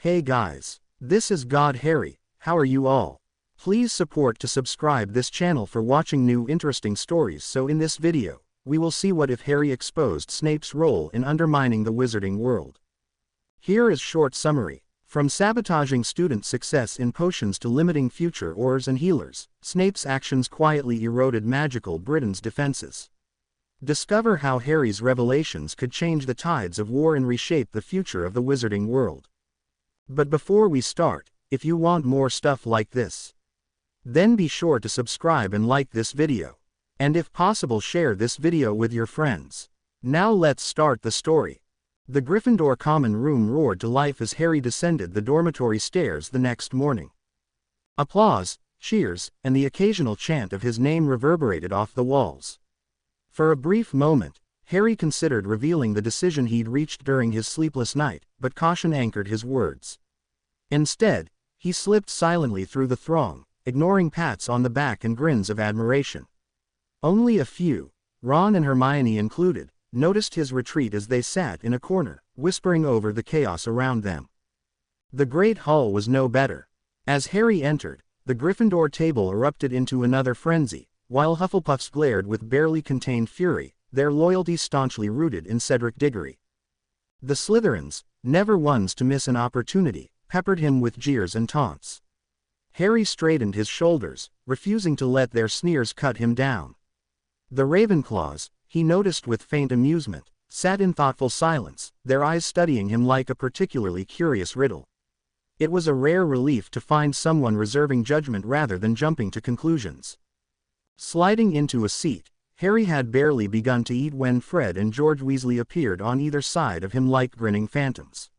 Hey guys, this is God Harry. How are you all? Please support to subscribe this channel for watching new interesting stories. So in this video, we will see what if Harry exposed Snape's role in undermining the wizarding world. Here is short summary. From sabotaging student success in potions to limiting future Aurors and healers, Snape's actions quietly eroded magical Britain's defenses. Discover how Harry's revelations could change the tides of war and reshape the future of the wizarding world. But before we start, if you want more stuff like this, then be sure to subscribe and like this video. And if possible, share this video with your friends. Now let's start the story. The Gryffindor common room roared to life as Harry descended the dormitory stairs the next morning. Applause, cheers, and the occasional chant of his name reverberated off the walls. For a brief moment, Harry considered revealing the decision he'd reached during his sleepless night, but caution anchored his words. Instead, he slipped silently through the throng, ignoring pats on the back and grins of admiration. Only a few, Ron and Hermione included, noticed his retreat as they sat in a corner, whispering over the chaos around them. The Great Hall was no better. As Harry entered, the Gryffindor table erupted into another frenzy, while Hufflepuffs glared with barely contained fury, their loyalty staunchly rooted in Cedric Diggory. The Slytherins, never ones to miss an opportunity, peppered him with jeers and taunts. Harry straightened his shoulders, refusing to let their sneers cut him down. The Ravenclaws, he noticed with faint amusement, sat in thoughtful silence, their eyes studying him like a particularly curious riddle. It was a rare relief to find someone reserving judgment rather than jumping to conclusions. Sliding into a seat, Harry had barely begun to eat when Fred and George Weasley appeared on either side of him like grinning phantoms.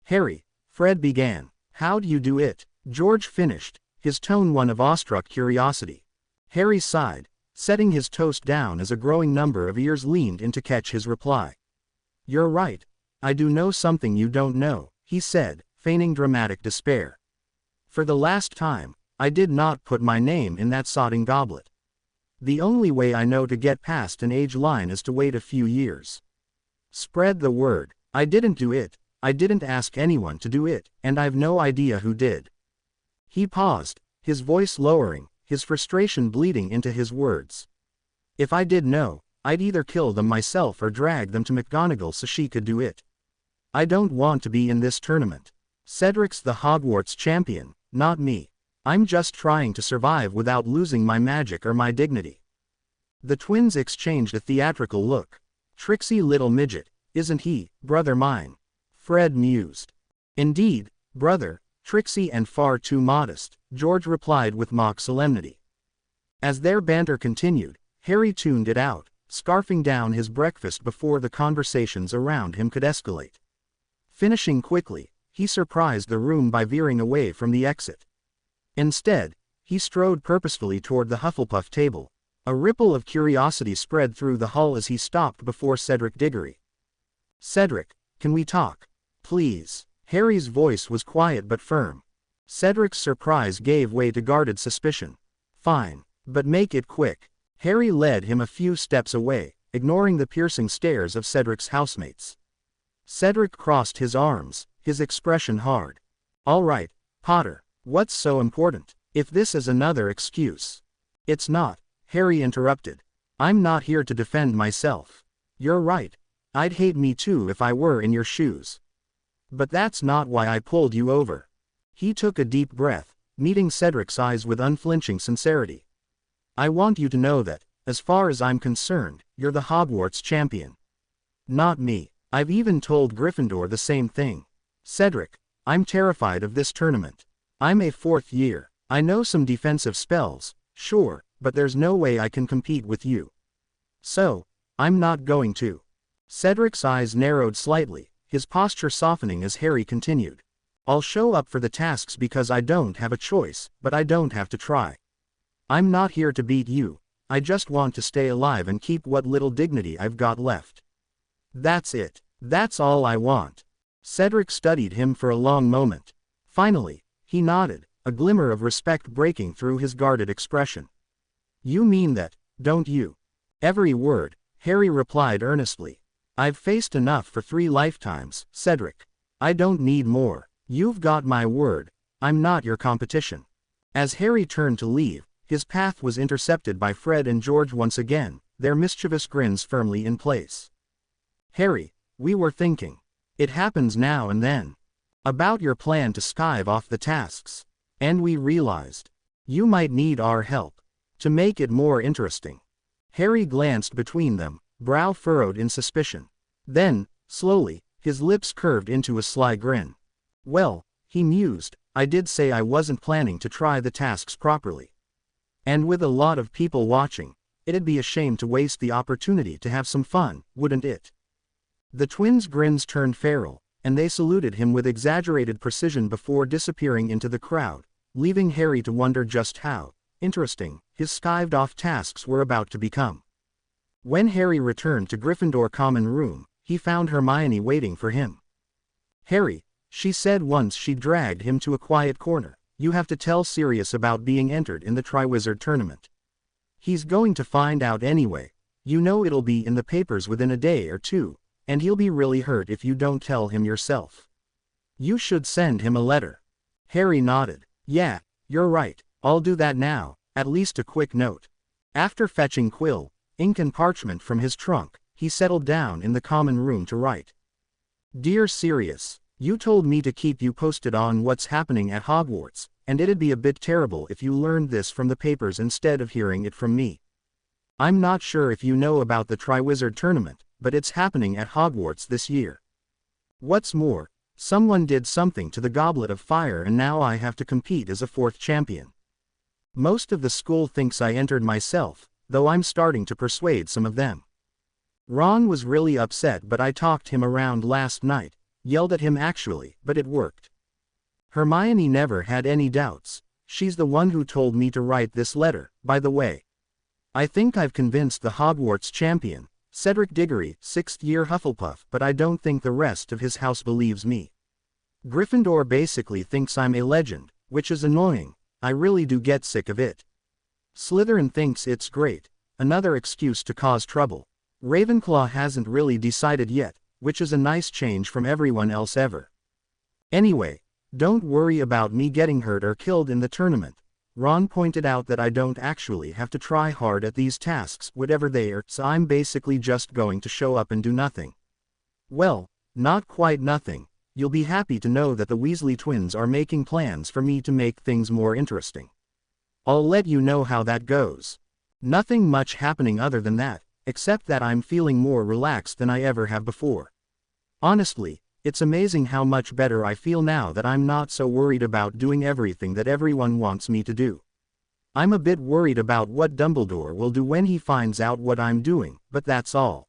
"Harry," Fred began. "How'd you do it?" George finished, his tone one of awestruck curiosity. Harry sighed, setting his toast down as a growing number of ears leaned in to catch his reply. "You're right. I do know something you don't know," he said, feigning dramatic despair. "For the last time, I did not put my name in that sodding goblet. The only way I know to get past an age line is to wait a few years. Spread the word. I didn't do it, I didn't ask anyone to do it, and I've no idea who did." He paused, his voice lowering, his frustration bleeding into his words. "If I did know, I'd either kill them myself or drag them to McGonagall so she could do it. I don't want to be in this tournament. Cedric's the Hogwarts champion, not me. I'm just trying to survive without losing my magic or my dignity." The twins exchanged a theatrical look. "Tricksy little midget, isn't he, brother mine?" Fred mused. "Indeed, brother, tricksy and far too modest," George replied with mock solemnity. As their banter continued, Harry tuned it out, scarfing down his breakfast before the conversations around him could escalate. Finishing quickly, he surprised the room by veering away from the exit. Instead, he strode purposefully toward the Hufflepuff table. A ripple of curiosity spread through the hall as he stopped before Cedric Diggory. "Cedric, can we talk? Please." Harry's voice was quiet but firm. Cedric's surprise gave way to guarded suspicion. "Fine, but make it quick." Harry led him a few steps away, ignoring the piercing stares of Cedric's housemates. Cedric crossed his arms, his expression hard. "All right, Potter, what's so important? If this is another excuse." "It's not," Harry interrupted. "I'm not here to defend myself. You're right. I'd hate me too if I were in your shoes. But that's not why I pulled you over." He took a deep breath, meeting Cedric's eyes with unflinching sincerity. "I want you to know that, as far as I'm concerned, you're the Hogwarts champion. Not me. I've even told Gryffindor the same thing. Cedric, I'm terrified of this tournament. I'm a fourth year. I know some defensive spells, sure, but there's no way I can compete with you. So, I'm not going to." Cedric's eyes narrowed slightly, his posture softening as Harry continued. "I'll show up for the tasks because I don't have a choice, but I don't have to try. I'm not here to beat you, I just want to stay alive and keep what little dignity I've got left. That's it. That's all I want." Cedric studied him for a long moment. Finally, he nodded, a glimmer of respect breaking through his guarded expression. "You mean that, don't you?" "Every word," Harry replied earnestly. "I've faced enough for 3 lifetimes, Cedric. I don't need more. You've got my word, I'm not your competition. As Harry turned to leave, his path was intercepted by Fred and George once again, their mischievous grins firmly in place. Harry, we were thinking. It happens now and then. About your plan to skive off the tasks. And we realized. You might need our help. To make it more interesting. Harry glanced between them, brow furrowed in suspicion. Then, slowly, his lips curved into a sly grin. Well, he mused, I did say I wasn't planning to try the tasks properly. And with a lot of people watching, it'd be a shame to waste the opportunity to have some fun, wouldn't it? The twins' grins turned feral, and they saluted him with exaggerated precision before disappearing into the crowd, leaving Harry to wonder just how interesting his skived-off tasks were about to become. When Harry returned to Gryffindor Common Room, he found Hermione waiting for him. Harry, she said once she dragged him to a quiet corner, you have to tell Sirius about being entered in the Triwizard Tournament. He's going to find out anyway, you know it'll be in the papers within a day or two, and he'll be really hurt if you don't tell him yourself. You should send him a letter. Harry nodded. Yeah, you're right, I'll do that now, at least a quick note. After fetching quill, ink and parchment from his trunk, he settled down in the common room to write. Dear Sirius, you told me to keep you posted on what's happening at Hogwarts, and it'd be a bit terrible if you learned this from the papers instead of hearing it from me. I'm not sure if you know about the Triwizard Tournament, but it's happening at Hogwarts this year. What's more, someone did something to the Goblet of Fire and now I have to compete as a fourth champion. Most of the school thinks I entered myself, though I'm starting to persuade some of them. Ron was really upset but I talked him around last night, yelled at him actually, but it worked. Hermione never had any doubts, she's the one who told me to write this letter, by the way. I think I've convinced the Hogwarts champion, Cedric Diggory, 6th year Hufflepuff, but I don't think the rest of his house believes me. Gryffindor basically thinks I'm a legend, which is annoying, I really do get sick of it. Slytherin thinks it's great, another excuse to cause trouble. Ravenclaw hasn't really decided yet, which is a nice change from everyone else ever. Anyway, don't worry about me getting hurt or killed in the tournament. Ron pointed out that I don't actually have to try hard at these tasks whatever they are, so I'm basically just going to show up and do nothing. Well, not quite nothing, you'll be happy to know that the Weasley twins are making plans for me to make things more interesting. I'll let you know how that goes. Nothing much happening other than that, except that I'm feeling more relaxed than I ever have before. Honestly, it's amazing how much better I feel now that I'm not so worried about doing everything that everyone wants me to do. I'm a bit worried about what Dumbledore will do when he finds out what I'm doing, but that's all.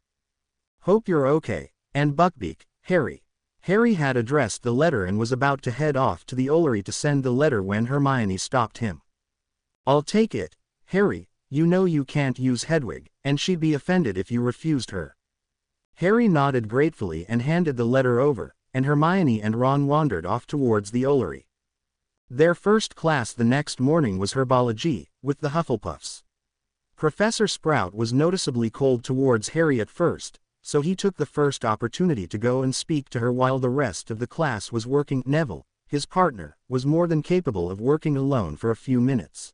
Hope you're okay, and Buckbeak, Harry. Harry had addressed the letter and was about to head off to the Ollery to send the letter when Hermione stopped him. I'll take it, Harry, you know you can't use Hedwig, and she'd be offended if you refused her. Harry nodded gratefully and handed the letter over, and Hermione and Ron wandered off towards the Ollery. Their first class the next morning was herbology, with the Hufflepuffs. Professor Sprout was noticeably cold towards Harry at first, so he took the first opportunity to go and speak to her while the rest of the class was working. Neville, his partner, was more than capable of working alone for a few minutes.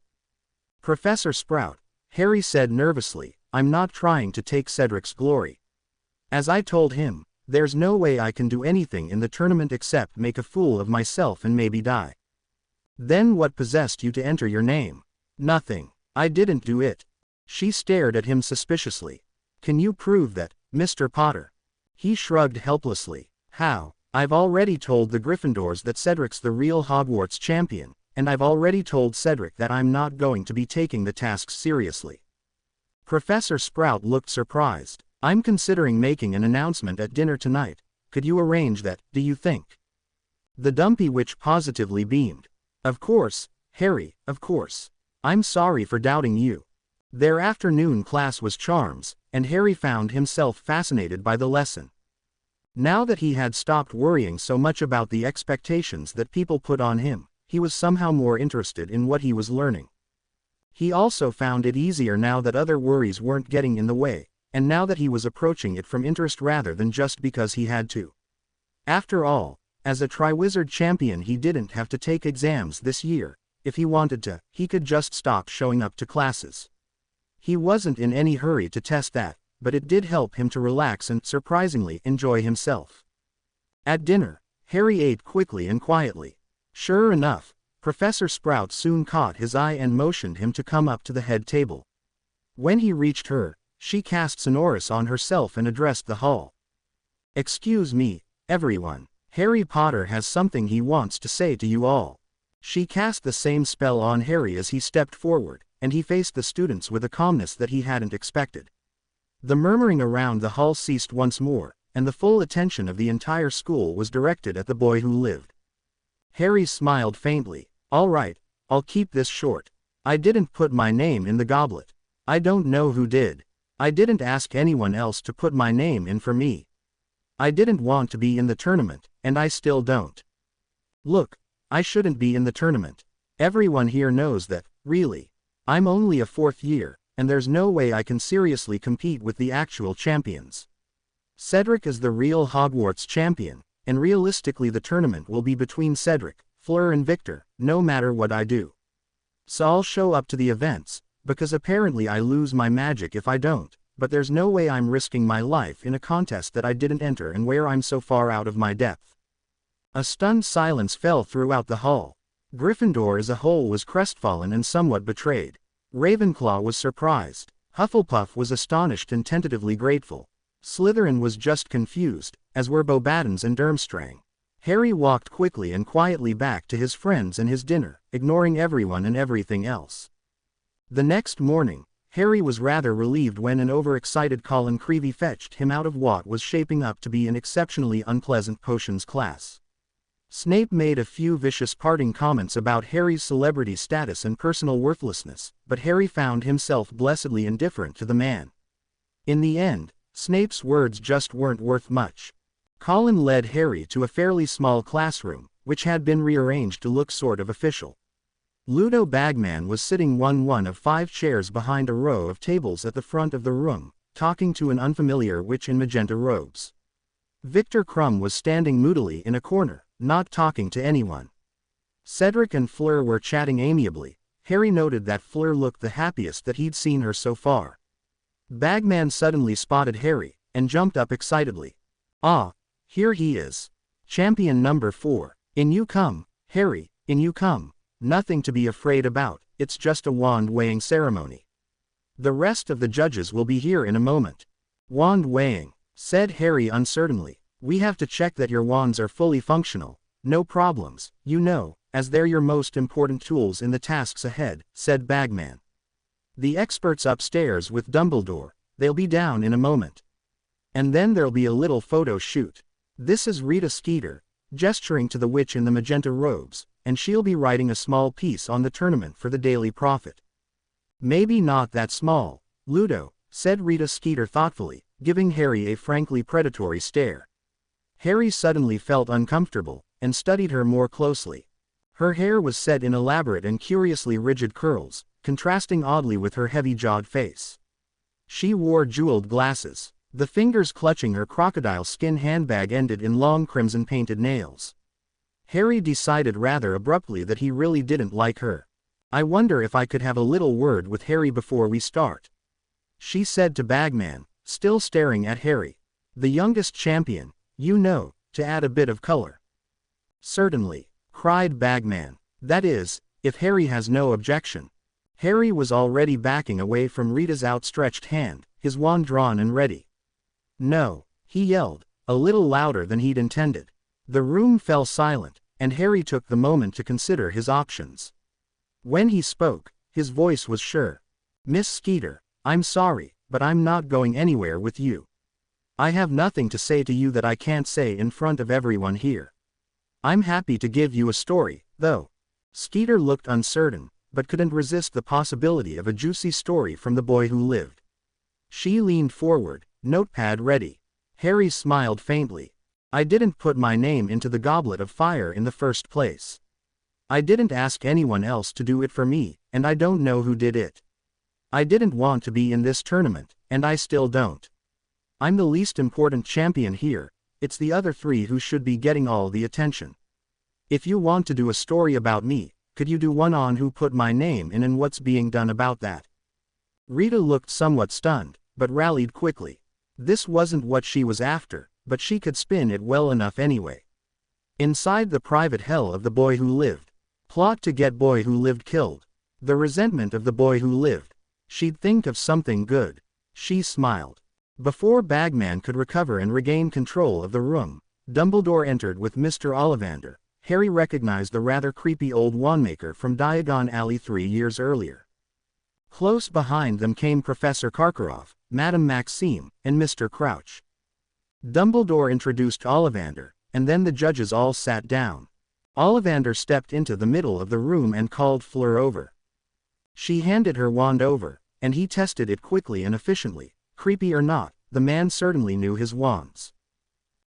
Professor Sprout, Harry said nervously, I'm not trying to take Cedric's glory. As I told him, there's no way I can do anything in the tournament except make a fool of myself and maybe die. Then what possessed you to enter your name? Nothing. I didn't do it. She stared at him suspiciously. Can you prove that, Mr. Potter? He shrugged helplessly. How? I've already told the Gryffindors that Cedric's the real Hogwarts champion, and I've already told Cedric that I'm not going to be taking the tasks seriously. Professor Sprout looked surprised. I'm considering making an announcement at dinner tonight. Could you arrange that, do you think? The Dumpy Witch positively beamed. Of course, Harry, of course. I'm sorry for doubting you. Their afternoon class was charms, and Harry found himself fascinated by the lesson. Now that he had stopped worrying so much about the expectations that people put on him, he was somehow more interested in what he was learning. He also found it easier now that other worries weren't getting in the way, and now that he was approaching it from interest rather than just because he had to. After all, As a Triwizard champion, he didn't have to take exams this year. If he wanted to, he could just stop showing up to classes. He wasn't in any hurry to test that, but it did help him to relax and, surprisingly, enjoy himself. At dinner, Harry ate quickly and quietly. Sure enough, Professor Sprout soon caught his eye and motioned him to come up to the head table. When he reached her, she cast Sonorous on herself and addressed the hall. "Excuse me, everyone. Harry Potter has something he wants to say to you all." She cast the same spell on Harry as he stepped forward, and he faced the students with a calmness that he hadn't expected. The murmuring around the hall ceased once more, and the full attention of the entire school was directed at the boy who lived. Harry smiled faintly. "All right, I'll keep this short. I didn't put my name in the goblet. I don't know who did. I didn't ask anyone else to put my name in for me. I didn't want to be in the tournament, and I still don't. Look, I shouldn't be in the tournament. Everyone here knows that, really. I'm only a fourth year, and there's no way I can seriously compete with the actual champions. Cedric is the real Hogwarts champion, and realistically the tournament will be between Cedric, Fleur and Victor, no matter what I do. So I'll show up to the events, because apparently I lose my magic if I don't, but there's no way I'm risking my life in a contest that I didn't enter and where I'm so far out of my depth." A stunned silence fell throughout the hall. Gryffindor as a whole was crestfallen and somewhat betrayed. Ravenclaw was surprised. Hufflepuff was astonished and tentatively grateful. Slytherin was just confused, as were Beauxbatons and Durmstrang. Harry walked quickly and quietly back to his friends and his dinner, ignoring everyone and everything else. The next morning, Harry was rather relieved when an overexcited Colin Creevey fetched him out of what was shaping up to be an exceptionally unpleasant potions class. Snape made a few vicious parting comments about Harry's celebrity status and personal worthlessness, but Harry found himself blessedly indifferent to the man. In the end, Snape's words just weren't worth much. Colin led Harry to a fairly small classroom, which had been rearranged to look sort of official. Ludo Bagman was sitting one of 5 chairs behind a row of tables at the front of the room, talking to an unfamiliar witch in magenta robes. Victor Crumb was standing moodily in a corner, not talking to anyone. Cedric and Fleur were chatting amiably. Harry noted that Fleur looked the happiest that he'd seen her so far. Bagman suddenly spotted Harry, and jumped up excitedly. "Ah, here he is. Champion number 4. In you come, Harry, in you come. Nothing to be afraid about, it's just a wand weighing ceremony. The rest of the judges will be here in a moment." "Wand weighing," said Harry uncertainly. "We have to check that your wands are fully functional. No problems, you know, as they're your most important tools in the tasks ahead," said Bagman. "The expert's upstairs with Dumbledore. They'll be down in a moment. And then there'll be a little photo shoot. This is Rita Skeeter," gesturing to the witch in the magenta robes, "and she'll be writing a small piece on the tournament for the Daily Prophet." "Maybe not that small, Ludo," said Rita Skeeter thoughtfully, giving Harry a frankly predatory stare. Harry suddenly felt uncomfortable, and studied her more closely. Her hair was set in elaborate and curiously rigid curls, contrasting oddly with her heavy-jawed face. She wore jeweled glasses. The fingers clutching her crocodile skin handbag ended in long crimson-painted nails. Harry decided rather abruptly that he really didn't like her. "I wonder if I could have a little word with Harry before we start," she said to Bagman, still staring at Harry. "The youngest champion, you know, to add a bit of color." "Certainly," cried Bagman. "That is, if Harry has no objection." Harry was already backing away from Rita's outstretched hand, his wand drawn and ready. "No," he yelled, a little louder than he'd intended. The room fell silent, and Harry took the moment to consider his options. When he spoke, his voice was sure. "Miss Skeeter, I'm sorry, but I'm not going anywhere with you. I have nothing to say to you that I can't say in front of everyone here. I'm happy to give you a story, though." Skeeter looked uncertain, but couldn't resist the possibility of a juicy story from the boy who lived. She leaned forward, notepad ready. Harry smiled faintly. "I didn't put my name into the Goblet of Fire in the first place. I didn't ask anyone else to do it for me, and I don't know who did it. I didn't want to be in this tournament, and I still don't. I'm the least important champion here, it's the other three who should be getting all the attention. If you want to do a story about me, could you do one on who put my name in and what's being done about that? Rita looked somewhat stunned, but rallied quickly. This wasn't what she was after, but she could spin it well enough anyway. Inside the private hell of the boy who lived. Plot to get boy who lived killed. The resentment of the boy who lived. She'd think of something good. She smiled. Before Bagman could recover and regain control of the room, Dumbledore entered with Mr. Ollivander. Harry recognized the rather creepy old wandmaker from Diagon Alley 3 years earlier. Close behind them came Professor Karkaroff, Madame Maxime, and Mr. Crouch. Dumbledore introduced Ollivander, and then the judges all sat down. Ollivander stepped into the middle of the room and called Fleur over. She handed her wand over, and he tested it quickly and efficiently. Creepy or not, the man certainly knew his wands.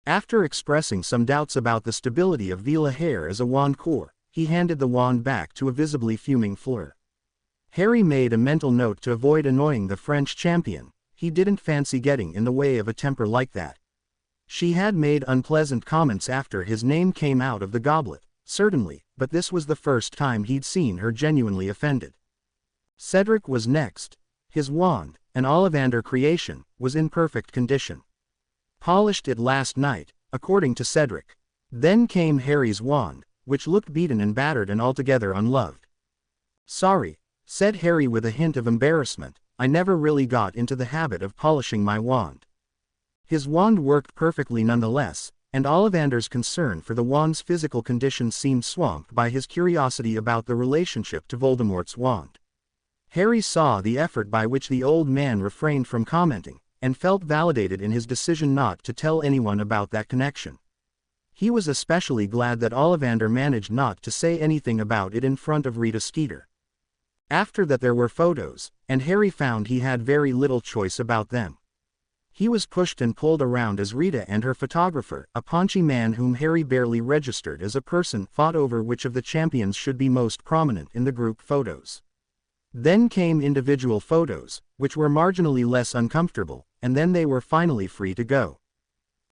After expressing some doubts about the stability of Vila hair as a wand core, he handed the wand back to a visibly fuming Fleur. Harry made a mental note to avoid annoying the French champion. He didn't fancy getting in the way of a temper like that. She had made unpleasant comments after his name came out of the goblet, certainly, but this was the first time he'd seen her genuinely offended. Cedric was next. His wand, an Ollivander creation, was in perfect condition. Polished it last night, according to Cedric. Then came Harry's wand, which looked beaten and battered and altogether unloved. Sorry, said Harry with a hint of embarrassment, I never really got into the habit of polishing my wand. His wand worked perfectly nonetheless, and Ollivander's concern for the wand's physical condition seemed swamped by his curiosity about the relationship to Voldemort's wand. Harry saw the effort by which the old man refrained from commenting, and felt validated in his decision not to tell anyone about that connection. He was especially glad that Ollivander managed not to say anything about it in front of Rita Skeeter. After that there were photos, and Harry found he had very little choice about them. He was pushed and pulled around as Rita and her photographer, a paunchy man whom Harry barely registered as a person, fought over which of the champions should be most prominent in the group photos. Then came individual photos, which were marginally less uncomfortable, and then they were finally free to go.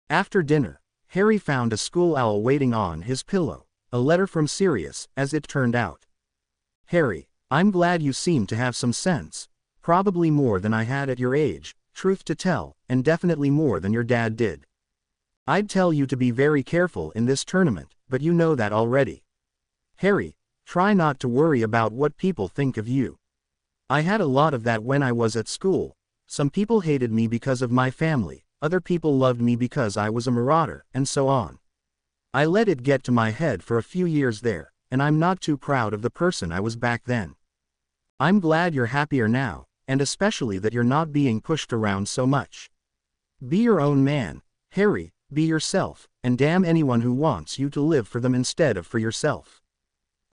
After dinner, Harry found a school owl waiting on his pillow, a letter from Sirius, as it turned out. Harry, I'm glad you seem to have some sense, probably more than I had at your age, truth to tell, and definitely more than your dad did. I'd tell you to be very careful in this tournament, but you know that already. Harry, try not to worry about what people think of you. I had a lot of that when I was at school. Some people hated me because of my family, other people loved me because I was a marauder, and so on. I let it get to my head for a few years there, and I'm not too proud of the person I was back then. I'm glad you're happier now, and especially that you're not being pushed around so much. Be your own man, Harry, be yourself, and damn anyone who wants you to live for them instead of for yourself.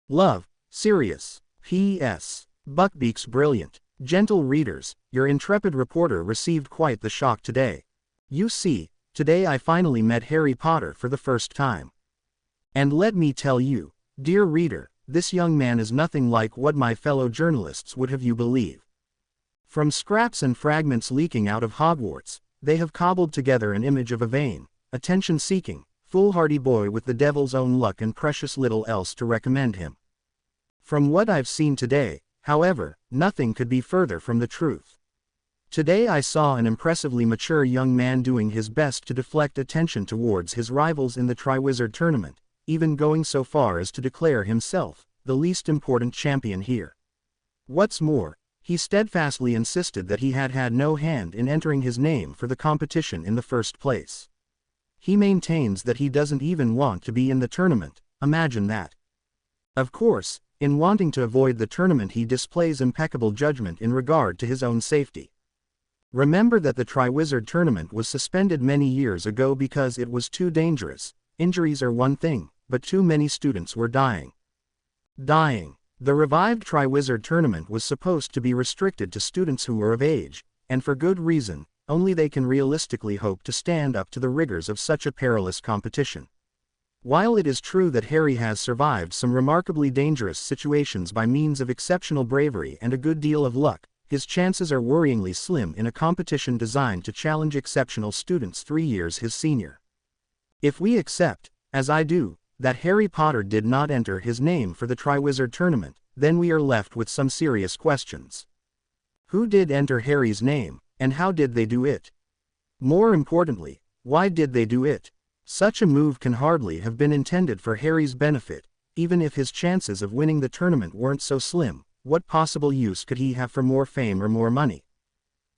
Love, Sirius. P.S. Buckbeak's brilliant. Gentle readers, your intrepid reporter received quite the shock today. You see, today I finally met Harry Potter for the first time. And let me tell you, dear reader, this young man is nothing like what my fellow journalists would have you believe. From scraps and fragments leaking out of Hogwarts, they have cobbled together an image of a vain, attention-seeking, foolhardy boy with the devil's own luck and precious little else to recommend him. From what I've seen today, however, nothing could be further from the truth. Today I saw an impressively mature young man doing his best to deflect attention towards his rivals in the Triwizard Tournament, even going so far as to declare himself the least important champion here. What's more, he steadfastly insisted that he had had no hand in entering his name for the competition in the first place. He maintains that he doesn't even want to be in the tournament, imagine that. Of course, in wanting to avoid the tournament he displays impeccable judgment in regard to his own safety. Remember that the Triwizard Tournament was suspended many years ago because it was too dangerous. Injuries are one thing, but too many students were dying. The revived Triwizard Tournament was supposed to be restricted to students who were of age, and for good reason, only they can realistically hope to stand up to the rigors of such a perilous competition. While it is true that Harry has survived some remarkably dangerous situations by means of exceptional bravery and a good deal of luck, his chances are worryingly slim in a competition designed to challenge exceptional students 3 years his senior. If we accept, as I do, that Harry Potter did not enter his name for the Triwizard Tournament, then we are left with some serious questions. Who did enter Harry's name, and how did they do it? More importantly, why did they do it? Such a move can hardly have been intended for Harry's benefit, even if his chances of winning the tournament weren't so slim. What possible use could he have for more fame or more money?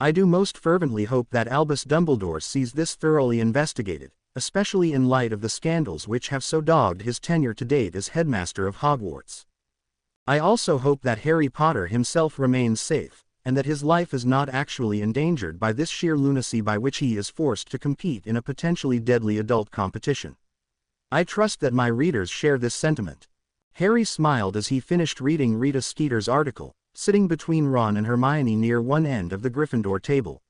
I do most fervently hope that Albus Dumbledore sees this thoroughly investigated, especially in light of the scandals which have so dogged his tenure to date as headmaster of Hogwarts. I also hope that Harry Potter himself remains safe, and that his life is not actually endangered by this sheer lunacy by which he is forced to compete in a potentially deadly adult competition. I trust that my readers share this sentiment. Harry smiled as he finished reading Rita Skeeter's article, sitting between Ron and Hermione near one end of the Gryffindor table.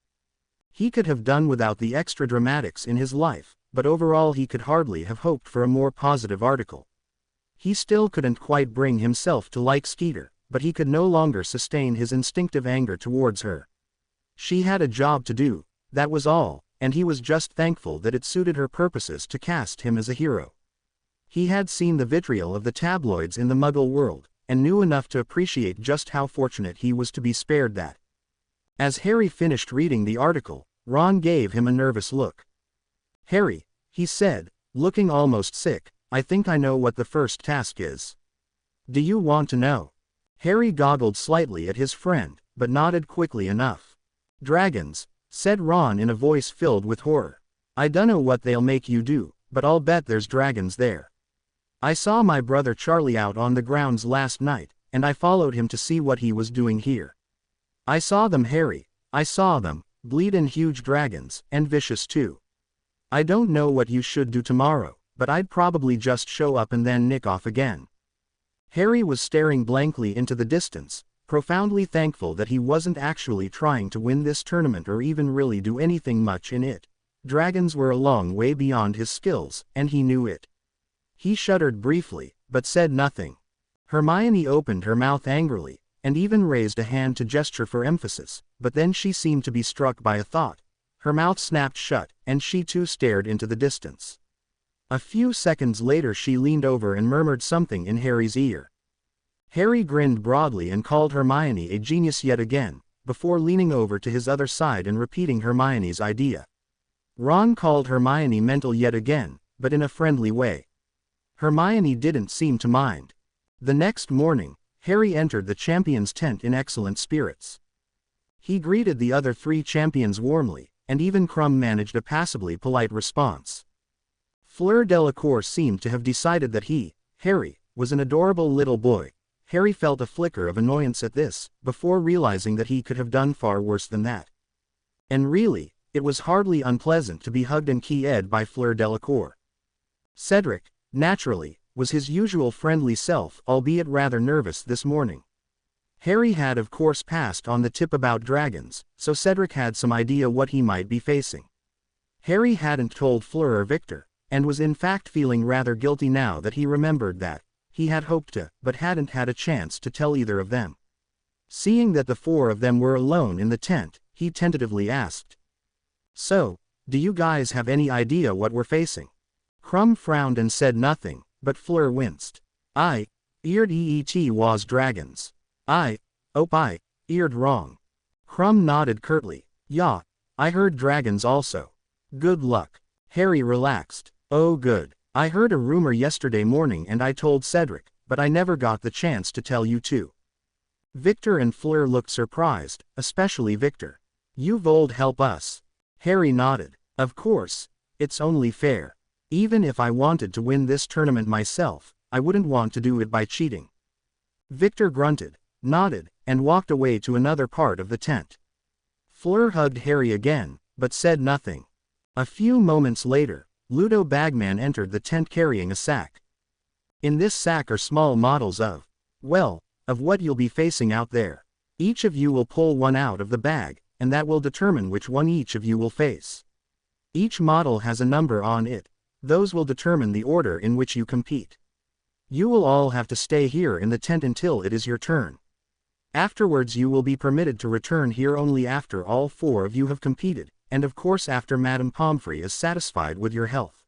He could have done without the extra dramatics in his life, but overall he could hardly have hoped for a more positive article. He still couldn't quite bring himself to like Skeeter, but he could no longer sustain his instinctive anger towards her. She had a job to do, that was all, and he was just thankful that it suited her purposes to cast him as a hero. He had seen the vitriol of the tabloids in the Muggle world, and knew enough to appreciate just how fortunate he was to be spared that. As Harry finished reading the article, Ron gave him a nervous look. "Harry," he said, looking almost sick, "I think I know what the first task is." "Do you want to know?" Harry goggled slightly at his friend, but nodded quickly enough. "Dragons," said Ron in a voice filled with horror. "I dunno what they'll make you do, but I'll bet there's dragons there. I saw my brother Charlie out on the grounds last night, and I followed him to see what he was doing here. I saw them, Harry, I saw them, bleedin' huge dragons, and vicious too. I don't know what you should do tomorrow, but I'd probably just show up and then nick off again." Harry was staring blankly into the distance, profoundly thankful that he wasn't actually trying to win this tournament or even really do anything much in it. Dragons were a long way beyond his skills, and he knew it. He shuddered briefly, but said nothing. Hermione opened her mouth angrily, and even raised a hand to gesture for emphasis, but then she seemed to be struck by a thought. Her mouth snapped shut, and she too stared into the distance. A few seconds later she leaned over and murmured something in Harry's ear. Harry grinned broadly and called Hermione a genius yet again, before leaning over to his other side and repeating Hermione's idea. Ron called Hermione mental yet again, but in a friendly way. Hermione didn't seem to mind. The next morning, Harry entered the champions' tent in excellent spirits. He greeted the other 3 champions warmly, and even Crumb managed a passably polite response. Fleur Delacour seemed to have decided that he, Harry, was an adorable little boy. Harry felt a flicker of annoyance at this, before realizing that he could have done far worse than that. And really, it was hardly unpleasant to be hugged and key-ed by Fleur Delacour. Cedric, naturally, was his usual friendly self, albeit rather nervous this morning. Harry had of course passed on the tip about dragons, so Cedric had some idea what he might be facing. Harry hadn't told Fleur or Victor, and was in fact feeling rather guilty now that he remembered that he had hoped to, but hadn't had a chance to tell either of them. Seeing that the 4 of them were alone in the tent, he tentatively asked, "So, do you guys have any idea what we're facing?" Crumb frowned and said nothing, but Fleur winced. "I eared EET was dragons. I eared wrong." Crumb nodded curtly. "Yeah, I heard dragons also. Good luck." Harry relaxed. "Oh good. I heard a rumor yesterday morning and I told Cedric, but I never got the chance to tell you too." Victor and Fleur looked surprised, especially Victor. "You've old help us." Harry nodded. "Of course, it's only fair. Even if I wanted to win this tournament myself, I wouldn't want to do it by cheating." Victor grunted, nodded, and walked away to another part of the tent. Fleur hugged Harry again, but said nothing. A few moments later, Ludo Bagman entered the tent carrying a sack. "In this sack are small models of what you'll be facing out there. Each of you will pull one out of the bag, and that will determine which one each of you will face. Each model has a number on it. Those will determine the order in which you compete. You will all have to stay here in the tent until it is your turn. Afterwards you will be permitted to return here only after all 4 of you have competed, and of course after Madame Pomfrey is satisfied with your health.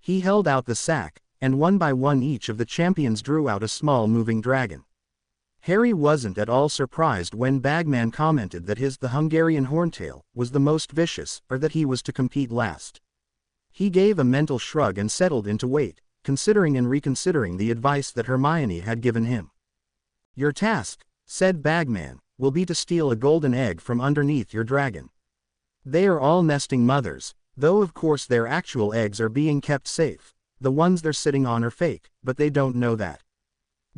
He held out the sack, and one by one each of the champions drew out a small moving dragon. Harry wasn't at all surprised when Bagman commented that the Hungarian Horntail, was the most vicious, or that he was to compete last. He gave a mental shrug and settled into wait, considering and reconsidering the advice that Hermione had given him. "Your task," said Bagman, "will be to steal a golden egg from underneath your dragon. They are all nesting mothers, though of course their actual eggs are being kept safe. The ones they're sitting on are fake, but they don't know that.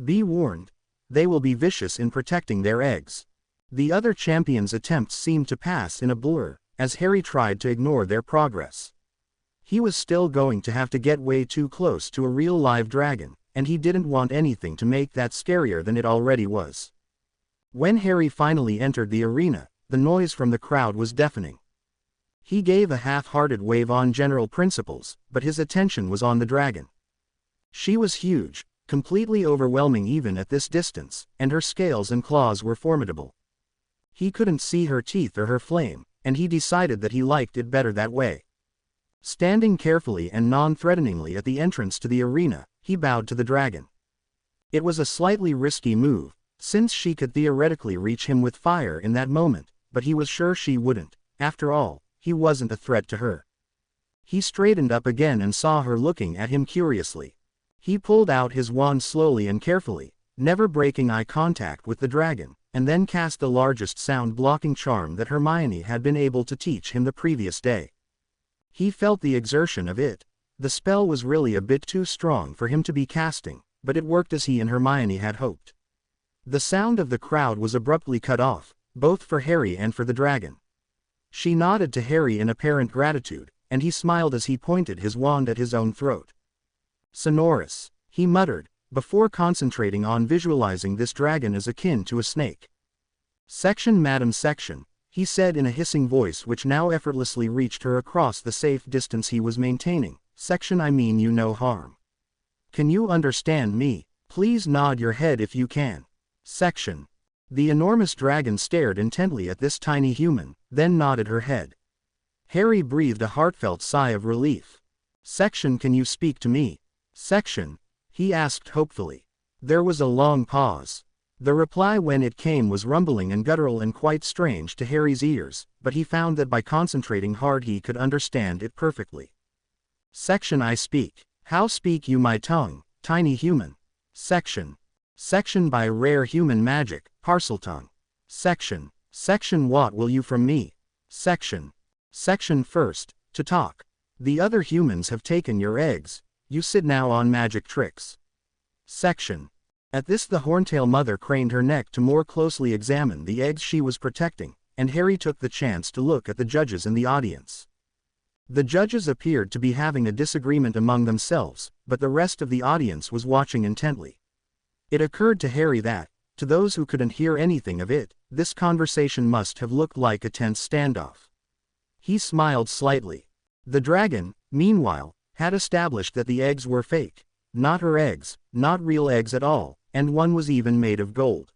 Be warned. They will be vicious in protecting their eggs." The other champions' attempts seemed to pass in a blur, as Harry tried to ignore their progress. He was still going to have to get way too close to a real live dragon, and he didn't want anything to make that scarier than it already was. When Harry finally entered the arena, the noise from the crowd was deafening. He gave a half-hearted wave on general principles, but his attention was on the dragon. She was huge, completely overwhelming even at this distance, and her scales and claws were formidable. He couldn't see her teeth or her flame, and he decided that he liked it better that way. Standing carefully and non-threateningly at the entrance to the arena, he bowed to the dragon. It was a slightly risky move, since she could theoretically reach him with fire in that moment, but he was sure she wouldn't. After all, he wasn't a threat to her. He straightened up again and saw her looking at him curiously. He pulled out his wand slowly and carefully, never breaking eye contact with the dragon, and then cast the largest sound-blocking charm that Hermione had been able to teach him the previous day. He felt the exertion of it. The spell was really a bit too strong for him to be casting, but it worked as he and Hermione had hoped. The sound of the crowd was abruptly cut off, both for Harry and for the dragon. She nodded to Harry in apparent gratitude, and he smiled as he pointed his wand at his own throat. "Sonorous," he muttered, before concentrating on visualizing this dragon as akin to a snake. "Section, madam, section," he said in a hissing voice which now effortlessly reached her across the safe distance he was maintaining. "Section, I mean you no harm. Can you understand me? Please nod your head if you can. Section." The enormous dragon stared intently at this tiny human, then nodded her head. Harry breathed a heartfelt sigh of relief. "Section, can you speak to me? Section?" he asked hopefully. There was a long pause. The reply when it came was rumbling and guttural and quite strange to Harry's ears, but he found that by concentrating hard he could understand it perfectly. "Section, I speak. How speak you my tongue, tiny human? Section. Section, by rare human magic, Parseltongue. Section. Section, what will you from me? Section. Section, first, to talk. The other humans have taken your eggs. You sit now on magic tricks. Section." At this the Horntail mother craned her neck to more closely examine the eggs she was protecting, and Harry took the chance to look at the judges in the audience. The judges appeared to be having a disagreement among themselves, but the rest of the audience was watching intently. It occurred to Harry that, to those who couldn't hear anything of it, this conversation must have looked like a tense standoff. He smiled slightly. The dragon, meanwhile, had established that the eggs were fake. Not her eggs, not real eggs at all, and one was even made of gold.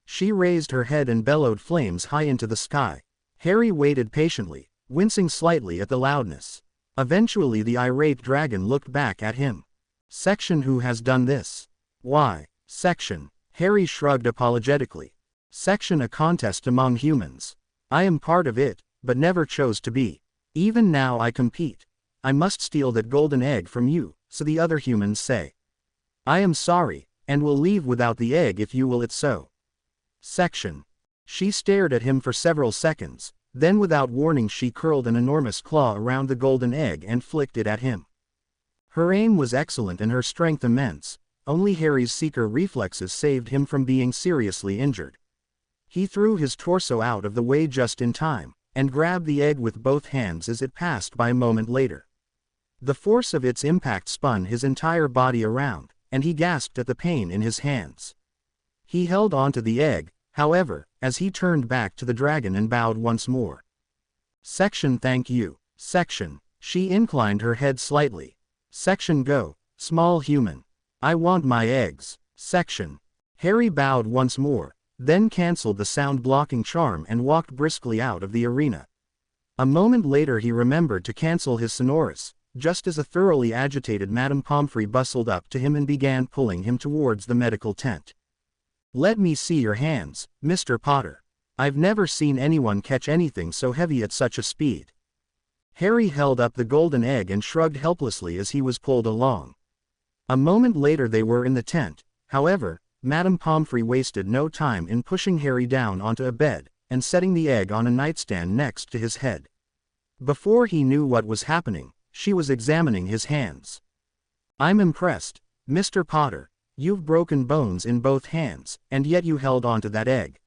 She raised her head and bellowed flames high into the sky. Harry waited patiently, wincing slightly at the loudness. Eventually the irate dragon looked back at him. "Section, who has done this?" "Why, Section," Harry shrugged apologetically. "Section, a contest among humans. I am part of it, but never chose to be. Even now I compete. I must steal that golden egg from you, so the other humans say. I am sorry, and will leave without the egg if you will it so. Section." She stared at him for several seconds, then without warning she curled an enormous claw around the golden egg and flicked it at him. Her aim was excellent and her strength immense. Only Harry's seeker reflexes saved him from being seriously injured. He threw his torso out of the way just in time, and grabbed the egg with both hands as it passed by a moment later. The force of its impact spun his entire body around, and he gasped at the pain in his hands. He held onto the egg, however, as he turned back to the dragon and bowed once more. "Section, thank you. Section." She inclined her head slightly. "Section, go, small human. I want my eggs. Section." Harry bowed once more, then cancelled the sound-blocking charm and walked briskly out of the arena. A moment later he remembered to cancel his sonorous, just as a thoroughly agitated Madame Pomfrey bustled up to him and began pulling him towards the medical tent. "Let me see your hands, Mr. Potter. I've never seen anyone catch anything so heavy at such a speed." Harry held up the golden egg and shrugged helplessly as he was pulled along. A moment later they were in the tent. However, Madame Pomfrey wasted no time in pushing Harry down onto a bed, and setting the egg on a nightstand next to his head. Before he knew what was happening, she was examining his hands. "I'm impressed, Mr. Potter. You've broken bones in both hands, and yet you held onto that egg."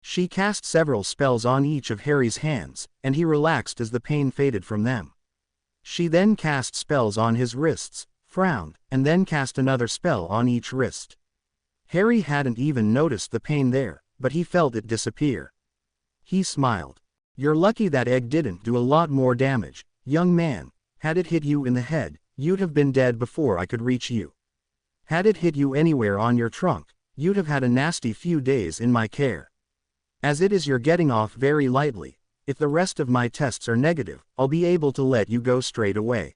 She cast several spells on each of Harry's hands, and he relaxed as the pain faded from them. She then cast spells on his wrists, frowned, and then cast another spell on each wrist. Harry hadn't even noticed the pain there, but he felt it disappear. He smiled. "You're lucky that egg didn't do a lot more damage, young man. Had it hit you in the head, you'd have been dead before I could reach you. Had it hit you anywhere on your trunk, you'd have had a nasty few days in my care. As it is, you're getting off very lightly. If the rest of my tests are negative, I'll be able to let you go straight away.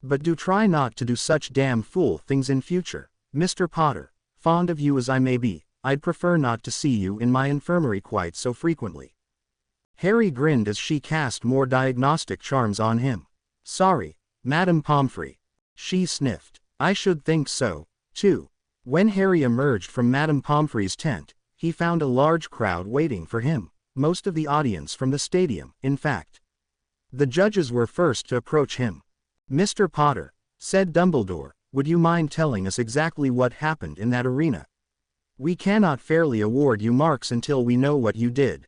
But do try not to do such damn fool things in future, Mr. Potter. Fond of you as I may be, I'd prefer not to see you in my infirmary quite so frequently." Harry grinned as she cast more diagnostic charms on him. "Sorry, Madame Pomfrey." She sniffed. "I should think so, too." When Harry emerged from Madame Pomfrey's tent, he found a large crowd waiting for him, most of the audience from the stadium, in fact. The judges were first to approach him. "Mr. Potter," said Dumbledore, "would you mind telling us exactly what happened in that arena? We cannot fairly award you marks until we know what you did."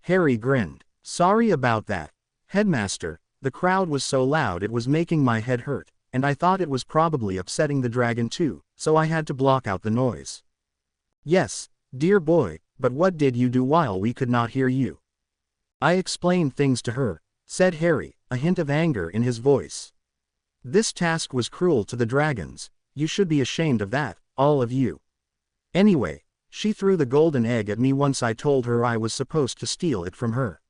Harry grinned. "Sorry about that, Headmaster. The crowd was so loud it was making my head hurt, and I thought it was probably upsetting the dragon too, so I had to block out the noise." "Yes, dear boy, but what did you do while we could not hear you?" "I explained things to her," said Harry, a hint of anger in his voice. "This task was cruel to the dragons. You should be ashamed of that, all of you. Anyway, she threw the golden egg at me once I told her I was supposed to steal it from her.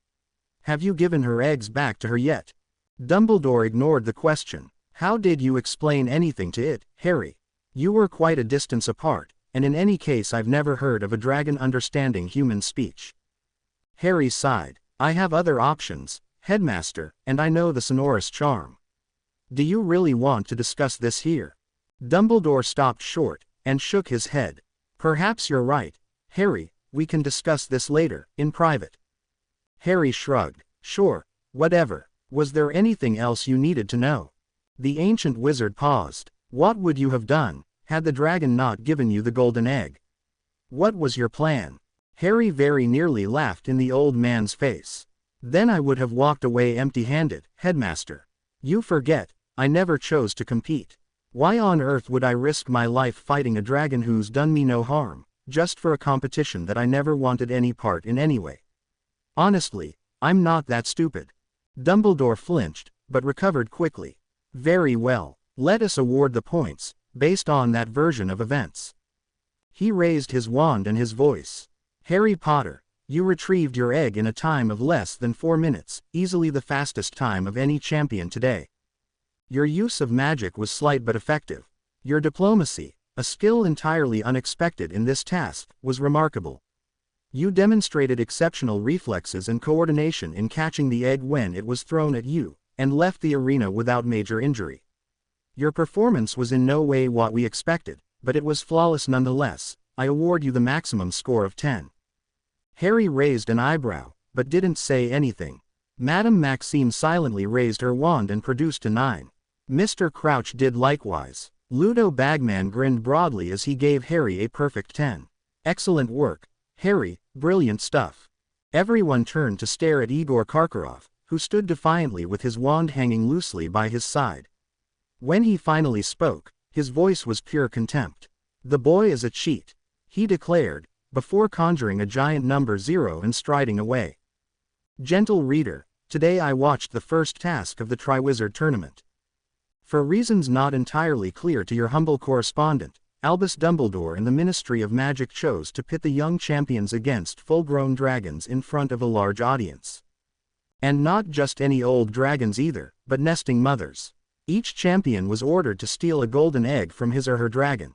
Have you given her eggs back to her yet?" Dumbledore ignored the question. "How did you explain anything to it, Harry? You were quite a distance apart, and in any case I've never heard of a dragon understanding human speech." Harry sighed. "I have other options, Headmaster, and I know the sonorous charm." "Do you really want to discuss this here?" Dumbledore stopped short, and shook his head. "Perhaps you're right, Harry, we can discuss this later, in private." Harry shrugged. "Sure, whatever. Was there anything else you needed to know?" The ancient wizard paused. "What would you have done, had the dragon not given you the golden egg? What was your plan?" Harry very nearly laughed in the old man's face. "Then I would have walked away empty-handed, Headmaster. You forget, I never chose to compete. Why on earth would I risk my life fighting a dragon who's done me no harm, just for a competition that I never wanted any part in anyway? Honestly, I'm not that stupid." Dumbledore flinched, but recovered quickly. "Very well, let us award the points, based on that version of events." He raised his wand and his voice. "Harry Potter, you retrieved your egg in a time of less than 4 minutes, easily the fastest time of any champion today. Your use of magic was slight but effective. Your diplomacy, a skill entirely unexpected in this task, was remarkable. You demonstrated exceptional reflexes and coordination in catching the egg when it was thrown at you, and left the arena without major injury. Your performance was in no way what we expected, but it was flawless nonetheless. I award you the maximum score of 10. Harry raised an eyebrow, but didn't say anything. Madame Maxime silently raised her wand and produced a 9. Mr. Crouch did likewise. Ludo Bagman grinned broadly as he gave Harry a perfect 10. Excellent work, Harry, brilliant stuff. Everyone turned to stare at Igor Karkaroff, who stood defiantly with his wand hanging loosely by his side. When he finally spoke, his voice was pure contempt. "The boy is a cheat," he declared, before conjuring a giant number 0 and striding away. Gentle reader, today I watched the first task of the Triwizard Tournament. For reasons not entirely clear to your humble correspondent, Albus Dumbledore and the Ministry of Magic chose to pit the young champions against full-grown dragons in front of a large audience. And not just any old dragons either, but nesting mothers. Each champion was ordered to steal a golden egg from his or her dragon.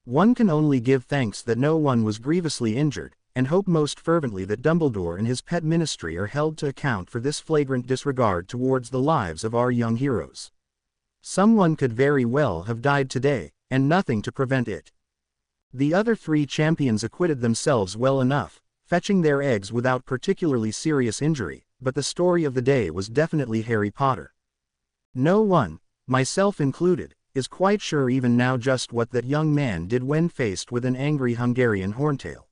One can only give thanks that no one was grievously injured, and hope most fervently that Dumbledore and his pet ministry are held to account for this flagrant disregard towards the lives of our young heroes. Someone could very well have died today, and nothing to prevent it. The other 3 champions acquitted themselves well enough, fetching their eggs without particularly serious injury, but the story of the day was definitely Harry Potter. No one, myself included, is quite sure even now just what that young man did when faced with an angry Hungarian horntail.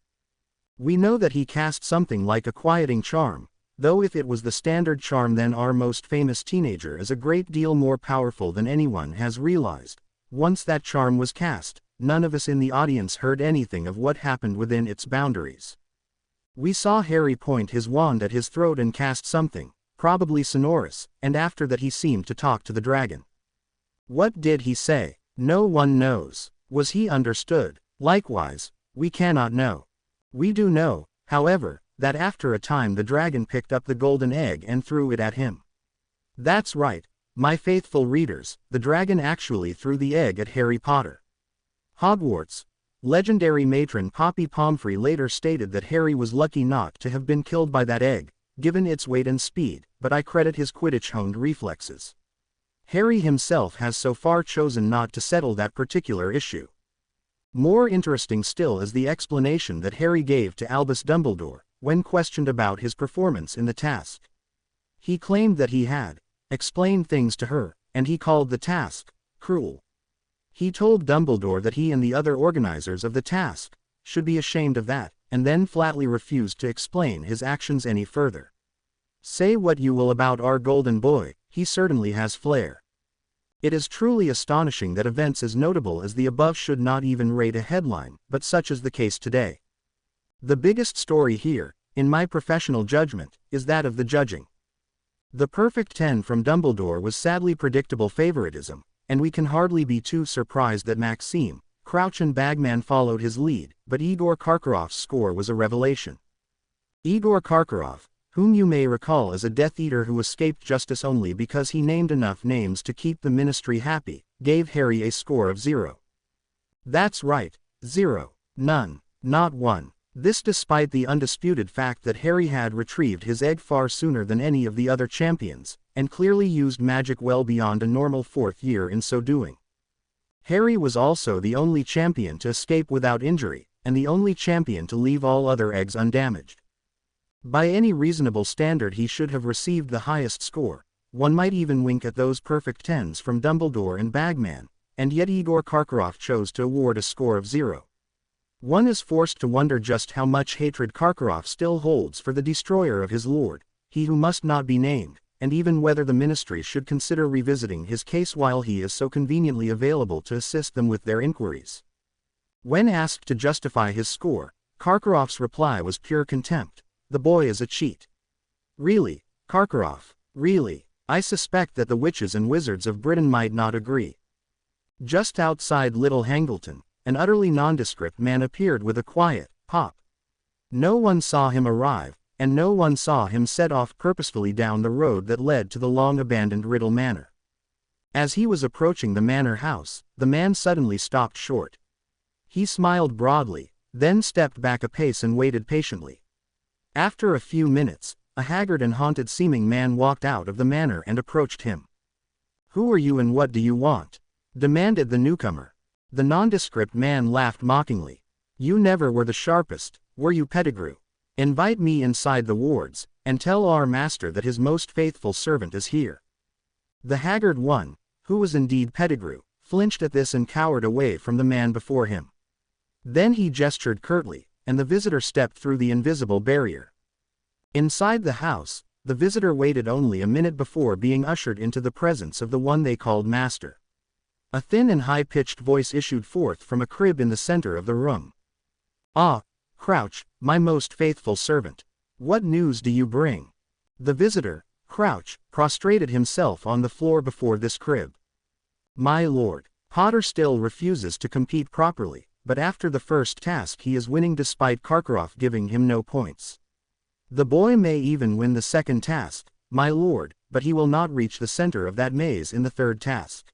We know that he cast something like a quieting charm, though if it was the standard charm then our most famous teenager is a great deal more powerful than anyone has realized. Once that charm was cast, none of us in the audience heard anything of what happened within its boundaries. We saw Harry point his wand at his throat and cast something, probably sonorous, and after that he seemed to talk to the dragon. What did he say? No one knows. Was he understood? Likewise, we cannot know. We do know, however, that after a time the dragon picked up the golden egg and threw it at him. That's right, my faithful readers, the dragon actually threw the egg at Harry Potter. Hogwarts. Legendary matron Poppy Pomfrey later stated that Harry was lucky not to have been killed by that egg, given its weight and speed, but I credit his Quidditch-honed reflexes. Harry himself has so far chosen not to settle that particular issue. More interesting still is the explanation that Harry gave to Albus Dumbledore, when questioned about his performance in the task. He claimed that he had explained things to her, and he called the task cruel. He told Dumbledore that he and the other organizers of the task should be ashamed of that, and then flatly refused to explain his actions any further. Say what you will about our golden boy, he certainly has flair. It is truly astonishing that events as notable as the above should not even rate a headline, but such is the case today. The biggest story here, in my professional judgment, is that of the judging. The perfect 10 from Dumbledore was sadly predictable favoritism, and we can hardly be too surprised that Maxime, Crouch and Bagman followed his lead, but Igor Karkaroff's score was a revelation. Igor Karkaroff, whom you may recall as a Death Eater who escaped justice only because he named enough names to keep the Ministry happy, gave Harry a score of 0. That's right, 0. None. Not one. This despite the undisputed fact that Harry had retrieved his egg far sooner than any of the other champions, and clearly used magic well beyond a normal 4th year in so doing. Harry was also the only champion to escape without injury, and the only champion to leave all other eggs undamaged. By any reasonable standard he should have received the highest score. One might even wink at those perfect 10s from Dumbledore and Bagman, and yet Igor Karkaroff chose to award a score of 0. One is forced to wonder just how much hatred Karkaroff still holds for the destroyer of his lord, he who must not be named, and even whether the Ministry should consider revisiting his case while he is so conveniently available to assist them with their inquiries. When asked to justify his score, Karkaroff's reply was pure contempt. The boy is a cheat. Really, Karkaroff, really, I suspect that the witches and wizards of Britain might not agree. Just outside Little Hangleton, an utterly nondescript man appeared with a quiet pop. No one saw him arrive, and no one saw him set off purposefully down the road that led to the long-abandoned Riddle Manor. As he was approaching the manor house, the man suddenly stopped short. He smiled broadly, then stepped back a pace and waited patiently. After a few minutes, a haggard and haunted-seeming man walked out of the manor and approached him. "Who are you and what do you want?" demanded the newcomer. The nondescript man laughed mockingly. "You never were the sharpest, were you, Pettigrew? Invite me inside the wards, and tell our master that his most faithful servant is here." The haggard one, who was indeed Pettigrew, flinched at this and cowered away from the man before him. Then he gestured curtly, and the visitor stepped through the invisible barrier. Inside the house, the visitor waited only a minute before being ushered into the presence of the one they called master. A thin and high-pitched voice issued forth from a crib in the center of the room. "Ah, Crouch, my most faithful servant. What news do you bring?" The visitor, Crouch, prostrated himself on the floor before this crib. "My lord, Potter still refuses to compete properly, but after the first task he is winning despite Karkaroff giving him no points. The boy may even win the second task, My lord, but he will not reach the center of that maze in the third task.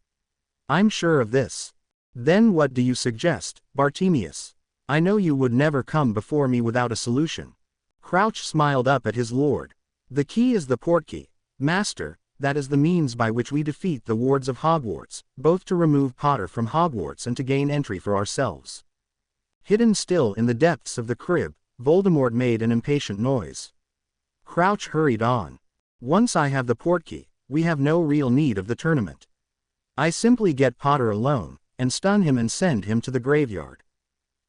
I'm sure of this. Then what do you suggest, Bartimaeus? I know you would never come before me without a solution. Crouch smiled up at his lord. The key is the portkey. Master, that is the means by which we defeat the wards of Hogwarts, both to remove Potter from Hogwarts and to gain entry for ourselves. Hidden still in the depths of the crib, Voldemort made an impatient noise. Crouch hurried on. Once I have the portkey, we have no real need of the tournament. I simply get Potter alone, and stun him and send him to the graveyard.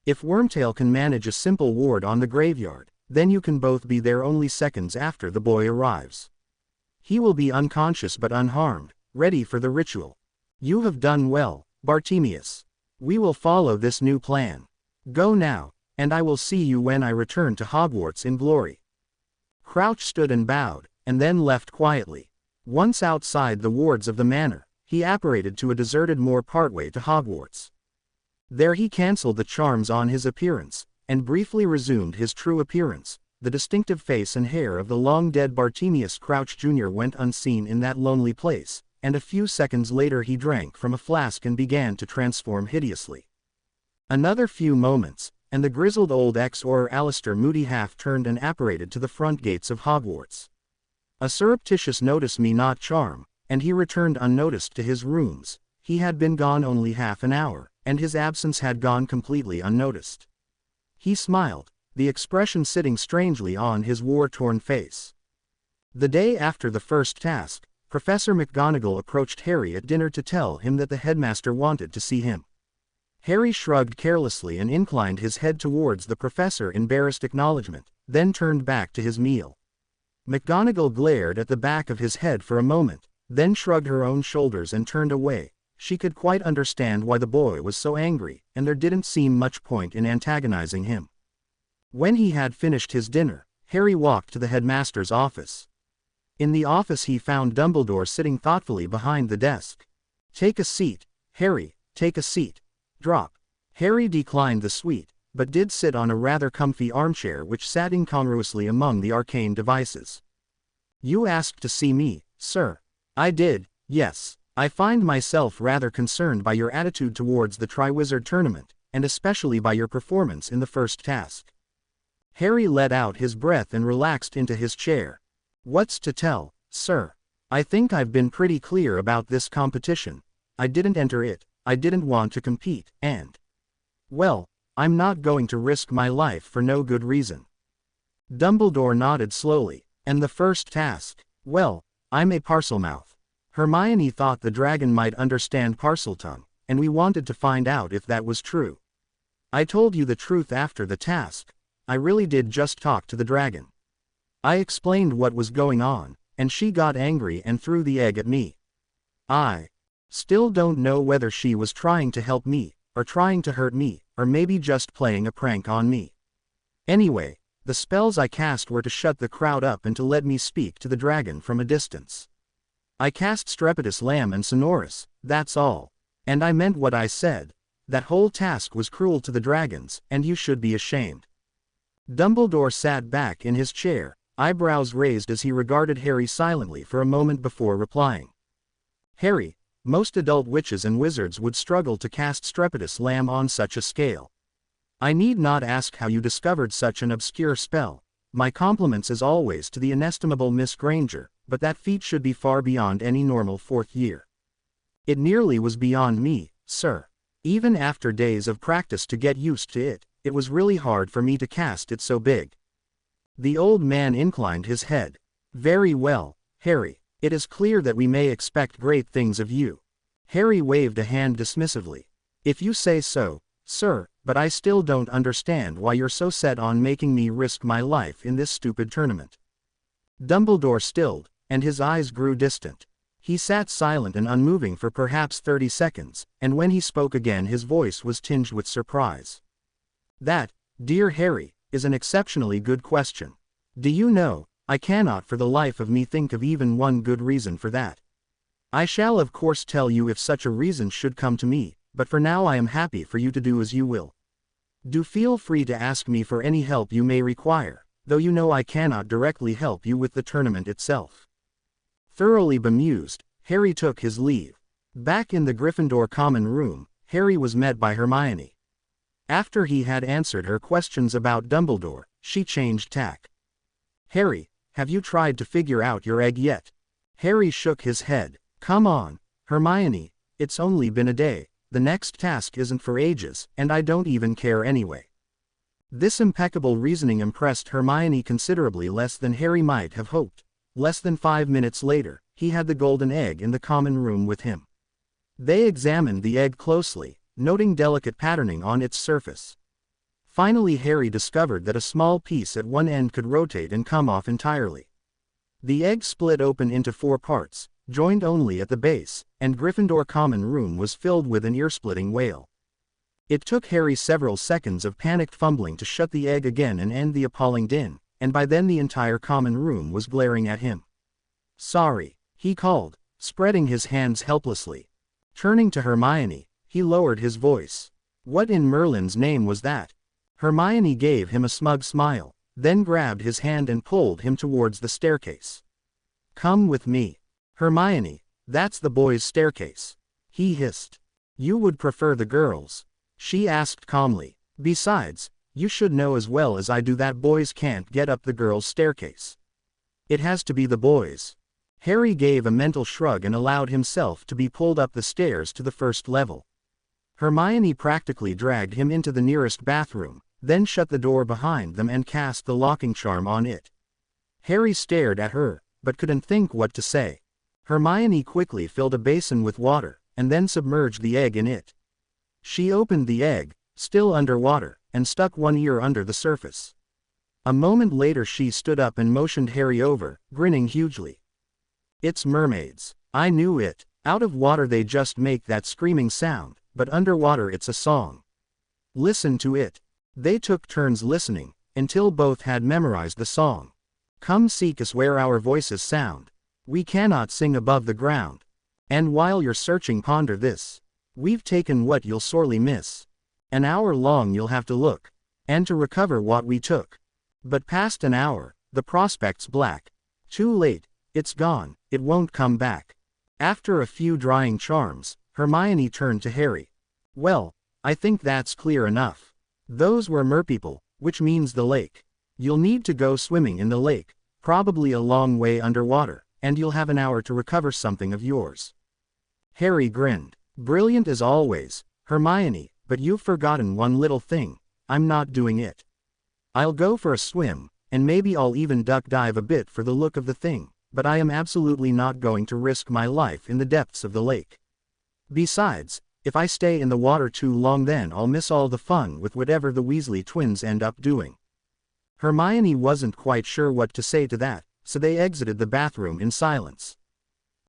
If Wormtail can manage a simple ward on the graveyard, then you can both be there only seconds after the boy arrives. He will be unconscious but unharmed, ready for the ritual. You have done well, Bartimaeus. We will follow this new plan. Go now, and I will see you when I return to Hogwarts in glory. Crouch stood and bowed, and then left quietly. Once outside the wards of the manor, he apparated to a deserted moor partway to Hogwarts. There he cancelled the charms on his appearance, and briefly resumed his true appearance. The distinctive face and hair of the long-dead Bartimaeus Crouch Jr. went unseen in that lonely place, and a few seconds later he drank from a flask and began to transform hideously. Another few moments, and the grizzled old ex-Auror Alistair Moody half turned and apparated to the front gates of Hogwarts. A surreptitious notice me not charm, and he returned unnoticed to his rooms. He had been gone only half an hour, and his absence had gone completely unnoticed. He smiled, the expression sitting strangely on his war-torn face. The day after the first task, Professor McGonagall approached Harry at dinner to tell him that the headmaster wanted to see him. Harry shrugged carelessly and inclined his head towards the professor in embarrassed acknowledgement, then turned back to his meal. McGonagall glared at the back of his head for a moment, then shrugged her own shoulders and turned away. She could quite understand why the boy was so angry, and there didn't seem much point in antagonizing him. When he had finished his dinner, Harry walked to the headmaster's office. In the office he found Dumbledore sitting thoughtfully behind the desk. "Take a seat, Harry, take a seat. Drop." Harry declined the suite, but did sit on a rather comfy armchair which sat incongruously among the arcane devices. "You asked to see me, sir." "I did, yes. I find myself rather concerned by your attitude towards the Triwizard Tournament, and especially by your performance in the first task." Harry let out his breath and relaxed into his chair. "What's to tell, sir? I think I've been pretty clear about this competition. I didn't enter it, I didn't want to compete, and, well, I'm not going to risk my life for no good reason." Dumbledore nodded slowly. "And the first task? Well, I'm a Parselmouth. Hermione thought the dragon might understand Parseltongue, and we wanted to find out if that was true. I told you the truth after the task. I really did just talk to the dragon. I explained what was going on, and she got angry and threw the egg at me. I still don't know whether she was trying to help me, or trying to hurt me, or maybe just playing a prank on me. Anyway, the spells I cast were to shut the crowd up and to let me speak to the dragon from a distance. I cast Strepitus Lamb and Sonorous, that's all. And I meant what I said. That whole task was cruel to the dragons, and you should be ashamed." Dumbledore sat back in his chair, eyebrows raised as he regarded Harry silently for a moment before replying. "Harry, most adult witches and wizards would struggle to cast Strepitus Lamb on such a scale. I need not ask how you discovered such an obscure spell. My compliments as always to the inestimable Miss Granger, but that feat should be far beyond any normal fourth year. It nearly was beyond me, sir. Even after days of practice to get used to it, it was really hard for me to cast it so big." The old man inclined his head. "Very well, Harry, it is clear that we may expect great things of you." Harry waved a hand dismissively. "If you say so, sir, but I still don't understand why you're so set on making me risk my life in this stupid tournament." Dumbledore stilled, and his eyes grew distant. He sat silent and unmoving for perhaps 30 seconds, and when he spoke again his voice was tinged with surprise. "That, dear Harry, is an exceptionally good question. Do you know, I cannot for the life of me think of even one good reason for that. I shall of course tell you if such a reason should come to me, but for now I am happy for you to do as you will. Do feel free to ask me for any help you may require, though you know I cannot directly help you with the tournament itself." Thoroughly bemused, Harry took his leave. Back in the Gryffindor common room, Harry was met by Hermione. After he had answered her questions about Dumbledore, she changed tack. "Harry, have you tried to figure out your egg yet?" Harry shook his head. "Come on, Hermione, it's only been a day, the next task isn't for ages, and I don't even care anyway." This impeccable reasoning impressed Hermione considerably less than Harry might have hoped. Less than 5 minutes later, he had the golden egg in the common room with him. They examined the egg closely, noting delicate patterning on its surface. Finally, Harry discovered that a small piece at one end could rotate and come off entirely. The egg split open into 4 parts, joined only at the base, and Gryffindor common room was filled with an ear-splitting wail. It took Harry several seconds of panicked fumbling to shut the egg again and end the appalling din, and by then the entire common room was glaring at him. "Sorry," he called, spreading his hands helplessly. Turning to Hermione, he lowered his voice. "What in Merlin's name was that?" Hermione gave him a smug smile, then grabbed his hand and pulled him towards the staircase. "Come with me. Hermione, that's the boys' staircase," he hissed. "You would prefer the girls'?" she asked calmly. "Besides, you should know as well as I do that boys can't get up the girls' staircase. It has to be the boys." Harry gave a mental shrug and allowed himself to be pulled up the stairs to the first level. Hermione practically dragged him into the nearest bathroom, then shut the door behind them and cast the locking charm on it. Harry stared at her, but couldn't think what to say. Hermione quickly filled a basin with water, and then submerged the egg in it. She opened the egg, still underwater, and stuck one ear under the surface. A moment later she stood up and motioned Harry over, grinning hugely. "It's mermaids. I knew it. Out of water they just make that screaming sound, but underwater it's a song. Listen to it." They took turns listening, until both had memorized the song. "Come seek us where our voices sound. We cannot sing above the ground. And while you're searching ponder this. We've taken what you'll sorely miss. An hour long you'll have to look, and to recover what we took. But past an hour, the prospect's black. Too late, it's gone, it won't come back." After a few drying charms, Hermione turned to Harry. "Well, I think that's clear enough. Those were merpeople, which means the lake. You'll need to go swimming in the lake, probably a long way underwater, and you'll have an hour to recover something of yours." Harry grinned. "Brilliant as always, Hermione, but you've forgotten one little thing. I'm not doing it. I'll go for a swim, and maybe I'll even duck dive a bit for the look of the thing, but I am absolutely not going to risk my life in the depths of the lake. Besides, if I stay in the water too long then I'll miss all the fun with whatever the Weasley twins end up doing." Hermione wasn't quite sure what to say to that, so they exited the bathroom in silence.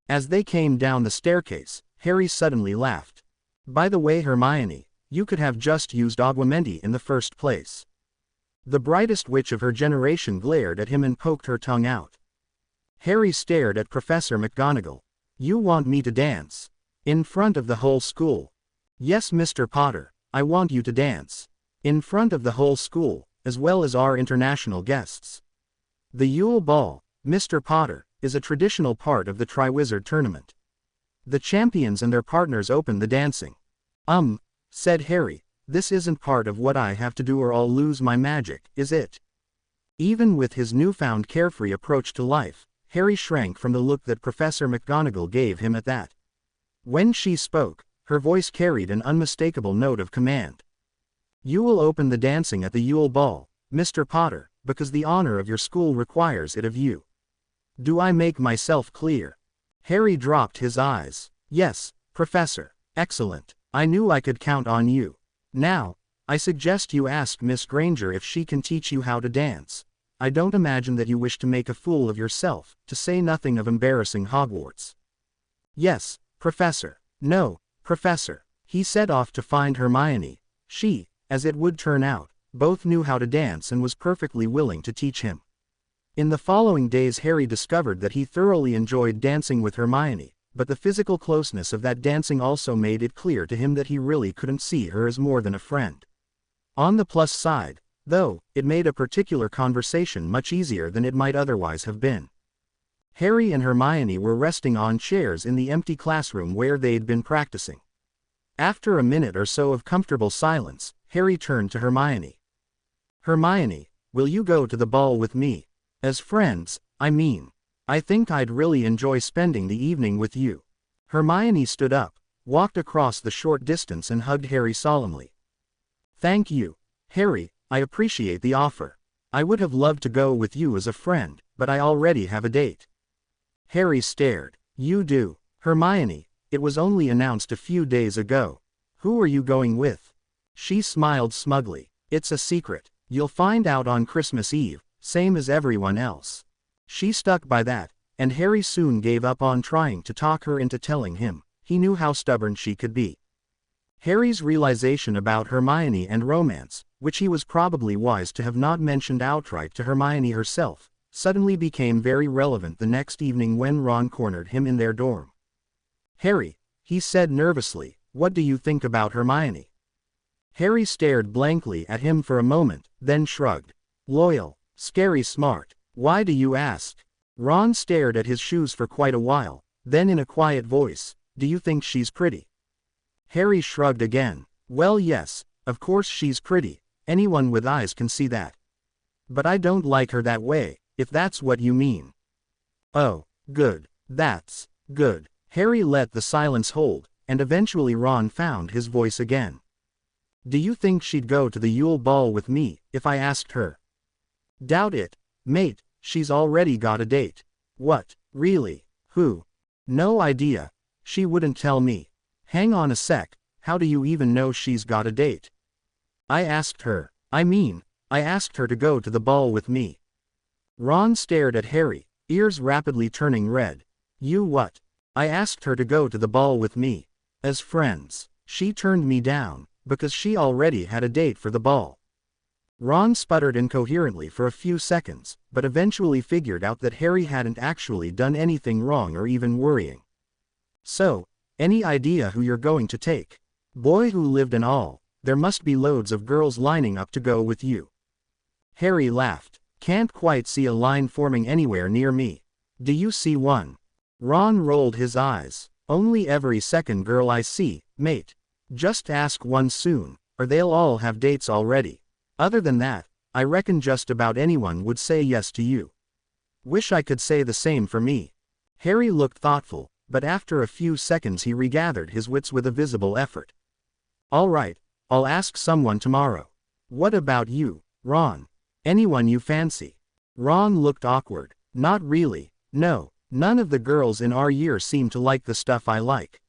As they came down the staircase, Harry suddenly laughed. "By the way, Hermione, you could have just used Aguamenti in the first place." The brightest witch of her generation glared at him and poked her tongue out. Harry stared at Professor McGonagall. "You want me to dance? In front of the whole school?" "Yes, Mr. Potter, I want you to dance. In front of the whole school, as well as our international guests. The Yule Ball, Mr. Potter, is a traditional part of the Triwizard Tournament. The champions and their partners open the dancing." Said Harry, "this isn't part of what I have to do or I'll lose my magic, is it?" Even with his newfound carefree approach to life, Harry shrank from the look that Professor McGonagall gave him at that. When she spoke, her voice carried an unmistakable note of command. "You will open the dancing at the Yule Ball, Mr. Potter, because the honor of your school requires it of you. Do I make myself clear?" Harry dropped his eyes. "Yes, Professor. Excellent. I knew I could count on you. Now, I suggest you ask Miss Granger if she can teach you how to dance. I don't imagine that you wish to make a fool of yourself, to say nothing of embarrassing Hogwarts." "Yes, Professor." "No, Professor." He set off to find Hermione. She, as it would turn out, both knew how to dance and was perfectly willing to teach him. In the following days Harry discovered that he thoroughly enjoyed dancing with Hermione, but the physical closeness of that dancing also made it clear to him that he really couldn't see her as more than a friend. On the plus side, though, it made a particular conversation much easier than it might otherwise have been. Harry and Hermione were resting on chairs in the empty classroom where they'd been practicing. After a minute or so of comfortable silence, Harry turned to Hermione. Hermione, will you go to the ball with me? As friends, I mean. I think I'd really enjoy spending the evening with you. Hermione stood up, walked across the short distance and hugged Harry solemnly. Thank you, Harry, I appreciate the offer. I would have loved to go with you as a friend, but I already have a date. Harry stared. You do? Hermione, it was only announced a few days ago. Who are you going with? She smiled smugly. It's a secret. You'll find out on Christmas Eve, same as everyone else. She stuck by that, and Harry soon gave up on trying to talk her into telling him. He knew how stubborn she could be. Harry's realization about Hermione and romance, which he was probably wise to have not mentioned outright to Hermione herself, suddenly became very relevant the next evening when Ron cornered him in their dorm. Harry, he said nervously, what do you think about Hermione? Harry stared blankly at him for a moment, then shrugged. Loyal, scary smart. Why do you ask? Ron stared at his shoes for quite a while, then in a quiet voice, do you think she's pretty? Harry shrugged again. Well, yes, of course she's pretty, anyone with eyes can see that. But I don't like her that way, if that's what you mean. Oh, good, that's good. Harry let the silence hold, and eventually Ron found his voice again. Do you think she'd go to the Yule Ball with me, if I asked her? Doubt it, mate, she's already got a date. What, really? Who? No idea. She wouldn't tell me. Hang on a sec, how do you even know she's got a date? I asked her. I asked her to go to the ball with me. Ron stared at Harry, ears rapidly turning red. You what? I asked her to go to the ball with me. As friends. She turned me down, because she already had a date for the ball. Ron sputtered incoherently for a few seconds, but eventually figured out that Harry hadn't actually done anything wrong or even worrying. So, any idea who you're going to take? Boy who lived and all, there must be loads of girls lining up to go with you. Harry laughed. Can't quite see a line forming anywhere near me. Do you see one? Ron rolled his eyes. Only every second girl I see, mate. Just ask one soon, or they'll all have dates already. Other than that, I reckon just about anyone would say yes to you. Wish I could say the same for me. Harry looked thoughtful, but after a few seconds he regathered his wits with a visible effort. All right, I'll ask someone tomorrow. What about you, Ron? Anyone you fancy? Ron looked awkward. Not really, no, none of the girls in our year seem to like the stuff I like.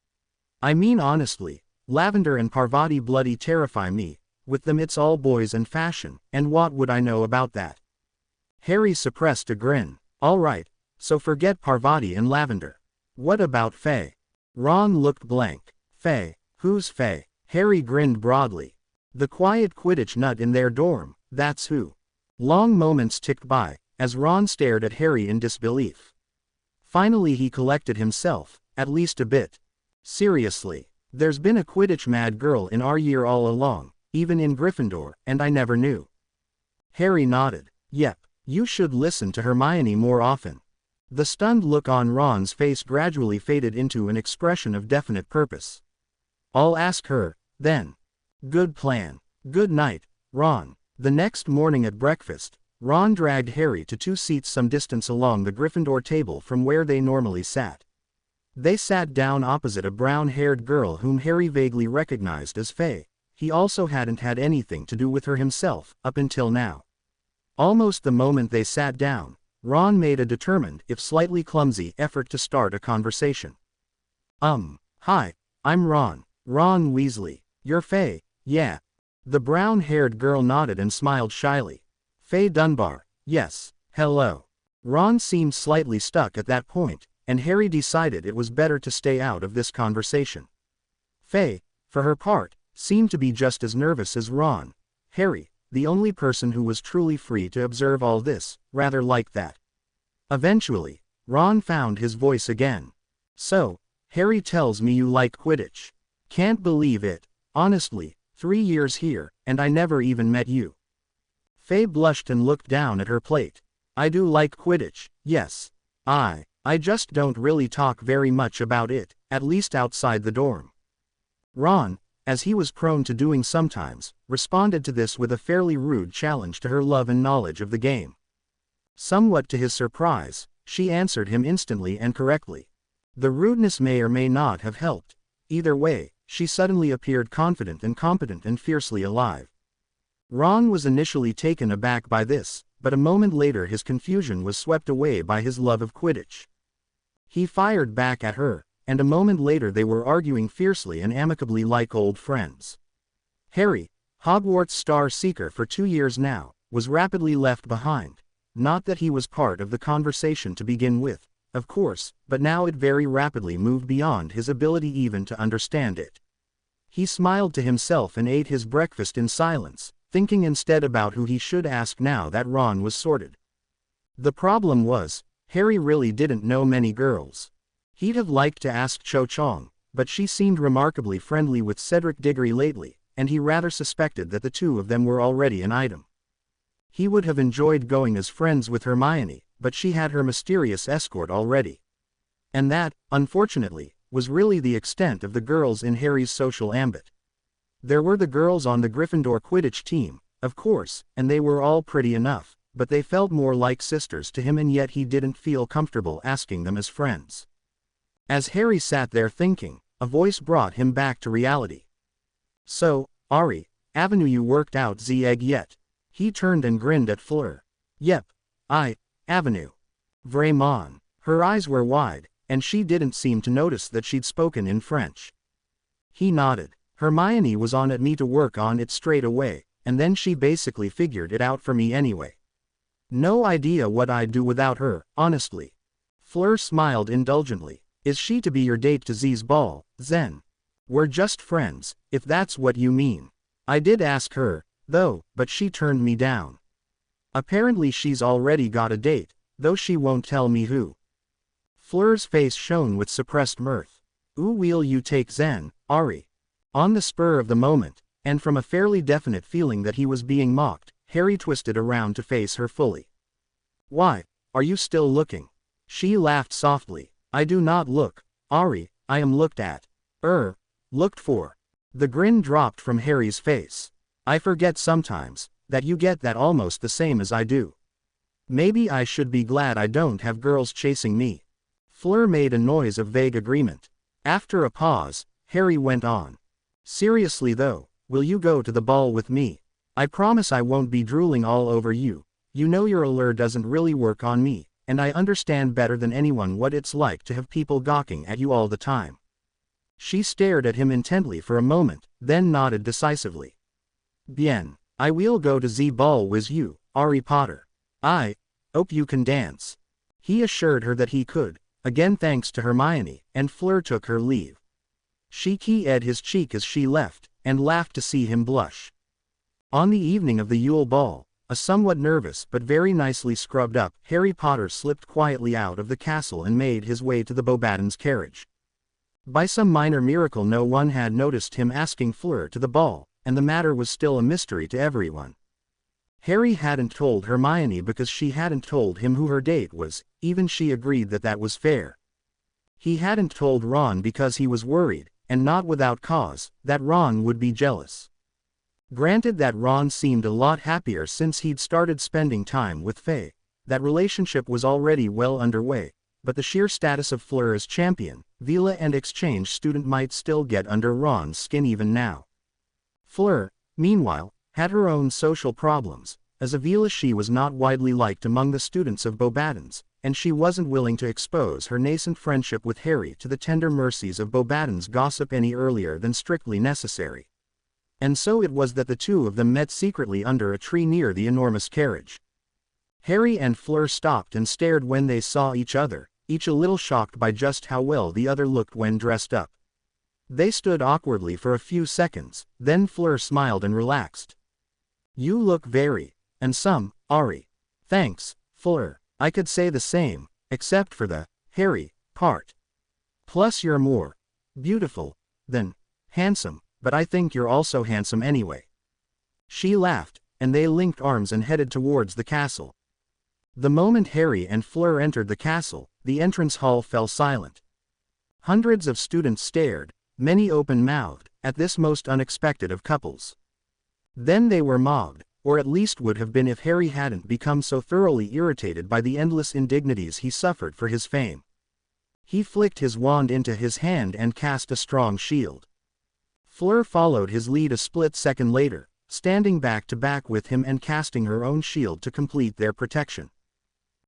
I mean honestly, Lavender and Parvati bloody terrify me. With them it's all boys and fashion, and what would I know about that? Harry suppressed a grin. All right, so forget Parvati and Lavender. What about Faye? Ron looked blank. Faye? Who's Faye? Harry grinned broadly. The quiet Quidditch nut in their dorm, that's who. Long moments ticked by, as Ron stared at Harry in disbelief. Finally he collected himself, at least a bit. Seriously, there's been a Quidditch mad girl in our year all along, even in Gryffindor, and I never knew. Harry nodded. Yep, you should listen to Hermione more often. The stunned look on Ron's face gradually faded into an expression of definite purpose. I'll ask her, then. Good plan. Good night, Ron. The next morning at breakfast, Ron dragged Harry to 2 seats some distance along the Gryffindor table from where they normally sat. They sat down opposite a brown-haired girl whom Harry vaguely recognized as Faye. He also hadn't had anything to do with her himself, up until now. Almost the moment they sat down, Ron made a determined, if slightly clumsy, effort to start a conversation. Hi, I'm Ron Weasley. You're Faye, yeah. The brown-haired girl nodded and smiled shyly. Faye Dunbar, yes, hello. Ron seemed slightly stuck at that point, and Harry decided it was better to stay out of this conversation. Faye, for her part, seemed to be just as nervous as Ron. Harry, the only person who was truly free to observe all this, rather liked that. Eventually, Ron found his voice again. So, Harry tells me you like Quidditch. Can't believe it. Honestly, 3 years here, and I never even met you. Faye blushed and looked down at her plate. I do like Quidditch, yes. I just don't really talk very much about it, at least outside the dorm. Ron, as he was prone to doing sometimes, responded to this with a fairly rude challenge to her love and knowledge of the game. Somewhat to his surprise, she answered him instantly and correctly. The rudeness may or may not have helped. Either way, she suddenly appeared confident and competent and fiercely alive. Ron was initially taken aback by this, but a moment later his confusion was swept away by his love of Quidditch. He fired back at her, and a moment later they were arguing fiercely and amicably like old friends. Harry, Hogwarts Star Seeker for 2 years now, was rapidly left behind. Not that he was part of the conversation to begin with, of course, but now it very rapidly moved beyond his ability even to understand it. He smiled to himself and ate his breakfast in silence, thinking instead about who he should ask now that Ron was sorted. The problem was, Harry really didn't know many girls. He'd have liked to ask Cho Chang, but she seemed remarkably friendly with Cedric Diggory lately, and he rather suspected that the two of them were already an item. He would have enjoyed going as friends with Hermione, but she had her mysterious escort already. And that, unfortunately, was really the extent of the girls in Harry's social ambit. There were the girls on the Gryffindor Quidditch team, of course, and they were all pretty enough, but they felt more like sisters to him and yet he didn't feel comfortable asking them as friends. As Harry sat there thinking, a voice brought him back to reality. "So, Ari, Avenue, you worked out the egg yet?" He turned and grinned at Fleur. "Yep. Avenue. Vraiment." Her eyes were wide, and she didn't seem to notice that she'd spoken in French. He nodded. "Hermione was on at me to work on it straight away, and then she basically figured it out for me anyway. No idea what I'd do without her, honestly." Fleur smiled indulgently. "Is she to be your date to Z's ball, Zen?" "We're just friends, if that's what you mean. I did ask her, though, but she turned me down. Apparently she's already got a date, though she won't tell me who." Fleur's face shone with suppressed mirth. "Ooh, will you take Zen, Ari?" On the spur of the moment, and from a fairly definite feeling that he was being mocked, Harry twisted around to face her fully. "Why, are you still looking?" She laughed softly. "I do not look, Ari, I am looked at. Looked for." The grin dropped from Harry's face. "I forget sometimes, that you get that almost the same as I do. Maybe I should be glad I don't have girls chasing me." Fleur made a noise of vague agreement. After a pause, Harry went on. "Seriously though, will you go to the ball with me? I promise I won't be drooling all over you. You know your allure doesn't really work on me, and I understand better than anyone what it's like to have people gawking at you all the time." She stared at him intently for a moment, then nodded decisively. "Bien, I will go to the ball with you, Harry Potter. I hope you can dance." He assured her that he could, again thanks to Hermione, and Fleur took her leave. She kissed his cheek as she left, and laughed to see him blush. On the evening of the Yule Ball, a somewhat nervous but very nicely scrubbed up Harry Potter slipped quietly out of the castle and made his way to the Beauxbatons' carriage. By some minor miracle no one had noticed him asking Fleur to the ball, and the matter was still a mystery to everyone. Harry hadn't told Hermione because she hadn't told him who her date was, even she agreed that that was fair. He hadn't told Ron because he was worried, and not without cause, that Ron would be jealous. Granted that Ron seemed a lot happier since he'd started spending time with Faye, that relationship was already well underway, but the sheer status of Fleur as champion, Vila and exchange student might still get under Ron's skin even now. Fleur, meanwhile, had her own social problems. As a Vila she was not widely liked among the students of Beauxbatons, and she wasn't willing to expose her nascent friendship with Harry to the tender mercies of Beauxbatons gossip any earlier than strictly necessary. And so it was that the two of them met secretly under a tree near the enormous carriage. Harry and Fleur stopped and stared when they saw each other, each a little shocked by just how well the other looked when dressed up. They stood awkwardly for a few seconds, then Fleur smiled and relaxed. "You look very handsome, Ari." "Thanks, Fleur. I could say the same, except for the Harry part. Plus you're more beautiful than handsome, but I think you're also handsome anyway." She laughed, and they linked arms and headed towards the castle. The moment Harry and Fleur entered the castle, the entrance hall fell silent. Hundreds of students stared, many open-mouthed, at this most unexpected of couples. Then they were mobbed, or at least would have been if Harry hadn't become so thoroughly irritated by the endless indignities he suffered for his fame. He flicked his wand into his hand and cast a strong shield. Fleur followed his lead a split second later, standing back to back with him and casting her own shield to complete their protection.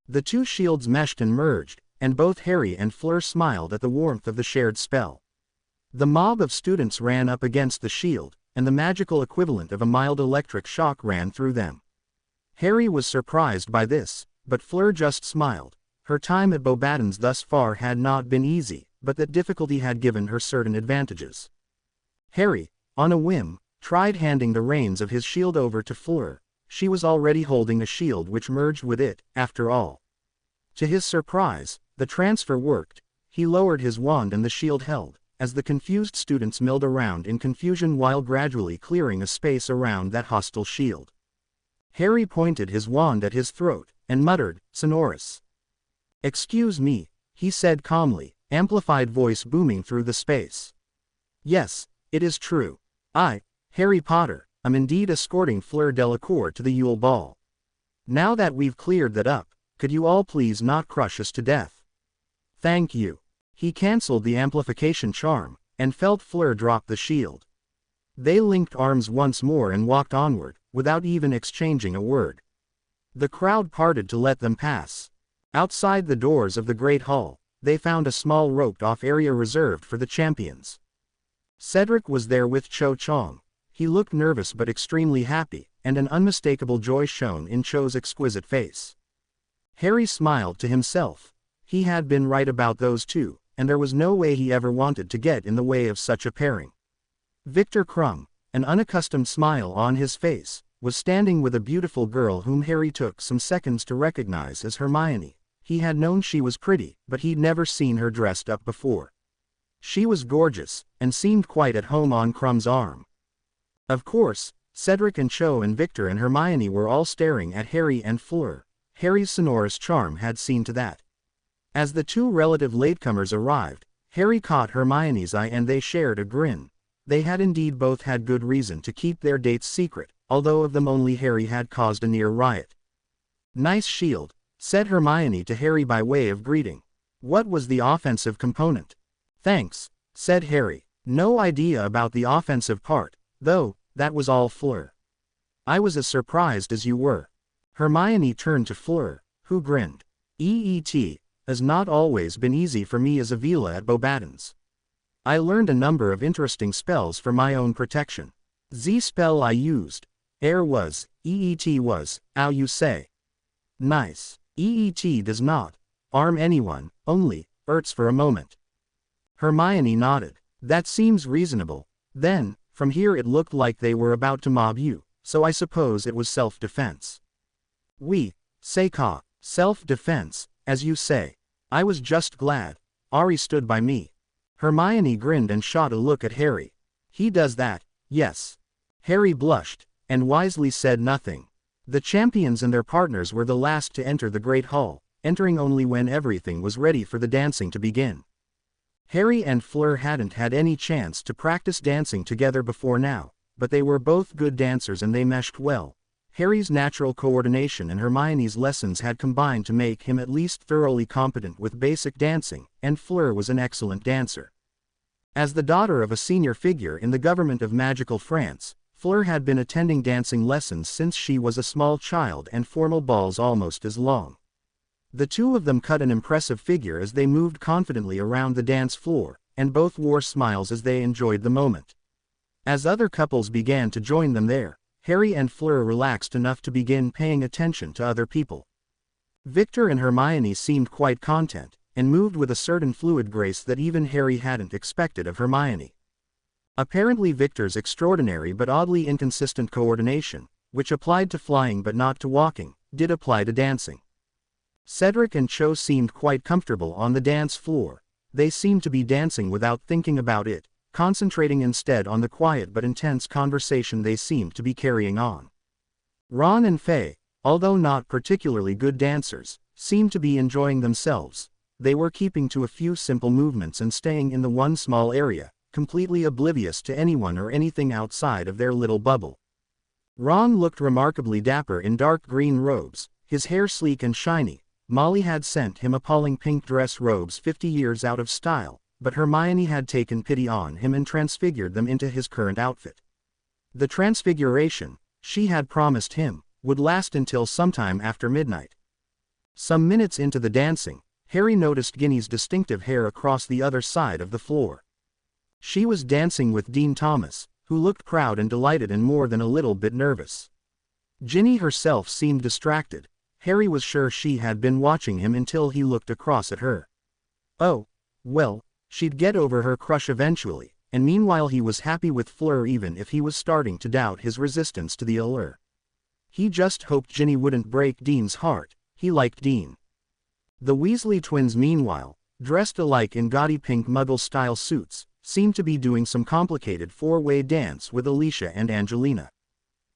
The two shields meshed and merged, and both Harry and Fleur smiled at the warmth of the shared spell. The mob of students ran up against the shield, and the magical equivalent of a mild electric shock ran through them. Harry was surprised by this, but Fleur just smiled. Her time at Beauxbatons thus far had not been easy, but that difficulty had given her certain advantages. Harry, on a whim, tried handing the reins of his shield over to Fleur. She was already holding a shield which merged with it, after all. To his surprise, the transfer worked. He lowered his wand and the shield held, as the confused students milled around in confusion while gradually clearing a space around that hostile shield. Harry pointed his wand at his throat, and muttered, "Sonorous." "Excuse me," he said calmly, amplified voice booming through the space. "Yes, it is true. I, Harry Potter, am indeed escorting Fleur Delacour to the Yule Ball. Now that we've cleared that up, could you all please not crush us to death? Thank you." He cancelled the amplification charm, and felt Fleur drop the shield. They linked arms once more and walked onward, without even exchanging a word. The crowd parted to let them pass. Outside the doors of the Great Hall, they found a small roped-off area reserved for the champions. Cedric was there with Cho Chang. He looked nervous but extremely happy, and an unmistakable joy shone in Cho's exquisite face. Harry smiled to himself. He had been right about those two, and there was no way he ever wanted to get in the way of such a pairing. Victor Crumb, an unaccustomed smile on his face, was standing with a beautiful girl whom Harry took some seconds to recognize as Hermione. He had known she was pretty, but he'd never seen her dressed up before. She was gorgeous, and seemed quite at home on Crumb's arm. Of course, Cedric and Cho and Victor and Hermione were all staring at Harry and Fleur. Harry's sonorous charm had seen to that. As the two relative latecomers arrived, Harry caught Hermione's eye and they shared a grin. They had indeed both had good reason to keep their dates secret, although of them only Harry had caused a near riot. "Nice shield," said Hermione to Harry by way of greeting. "What was the offensive component?" "Thanks," said Harry. "No idea about the offensive part, though, that was all Fleur. I was as surprised as you were." Hermione turned to Fleur, who grinned. "EET has not always been easy for me as a Vila at Beauxbatons. I learned a number of interesting spells for my own protection. The spell I used, was, EET was, how you say. Nice. EET does not arm anyone, only hurts for a moment." Hermione nodded. "That seems reasonable. Then, from here it looked like they were about to mob you, so I suppose it was self-defense." "Oui, c'est ça, self-defense, as you say. I was just glad Ari stood by me." Hermione grinned and shot a look at Harry. "He does that, yes." Harry blushed, and wisely said nothing. The champions and their partners were the last to enter the Great Hall, entering only when everything was ready for the dancing to begin. Harry and Fleur hadn't had any chance to practice dancing together before now, but they were both good dancers and they meshed well. Harry's natural coordination and Hermione's lessons had combined to make him at least thoroughly competent with basic dancing, and Fleur was an excellent dancer. As the daughter of a senior figure in the government of magical France, Fleur had been attending dancing lessons since she was a small child and formal balls almost as long. The two of them cut an impressive figure as they moved confidently around the dance floor, and both wore smiles as they enjoyed the moment. As other couples began to join them there, Harry and Fleur relaxed enough to begin paying attention to other people. Victor and Hermione seemed quite content, and moved with a certain fluid grace that even Harry hadn't expected of Hermione. Apparently Victor's extraordinary but oddly inconsistent coordination, which applied to flying but not to walking, did apply to dancing. Cedric and Cho seemed quite comfortable on the dance floor. They seemed to be dancing without thinking about it, concentrating instead on the quiet but intense conversation they seemed to be carrying on. Ron and Faye, although not particularly good dancers, seemed to be enjoying themselves. they were keeping to a few simple movements and staying in the one small area, completely oblivious to anyone or anything outside of their little bubble. Ron looked remarkably dapper in dark green robes, his hair sleek and shiny. Molly had sent him appalling pink dress robes 50 years out of style, but Hermione had taken pity on him and transfigured them into his current outfit. The transfiguration, she had promised him, would last until sometime after midnight. Some minutes into the dancing, Harry noticed Ginny's distinctive hair across the other side of the floor. She was dancing with Dean Thomas, who looked proud and delighted and more than a little bit nervous. Ginny herself seemed distracted. Harry was sure she had been watching him until he looked across at her. Oh, well, she'd get over her crush eventually, and meanwhile he was happy with Fleur even if he was starting to doubt his resistance to the allure. He just hoped Ginny wouldn't break Dean's heart. He liked Dean. The Weasley twins meanwhile, dressed alike in gaudy pink Muggle-style suits, seemed to be doing some complicated four-way dance with Alicia and Angelina.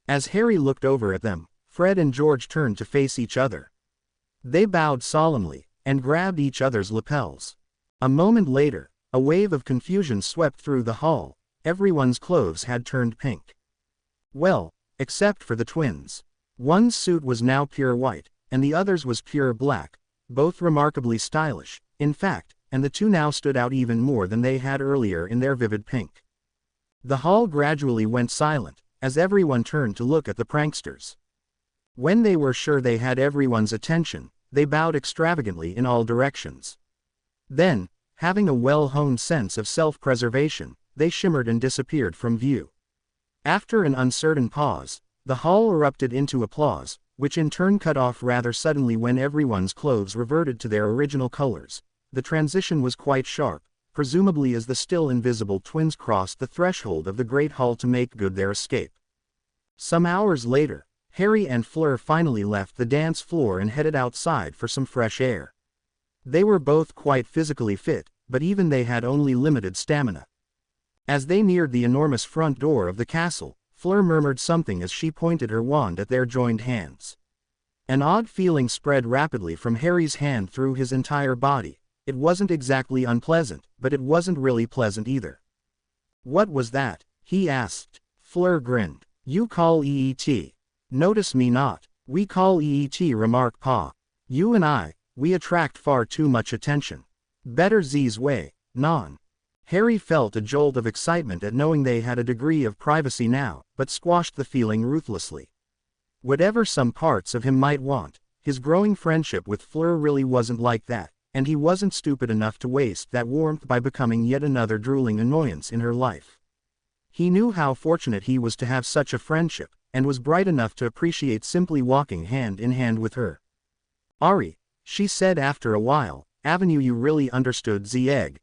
As Harry looked over at them, Fred and George turned to face each other. They bowed solemnly, and grabbed each other's lapels. A moment later, a wave of confusion swept through the hall. Everyone's clothes had turned pink. Well, except for the twins. One's suit was now pure white, and the other's was pure black, both remarkably stylish, in fact, and the two now stood out even more than they had earlier in their vivid pink. The hall gradually went silent, as everyone turned to look at the pranksters. When they were sure they had everyone's attention, they bowed extravagantly in all directions. Then, having a well-honed sense of self-preservation, they shimmered and disappeared from view. After an uncertain pause, the hall erupted into applause, which in turn cut off rather suddenly when everyone's clothes reverted to their original colors. The transition was quite sharp, presumably as the still invisible twins crossed the threshold of the Great Hall to make good their escape. Some hours later, Harry and Fleur finally left the dance floor and headed outside for some fresh air. They were both quite physically fit, but even they had only limited stamina. As they neared the enormous front door of the castle, Fleur murmured something as she pointed her wand at their joined hands. An odd feeling spread rapidly from Harry's hand through his entire body. It wasn't exactly unpleasant, but it wasn't really pleasant either. "What was that?" he asked. Fleur grinned. "You call EET. Notice me not." "We call EET," remarked Pa. "You and I, we attract far too much attention. Better Z's way, non." Harry felt a jolt of excitement at knowing they had a degree of privacy now, but squashed the feeling ruthlessly. Whatever some parts of him might want, his growing friendship with Fleur really wasn't like that, and he wasn't stupid enough to waste that warmth by becoming yet another drooling annoyance in her life. He knew how fortunate he was to have such a friendship, and was bright enough to appreciate simply walking hand in hand with her. "Ari," she said after a while, "Avenue, you really understood the egg.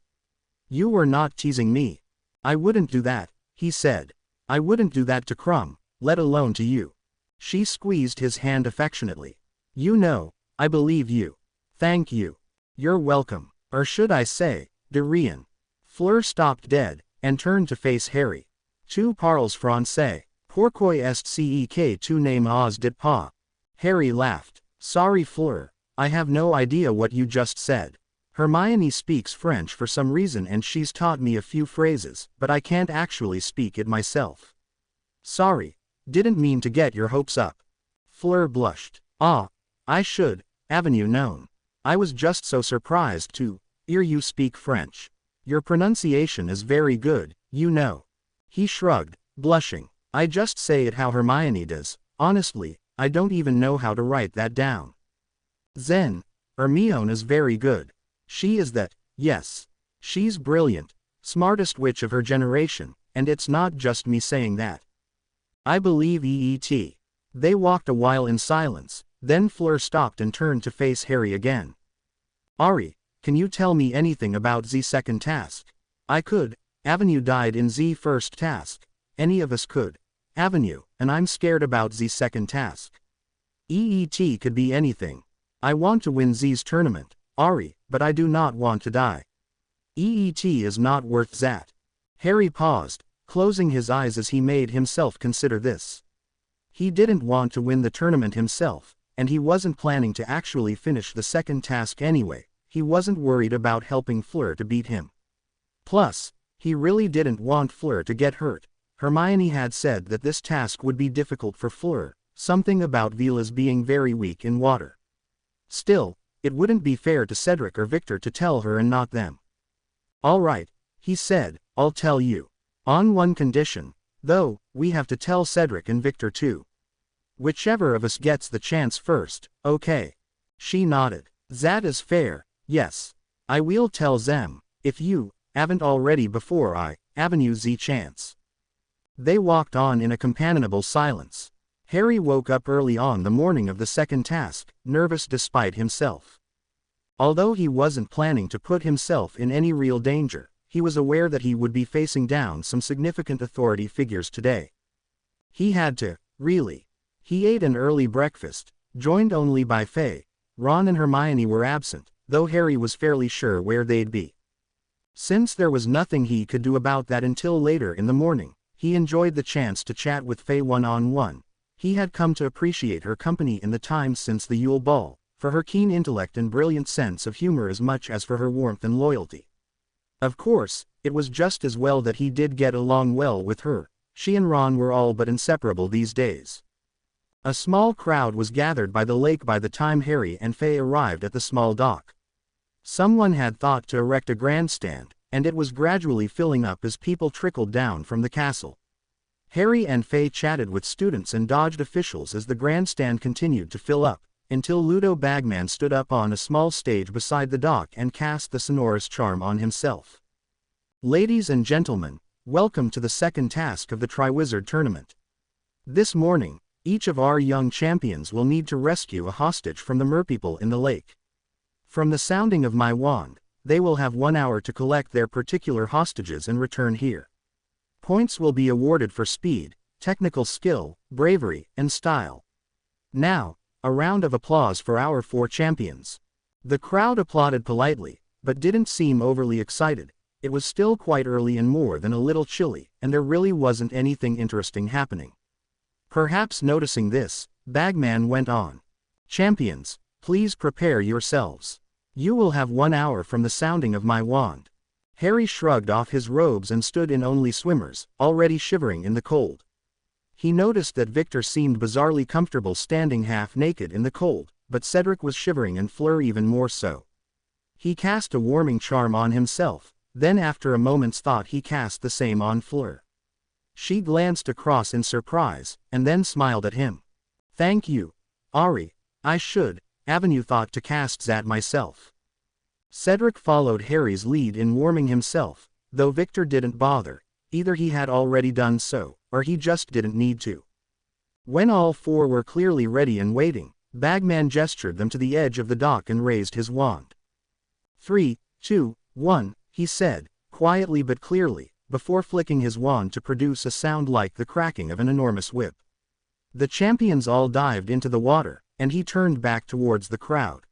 You were not teasing me." "I wouldn't do that," he said. "I wouldn't do that to Crumb, let alone to you." She squeezed his hand affectionately. "You know, I believe you." "Thank you." "You're welcome. Or should I say, de rien." Fleur stopped dead, and turned to face Harry. "Tu parles français. Pourquoi est-ce que tu ne m'as dit pas?" Harry laughed. "Sorry Fleur, I have no idea what you just said. Hermione speaks French for some reason and she's taught me a few phrases, but I can't actually speak it myself. Sorry, didn't mean to get your hopes up." Fleur blushed. "Ah, I should, Avenue known. I was just so surprised to hear you speak French. Your pronunciation is very good, you know." He shrugged, blushing. "I just say it how Hermione does. Honestly, I don't even know how to write that down." "Zen, Hermione is very good. She is that, yes. She's brilliant, smartest witch of her generation, and it's not just me saying that. I believe EET." They walked a while in silence, then Fleur stopped and turned to face Harry again. "Ari, can you tell me anything about the second task?" "I could. Avenue died in the first task. Any of us could. Avenue, and I'm scared about the second task. EET could be anything. I want to win Z's tournament, Ari, but I do not want to die. EET is not worth that." Harry paused, closing his eyes as he made himself consider this. He didn't want to win the tournament himself, and he wasn't planning to actually finish the second task anyway. he wasn't worried about helping Fleur to beat him. Plus, he really didn't want Fleur to get hurt. Hermione had said that this task would be difficult for Fleur, something about Vila's being very weak in water. Still, it wouldn't be fair to Cedric or Victor to tell her and not them. "All right," he said, "I'll tell you. On one condition, though, we have to tell Cedric and Victor too. Whichever of us gets the chance first, okay?" She nodded. "That is fair, yes. I will tell them, if you haven't already before I avenue the chance." They walked on in a companionable silence. Harry woke up early on the morning of the second task, nervous despite himself. Although he wasn't planning to put himself in any real danger, he was aware that he would be facing down some significant authority figures today. He had to, really. He ate an early breakfast, joined only by Faye. Ron and Hermione were absent, though Harry was fairly sure where they'd be. Since there was nothing he could do about that until later in the morning, he enjoyed the chance to chat with Faye one-on-one. He had come to appreciate her company in the time since the Yule Ball, for her keen intellect and brilliant sense of humor as much as for her warmth and loyalty. Of course, it was just as well that he did get along well with her. She and Ron were all but inseparable these days. A small crowd was gathered by the lake by the time Harry and Faye arrived at the small dock. Someone had thought to erect a grandstand, and it was gradually filling up as people trickled down from the castle. Harry and Faye chatted with students and dodged officials as the grandstand continued to fill up, until Ludo Bagman stood up on a small stage beside the dock and cast the sonorous charm on himself. "Ladies and gentlemen, welcome to the second task of the Triwizard Tournament. This morning, each of our young champions will need to rescue a hostage from the merpeople in the lake. From the sounding of my wand, they will have 1 hour to collect their particular hostages and return here. Points will be awarded for speed, technical skill, bravery, and style. Now, a round of applause for our 4 champions." The crowd applauded politely, but didn't seem overly excited. It was still quite early and more than a little chilly, and there really wasn't anything interesting happening. Perhaps noticing this, Bagman went on. "Champions, please prepare yourselves. You will have 1 hour from the sounding of my wand." Harry shrugged off his robes and stood in only swimmers, already shivering in the cold. He noticed that Victor seemed bizarrely comfortable standing half-naked in the cold, but Cedric was shivering and Fleur even more so. He cast a warming charm on himself, then after a moment's thought he cast the same on Fleur. She glanced across in surprise, and then smiled at him. "Thank you, Ari. I should haven't thought to cast that myself." Cedric followed Harry's lead in warming himself, though Victor didn't bother. Either he had already done so, or he just didn't need to. When all 4 were clearly ready and waiting, Bagman gestured them to the edge of the dock and raised his wand. 3, 2, 1, he said, quietly but clearly, before flicking his wand to produce a sound like the cracking of an enormous whip. The champions all dived into the water, and he turned back towards the crowd.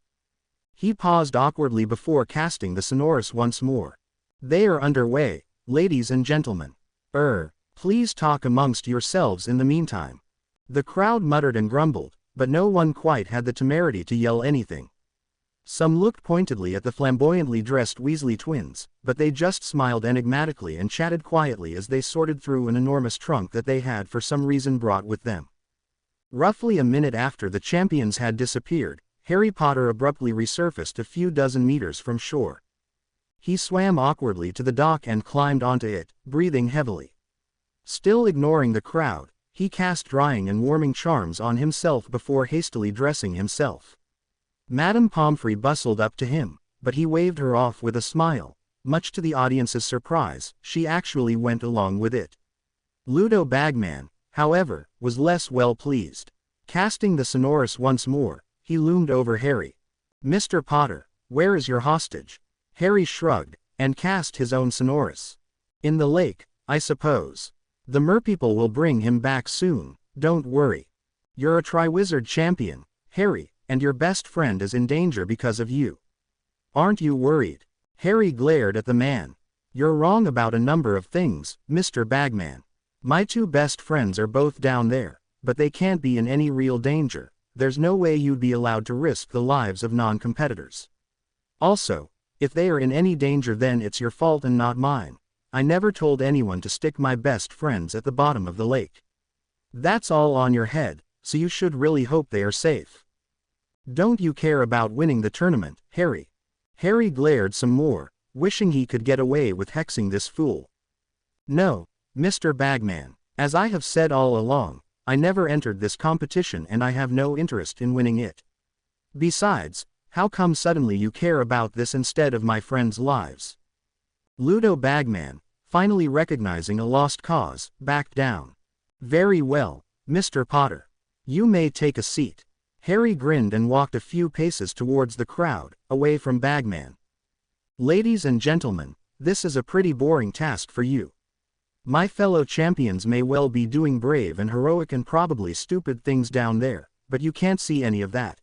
He paused awkwardly before casting the sonorous once more. "They are underway, ladies and gentlemen. Please talk amongst yourselves in the meantime." The crowd muttered and grumbled, but no one quite had the temerity to yell anything. Some looked pointedly at the flamboyantly dressed Weasley twins, but they just smiled enigmatically and chatted quietly as they sorted through an enormous trunk that they had for some reason brought with them. Roughly a minute after the champions had disappeared, Harry Potter abruptly resurfaced a few dozen meters from shore. He swam awkwardly to the dock and climbed onto it, breathing heavily. Still ignoring the crowd, he cast drying and warming charms on himself before hastily dressing himself. Madame Pomfrey bustled up to him, but he waved her off with a smile. Much to the audience's surprise, she actually went along with it. Ludo Bagman, however, was less well pleased. Casting the sonorous once more, he loomed over Harry. "Mr. Potter, where is your hostage?" Harry shrugged, and cast his own sonorous. "In the lake, I suppose. The merpeople will bring him back soon, don't worry. You're a Triwizard champion, Harry, and your best friend is in danger because of you. Aren't you worried?" Harry glared at the man. "You're wrong about a number of things, Mr. Bagman. My 2 best friends are both down there, but they can't be in any real danger. There's no way you'd be allowed to risk the lives of non-competitors." Also, if they are in any danger then it's your fault and not mine. I never told anyone to stick my best friends at the bottom of the lake. That's all on your head, so you should really hope they are safe. Don't you care about winning the tournament, Harry? Harry glared some more, wishing he could get away with hexing this fool. No, Mr. Bagman, as I have said all along, I never entered this competition and I have no interest in winning it. Besides, how come suddenly you care about this instead of my friends' lives? Ludo Bagman, finally recognizing a lost cause, backed down. Very well, Mr. Potter. You may take a seat. Harry grinned and walked a few paces towards the crowd, away from Bagman. Ladies and gentlemen, this is a pretty boring task for you. My fellow champions may well be doing brave and heroic and probably stupid things down there, but you can't see any of that.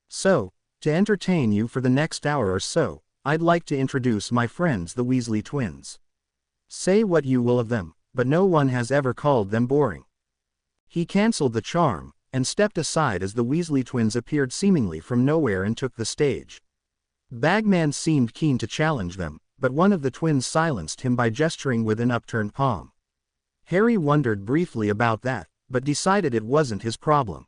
So, to entertain you for the next hour or so, I'd like to introduce my friends the Weasley twins. Say what you will of them, but no one has ever called them boring. He cancelled the charm, and stepped aside as the Weasley twins appeared seemingly from nowhere and took the stage. Bagman seemed keen to challenge them, but one of the twins silenced him by gesturing with an upturned palm. Harry wondered briefly about that, but decided it wasn't his problem.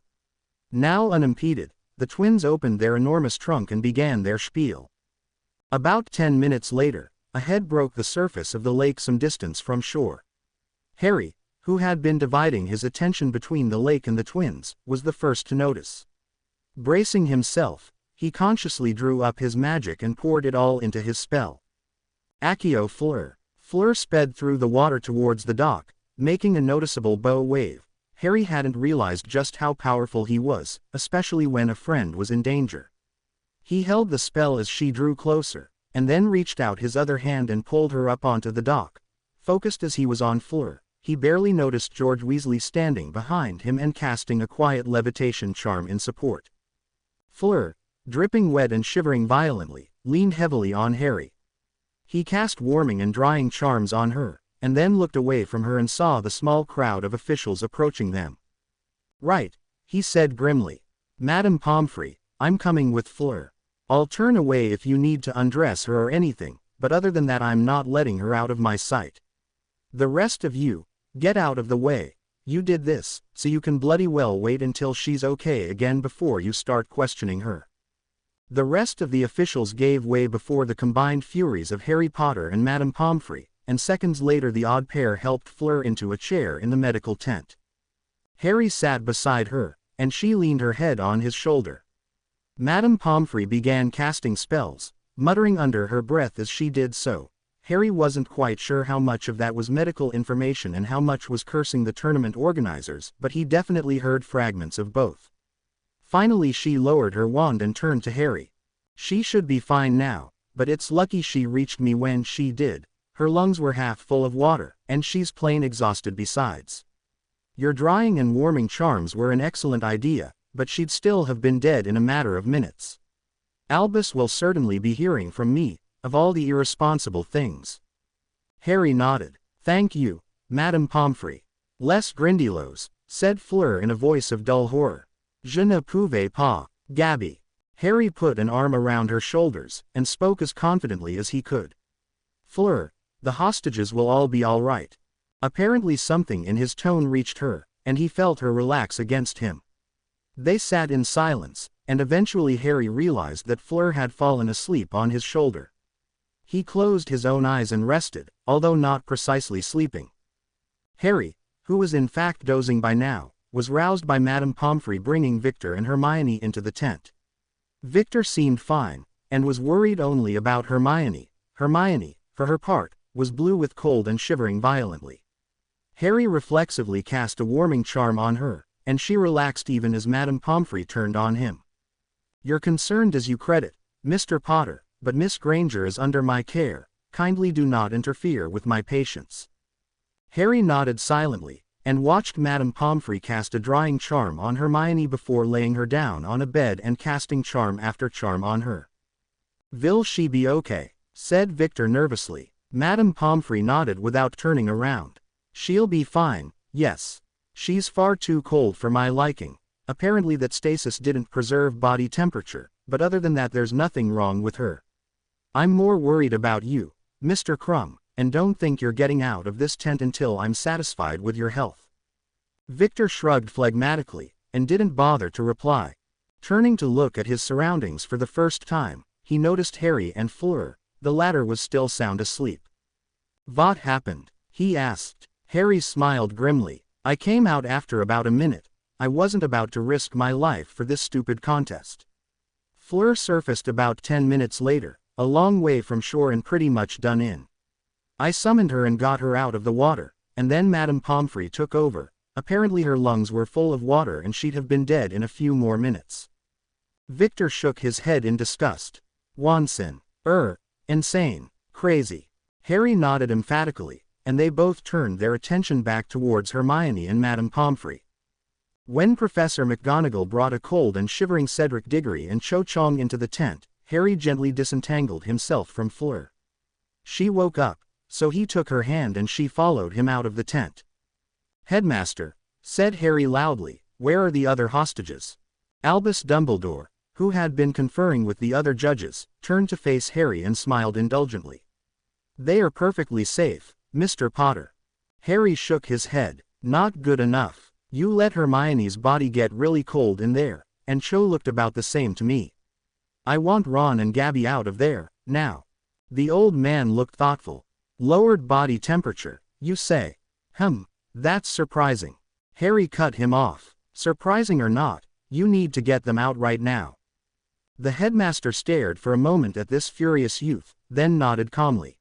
Now unimpeded, the twins opened their enormous trunk and began their spiel. About 10 minutes later, a head broke the surface of the lake some distance from shore. Harry, who had been dividing his attention between the lake and the twins, was the first to notice. Bracing himself, he consciously drew up his magic and poured it all into his spell. Accio Fleur. Fleur sped through the water towards the dock, making a noticeable bow wave. Harry hadn't realized just how powerful he was, especially when a friend was in danger. He held the spell as she drew closer, and then reached out his other hand and pulled her up onto the dock. Focused as he was on Fleur, he barely noticed George Weasley standing behind him and casting a quiet levitation charm in support. Fleur, dripping wet and shivering violently, leaned heavily on Harry. He cast warming and drying charms on her, and then looked away from her and saw the small crowd of officials approaching them. Right, he said grimly. Madame Pomfrey, I'm coming with Fleur. I'll turn away if you need to undress her or anything, but other than that I'm not letting her out of my sight. The rest of you, get out of the way. You did this, so you can bloody well wait until she's okay again before you start questioning her. The rest of the officials gave way before the combined furies of Harry Potter and Madame Pomfrey, and seconds later the odd pair helped Fleur into a chair in the medical tent. Harry sat beside her, and she leaned her head on his shoulder. Madame Pomfrey began casting spells, muttering under her breath as she did so. Harry wasn't quite sure how much of that was medical information and how much was cursing the tournament organizers, but he definitely heard fragments of both. Finally she lowered her wand and turned to Harry. She should be fine now, but it's lucky she reached me when she did. Her lungs were half full of water, and she's plain exhausted besides. Your drying and warming charms were an excellent idea, but she'd still have been dead in a matter of minutes. Albus will certainly be hearing from me, of all the irresponsible things. Harry nodded. Thank you, Madame Pomfrey. Les Grindylows, said Fleur in a voice of dull horror. Je ne pouvais pas, Gabby. Harry put an arm around her shoulders, and spoke as confidently as he could. Fleur, the hostages will all be all right. Apparently something in his tone reached her, and he felt her relax against him. They sat in silence, and eventually Harry realized that Fleur had fallen asleep on his shoulder. He closed his own eyes and rested, although not precisely sleeping. Harry, who was in fact dozing by now, was roused by Madame Pomfrey bringing Victor and Hermione into the tent. Victor seemed fine, and was worried only about Hermione. Hermione, for her part, was blue with cold and shivering violently. Harry reflexively cast a warming charm on her, and she relaxed even as Madame Pomfrey turned on him. You're concerned as you credit, Mr. Potter, but Miss Granger is under my care. Kindly do not interfere with my patients. Harry nodded silently, and watched Madame Pomfrey cast a drying charm on Hermione before laying her down on a bed and casting charm after charm on her. Will she be okay? Said Victor nervously. Madame Pomfrey nodded without turning around. She'll be fine, yes. She's far too cold for my liking. Apparently that stasis didn't preserve body temperature, but other than that there's nothing wrong with her. I'm more worried about you, Mr. Crumb, and don't think you're getting out of this tent until I'm satisfied with your health." Victor shrugged phlegmatically, and didn't bother to reply. Turning to look at his surroundings for the first time, he noticed Harry and Fleur. The latter was still sound asleep. "What happened?" he asked. Harry smiled grimly. "I came out after about a minute. I wasn't about to risk my life for this stupid contest." Fleur surfaced about 10 minutes later, a long way from shore and pretty much done in. "I summoned her and got her out of the water, and then Madame Pomfrey took over. Apparently her lungs were full of water and she'd have been dead in a few more minutes." Victor shook his head in disgust. "Wonsen. Insane. Crazy." Harry nodded emphatically, and they both turned their attention back towards Hermione and Madame Pomfrey. When Professor McGonagall brought a cold and shivering Cedric Diggory and Cho Chang into the tent, Harry gently disentangled himself from Fleur. She woke up, so he took her hand and she followed him out of the tent. "Headmaster," said Harry loudly, "where are the other hostages?" Albus Dumbledore, who had been conferring with the other judges, turned to face Harry and smiled indulgently. "They are perfectly safe, Mr. Potter." Harry shook his head. "Not good enough. You let Hermione's body get really cold in there, and Cho looked about the same to me. I want Ron and Gabby out of there, now." The old man looked thoughtful. "Lowered body temperature, you say? That's surprising." Harry cut him off. "Surprising or not, you need to get them out right now." The headmaster stared for a moment at this furious youth, then nodded calmly.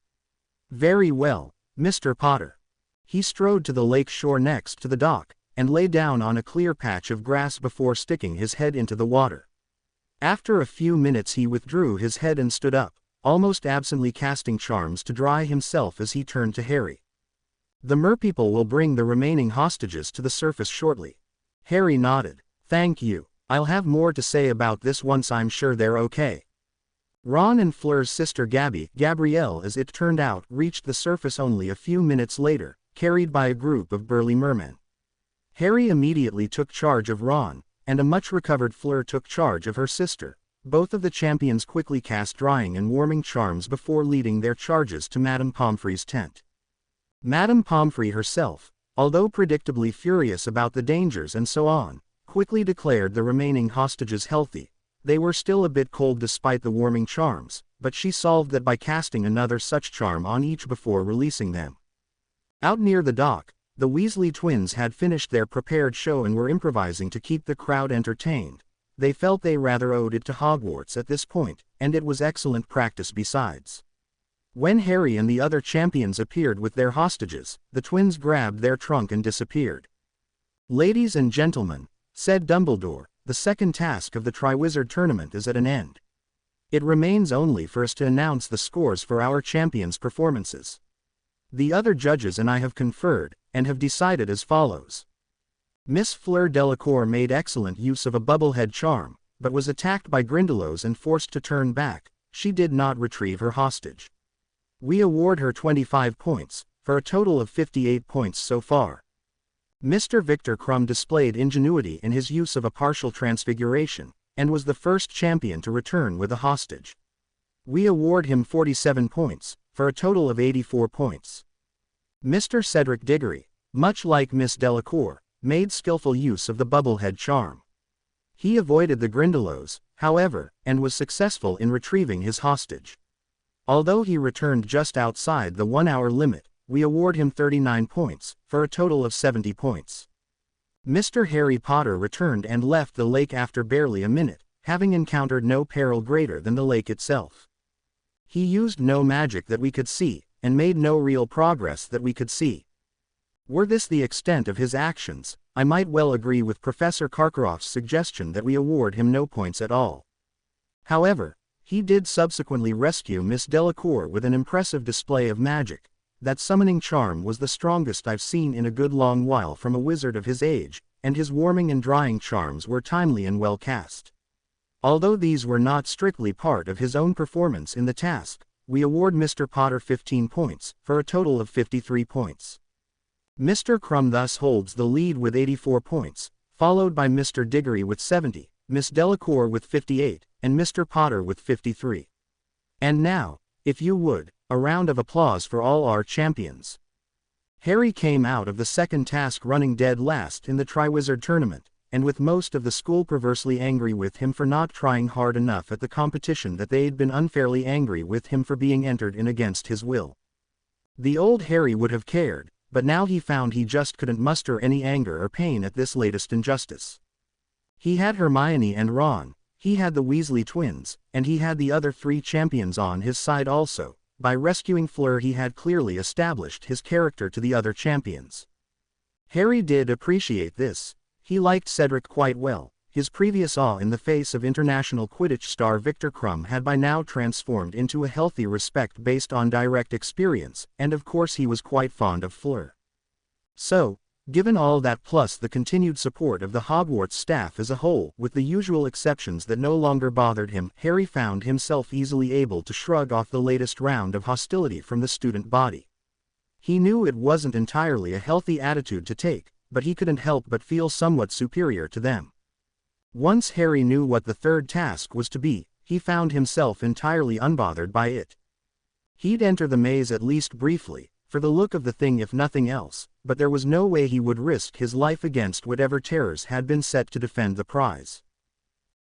"Very well, Mr. Potter." He strode to the lake shore next to the dock, and lay down on a clear patch of grass before sticking his head into the water. After a few minutes he withdrew his head and stood up, almost absently casting charms to dry himself as he turned to Harry. "The merpeople will bring the remaining hostages to the surface shortly." Harry nodded. "Thank you. I'll have more to say about this once I'm sure they're okay." Ron and Fleur's sister Gabrielle as it turned out, reached the surface only a few minutes later, carried by a group of burly mermen. Harry immediately took charge of Ron, and a much-recovered Fleur took charge of her sister. Both of the champions quickly cast drying and warming charms before leading their charges to Madame Pomfrey's tent. Madame Pomfrey herself, although predictably furious about the dangers and so on, quickly declared the remaining hostages healthy. They were still a bit cold despite the warming charms, but she solved that by casting another such charm on each before releasing them. Out near the dock, the Weasley twins had finished their prepared show and were improvising to keep the crowd entertained. They felt they rather owed it to Hogwarts at this point, and it was excellent practice besides. When Harry and the other champions appeared with their hostages, the twins grabbed their trunk and disappeared. "Ladies and gentlemen," said Dumbledore, "the second task of the Triwizard Tournament is at an end. It remains only for us to announce the scores for our champions' performances. The other judges and I have conferred, and have decided as follows. Miss Fleur Delacour made excellent use of a bubblehead charm, but was attacked by Grindylows and forced to turn back. She did not retrieve her hostage. We award her 25 points, for a total of 58 points so far. Mr. Victor Crumb displayed ingenuity in his use of a partial transfiguration, and was the first champion to return with a hostage. We award him 47 points, for a total of 84 points. Mr. Cedric Diggory, much like Miss Delacour, made skillful use of the bubblehead charm. He avoided the Grindylows, however, and was successful in retrieving his hostage. Although he returned just outside the 1-hour limit, we award him 39 points, for a total of 70 points. Mr. Harry Potter returned and left the lake after barely a minute, having encountered no peril greater than the lake itself. He used no magic that we could see, and made no real progress that we could see. Were this the extent of his actions, I might well agree with Professor Karkaroff's suggestion that we award him no points at all. However, he did subsequently rescue Miss Delacour with an impressive display of magic. That summoning charm was the strongest I've seen in a good long while from a wizard of his age, and his warming and drying charms were timely and well cast. Although these were not strictly part of his own performance in the task, we award Mr. Potter 15 points, for a total of 53 points. Mr. Crumb thus holds the lead with 84 points, followed by Mr. Diggory with 70, Miss Delacour with 58, and Mr. Potter with 53. And now, If you would, a round of applause for all our champions. Harry came out of the second task running dead last in the Triwizard Tournament, and with most of the school perversely angry with him for not trying hard enough at the competition that they'd been unfairly angry with him for being entered in against his will. The old Harry would have cared, but now he found he just couldn't muster any anger or pain at this latest injustice. He had Hermione and Ron, he had the Weasley twins, and he had the other 3 champions on his side also. By rescuing Fleur he had clearly established his character to the other champions. Harry did appreciate this. He liked Cedric quite well. His previous awe in the face of international Quidditch star Victor Crumb had by now transformed into a healthy respect based on direct experience, and of course he was quite fond of Fleur. So, given all that plus the continued support of the Hogwarts staff as a whole, with the usual exceptions that no longer bothered him, Harry found himself easily able to shrug off the latest round of hostility from the student body. He knew it wasn't entirely a healthy attitude to take, but he couldn't help but feel somewhat superior to them. Once Harry knew what the third task was to be, he found himself entirely unbothered by it. He'd enter the maze at least briefly, for the look of the thing if nothing else, but there was no way he would risk his life against whatever terrors had been set to defend the prize.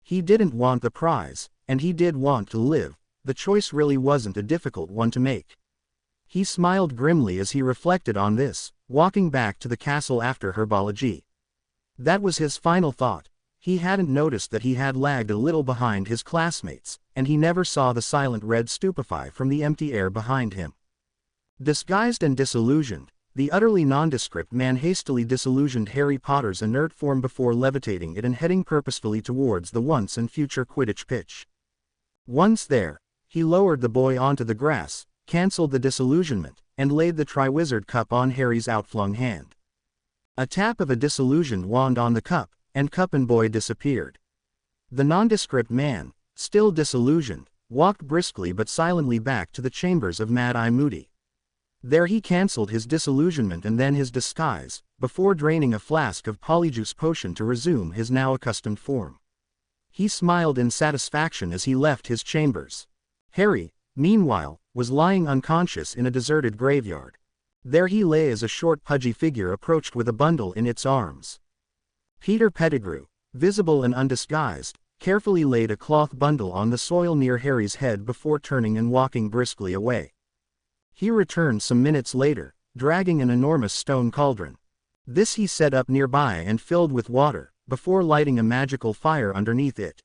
He didn't want the prize, and he did want to live. The choice really wasn't a difficult one to make. He smiled grimly as he reflected on this, walking back to the castle after herbology. That was his final thought. He hadn't noticed that he had lagged a little behind his classmates, and he never saw the silent red stupefy from the empty air behind him. Disguised and disillusioned, the utterly nondescript man hastily disillusioned Harry Potter's inert form before levitating it and heading purposefully towards the once and future Quidditch pitch. Once there, he lowered the boy onto the grass, cancelled the disillusionment, and laid the Triwizard Cup on Harry's outflung hand. A tap of a disillusioned wand on the cup, and cup and boy disappeared. The nondescript man, still disillusioned, walked briskly but silently back to the chambers of Mad-Eye Moody. There he cancelled his disillusionment and then his disguise, before draining a flask of polyjuice potion to resume his now accustomed form. He smiled in satisfaction as he left his chambers. Harry, meanwhile, was lying unconscious in a deserted graveyard. There he lay as a short pudgy figure approached with a bundle in its arms. Peter Pettigrew, visible and undisguised, carefully laid a cloth bundle on the soil near Harry's head before turning and walking briskly away. He returned some minutes later, dragging an enormous stone cauldron. This he set up nearby and filled with water, before lighting a magical fire underneath it.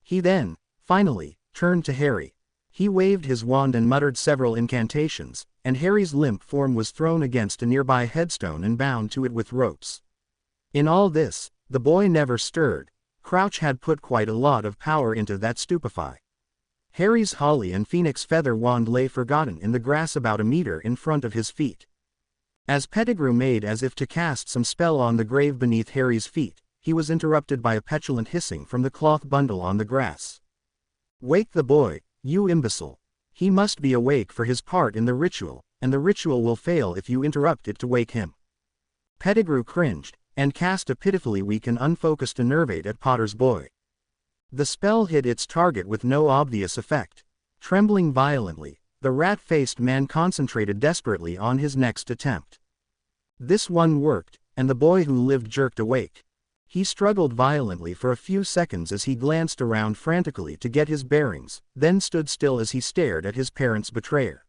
He then, finally, turned to Harry. He waved his wand and muttered several incantations, and Harry's limp form was thrown against a nearby headstone and bound to it with ropes. In all this, the boy never stirred. Crouch had put quite a lot of power into that stupefy. Harry's holly and phoenix feather wand lay forgotten in the grass about a meter in front of his feet. As Pettigrew made as if to cast some spell on the grave beneath Harry's feet, he was interrupted by a petulant hissing from the cloth bundle on the grass. "Wake the boy, you imbecile. He must be awake for his part in the ritual, and the ritual will fail if you interrupt it to wake him." Pettigrew cringed, and cast a pitifully weak and unfocused enervate at Potter's boy. The spell hit its target with no obvious effect. Trembling violently, the rat-faced man concentrated desperately on his next attempt. This one worked, and the boy who lived jerked awake. He struggled violently for a few seconds as he glanced around frantically to get his bearings, then stood still as he stared at his parents' betrayer.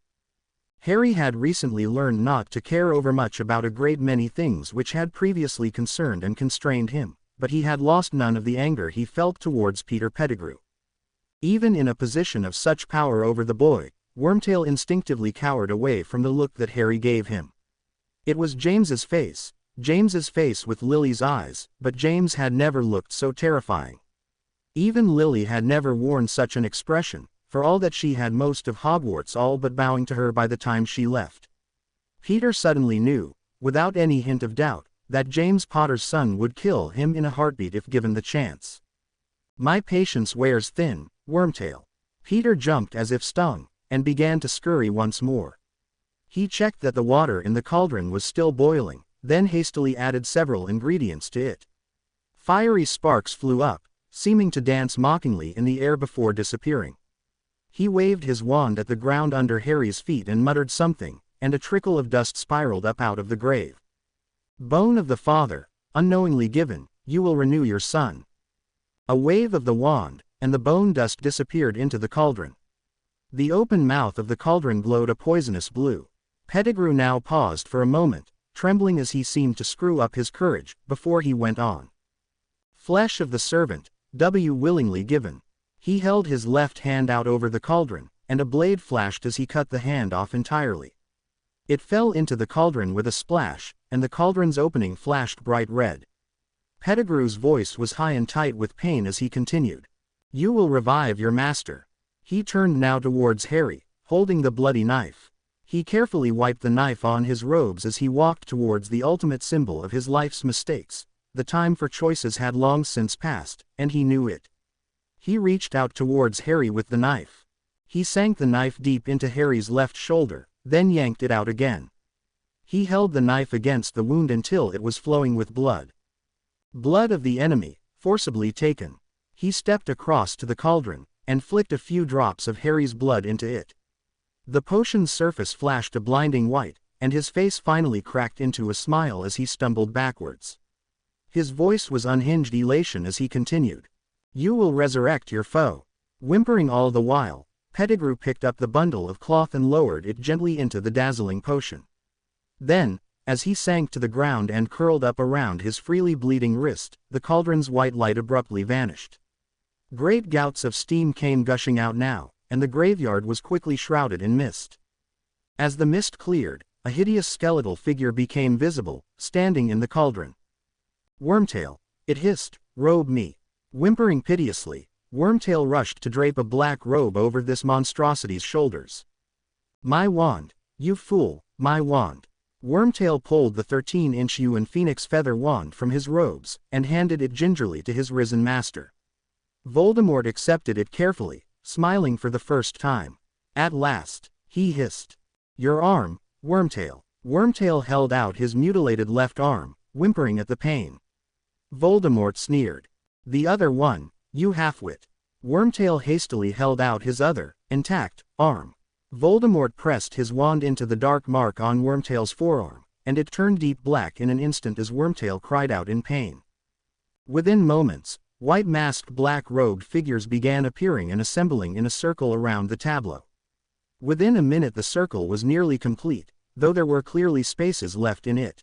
Harry had recently learned not to care overmuch about a great many things which had previously concerned and constrained him, but he had lost none of the anger he felt towards Peter Pettigrew. Even in a position of such power over the boy, Wormtail instinctively cowered away from the look that Harry gave him. It was James's face with Lily's eyes, but James had never looked so terrifying. Even Lily had never worn such an expression, for all that she had most of Hogwarts all but bowing to her by the time she left. Peter suddenly knew, without any hint of doubt, that James Potter's son would kill him in a heartbeat if given the chance. "My patience wears thin, Wormtail." Peter jumped as if stung, and began to scurry once more. He checked that the water in the cauldron was still boiling, then hastily added several ingredients to it. Fiery sparks flew up, seeming to dance mockingly in the air before disappearing. He waved his wand at the ground under Harry's feet and muttered something, and a trickle of dust spiraled up out of the grave. Bone of the father, unknowingly given, you will renew your son. A wave of the wand, and the bone dust disappeared into the cauldron. The open mouth of the cauldron glowed a poisonous blue. Pettigrew now paused for a moment, trembling as he seemed to screw up his courage, before he went on. Flesh of the servant, willingly given. He held his left hand out over the cauldron, and a blade flashed as he cut the hand off entirely. It fell into the cauldron with a splash, and the cauldron's opening flashed bright red. Pettigrew's voice was high and tight with pain as he continued. You will revive your master. He turned now towards Harry, holding the bloody knife. He carefully wiped the knife on his robes as he walked towards the ultimate symbol of his life's mistakes. The time for choices had long since passed, and he knew it. He reached out towards Harry with the knife. He sank the knife deep into Harry's left shoulder, then yanked it out again. He held the knife against the wound until it was flowing with blood. Blood of the enemy, forcibly taken. He stepped across to the cauldron, and flicked a few drops of Harry's blood into it. The potion's surface flashed a blinding white, and his face finally cracked into a smile as he stumbled backwards. His voice was unhinged elation as he continued. You will resurrect your foe. Whimpering all the while, Pettigrew picked up the bundle of cloth and lowered it gently into the dazzling potion. Then, as he sank to the ground and curled up around his freely bleeding wrist, the cauldron's white light abruptly vanished. Great gouts of steam came gushing out now, and the graveyard was quickly shrouded in mist. As the mist cleared, a hideous skeletal figure became visible, standing in the cauldron. Wormtail, it hissed, robe me. Whimpering piteously, Wormtail rushed to drape a black robe over this monstrosity's shoulders. My wand, you fool, my wand. Wormtail pulled the 13-inch yew and phoenix feather wand from his robes, and handed it gingerly to his risen master. Voldemort accepted it carefully, smiling for the first time. At last, he hissed. Your arm, Wormtail. Wormtail held out his mutilated left arm, whimpering at the pain. Voldemort sneered. The other one, you halfwit. Wormtail hastily held out his other, intact, arm. Voldemort pressed his wand into the dark mark on Wormtail's forearm, and it turned deep black in an instant as Wormtail cried out in pain. Within moments, white-masked black-robed figures began appearing and assembling in a circle around the tableau. Within a minute the circle was nearly complete, though there were clearly spaces left in it.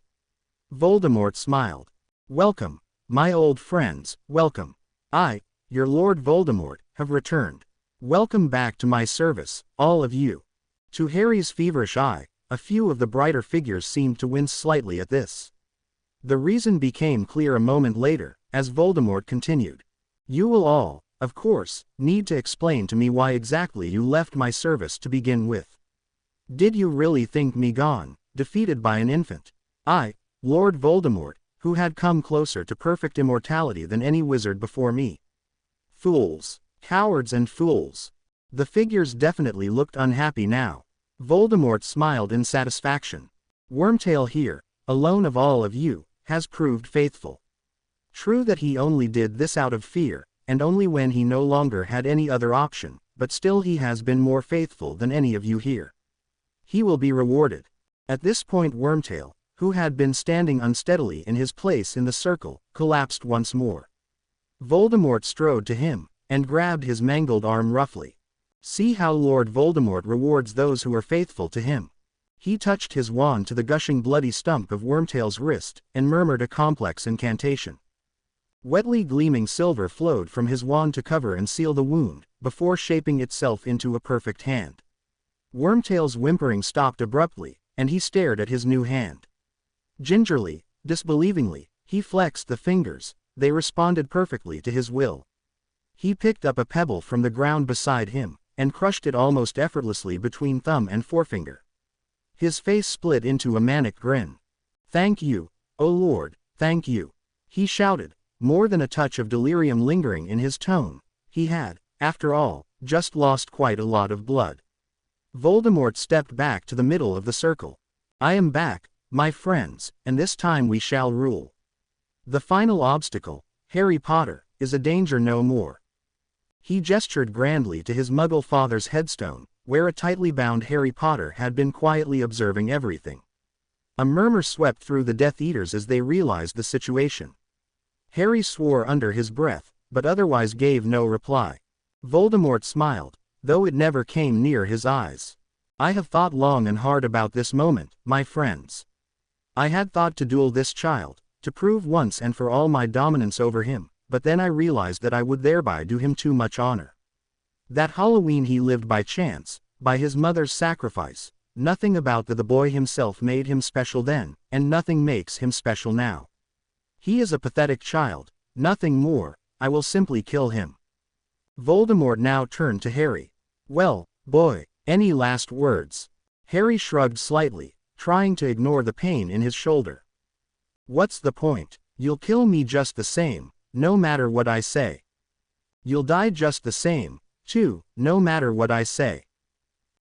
Voldemort smiled. Welcome, my old friends, welcome. I, your Lord Voldemort, have returned. Welcome back to my service, all of you. To Harry's feverish eye, a few of the brighter figures seemed to wince slightly at this. The reason became clear a moment later, as Voldemort continued. You will all, of course, need to explain to me why exactly you left my service to begin with. Did you really think me gone, defeated by an infant? I, Lord Voldemort, who had come closer to perfect immortality than any wizard before me. Fools, cowards and fools. The figures definitely looked unhappy now. Voldemort smiled in satisfaction. Wormtail here, alone of all of you, has proved faithful. True that he only did this out of fear, and only when he no longer had any other option, but still he has been more faithful than any of you here. He will be rewarded. At this point Wormtail, who had been standing unsteadily in his place in the circle, collapsed once more. Voldemort strode to him, and grabbed his mangled arm roughly. See how Lord Voldemort rewards those who are faithful to him. He touched his wand to the gushing bloody stump of Wormtail's wrist, and murmured a complex incantation. Wetly gleaming silver flowed from his wand to cover and seal the wound, before shaping itself into a perfect hand. Wormtail's whimpering stopped abruptly, and he stared at his new hand. Gingerly, disbelievingly, he flexed the fingers. They responded perfectly to his will. He picked up a pebble from the ground beside him, and crushed it almost effortlessly between thumb and forefinger. His face split into a manic grin. Thank you, O Lord, thank you. He shouted, more than a touch of delirium lingering in his tone. He had, after all, just lost quite a lot of blood. Voldemort stepped back to the middle of the circle. I am back, my friends, and this time we shall rule. The final obstacle, Harry Potter, is a danger no more. He gestured grandly to his Muggle father's headstone, where a tightly bound Harry Potter had been quietly observing everything. A murmur swept through the Death Eaters as they realized the situation. Harry swore under his breath, but otherwise gave no reply. Voldemort smiled, though it never came near his eyes. I have thought long and hard about this moment, my friends. I had thought to duel this child, to prove once and for all my dominance over him, but then I realized that I would thereby do him too much honor. That Halloween he lived by chance, by his mother's sacrifice. Nothing about the boy himself made him special then, and nothing makes him special now. He is a pathetic child, nothing more. I will simply kill him. Voldemort now turned to Harry. Well, boy, any last words? Harry shrugged slightly, trying to ignore the pain in his shoulder. What's the point? You'll kill me just the same, no matter what I say. You'll die just the same, too, no matter what I say.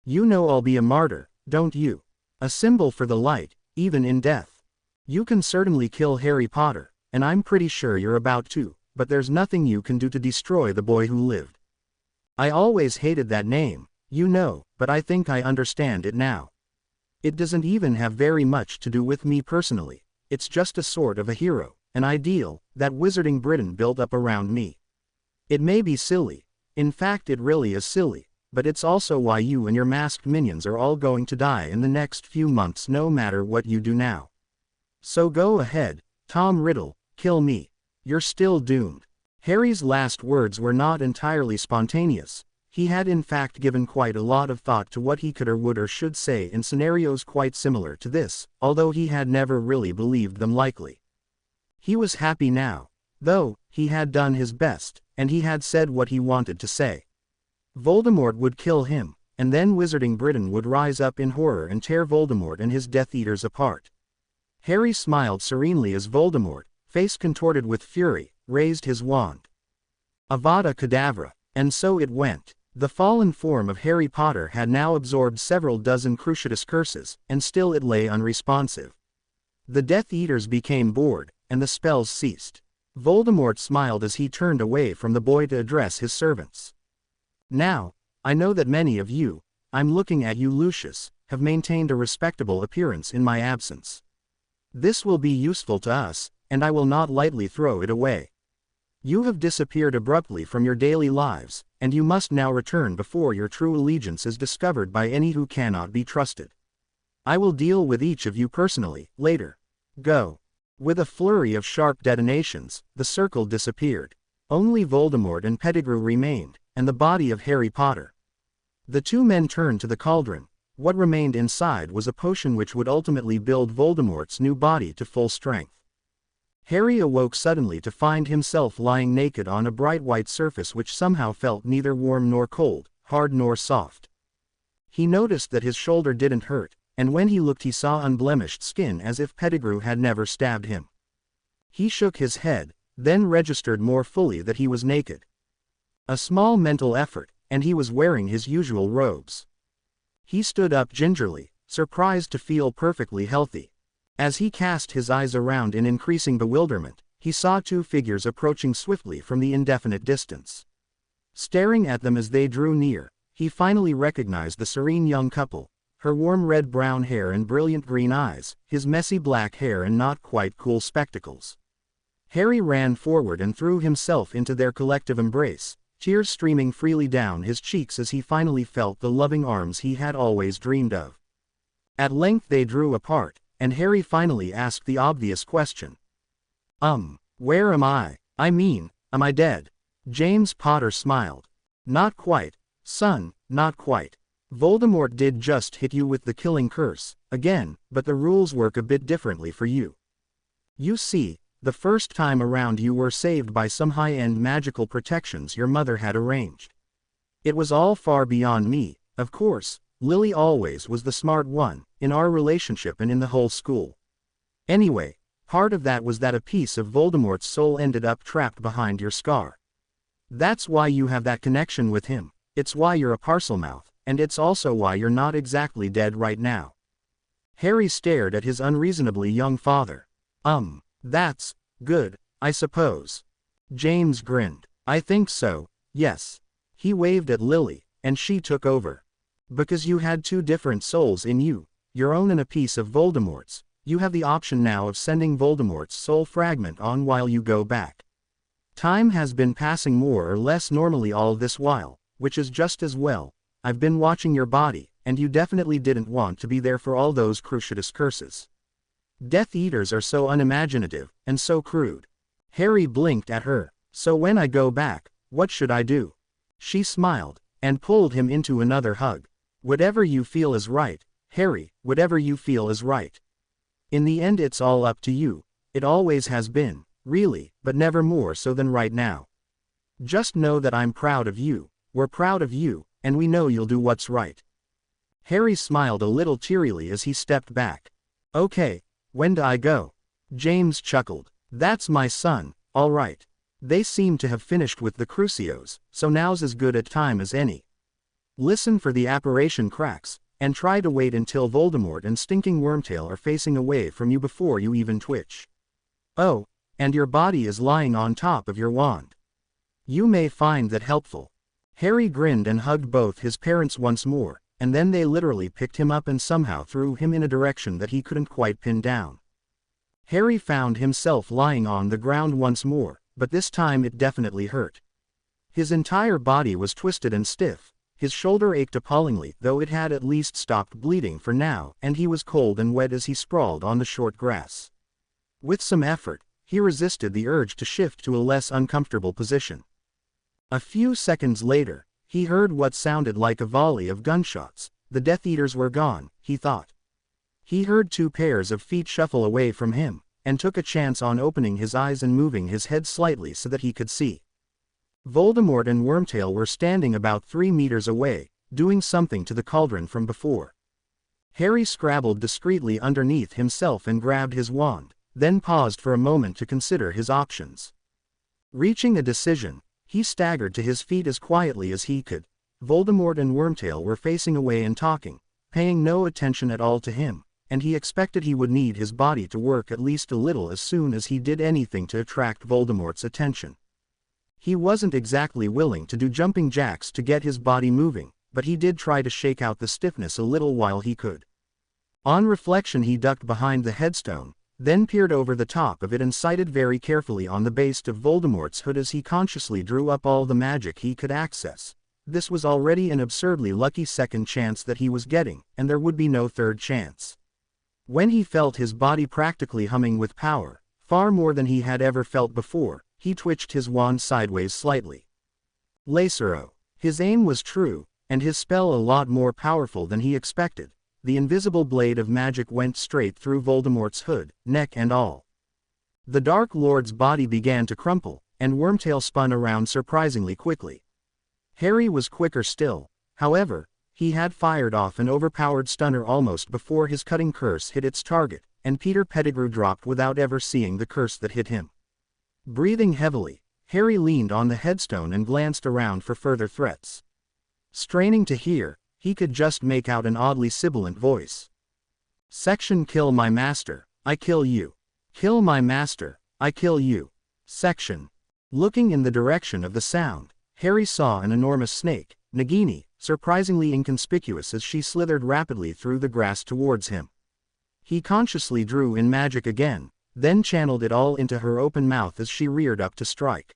You know I'll be a martyr, don't you? A symbol for the light, even in death. You can certainly kill Harry Potter, and I'm pretty sure you're about to, but there's nothing you can do to destroy the boy who lived. I always hated that name, you know, but I think I understand it now. It doesn't even have very much to do with me personally, it's just a sort of a hero, an ideal, that Wizarding Britain built up around me. It may be silly, in fact it really is silly, but it's also why you and your masked minions are all going to die in the next few months no matter what you do now. So go ahead, Tom Riddle, kill me. You're still doomed. Harry's last words were not entirely spontaneous. He had in fact given quite a lot of thought to what he could or would or should say in scenarios quite similar to this, although he had never really believed them likely. He was happy now, though. He had done his best, and he had said what he wanted to say. Voldemort would kill him, and then Wizarding Britain would rise up in horror and tear Voldemort and his Death Eaters apart. Harry smiled serenely as Voldemort, face contorted with fury, raised his wand. Avada Kedavra. And so it went. The fallen form of Harry Potter had now absorbed several dozen Cruciatus curses, and still it lay unresponsive. The Death Eaters became bored, and the spells ceased. Voldemort smiled as he turned away from the boy to address his servants. Now, I know that many of you, I'm looking at you Lucius, have maintained a respectable appearance in my absence. This will be useful to us, and I will not lightly throw it away. You have disappeared abruptly from your daily lives, and you must now return before your true allegiance is discovered by any who cannot be trusted. I will deal with each of you personally, later. Go. With a flurry of sharp detonations, the circle disappeared. Only Voldemort and Pettigrew remained, and the body of Harry Potter. The two men turned to the cauldron. What remained inside was a potion which would ultimately build Voldemort's new body to full strength. Harry awoke suddenly to find himself lying naked on a bright white surface which somehow felt neither warm nor cold, hard nor soft. He noticed that his shoulder didn't hurt, and when he looked he saw unblemished skin as if Pettigrew had never stabbed him. He shook his head, then registered more fully that he was naked. A small mental effort, and he was wearing his usual robes. He stood up gingerly, surprised to feel perfectly healthy. As he cast his eyes around in increasing bewilderment, he saw two figures approaching swiftly from the indefinite distance. Staring at them as they drew near, he finally recognized the serene young couple, her warm red-brown hair and brilliant green eyes, his messy black hair and not quite cool spectacles. Harry ran forward and threw himself into their collective embrace, tears streaming freely down his cheeks as he finally felt the loving arms he had always dreamed of. At length they drew apart, and Harry finally asked the obvious question. Where am I? I mean, am I dead? James Potter smiled. Not quite, son, not quite. Voldemort did just hit you with the killing curse, again, but the rules work a bit differently for you. You see, the first time around you were saved by some high-end magical protections your mother had arranged. It was all far beyond me, of course. Lily always was the smart one, in our relationship and in the whole school. Anyway, part of that was that a piece of Voldemort's soul ended up trapped behind your scar. That's why you have that connection with him, it's why you're a Parselmouth, and it's also why you're not exactly dead right now. Harry stared at his unreasonably young father. That's good, I suppose. James grinned. I think so, yes. He waved at Lily, and she took over. Because you had two different souls in you, your own and a piece of Voldemort's, you have the option now of sending Voldemort's soul fragment on while you go back. Time has been passing more or less normally all this while, which is just as well. I've been watching your body, and you definitely didn't want to be there for all those Cruciatus curses. Death Eaters are so unimaginative, and so crude. Harry blinked at her. So when I go back, what should I do? She smiled, and pulled him into another hug. Whatever you feel is right, Harry, whatever you feel is right. In the end it's all up to you. It always has been, really, but never more so than right now. Just know that I'm proud of you, we're proud of you, and we know you'll do what's right. Harry smiled a little tearily as he stepped back. Okay, when do I go? James chuckled. That's my son, all right. They seem to have finished with the Crucios, so now's as good a time as any. Listen for the apparition cracks, and try to wait until Voldemort and Stinking Wormtail are facing away from you before you even twitch. Oh, and your body is lying on top of your wand. You may find that helpful. Harry grinned and hugged both his parents once more, and then they literally picked him up and somehow threw him in a direction that he couldn't quite pin down. Harry found himself lying on the ground once more, but this time it definitely hurt. His entire body was twisted and stiff, his shoulder ached appallingly, though it had at least stopped bleeding for now, and he was cold and wet as he sprawled on the short grass. With some effort, he resisted the urge to shift to a less uncomfortable position. A few seconds later, he heard what sounded like a volley of gunshots. The Death Eaters were gone, he thought. He heard two pairs of feet shuffle away from him, and took a chance on opening his eyes and moving his head slightly so that he could see. Voldemort and Wormtail were standing about 3 meters away, doing something to the cauldron from before. Harry scrabbled discreetly underneath himself and grabbed his wand, then paused for a moment to consider his options. Reaching a decision, he staggered to his feet as quietly as he could. Voldemort and Wormtail were facing away and talking, paying no attention at all to him, and he expected he would need his body to work at least a little as soon as he did anything to attract Voldemort's attention. He wasn't exactly willing to do jumping jacks to get his body moving, but he did try to shake out the stiffness a little while he could. On reflection he ducked behind the headstone, then peered over the top of it and sighted very carefully on the base of Voldemort's hood as he consciously drew up all the magic he could access. This was already an absurdly lucky second chance that he was getting, and there would be no third chance. When he felt his body practically humming with power, far more than he had ever felt before, he twitched his wand sideways slightly. Lacero. His aim was true, and his spell a lot more powerful than he expected. The invisible blade of magic went straight through Voldemort's hood, neck and all. The Dark Lord's body began to crumple, and Wormtail spun around surprisingly quickly. Harry was quicker still, however. He had fired off an overpowered stunner almost before his cutting curse hit its target, and Peter Pettigrew dropped without ever seeing the curse that hit him. Breathing heavily, Harry leaned on the headstone and glanced around for further threats. Straining to hear, he could just make out an oddly sibilant voice. Section Kill my master, I kill you. Kill my master, I kill you. Section. Looking in the direction of the sound, Harry saw an enormous snake, Nagini, surprisingly inconspicuous as she slithered rapidly through the grass towards him. He consciously drew in magic again, then channeled it all into her open mouth as she reared up to strike.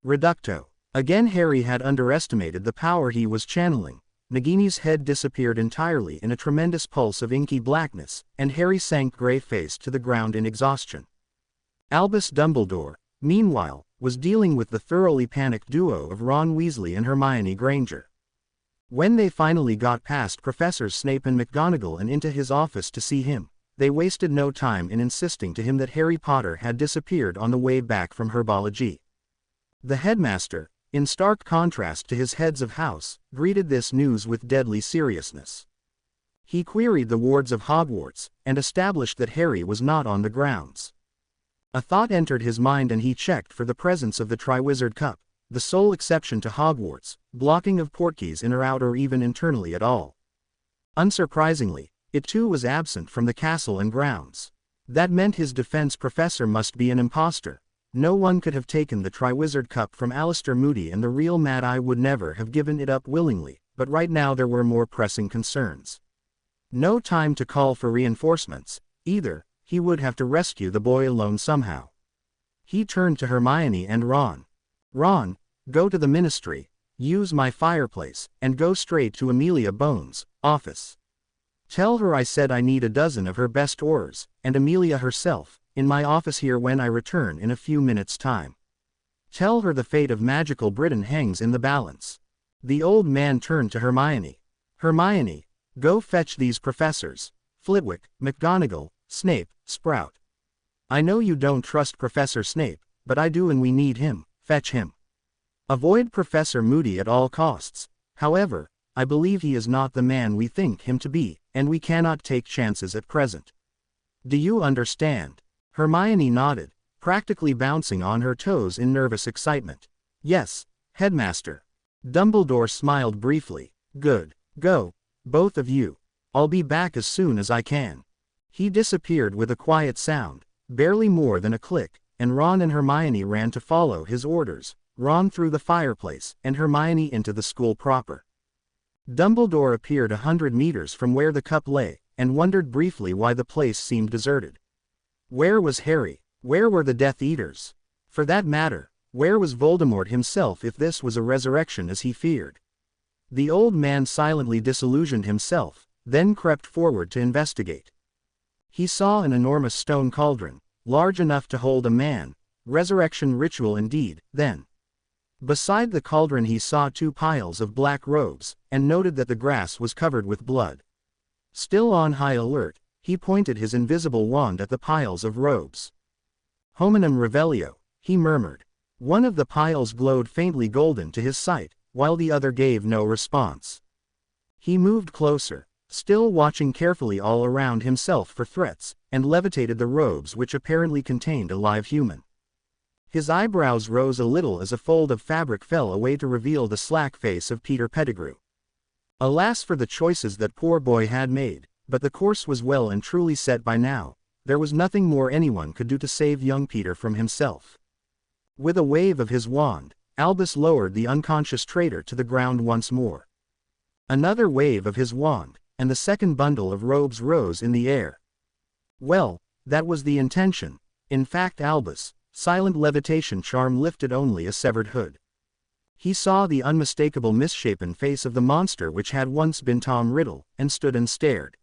Reducto. Again Harry had underestimated the power he was channeling. Nagini's head disappeared entirely in a tremendous pulse of inky blackness, and Harry sank gray-faced to the ground in exhaustion. Albus Dumbledore, meanwhile, was dealing with the thoroughly panicked duo of Ron Weasley and Hermione Granger. When they finally got past Professors Snape and McGonagall and into his office to see him, they wasted no time in insisting to him that Harry Potter had disappeared on the way back from herbology. The headmaster, in stark contrast to his heads of house, greeted this news with deadly seriousness. He queried the wards of Hogwarts, and established that Harry was not on the grounds. A thought entered his mind and he checked for the presence of the Triwizard Cup, the sole exception to Hogwarts, blocking of portkeys in or out or even internally at all. Unsurprisingly, it too was absent from the castle and grounds. That meant his defense professor must be an imposter. No one could have taken the Triwizard Cup from Alistair Moody, and the real Mad Eye would never have given it up willingly, but right now there were more pressing concerns. No time to call for reinforcements, either. He would have to rescue the boy alone somehow. He turned to Hermione and Ron. Ron, go to the Ministry, use my fireplace, and go straight to Amelia Bones' office. Tell her I said I need a dozen of her best Aurors, and Amelia herself, in my office here when I return in a few minutes' time. Tell her the fate of magical Britain hangs in the balance. The old man turned to Hermione. Hermione, go fetch these professors, Flitwick, McGonagall, Snape, Sprout. I know you don't trust Professor Snape, but I do, and we need him. Fetch him. Avoid Professor Moody at all costs. However, I believe he is not the man we think him to be, and we cannot take chances at present. Do you understand? Hermione nodded, practically bouncing on her toes in nervous excitement. Yes, Headmaster. Dumbledore smiled briefly. Good. Go, both of you. I'll be back as soon as I can. He disappeared with a quiet sound, barely more than a click, and Ron and Hermione ran to follow his orders, Ron through the fireplace, and Hermione into the school proper. Dumbledore appeared 100 meters from where the cup lay, and wondered briefly why the place seemed deserted. Where was Harry? Where were the Death Eaters? For that matter, where was Voldemort himself if this was a resurrection as he feared? The old man silently disillusioned himself, then crept forward to investigate. He saw an enormous stone cauldron, large enough to hold a man. Resurrection ritual indeed, then. Beside the cauldron he saw 2 piles of black robes, and noted that the grass was covered with blood. Still on high alert, he pointed his invisible wand at the piles of robes. Hominum Revelio, he murmured. One of the piles glowed faintly golden to his sight, while the other gave no response. He moved closer, still watching carefully all around himself for threats, and levitated the robes which apparently contained a live human. His eyebrows rose a little as a fold of fabric fell away to reveal the slack face of Peter Pettigrew. Alas for the choices that poor boy had made, but the course was well and truly set by now. There was nothing more anyone could do to save young Peter from himself. With a wave of his wand, Albus lowered the unconscious traitor to the ground once more. Another wave of his wand, and the second bundle of robes rose in the air. Well, that was the intention. In fact, Albus' silent levitation charm lifted only a severed hood. He saw the unmistakable misshapen face of the monster which had once been Tom Riddle, and stood and stared.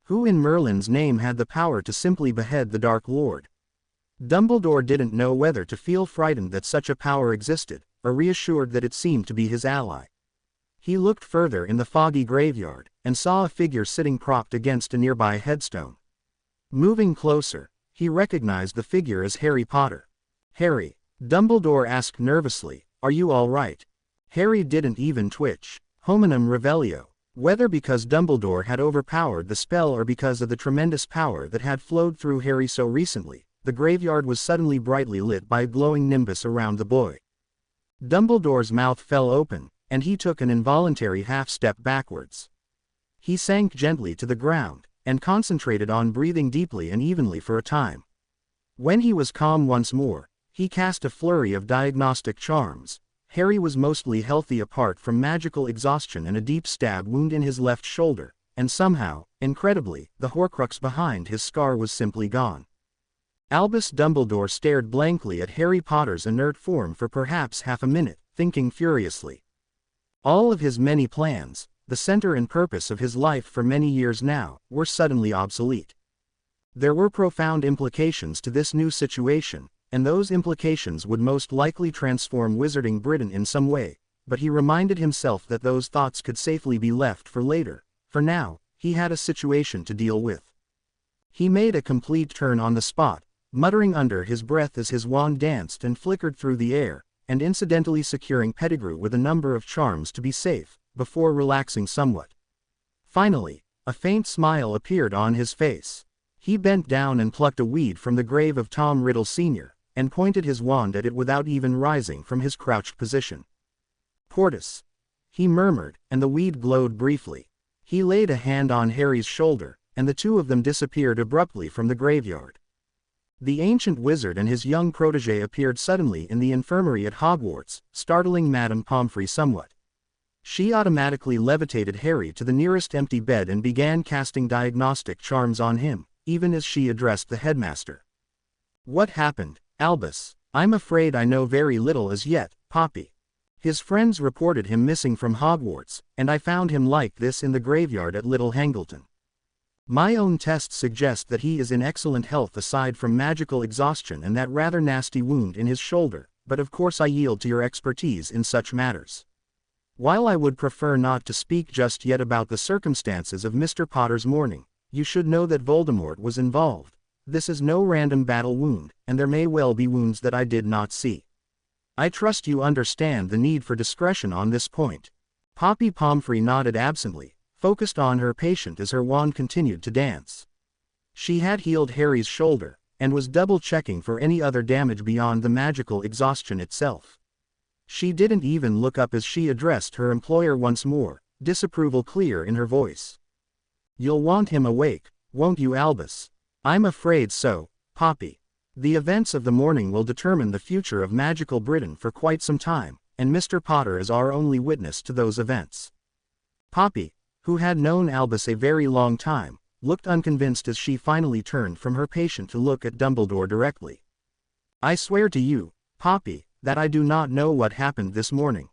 Who in Merlin's name had the power to simply behead the Dark Lord? Dumbledore didn't know whether to feel frightened that such a power existed, or reassured that it seemed to be his ally. He looked further in the foggy graveyard, and saw a figure sitting propped against a nearby headstone. Moving closer, he recognized the figure as Harry Potter. Harry, Dumbledore asked nervously, are you all right? Harry didn't even twitch. Hominum Revelio. Whether because Dumbledore had overpowered the spell or because of the tremendous power that had flowed through Harry so recently, the graveyard was suddenly brightly lit by a glowing nimbus around the boy. Dumbledore's mouth fell open, and he took an involuntary half-step backwards. He sank gently to the ground, and concentrated on breathing deeply and evenly for a time. When he was calm once more, he cast a flurry of diagnostic charms. Harry was mostly healthy apart from magical exhaustion and a deep stab wound in his left shoulder, and somehow, incredibly, the Horcrux behind his scar was simply gone. Albus Dumbledore stared blankly at Harry Potter's inert form for perhaps half a minute, thinking furiously. All of his many plans, the center and purpose of his life for many years now, were suddenly obsolete. There were profound implications to this new situation, and those implications would most likely transform Wizarding Britain in some way, but he reminded himself that those thoughts could safely be left for later. For now, he had a situation to deal with. He made a complete turn on the spot, muttering under his breath as his wand danced and flickered through the air, and incidentally securing Pettigrew with a number of charms to be safe, before relaxing somewhat. Finally, a faint smile appeared on his face. He bent down and plucked a weed from the grave of Tom Riddle Sr., and pointed his wand at it without even rising from his crouched position. Portus, he murmured, and the weed glowed briefly. He laid a hand on Harry's shoulder, and the two of them disappeared abruptly from the graveyard. The ancient wizard and his young protege appeared suddenly in the infirmary at Hogwarts, startling Madame Pomfrey somewhat. She automatically levitated Harry to the nearest empty bed and began casting diagnostic charms on him, even as she addressed the headmaster. "What happened, Albus?" "I'm afraid I know very little as yet, Poppy. His friends reported him missing from Hogwarts, and I found him like this in the graveyard at Little Hangleton. My own tests suggest that he is in excellent health aside from magical exhaustion and that rather nasty wound in his shoulder, but of course I yield to your expertise in such matters. While I would prefer not to speak just yet about the circumstances of Mr. Potter's mourning, you should know that Voldemort was involved. This is no random battle wound, and there may well be wounds that I did not see. I trust you understand the need for discretion on this point." Poppy Pomfrey nodded absently, focused on her patient as her wand continued to dance. She had healed Harry's shoulder, and was double-checking for any other damage beyond the magical exhaustion itself. She didn't even look up as she addressed her employer once more, disapproval clear in her voice. "You'll want him awake, won't you, Albus?" "I'm afraid so, Poppy. The events of the morning will determine the future of magical Britain for quite some time, and Mr. Potter is our only witness to those events." Poppy, who had known Albus a very long time, looked unconvinced as she finally turned from her patient to look at Dumbledore directly. "I swear to you, Poppy, that I do not know what happened this morning.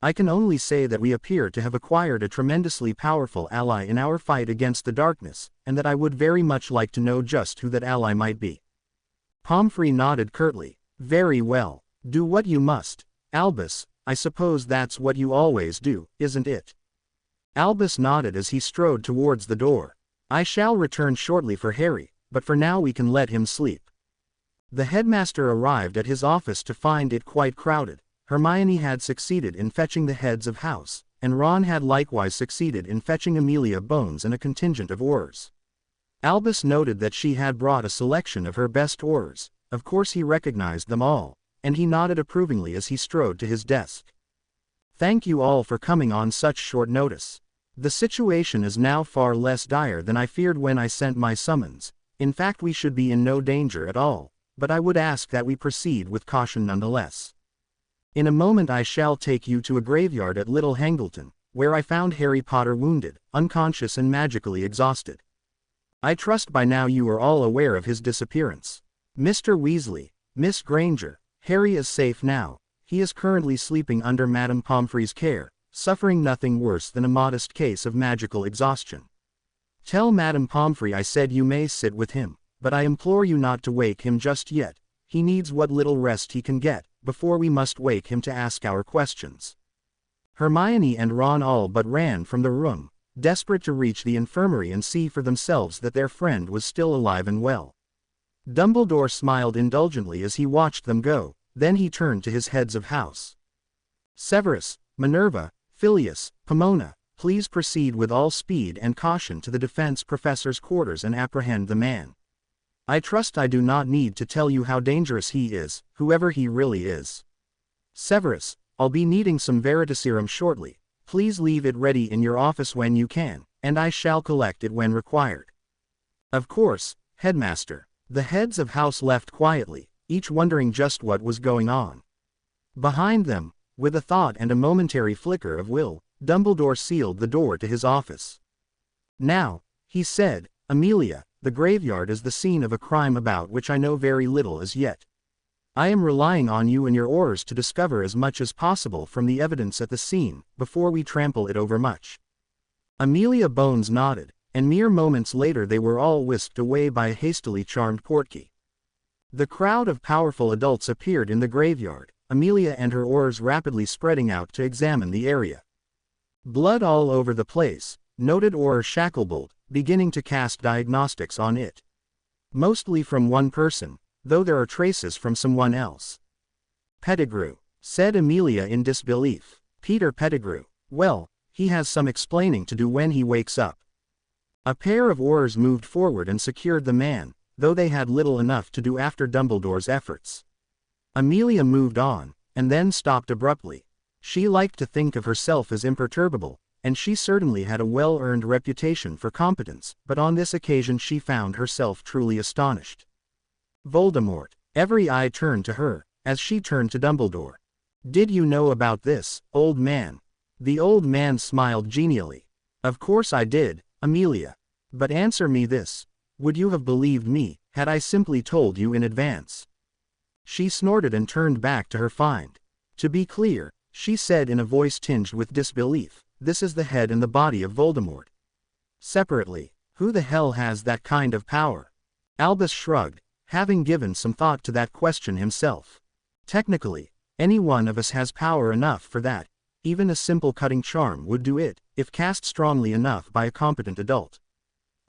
I can only say that we appear to have acquired a tremendously powerful ally in our fight against the darkness, and that I would very much like to know just who that ally might be." Pomfrey nodded curtly. "Very well. Do what you must. Albus, I suppose that's what you always do, isn't it?" Albus nodded as he strode towards the door. "I shall return shortly for Harry, but for now we can let him sleep." The headmaster arrived at his office to find it quite crowded. Hermione had succeeded in fetching the heads of house, and Ron had likewise succeeded in fetching Amelia Bones and a contingent of Aurors. Albus noted that she had brought a selection of her best Aurors. Of course he recognized them all, and he nodded approvingly as he strode to his desk. "Thank you all for coming on such short notice. The situation is now far less dire than I feared when I sent my summons. In fact, we should be in no danger at all, but I would ask that we proceed with caution nonetheless. In a moment I shall take you to a graveyard at Little Hangleton, where I found Harry Potter wounded, unconscious and magically exhausted. I trust by now you are all aware of his disappearance. Mr. Weasley, Miss Granger, Harry is safe now. He is currently sleeping under Madame Pomfrey's care, suffering nothing worse than a modest case of magical exhaustion. Tell Madame Pomfrey I said you may sit with him, but I implore you not to wake him just yet. He needs what little rest he can get, before we must wake him to ask our questions." Hermione and Ron all but ran from the room, desperate to reach the infirmary and see for themselves that their friend was still alive and well. Dumbledore smiled indulgently as he watched them go, then he turned to his heads of house. "Severus, Minerva, Phileas, Pomona, please proceed with all speed and caution to the defense professor's quarters and apprehend the man. I trust I do not need to tell you how dangerous he is, whoever he really is. Severus, I'll be needing some Veritaserum shortly. Please leave it ready in your office when you can, and I shall collect it when required." "Of course, Headmaster." The heads of house left quietly, each wondering just what was going on. Behind them, with a thought and a momentary flicker of will, Dumbledore sealed the door to his office. "Now," he said, "Amelia, the graveyard is the scene of a crime about which I know very little as yet. I am relying on you and your Aurors to discover as much as possible from the evidence at the scene, before we trample it over much." Amelia Bones nodded, and mere moments later they were all whisked away by a hastily charmed portkey. The crowd of powerful adults appeared in the graveyard, Amelia and her Aurors rapidly spreading out to examine the area. "Blood all over the place," noted Auror Shacklebolt, beginning to cast diagnostics on it. "Mostly from one person, though there are traces from someone else." "Pettigrew," said Amelia in disbelief. "Peter Pettigrew. Well, he has some explaining to do when he wakes up." A pair of Aurors moved forward and secured the man, though they had little enough to do after Dumbledore's efforts. Amelia moved on, and then stopped abruptly. She liked to think of herself as imperturbable, and she certainly had a well-earned reputation for competence, but on this occasion she found herself truly astonished. Voldemort. Every eye turned to her, as she turned to Dumbledore. Did you know about this, old man? The old man smiled genially. Of course I did, Amelia. But answer me this. Would you have believed me, had I simply told you in advance? She snorted and turned back to her find. To be clear, she said in a voice tinged with disbelief, this is the head and the body of Voldemort. Separately, who the hell has that kind of power? Albus shrugged, having given some thought to that question himself. Technically, any one of us has power enough for that. Even a simple cutting charm would do it, if cast strongly enough by a competent adult.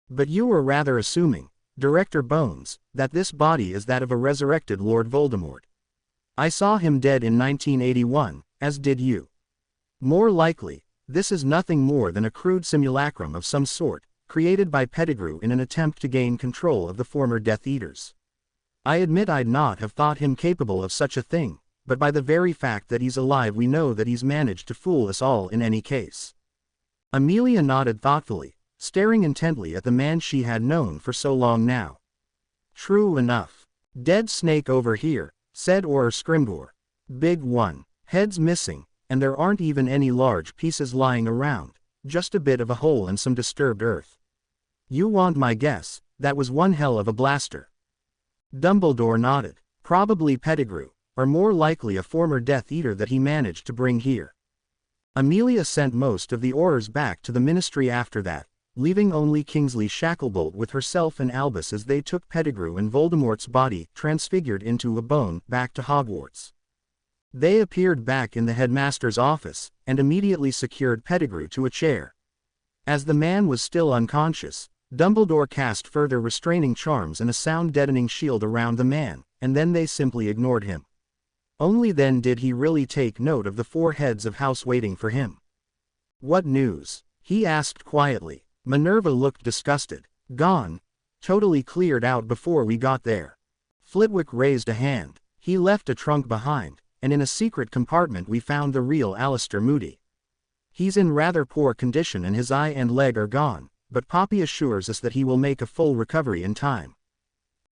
But you were rather assuming, Director Bones, that this body is that of a resurrected Lord Voldemort. I saw him dead in 1981, as did you. More likely, this is nothing more than a crude simulacrum of some sort, created by Pettigrew in an attempt to gain control of the former Death Eaters. I admit I'd not have thought him capable of such a thing, but by the very fact that he's alive we know that he's managed to fool us all in any case. Amelia nodded thoughtfully, staring intently at the man she had known for so long now. True enough. Dead snake over here, said Auror Scrimgeour. Big one. Heads missing, and there aren't even any large pieces lying around, just a bit of a hole and some disturbed earth. You want my guess, that was one hell of a blaster. Dumbledore nodded. Probably Pettigrew, or more likely a former Death Eater that he managed to bring here. Amelia sent most of the Aurors back to the Ministry after that, leaving only Kingsley Shacklebolt with herself and Albus as they took Pettigrew and Voldemort's body, transfigured into a bone, back to Hogwarts. They appeared back in the headmaster's office, and immediately secured Pettigrew to a chair. As the man was still unconscious, Dumbledore cast further restraining charms and a sound-deadening shield around the man, and then they simply ignored him. Only then did he really take note of the 4 heads of house waiting for him. What news? He asked quietly. Minerva looked disgusted. Gone. Totally cleared out before we got there. Flitwick raised a hand. He left a trunk behind, and in a secret compartment we found the real Alistair Moody. He's in rather poor condition and his eye and leg are gone, but Poppy assures us that he will make a full recovery in time.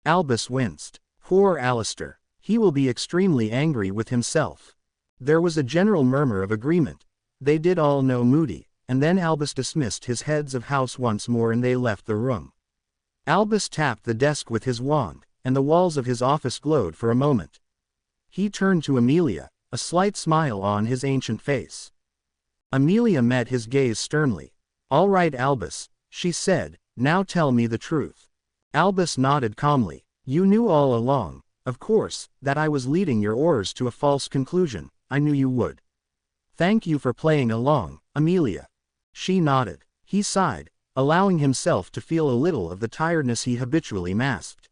Albus winced. Poor Alistair. He will be extremely angry with himself. There was a general murmur of agreement. They did all know Moody, and then Albus dismissed his heads of house once more and they left the room. Albus tapped the desk with his wand, and the walls of his office glowed for a moment. He turned to Amelia, a slight smile on his ancient face. Amelia met his gaze sternly. All right, Albus, she said, now tell me the truth. Albus nodded calmly. You knew all along, of course, that I was leading your Aurors to a false conclusion. I knew you would. Thank you for playing along, Amelia. She nodded. He sighed, allowing himself to feel a little of the tiredness he habitually masked.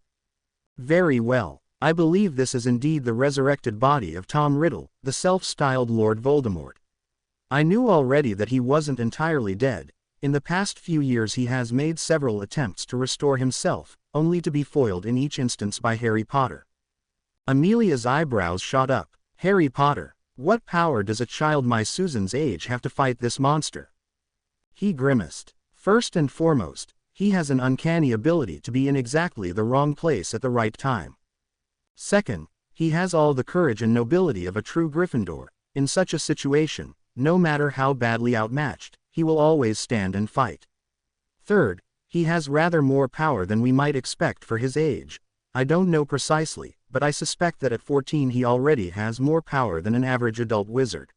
Very well, I believe this is indeed the resurrected body of Tom Riddle, the self-styled Lord Voldemort. I knew already that he wasn't entirely dead. In the past few years he has made several attempts to restore himself, only to be foiled in each instance by Harry Potter. Amelia's eyebrows shot up. Harry Potter. What power does a child my Susan's age have to fight this monster? He grimaced. First and foremost, he has an uncanny ability to be in exactly the wrong place at the right time. Second, he has all the courage and nobility of a true Gryffindor. In such a situation, no matter how badly outmatched, he will always stand and fight. Third, he has rather more power than we might expect for his age. I don't know precisely, but I suspect that at 14 he already has more power than an average adult wizard.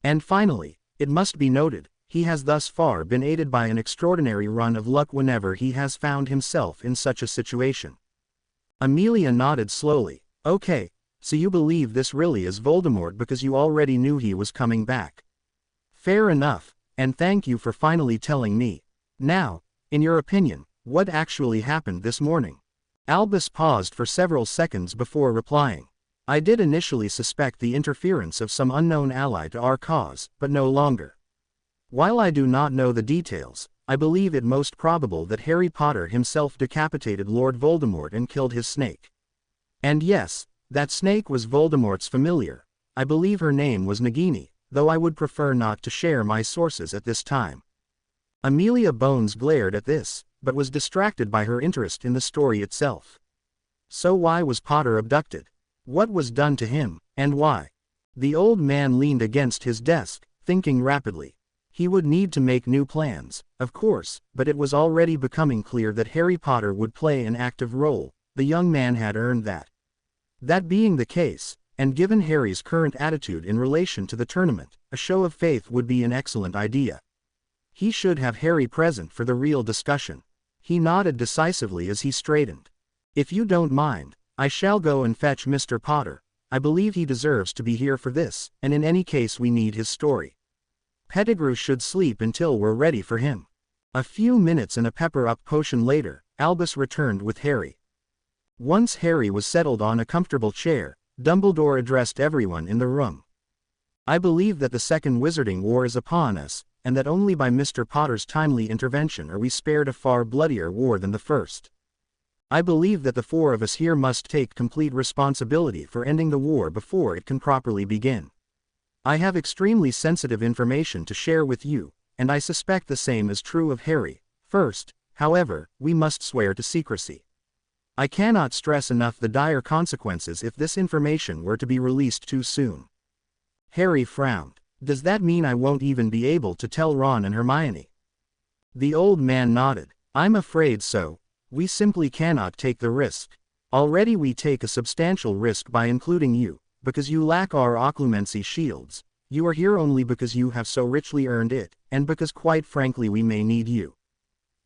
And finally, it must be noted, he has thus far been aided by an extraordinary run of luck whenever he has found himself in such a situation. Amelia nodded slowly. Okay, so you believe this really is Voldemort because you already knew he was coming back. Fair enough, and thank you for finally telling me. Now, in your opinion, what actually happened this morning? Albus paused for several seconds before replying. I did initially suspect the interference of some unknown ally to our cause, but no longer. While I do not know the details, I believe it most probable that Harry Potter himself decapitated Lord Voldemort and killed his snake. And yes, that snake was Voldemort's familiar. I believe her name was Nagini, though I would prefer not to share my sources at this time. Amelia Bones glared at this, but was distracted by her interest in the story itself. So why was Potter abducted? What was done to him, and why? The old man leaned against his desk, thinking rapidly. He would need to make new plans, of course, but it was already becoming clear that Harry Potter would play an active role. The young man had earned that. That being the case, and given Harry's current attitude in relation to the tournament, a show of faith would be an excellent idea. He should have Harry present for the real discussion. He nodded decisively as he straightened. If you don't mind, I shall go and fetch Mr. Potter. I believe he deserves to be here for this, and in any case we need his story. Pettigrew should sleep until we're ready for him. A few minutes and a pepper-up potion later, Albus returned with Harry. Once Harry was settled on a comfortable chair, Dumbledore addressed everyone in the room. I believe that the Second Wizarding War is upon us, and that only by Mr. Potter's timely intervention are we spared a far bloodier war than the first. I believe that the four of us here must take complete responsibility for ending the war before it can properly begin. I have extremely sensitive information to share with you, and I suspect the same is true of Harry. First, however, we must swear to secrecy. I cannot stress enough the dire consequences if this information were to be released too soon. Harry frowned. Does that mean I won't even be able to tell Ron and Hermione? The old man nodded. I'm afraid so. We simply cannot take the risk. Already we take a substantial risk by including you, because you lack our occlumency shields. You are here only because you have so richly earned it, and because quite frankly we may need you.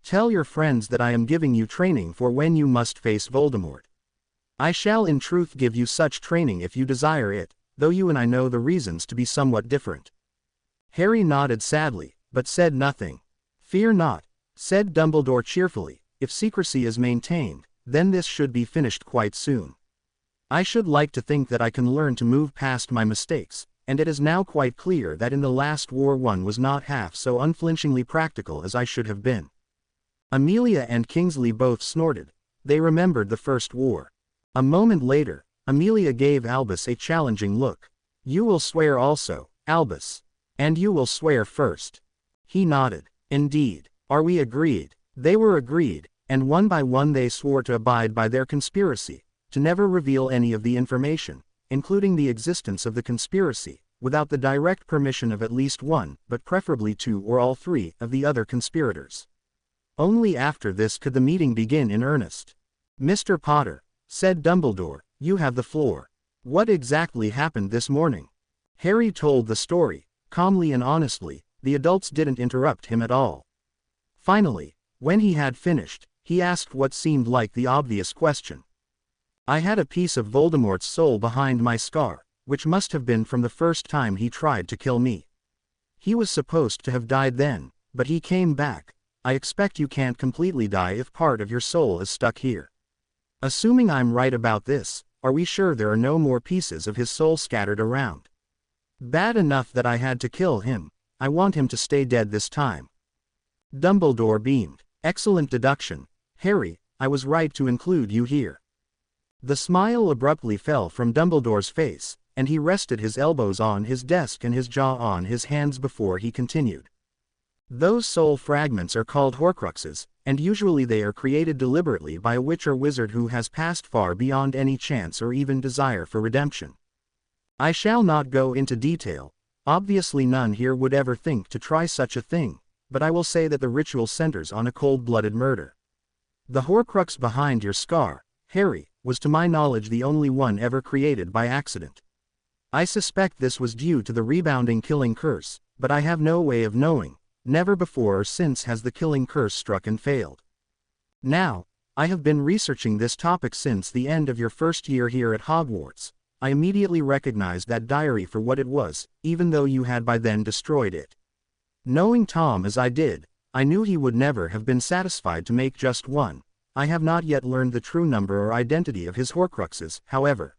Tell your friends that I am giving you training for when you must face Voldemort. I shall in truth give you such training if you desire it, though you and I know the reasons to be somewhat different. Harry nodded sadly, but said nothing. Fear not, said Dumbledore cheerfully. If secrecy is maintained, then this should be finished quite soon. I should like to think that I can learn to move past my mistakes, and it is now quite clear that in the last war one was not half so unflinchingly practical as I should have been. Amelia and Kingsley both snorted. They remembered the first war. A moment later, Amelia gave Albus a challenging look. You will swear also, Albus. And you will swear first. He nodded. Indeed. Are we agreed? They were agreed, and one by one they swore to abide by their conspiracy, to never reveal any of the information, including the existence of the conspiracy, without the direct permission of at least one, but preferably two or all three, of the other conspirators. Only after this could the meeting begin in earnest. Mr. Potter, said Dumbledore, you have the floor. What exactly happened this morning? Harry told the story, calmly and honestly. The adults didn't interrupt him at all. Finally, when he had finished, he asked what seemed like the obvious question. I had a piece of Voldemort's soul behind my scar, which must have been from the first time he tried to kill me. He was supposed to have died then, but he came back. I expect you can't completely die if part of your soul is stuck here. Assuming I'm right about this, are we sure there are no more pieces of his soul scattered around? Bad enough that I had to kill him. I want him to stay dead this time. Dumbledore beamed. Excellent deduction. Harry, I was right to include you here. The smile abruptly fell from Dumbledore's face, and he rested his elbows on his desk and his jaw on his hands before he continued. Those soul fragments are called Horcruxes, and usually they are created deliberately by a witch or wizard who has passed far beyond any chance or even desire for redemption. I shall not go into detail. Obviously none here would ever think to try such a thing, but I will say that the ritual centers on a cold-blooded murder. The Horcrux behind your scar, Harry, was to my knowledge the only one ever created by accident. I suspect this was due to the rebounding killing curse, but I have no way of knowing. Never before or since has the killing curse struck and failed. Now, I have been researching this topic since the end of your first year here at Hogwarts. I immediately recognized that diary for what it was, even though you had by then destroyed it. Knowing Tom as I did, I knew he would never have been satisfied to make just one. I have not yet learned the true number or identity of his Horcruxes, however.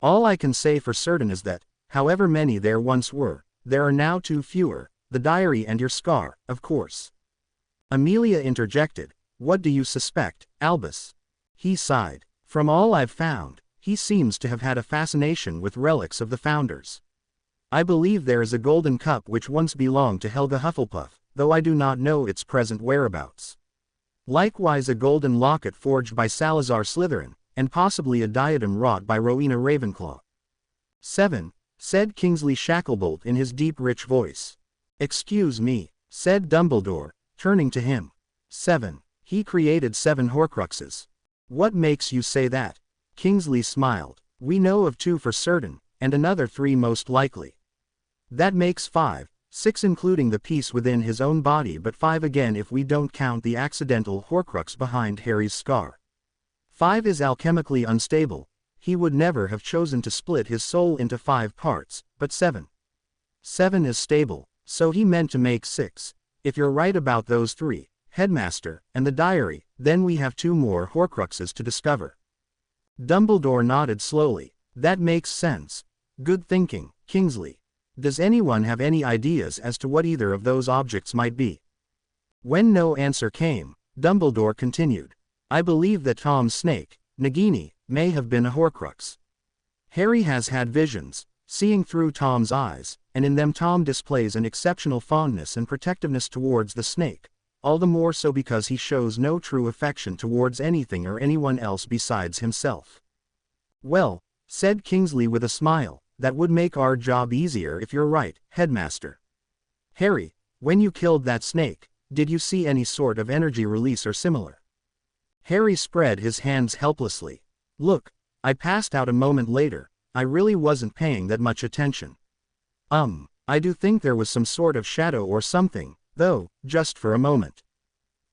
All I can say for certain is that, however many there once were, there are now two fewer, the diary and your scar, of course. Amelia interjected. What do you suspect, Albus? He sighed. From all I've found, he seems to have had a fascination with relics of the Founders. I believe there is a golden cup which once belonged to Helga Hufflepuff, though I do not know its present whereabouts. Likewise a golden locket forged by Salazar Slytherin, and possibly a diadem wrought by Rowena Ravenclaw. 7, said Kingsley Shacklebolt in his deep rich voice. Excuse me, said Dumbledore, turning to him. 7. He created 7 Horcruxes. What makes you say that? Kingsley smiled. We know of 2 for certain, and another 3 most likely. That makes 5, 6 including the piece within his own body, but 5 again if we don't count the accidental Horcrux behind Harry's scar. 5 is alchemically unstable. He would never have chosen to split his soul into 5 parts, but 7. 7 is stable, so he meant to make 6. If you're right about those 3, Headmaster, and the diary, then we have 2 more Horcruxes to discover. Dumbledore nodded slowly. That makes sense. Good thinking, Kingsley. Does anyone have any ideas as to what either of those objects might be? When no answer came, Dumbledore continued. I believe that Tom's snake, Nagini, may have been a Horcrux. Harry has had visions, seeing through Tom's eyes, and in them Tom displays an exceptional fondness and protectiveness towards the snake, all the more so because he shows no true affection towards anything or anyone else besides himself. Well, said Kingsley with a smile, that would make our job easier if you're right, Headmaster. Harry, when you killed that snake, did you see any sort of energy release or similar? Harry spread his hands helplessly. Look, I passed out a moment later. I really wasn't paying that much attention. I do think there was some sort of shadow or something, though, just for a moment.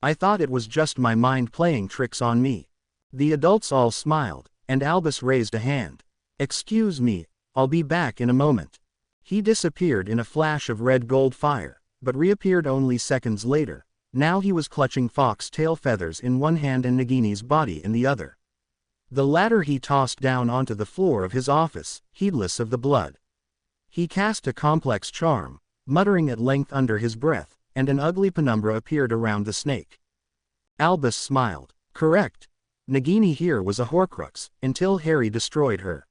I thought it was just my mind playing tricks on me. The adults all smiled, and Albus raised a hand. Excuse me, I'll be back in a moment. He disappeared in a flash of red gold fire, but reappeared only seconds later. Now he was clutching fox tail feathers in one hand and Nagini's body in the other. The latter he tossed down onto the floor of his office, heedless of the blood. He cast a complex charm, muttering at length under his breath, and an ugly penumbra appeared around the snake. Albus smiled. Correct. Nagini here was a Horcrux, until Harry destroyed her.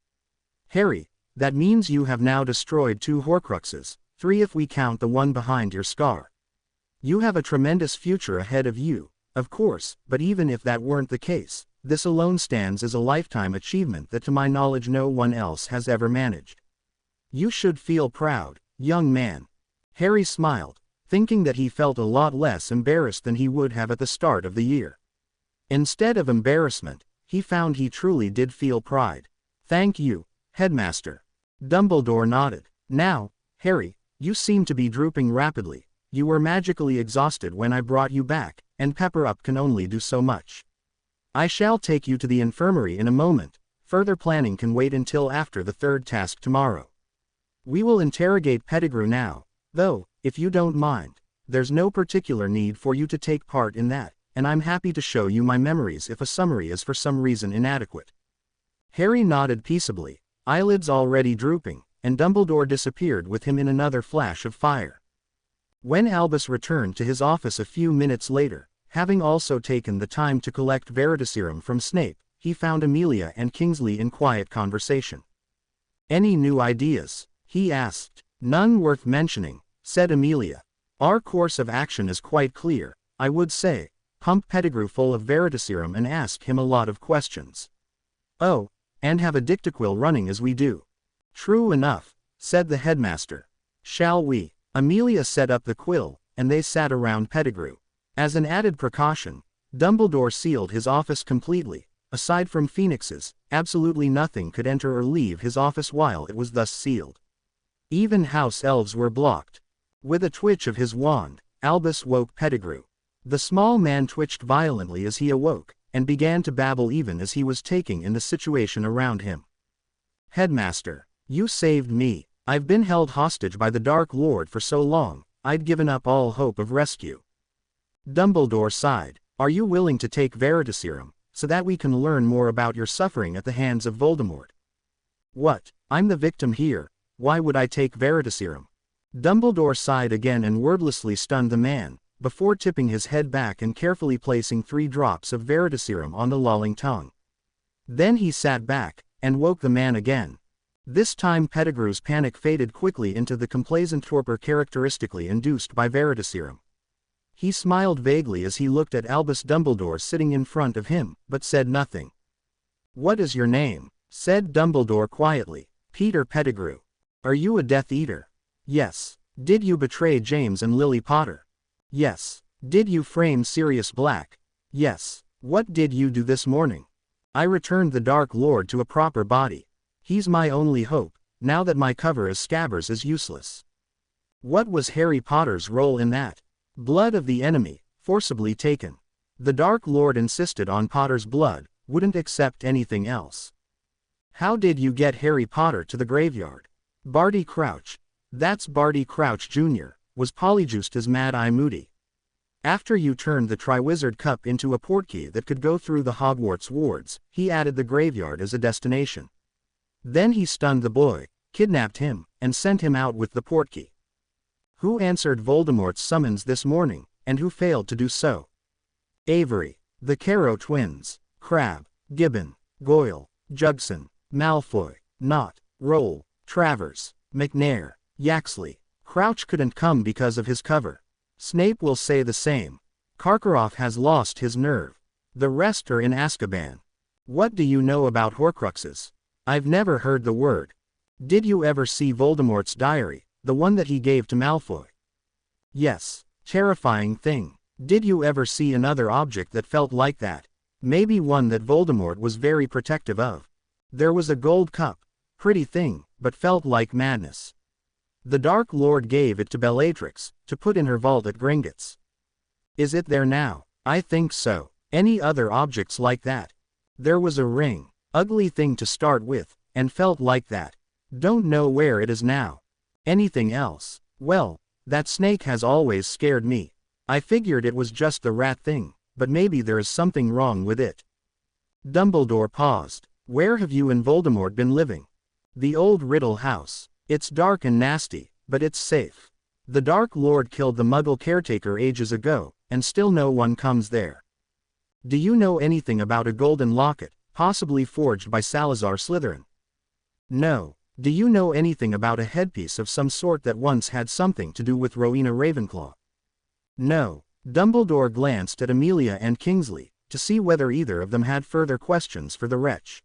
Harry, that means you have now destroyed 2 Horcruxes, 3 if we count the one behind your scar. You have a tremendous future ahead of you, of course, but even if that weren't the case, this alone stands as a lifetime achievement that to my knowledge no one else has ever managed. You should feel proud, young man. Harry smiled, thinking that he felt a lot less embarrassed than he would have at the start of the year. Instead of embarrassment, he found he truly did feel pride. Thank you, Headmaster. Dumbledore nodded. Now, Harry, you seem to be drooping rapidly. You were magically exhausted when I brought you back, and Pepper Up can only do so much. I shall take you to the infirmary in a moment. Further planning can wait until after the 3rd task tomorrow. We will interrogate Pettigrew now, though, if you don't mind. There's no particular need for you to take part in that, and I'm happy to show you my memories if a summary is for some reason inadequate. Harry nodded peaceably, eyelids already drooping, and Dumbledore disappeared with him in another flash of fire. When Albus returned to his office a few minutes later, having also taken the time to collect Veritaserum from Snape, he found Amelia and Kingsley in quiet conversation. Any new ideas? He asked. None worth mentioning, said Amelia. Our course of action is quite clear, I would say. Pump Pettigrew full of Veritaserum and ask him a lot of questions. Oh, and have a Dictaquil running as we do. True enough, said the headmaster. Shall we? Amelia set up the quill, and they sat around Pettigrew. As an added precaution, Dumbledore sealed his office completely. Aside from phoenixes, absolutely nothing could enter or leave his office while it was thus sealed. Even house elves were blocked. With a twitch of his wand, Albus woke Pettigrew. The small man twitched violently as he awoke, and began to babble even as he was taking in the situation around him. Headmaster, you saved me. I've been held hostage by the Dark Lord for so long, I'd given up all hope of rescue. Dumbledore sighed. Are you willing to take Veritaserum, so that we can learn more about your suffering at the hands of Voldemort? What? I'm the victim here. Why would I take Veritaserum? Dumbledore sighed again and wordlessly stunned the man, before tipping his head back and carefully placing 3 drops of Veritaserum on the lolling tongue. Then he sat back, and woke the man again. This time Pettigrew's panic faded quickly into the complacent torpor characteristically induced by Veritaserum. He smiled vaguely as he looked at Albus Dumbledore sitting in front of him, but said nothing. What is your name? Said Dumbledore quietly. Peter Pettigrew. Are you a Death Eater? Yes. Did you betray James and Lily Potter? Yes. Did you frame Sirius Black? Yes. What did you do this morning? I returned the Dark Lord to a proper body. He's my only hope, now that my cover as Scabbers is useless. What was Harry Potter's role in that? Blood of the enemy, forcibly taken. The Dark Lord insisted on Potter's blood, wouldn't accept anything else. How did you get Harry Potter to the graveyard? Barty Crouch. That's Barty Crouch Jr., was polyjuiced as Mad-Eye Moody. After you turned the Triwizard Cup into a portkey that could go through the Hogwarts wards, he added the graveyard as a destination. Then he stunned the boy, kidnapped him, and sent him out with the portkey. Who answered Voldemort's summons this morning, and who failed to do so? Avery, the Carrow twins, Crabbe, Gibbon, Goyle, Jugson, Malfoy, Knott, Roll, Travers, McNair, Yaxley. Crouch couldn't come because of his cover. Snape will say the same. Karkaroff has lost his nerve. The rest are in Azkaban. What do you know about Horcruxes? I've never heard the word. Did you ever see Voldemort's diary, the one that he gave to Malfoy? Yes. Terrifying thing. Did you ever see another object that felt like that? Maybe one that Voldemort was very protective of. There was a gold cup. Pretty thing, but felt like madness. The Dark Lord gave it to Bellatrix, to put in her vault at Gringotts. Is it there now? I think so. Any other objects like that? There was a ring. Ugly thing to start with, and felt like that. Don't know where it is now. Anything else? Well, that snake has always scared me. I figured it was just the rat thing, but maybe there is something wrong with it. Dumbledore paused. Where have you and Voldemort been living? The old Riddle house. It's dark and nasty, but it's safe. The Dark Lord killed the Muggle caretaker ages ago, and still no one comes there. Do you know anything about a golden locket, possibly forged by Salazar Slytherin? No. Do you know anything about a headpiece of some sort that once had something to do with Rowena Ravenclaw? No. Dumbledore glanced at Amelia and Kingsley, to see whether either of them had further questions for the wretch.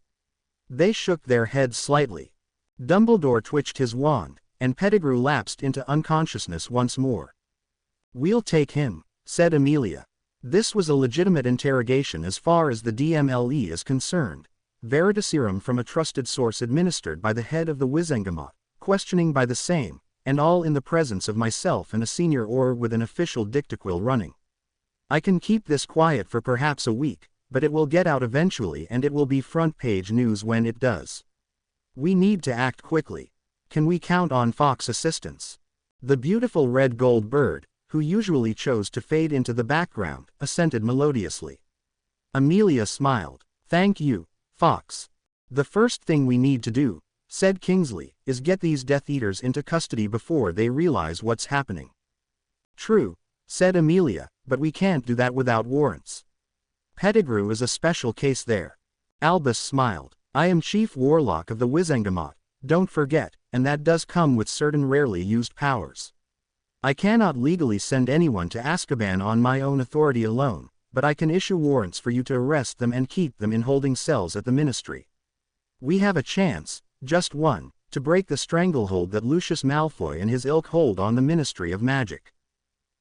They shook their heads slightly. Dumbledore twitched his wand, and Pettigrew lapsed into unconsciousness once more. We'll take him, said Amelia. This was a legitimate interrogation as far as the DMLE is concerned. Veritaserum from a trusted source administered by the head of the Wizengamot, questioning by the same, and all in the presence of myself and a senior or with an official dictaquil running. I can keep this quiet for perhaps a week, but it will get out eventually and it will be front-page news when it does. We need to act quickly. Can we count on Fox assistance? The beautiful red gold bird, who usually chose to fade into the background, assented melodiously. Amelia smiled. Thank you, Fox. The first thing we need to do, said Kingsley, is get these Death Eaters into custody before they realize what's happening. True, said Amelia, but we can't do that without warrants. Pettigrew is a special case there. Albus smiled. I am Chief Warlock of the Wizengamot, don't forget, and that does come with certain rarely used powers. I cannot legally send anyone to Azkaban on my own authority alone, but I can issue warrants for you to arrest them and keep them in holding cells at the Ministry. We have a chance, just one, to break the stranglehold that Lucius Malfoy and his ilk hold on the Ministry of Magic.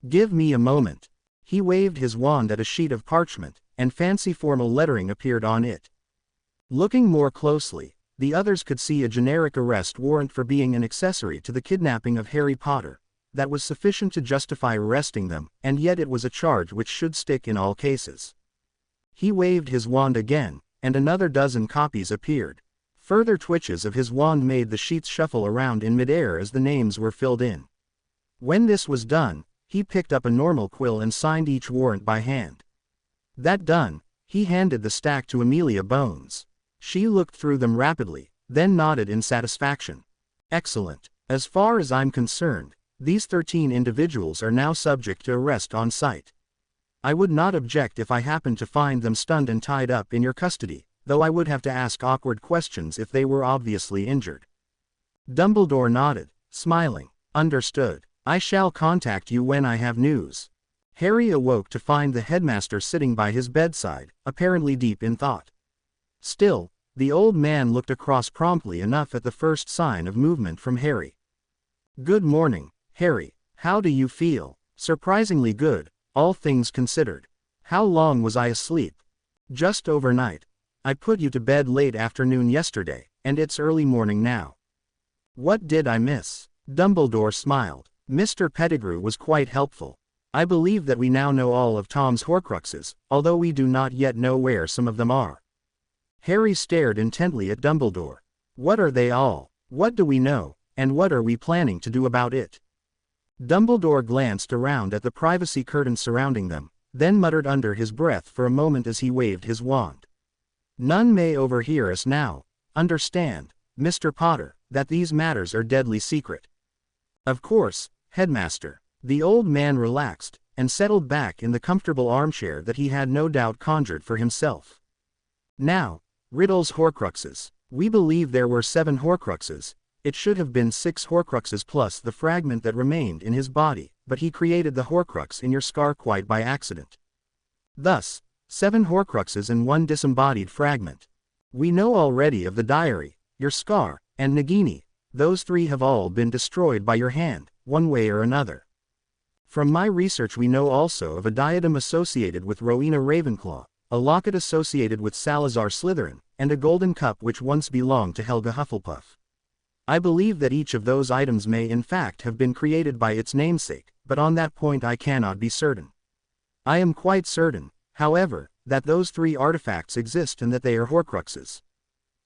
Give me a moment. He waved his wand at a sheet of parchment, and fancy formal lettering appeared on it. Looking more closely, the others could see a generic arrest warrant for being an accessory to the kidnapping of Harry Potter. That was sufficient to justify arresting them, and yet it was a charge which should stick in all cases. He waved his wand again, and another dozen copies appeared. Further twitches of his wand made the sheets shuffle around in midair as the names were filled in. When this was done, he picked up a normal quill and signed each warrant by hand. That done, he handed the stack to Amelia Bones. She looked through them rapidly, then nodded in satisfaction. Excellent. As far as I'm concerned, these 13 individuals are now subject to arrest on sight. I would not object if I happened to find them stunned and tied up in your custody, though I would have to ask awkward questions if they were obviously injured. Dumbledore nodded, smiling. Understood. I shall contact you when I have news. Harry awoke to find the headmaster sitting by his bedside, apparently deep in thought. Still, The old man looked across promptly enough at the first sign of movement from Harry. "Good morning, Harry. How do you feel?" "Surprisingly good, all things considered." "How long was I asleep?" "Just overnight. I put you to bed late afternoon yesterday, and it's early morning now." "What did I miss?" Dumbledore smiled. Mr. Pettigrew was quite helpful. "I believe that we now know all of Tom's Horcruxes, although we do not yet know where some of them are." Harry stared intently at Dumbledore. "What are they all? What do we know, and what are we planning to do about it?" Dumbledore glanced around at the privacy curtain surrounding them, then muttered under his breath for a moment as he waved his wand. "None may overhear us now. Understand, Mr. Potter, that these matters are deadly secret." "Of course, Headmaster." The old man relaxed, and settled back in the comfortable armchair that he had no doubt conjured for himself. "Now, Riddle's Horcruxes. We believe there were 7 Horcruxes. It should have been 6 Horcruxes plus the fragment that remained in his body, but he created the Horcrux in your scar quite by accident. Thus, 7 Horcruxes and 1 disembodied fragment. We know already of the diary, your scar, and Nagini. Those 3 have all been destroyed by your hand, one way or another. From my research we know also of a diadem associated with Rowena Ravenclaw, a locket associated with Salazar Slytherin, and a golden cup which once belonged to Helga Hufflepuff. I believe that each of those items may in fact have been created by its namesake, but on that point I cannot be certain. I am quite certain, however, that those 3 artifacts exist and that they are Horcruxes.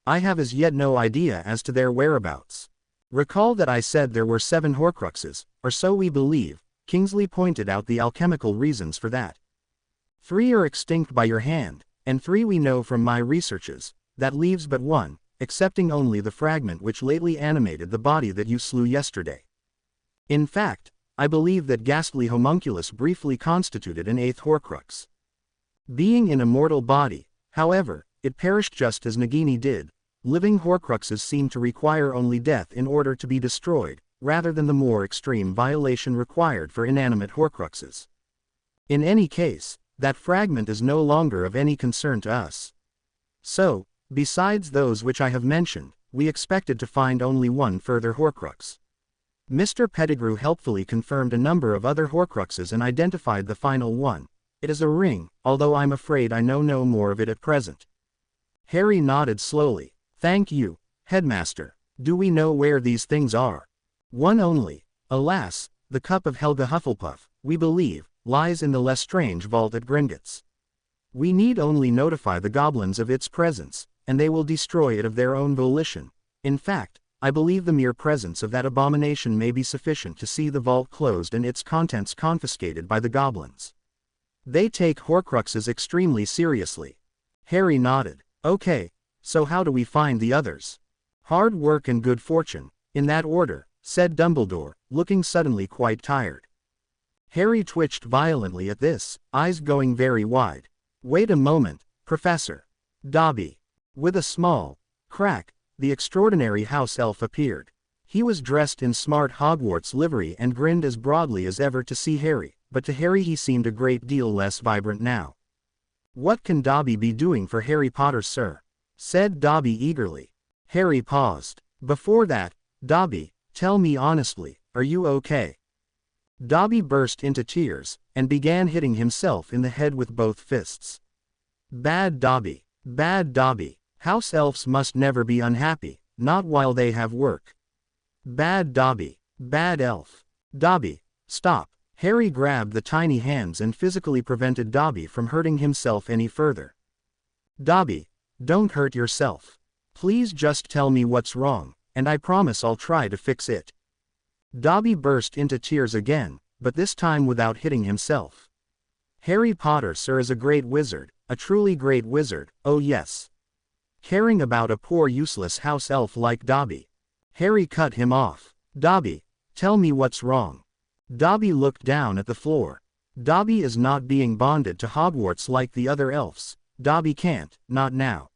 I have as yet no idea as to their whereabouts. Recall that I said there were 7 Horcruxes, or so we believe." Kingsley pointed out the alchemical reasons for that. 3 are extinct by your hand, and 3 we know from my researches. That leaves but 1, excepting only the fragment which lately animated the body that you slew yesterday. In fact, I believe that ghastly homunculus briefly constituted an 8th Horcrux. Being in a mortal body, however, it perished just as Nagini did. Living Horcruxes seem to require only death in order to be destroyed, rather than the more extreme violation required for inanimate Horcruxes. In any case, that fragment is no longer of any concern to us. So, besides those which I have mentioned, we expected to find only 1 further Horcrux. Mr. Pettigrew helpfully confirmed a number of other Horcruxes and identified the final one. It is a ring, although I'm afraid I know no more of it at present. Harry nodded slowly. "Thank you, Headmaster. Do we know where these things are?" "One only. Alas, the cup of Helga Hufflepuff, we believe, lies in the Lestrange vault at Gringotts. We need only notify the goblins of its presence, and they will destroy it of their own volition. In fact, I believe the mere presence of that abomination may be sufficient to see the vault closed and its contents confiscated by the goblins. They take Horcruxes extremely seriously." Harry nodded. "Okay, so how do we find the others?" "Hard work and good fortune, in that order," said Dumbledore, looking suddenly quite tired. Harry twitched violently at this, eyes going very wide. "Wait a moment, Professor." Dobby. With a small crack, the extraordinary house elf appeared. He was dressed in smart Hogwarts livery and grinned as broadly as ever to see Harry, but to Harry he seemed a great deal less vibrant now. "What can Dobby be doing for Harry Potter, sir?" said Dobby eagerly. Harry paused. "Before that, Dobby, tell me honestly, are you okay?" Dobby burst into tears, and began hitting himself in the head with both fists. "Bad Dobby. Bad Dobby. House elves must never be unhappy, not while they have work. Bad Dobby. Bad elf. Dobby, stop." Harry grabbed the tiny hands and physically prevented Dobby from hurting himself any further. "Dobby, don't hurt yourself. Please just tell me what's wrong, and I promise I'll try to fix it." Dobby burst into tears again, but this time without hitting himself. "Harry Potter, sir, is a great wizard, a truly great wizard, oh yes. Caring about a poor useless house elf like Dobby." Harry cut him off. "Dobby, tell me what's wrong." Dobby looked down at the floor. "Dobby is not being bonded to Hogwarts like the other elves. Dobby can't, not now.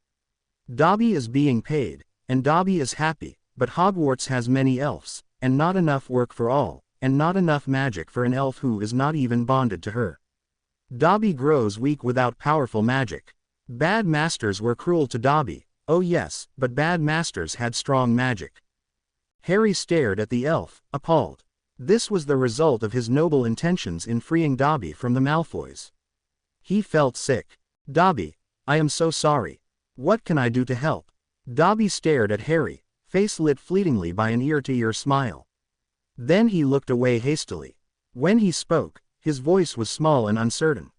Dobby is being paid, and Dobby is happy, but Hogwarts has many elves, and not enough work for all, and not enough magic for an elf who is not even bonded to her. Dobby grows weak without powerful magic. Bad masters were cruel to Dobby, Oh yes, but bad masters had strong magic. Harry stared at the elf, appalled. This was the result of his noble intentions in freeing Dobby from the Malfoys. He felt sick. Dobby, I am so sorry. What can I do to help? Dobby stared at Harry, face lit fleetingly by an ear-to-ear smile. Then he looked away hastily. When he spoke, his voice was small and uncertain.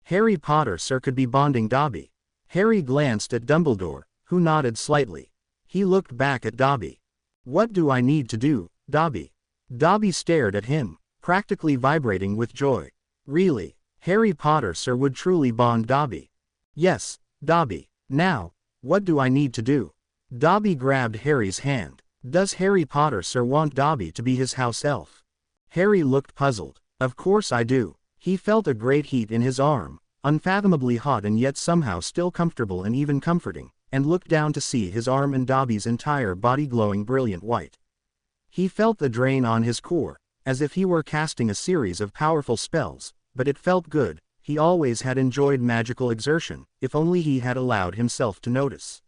Harry Potter, sir, could be bonding Dobby. Harry glanced at Dumbledore, who nodded slightly. He looked back at Dobby. What do I need to do, Dobby? Dobby stared at him, practically vibrating with joy. Really, Harry Potter, sir, would truly bond Dobby. Yes, Dobby. Now, what do I need to do? Dobby grabbed Harry's hand. Does Harry Potter, sir, want Dobby to be his house elf? Harry looked puzzled. Of course I do. He felt a great heat in his arm, unfathomably hot and yet somehow still comfortable and even comforting, and looked down to see his arm and Dobby's entire body glowing brilliant white. He felt the drain on his core, as if he were casting a series of powerful spells, but it felt good. He always had enjoyed magical exertion, if only he had allowed himself to notice.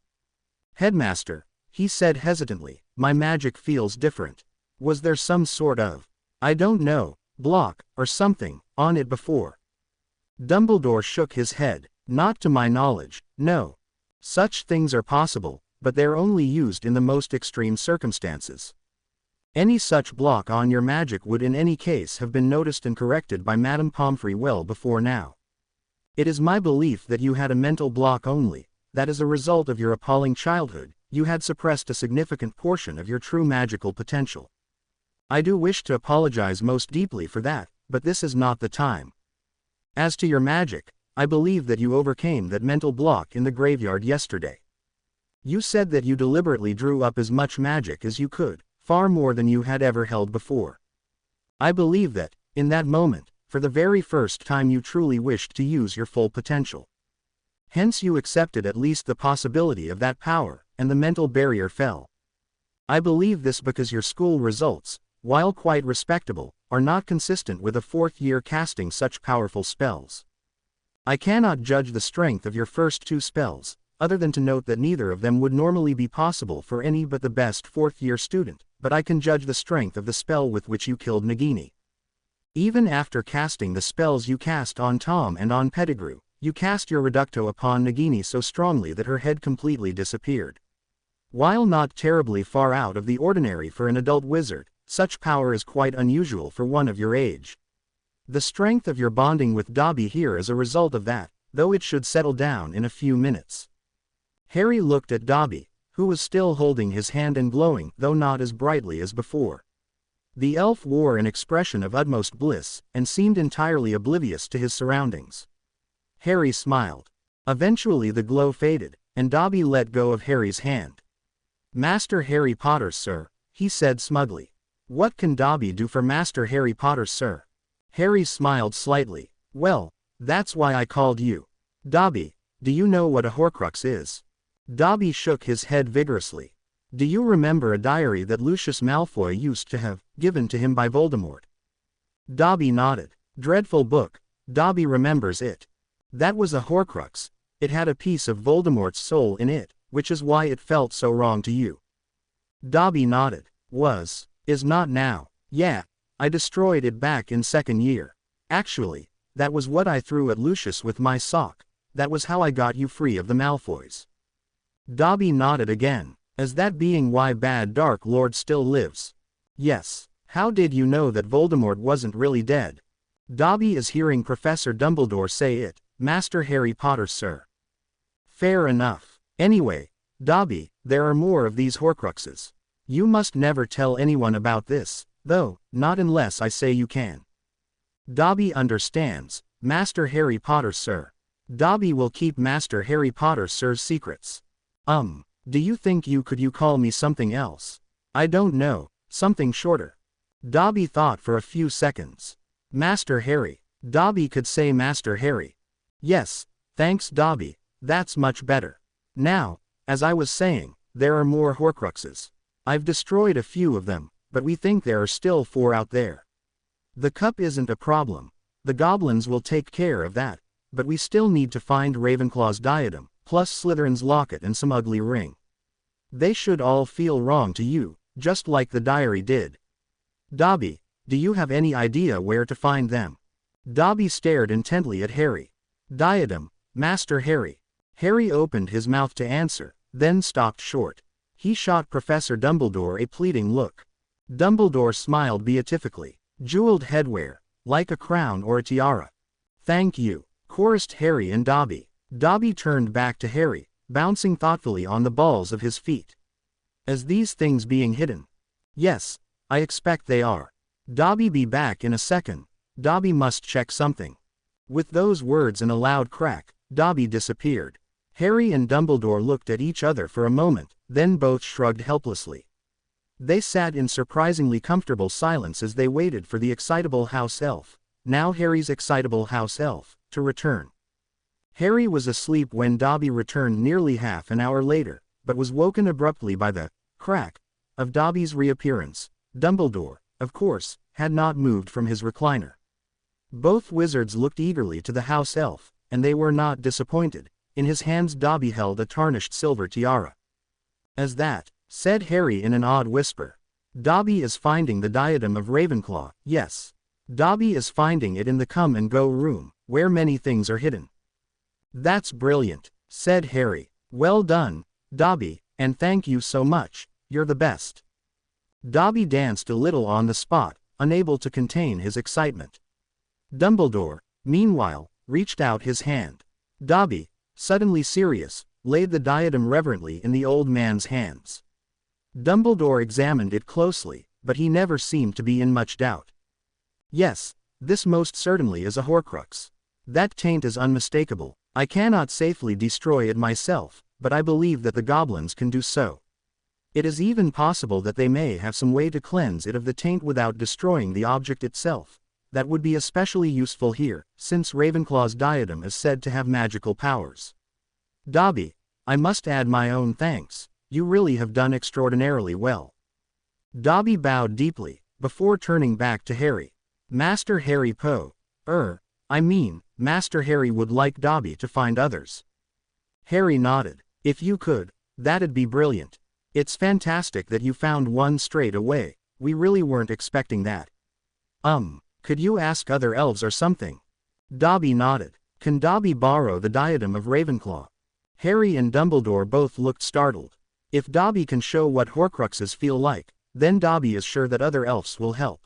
Headmaster, he said hesitantly, my magic feels different. Was there some sort of, I don't know, block, or something, on it before? Dumbledore shook his head. Not to my knowledge, no. Such things are possible, but they're only used in the most extreme circumstances. Any such block on your magic would in any case have been noticed and corrected by Madame Pomfrey well before now. It is my belief that you had a mental block only, that as a result of your appalling childhood, you had suppressed a significant portion of your true magical potential. I do wish to apologize most deeply for that, but this is not the time. As to your magic, I believe that you overcame that mental block in the graveyard yesterday. You said that you deliberately drew up as much magic as you could, far more than you had ever held before. I believe that, in that moment, for the very first time you truly wished to use your full potential. Hence you accepted at least the possibility of that power, and the mental barrier fell. I believe this because your school results, while quite respectable, are not consistent with a fourth year casting such powerful spells. I cannot judge the strength of your first two spells, other than to note that neither of them would normally be possible for any but the best fourth-year student, but I can judge the strength of the spell with which you killed Nagini. Even after casting the spells you cast on Tom and on Pettigrew, you cast your Reducto upon Nagini so strongly that her head completely disappeared. While not terribly far out of the ordinary for an adult wizard, such power is quite unusual for one of your age. The strength of your bonding with Dobby here is a result of that, though it should settle down in a few minutes. Harry looked at Dobby, who was still holding his hand and glowing, though not as brightly as before. The elf wore an expression of utmost bliss, and seemed entirely oblivious to his surroundings. Harry smiled. Eventually the glow faded, and Dobby let go of Harry's hand. Master Harry Potter, sir, he said smugly. What can Dobby do for Master Harry Potter, sir? Harry smiled slightly. Well, that's why I called you. Dobby, do you know what a Horcrux is? Dobby shook his head vigorously. Do you remember a diary that Lucius Malfoy used to have given to him by Voldemort? Dobby nodded. Dreadful book. Dobby remembers it. That was a Horcrux. It had a piece of Voldemort's soul in it, which is why it felt so wrong to you. Dobby nodded. Is not now. Yeah, I destroyed it back in second year. Actually, that was what I threw at Lucius with my sock. That was how I got you free of the Malfoys. Dobby nodded again. Is that being why Bad Dark Lord still lives? Yes. How did you know that Voldemort wasn't really dead? Dobby is hearing Professor Dumbledore say it, Master Harry Potter, sir. Fair enough. Anyway, Dobby, there are more of these Horcruxes. You must never tell anyone about this, though, not unless I say you can. Dobby understands, Master Harry Potter, sir. Dobby will keep Master Harry Potter, sir's secrets. Do you think you could call me something else? I don't know, something shorter. Dobby thought for a few seconds. Master Harry. Dobby could say Master Harry. Yes, thanks Dobby, that's much better. Now, as I was saying, there are more Horcruxes. I've destroyed a few of them, but we think there are still 4 out there. The cup isn't a problem. The goblins will take care of that, but we still need to find Ravenclaw's diadem, plus Slytherin's locket and some ugly ring. They should all feel wrong to you, just like the diary did. Dobby, do you have any idea where to find them? Dobby stared intently at Harry. Diadem, Master Harry. Harry opened his mouth to answer, then stopped short. He shot Professor Dumbledore a pleading look. Dumbledore smiled beatifically. Jeweled headwear, like a crown or a tiara. Thank you, chorused Harry and Dobby. Dobby turned back to Harry, bouncing thoughtfully on the balls of his feet. As these things being hidden? Yes, I expect they are. Dobby be back in a second. Dobby must check something. With those words and a loud crack, Dobby disappeared. Harry and Dumbledore looked at each other for a moment, then both shrugged helplessly. They sat in surprisingly comfortable silence as they waited for the excitable house elf, now Harry's excitable house elf, to return. Harry was asleep when Dobby returned nearly half an hour later, but was woken abruptly by the crack of Dobby's reappearance. Dumbledore, of course, had not moved from his recliner. Both wizards looked eagerly to the house elf, and they were not disappointed. In his hands Dobby held a tarnished silver tiara. As that, said Harry in an odd whisper. Dobby is finding the diadem of Ravenclaw, yes. Dobby is finding it in the come-and-go room, where many things are hidden. That's brilliant, said Harry. Well done, Dobby, and thank you so much, you're the best. Dobby danced a little on the spot, unable to contain his excitement. Dumbledore, meanwhile, reached out his hand. Dobby, suddenly serious, laid the diadem reverently in the old man's hands. Dumbledore examined it closely, but he never seemed to be in much doubt. Yes, this most certainly is a Horcrux. That taint is unmistakable. I cannot safely destroy it myself, but I believe that the goblins can do so. It is even possible that they may have some way to cleanse it of the taint without destroying the object itself. That would be especially useful here, since Ravenclaw's diadem is said to have magical powers. Dobby, I must add my own thanks. You really have done extraordinarily well. Dobby bowed deeply, before turning back to Harry. Master Harry Master Harry would like Dobby to find others. Harry nodded. If you could, that'd be brilliant. It's fantastic that you found one straight away. We really weren't expecting that. Could you ask other elves or something? Dobby nodded. Can Dobby borrow the diadem of Ravenclaw? Harry and Dumbledore both looked startled. If Dobby can show what Horcruxes feel like, then Dobby is sure that other elves will help.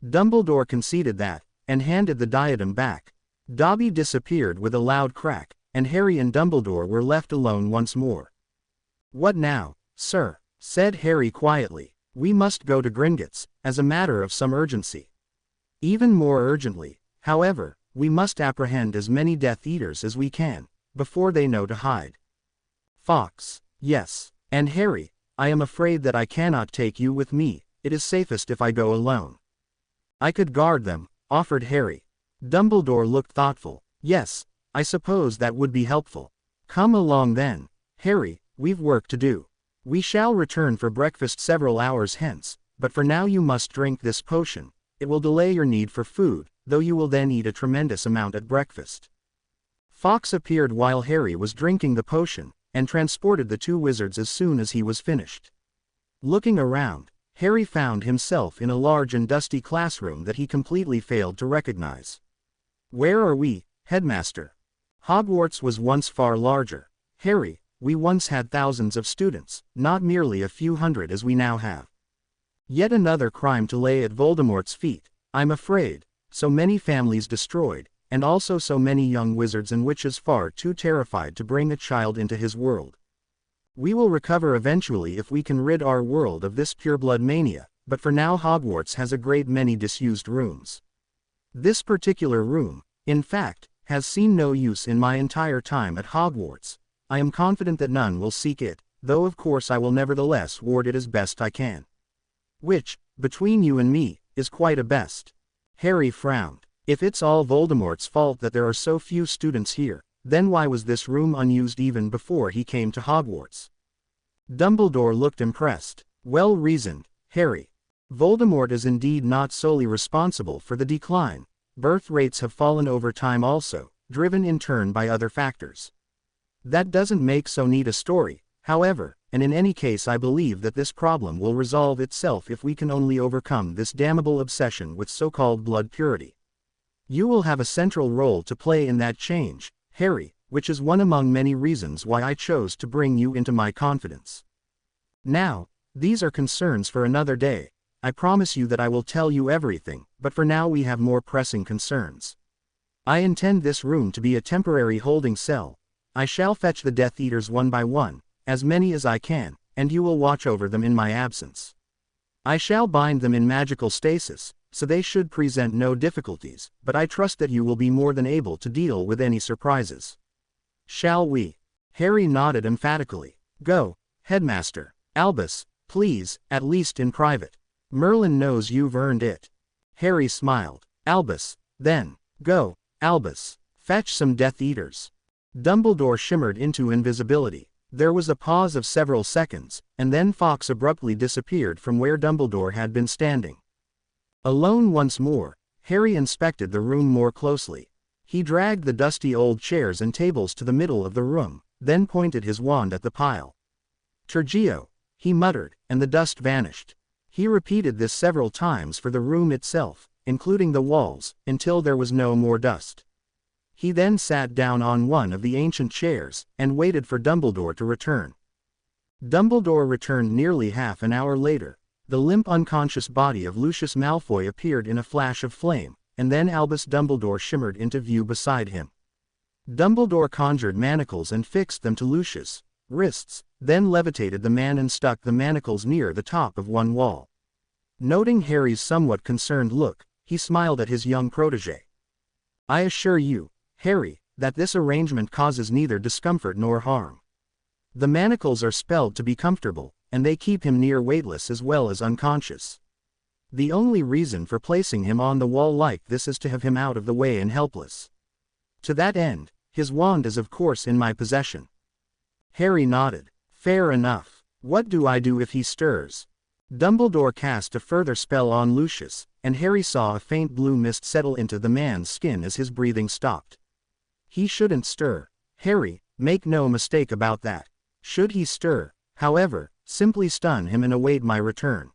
Dumbledore conceded that, and handed the diadem back. Dobby disappeared with a loud crack, and Harry and Dumbledore were left alone once more. What now, sir? Said Harry quietly. We must go to Gringotts, as a matter of some urgency. Even more urgently, however, we must apprehend as many Death Eaters as we can, before they know to hide. Fawkes, yes, and Harry, I am afraid that I cannot take you with me. It is safest if I go alone. I could guard them, offered Harry. Dumbledore looked thoughtful. Yes, I suppose that would be helpful. Come along then, Harry, we've work to do. We shall return for breakfast several hours hence, but for now you must drink this potion. It will delay your need for food, though you will then eat a tremendous amount at breakfast. Fawkes appeared while Harry was drinking the potion, and transported the two wizards as soon as he was finished. Looking around, Harry found himself in a large and dusty classroom that he completely failed to recognize. Where are we, Headmaster? Hogwarts was once far larger. Harry, we once had thousands of students, not merely a few hundred as we now have. Yet another crime to lay at Voldemort's feet, I'm afraid. So many families destroyed, and also so many young wizards and witches far too terrified to bring a child into his world. We will recover eventually if we can rid our world of this pureblood mania, but for now Hogwarts has a great many disused rooms. This particular room, in fact, has seen no use in my entire time at Hogwarts. I am confident that none will seek it, though of course I will nevertheless ward it as best I can. Which, between you and me, is quite a best. Harry frowned. If it's all Voldemort's fault that there are so few students here, then why was this room unused even before he came to Hogwarts? Dumbledore looked impressed. Well reasoned, Harry. Voldemort is indeed not solely responsible for the decline. Birth rates have fallen over time also, driven in turn by other factors. That doesn't make so neat a story, however, and in any case I believe that this problem will resolve itself if we can only overcome this damnable obsession with so-called blood purity. You will have a central role to play in that change, Harry, which is one among many reasons why I chose to bring you into my confidence. Now, these are concerns for another day. I promise you that I will tell you everything, but for now we have more pressing concerns. I intend this room to be a temporary holding cell. I shall fetch the Death Eaters one by one, as many as I can, and you will watch over them in my absence. I shall bind them in magical stasis, so they should present no difficulties, but I trust that you will be more than able to deal with any surprises. Shall we? Harry nodded emphatically. Go, Headmaster. Albus, please, at least in private. Merlin knows you've earned it. Harry smiled. Albus, then. Go, Albus. Fetch some Death Eaters. Dumbledore shimmered into invisibility. There was a pause of several seconds, and then Fawkes abruptly disappeared from where Dumbledore had been standing. Alone once more, Harry inspected the room more closely. He dragged the dusty old chairs and tables to the middle of the room, then pointed his wand at the pile. Tergio, he muttered, and the dust vanished. He repeated this several times for the room itself, including the walls, until there was no more dust. He then sat down on one of the ancient chairs, and waited for Dumbledore to return. Dumbledore returned nearly half an hour later. The limp unconscious body of Lucius Malfoy appeared in a flash of flame, and then Albus Dumbledore shimmered into view beside him. Dumbledore conjured manacles and fixed them to Lucius' wrists, then levitated the man and stuck the manacles near the top of one wall. Noting Harry's somewhat concerned look, he smiled at his young protege. I assure you, Harry, that this arrangement causes neither discomfort nor harm. The manacles are spelled to be comfortable, and they keep him near weightless as well as unconscious. The only reason for placing him on the wall like this is to have him out of the way and helpless. To that end, his wand is of course in my possession. Harry nodded. Fair enough. What do I do if he stirs? Dumbledore cast a further spell on Lucius, and Harry saw a faint blue mist settle into the man's skin as his breathing stopped. He shouldn't stir. Harry, make no mistake about that. Should he stir, however, simply stun him and await my return.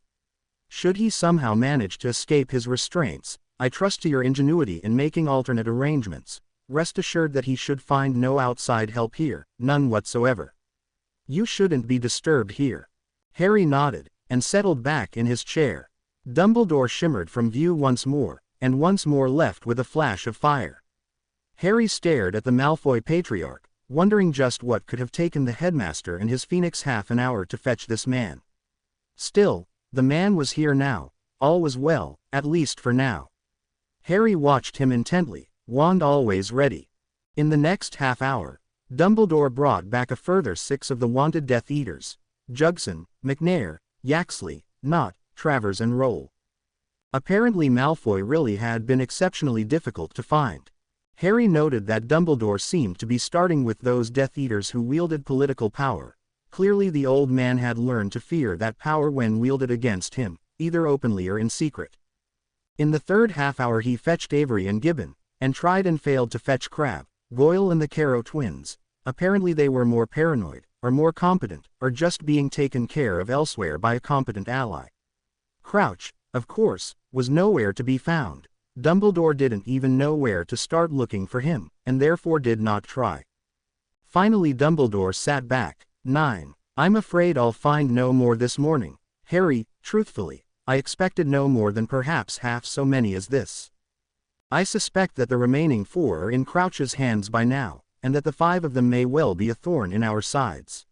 Should he somehow manage to escape his restraints, I trust to your ingenuity in making alternate arrangements. Rest assured that he should find no outside help here, none whatsoever. You shouldn't be disturbed here. Harry nodded, and settled back in his chair. Dumbledore shimmered from view once more, and once more left with a flash of fire. Harry stared at the Malfoy Patriarch, wondering just what could have taken the headmaster and his phoenix half an hour to fetch this man. Still, the man was here now. All was well, at least for now. Harry watched him intently, wand always ready. In the next half hour, Dumbledore brought back a further 6 of the wanted Death Eaters: Jugson, McNair, Yaxley, Knott, Travers and Roll. Apparently Malfoy really had been exceptionally difficult to find. Harry noted that Dumbledore seemed to be starting with those Death Eaters who wielded political power. Clearly the old man had learned to fear that power when wielded against him, either openly or in secret. In the third half-hour he fetched Avery and Gibbon, and tried and failed to fetch Crabbe, Goyle and the Caro twins. Apparently they were more paranoid, or more competent, or just being taken care of elsewhere by a competent ally. Crouch, of course, was nowhere to be found. Dumbledore didn't even know where to start looking for him, and therefore did not try. Finally Dumbledore sat back. 9. I'm afraid I'll find no more this morning, Harry. Truthfully, I expected no more than perhaps half so many as this. I suspect that the remaining 4 are in Crouch's hands by now, and that the 5 of them may well be a thorn in our sides.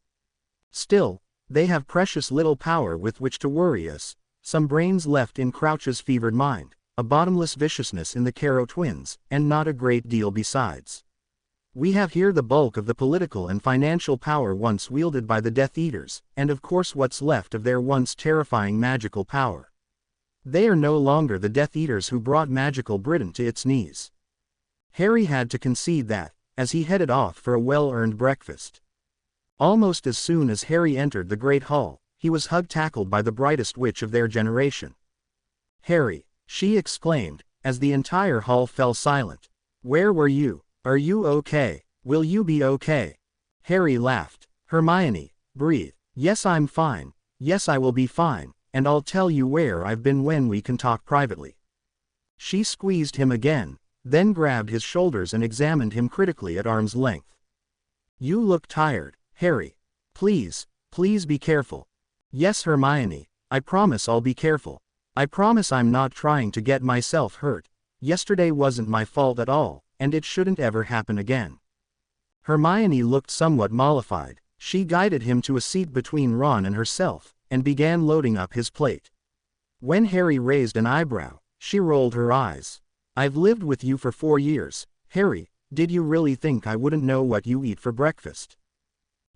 Still, they have precious little power with which to worry us. Some brains left in Crouch's fevered mind, a bottomless viciousness in the Caro twins, and not a great deal besides. We have here the bulk of the political and financial power once wielded by the Death Eaters, and of course what's left of their once terrifying magical power. They are no longer the Death Eaters who brought magical Britain to its knees. Harry had to concede that, as he headed off for a well-earned breakfast. Almost as soon as Harry entered the Great Hall, he was hug-tackled by the brightest witch of their generation. Harry, she exclaimed, as the entire hall fell silent. Where were you? Are you okay? Will you be okay? Harry laughed. Hermione, breathe. Yes, I'm fine. Yes, I will be fine, and I'll tell you where I've been when we can talk privately. She squeezed him again, then grabbed his shoulders and examined him critically at arm's length. You look tired, Harry. Please, please be careful. Yes, Hermione, I promise I'll be careful. I promise I'm not trying to get myself hurt. Yesterday wasn't my fault at all, and it shouldn't ever happen again. Hermione looked somewhat mollified. She guided him to a seat between Ron and herself, and began loading up his plate. When Harry raised an eyebrow, she rolled her eyes. I've lived with you for 4 years, Harry, did you really think I wouldn't know what you eat for breakfast?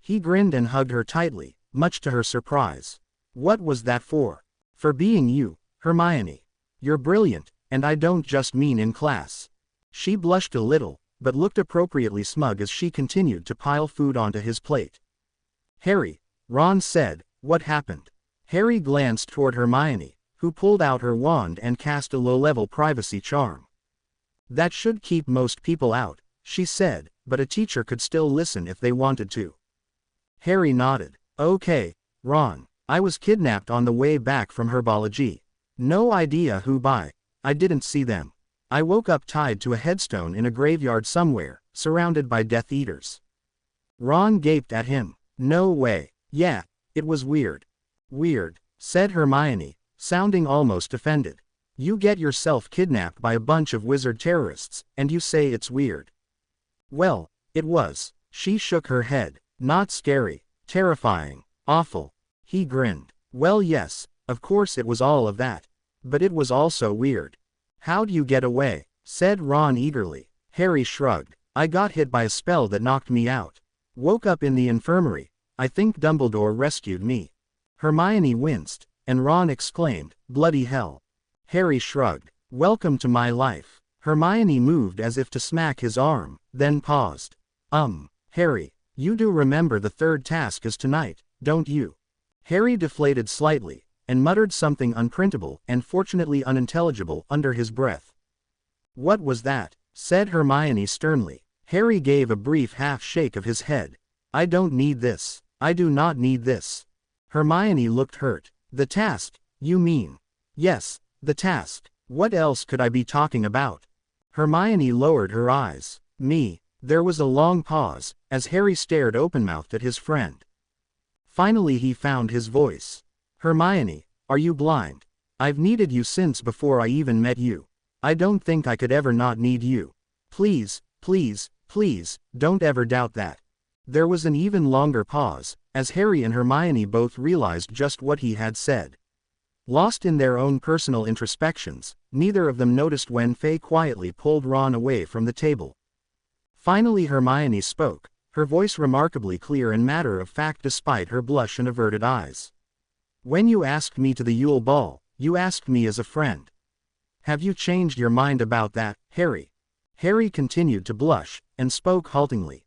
He grinned and hugged her tightly, much to her surprise. What was that for? For being you, Hermione. You're brilliant, and I don't just mean in class. She blushed a little, but looked appropriately smug as she continued to pile food onto his plate. Harry, Ron said, what happened? Harry glanced toward Hermione, who pulled out her wand and cast a low-level privacy charm. That should keep most people out, she said, but a teacher could still listen if they wanted to. Harry nodded. Okay, Ron, I was kidnapped on the way back from herbology. No idea who by. I didn't see them. I woke up tied to a headstone in a graveyard somewhere, surrounded by Death Eaters. Ron gaped at him. No way. Yeah, it was weird. Weird, said Hermione, sounding almost offended. You get yourself kidnapped by a bunch of wizard terrorists, and you say it's weird. Well, it was. She shook her head. Not scary, terrifying, awful. He grinned. Well, yes, of course it was all of that. But it was also weird. How'd you get away? Said Ron eagerly. Harry shrugged. I got hit by a spell that knocked me out. Woke up in the infirmary. I think Dumbledore rescued me. Hermione winced, and Ron exclaimed, bloody hell. Harry shrugged. Welcome to my life. Hermione moved as if to smack his arm, then paused. Harry, you do remember the third task is tonight, don't you? Harry deflated slightly, and muttered something unprintable and fortunately unintelligible under his breath. What was that? Said Hermione sternly. Harry gave a brief half-shake of his head. I don't need this. I do not need this. Hermione looked hurt. The task, you mean? Yes, the task. What else could I be talking about? Hermione lowered her eyes. Me. There was a long pause, as Harry stared open-mouthed at his friend. Finally he found his voice. Hermione, are you blind? I've needed you since before I even met you. I don't think I could ever not need you. Please, please, please, don't ever doubt that. There was an even longer pause, as Harry and Hermione both realized just what he had said. Lost in their own personal introspections, neither of them noticed when Faye quietly pulled Ron away from the table. Finally Hermione spoke, her voice remarkably clear and matter-of-fact despite her blush and averted eyes. When you asked me to the Yule Ball, you asked me as a friend. Have you changed your mind about that, Harry? Harry continued to blush, and spoke haltingly.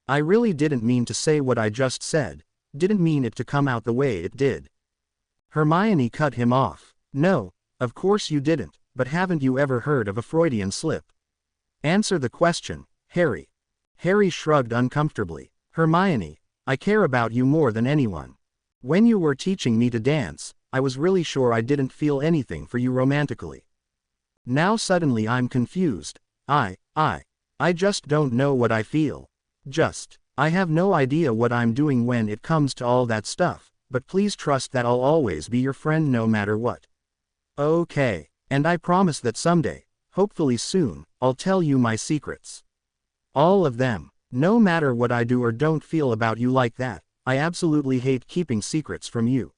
I really didn't mean to say what I just said, didn't mean it to come out the way it did. Hermione cut him off. No, of course you didn't, but haven't you ever heard of a Freudian slip? Answer the question, Harry. Harry shrugged uncomfortably. Hermione, I care about you more than anyone. When you were teaching me to dance, I was really sure I didn't feel anything for you romantically. Now suddenly I'm confused. I just don't know what I feel. I have no idea what I'm doing when it comes to all that stuff, but please trust that I'll always be your friend no matter what. Okay, and I promise that someday, hopefully soon, I'll tell you my secrets. All of them. No matter what I do or don't feel about you like that, I absolutely hate keeping secrets from you.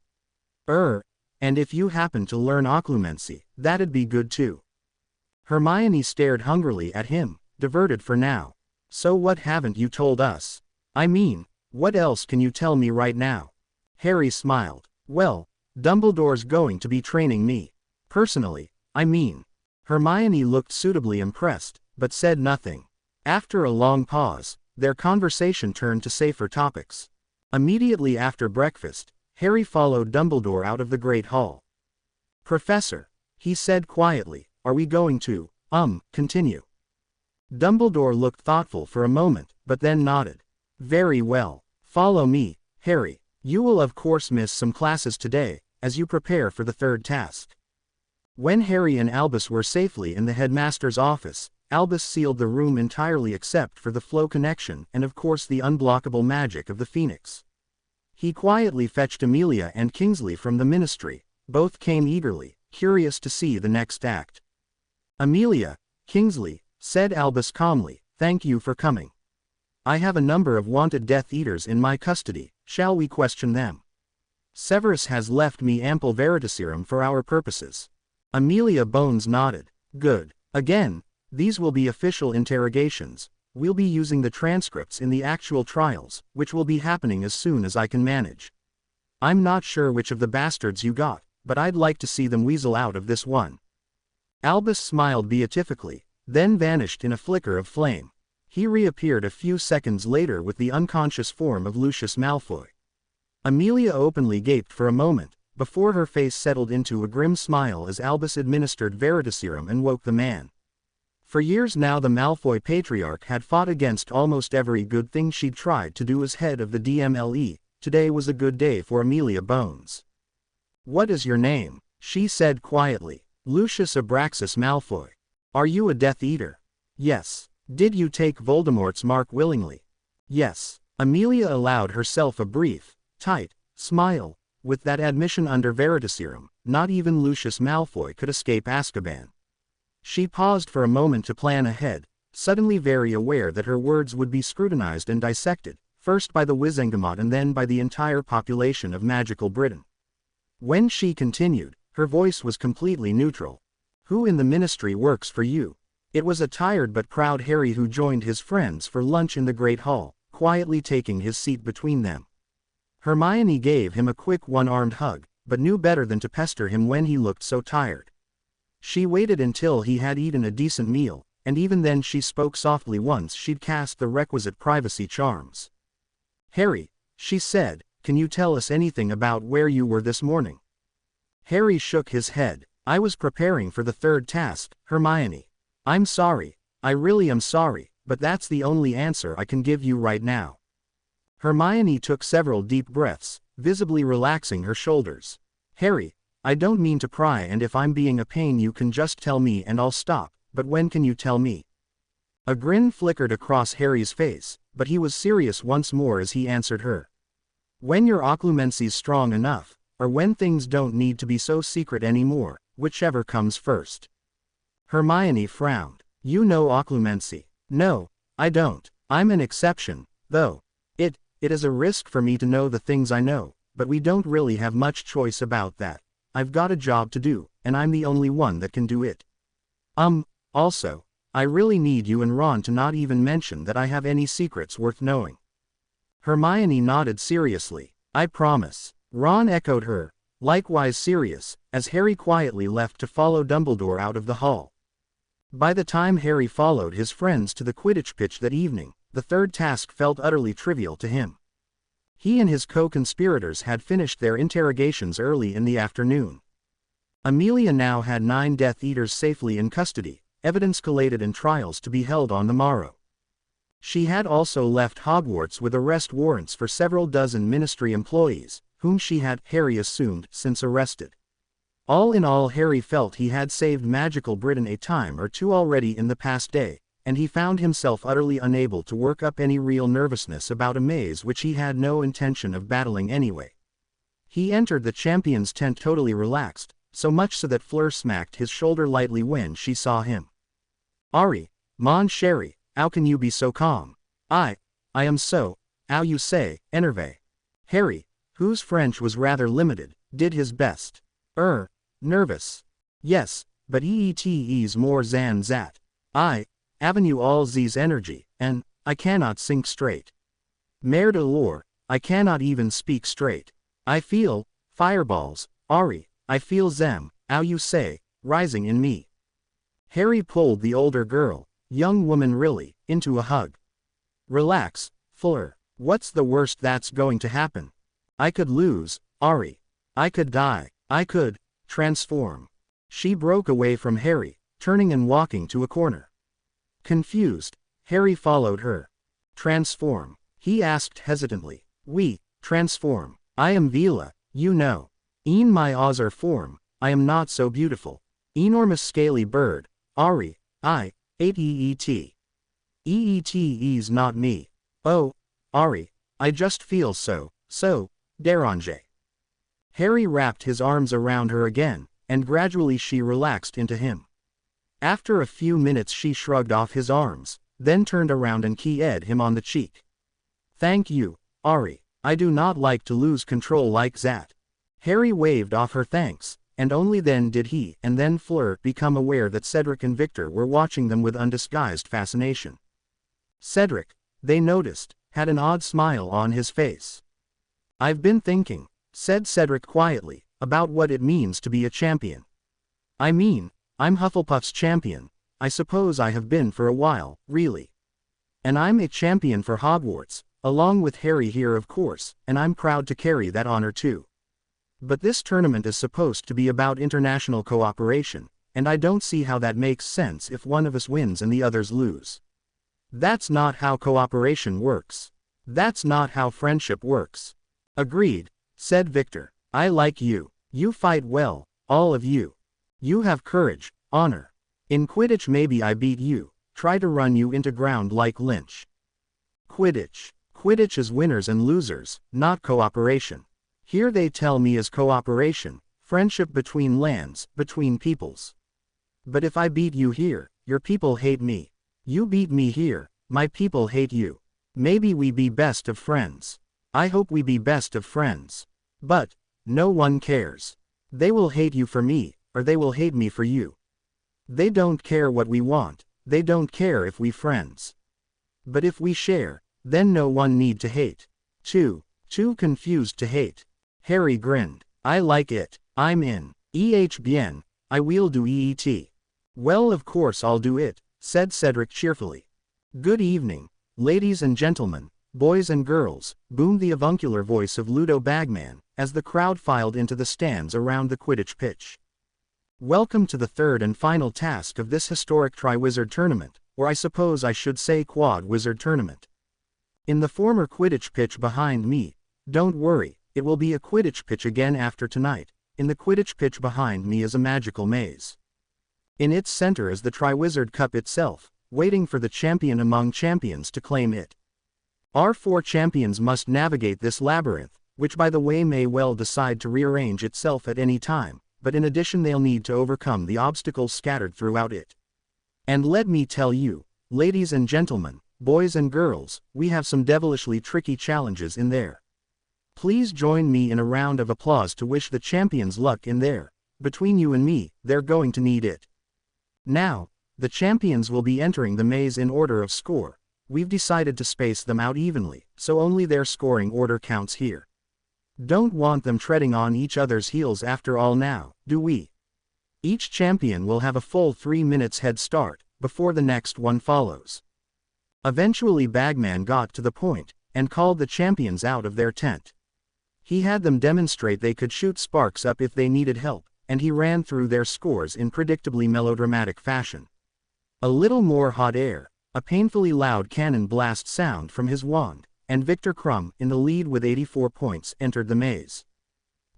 And if you happen to learn occlumency, that'd be good too. Hermione stared hungrily at him, diverted for now. So what haven't you told us? I mean, what else can you tell me right now? Harry smiled. Well, Dumbledore's going to be training me. Personally, I mean. Hermione looked suitably impressed, but said nothing. After a long pause, their conversation turned to safer topics. Immediately after breakfast, Harry followed Dumbledore out of the Great Hall. Professor, he said quietly, are we going to, continue? Dumbledore looked thoughtful for a moment, but then nodded. Very well. Follow me, Harry. You will of course miss some classes today, as you prepare for the third task. When Harry and Albus were safely in the headmaster's office, Albus sealed the room entirely except for the flow connection and of course the unblockable magic of the Phoenix. He quietly fetched Amelia and Kingsley from the ministry. Both came eagerly, curious to see the next act. Amelia, Kingsley, said Albus calmly, thank you for coming. I have a number of wanted Death Eaters in my custody, shall we question them? Severus has left me ample veritaserum for our purposes. Amelia Bones nodded. Good. Again, these will be official interrogations. We'll be using the transcripts in the actual trials, which will be happening as soon as I can manage. I'm not sure which of the bastards you got, but I'd like to see them weasel out of this one. Albus smiled beatifically, then vanished in a flicker of flame. He reappeared a few seconds later with the unconscious form of Lucius Malfoy. Amelia openly gaped for a moment, before her face settled into a grim smile as Albus administered veritaserum and woke the man. For years now the Malfoy patriarch had fought against almost every good thing she'd tried to do as head of the DMLE. Today was a good day for Amelia Bones. What is your name? She said quietly. Lucius Abraxas Malfoy. Are you a Death Eater? Yes. Did you take Voldemort's mark willingly? Yes. Amelia allowed herself a brief, tight smile. With that admission under veritaserum, not even Lucius Malfoy could escape Azkaban. She paused for a moment to plan ahead, suddenly very aware that her words would be scrutinized and dissected, first by the Wizengamot and then by the entire population of magical Britain. When she continued, her voice was completely neutral. Who in the ministry works for you? It was a tired but proud Harry who joined his friends for lunch in the Great Hall, quietly taking his seat between them. Hermione gave him a quick one-armed hug, but knew better than to pester him when he looked so tired. She waited until he had eaten a decent meal, and even then she spoke softly once she'd cast the requisite privacy charms. Harry, she said, can you tell us anything about where you were this morning? Harry shook his head. I was preparing for the third task, Hermione. I'm sorry, I really am sorry, but that's the only answer I can give you right now. Hermione took several deep breaths, visibly relaxing her shoulders. Harry, I don't mean to pry, and if I'm being a pain you can just tell me and I'll stop, but when can you tell me? A grin flickered across Harry's face, but he was serious once more as he answered her. When your occlumency's strong enough, or when things don't need to be so secret anymore, whichever comes first. Hermione frowned. You know occlumency. No, I don't. I'm an exception, though. It is a risk for me to know the things I know, but we don't really have much choice about that. I've got a job to do, and I'm the only one that can do it. Also, I really need you and Ron to not even mention that I have any secrets worth knowing. Hermione nodded seriously. I promise. Ron echoed her, likewise serious, as Harry quietly left to follow Dumbledore out of the hall. By the time Harry followed his friends to the Quidditch pitch that evening, the third task felt utterly trivial to him. He and his co-conspirators had finished their interrogations early in the afternoon. Amelia now had 9 Death Eaters safely in custody, evidence collated and trials to be held on the morrow. She had also left Hogwarts with arrest warrants for several dozen ministry employees, whom she had, Harry assumed, since arrested. All in all, Harry felt he had saved magical Britain a time or two already in the past day, and he found himself utterly unable to work up any real nervousness about a maze which he had no intention of battling anyway. He entered the champion's tent totally relaxed, so much so that Fleur smacked his shoulder lightly when she saw him. Ari, mon chéri, how can you be so calm? I am so, how you say, énervé. Harry, whose French was rather limited, did his best. Nervous. Yes, but he's more than that. Avenue all these energy, and I cannot think straight. Mère de l'or, I cannot even speak straight. I feel fireballs, Ari, I feel them, how you say, rising in me. Harry pulled the older girl, young woman really, into a hug. Relax, Fleur. What's the worst that's going to happen? I could lose, Ari. I could die. I could transform. She broke away from Harry, turning and walking to a corner. Confused, Harry followed her. Transform. He asked hesitantly. We transform. I am Vila, you know. In my Ozer form, I am not so beautiful. Enormous scaly bird, Ari, I, 8 EET. EET's not me. Oh, Ari, I just feel so dérange. Harry wrapped his arms around her again, and gradually she relaxed into him. After a few minutes she shrugged off his arms, then turned around and kissed him on the cheek. Thank you, Ari, I do not like to lose control like that. Harry waved off her thanks, and only then did he and then Fleur become aware that Cedric and Victor were watching them with undisguised fascination. Cedric, they noticed, had an odd smile on his face. I've been thinking, said Cedric quietly, about what it means to be a champion. I mean, I'm Hufflepuff's champion, I suppose I have been for a while, really. And I'm a champion for Hogwarts, along with Harry here of course, and I'm proud to carry that honor too. But this tournament is supposed to be about international cooperation, and I don't see how that makes sense if one of us wins and the others lose. That's not how cooperation works. That's not how friendship works. Agreed, said Victor. I like you. You fight well, all of you. You have courage, honor. In Quidditch maybe I beat you, try to run you into ground like Lynch. Quidditch. Quidditch is winners and losers, not cooperation. Here they tell me is cooperation, friendship between lands, between peoples. But if I beat you here, your people hate me. You beat me here, my people hate you. Maybe we be best of friends. I hope we be best of friends. But, no one cares. They will hate you for me, or they will hate me for you. They don't care what we want, they don't care if we friends. But if we share, then no one need to hate. Too confused to hate. Harry grinned. I like it, I'm in. Bien, I will do EET. Well of course I'll do it, said Cedric cheerfully. Good evening, ladies and gentlemen, boys and girls, boomed the avuncular voice of Ludo Bagman, as the crowd filed into the stands around the Quidditch pitch. Welcome to the third and final task of this historic Triwizard Tournament, or I suppose I should say Quad Wizard Tournament. In the former Quidditch pitch behind me, don't worry, it will be a Quidditch pitch again after tonight. In the Quidditch pitch behind me is a magical maze. In its center is the Triwizard Cup itself, waiting for the champion among champions to claim it. Our 4 champions must navigate this labyrinth, which by the way may well decide to rearrange itself at any time, but in addition they'll need to overcome the obstacles scattered throughout it. And let me tell you, ladies and gentlemen, boys and girls, we have some devilishly tricky challenges in there. Please join me in a round of applause to wish the champions luck in there. Between you and me, they're going to need it. Now, the champions will be entering the maze in order of score. We've decided to space them out evenly, so only their scoring order counts here. Don't want them treading on each other's heels after all now, do we? Each champion will have a full 3 minutes head start, before the next one follows. Eventually Bagman got to the point, and called the champions out of their tent. He had them demonstrate they could shoot sparks up if they needed help, and he ran through their scores in predictably melodramatic fashion. A little more hot air, a painfully loud cannon blast sound from his wand, and Victor Crumb, in the lead with 84 points, entered the maze.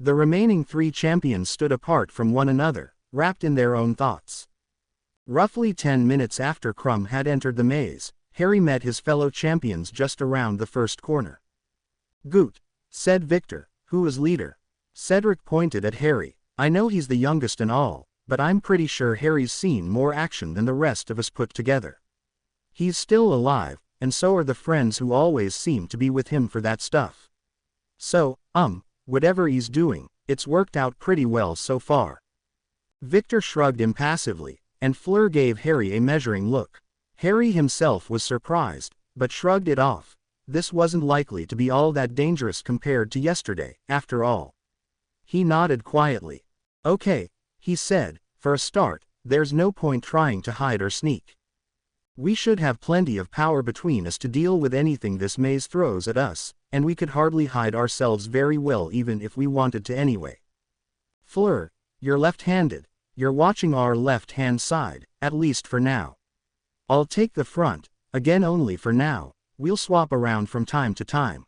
The remaining 3 champions stood apart from one another, wrapped in their own thoughts. Roughly 10 minutes after Crumb had entered the maze, Harry met his fellow champions just around the first corner. Goot, said Victor, who was leader. Cedric pointed at Harry. I know he's the youngest and all, but I'm pretty sure Harry's seen more action than the rest of us put together. He's still alive, and so are the friends who always seem to be with him for that stuff. So, whatever he's doing, it's worked out pretty well so far. Victor shrugged impassively, and Fleur gave Harry a measuring look. Harry himself was surprised, but shrugged it off. This wasn't likely to be all that dangerous compared to yesterday, after all. He nodded quietly. Okay, he said, for a start, there's no point trying to hide or sneak. We should have plenty of power between us to deal with anything this maze throws at us, and we could hardly hide ourselves very well even if we wanted to anyway. Fleur, you're left-handed, you're watching our left-hand side, at least for now. I'll take the front, again only for now, We'll swap around from time to time.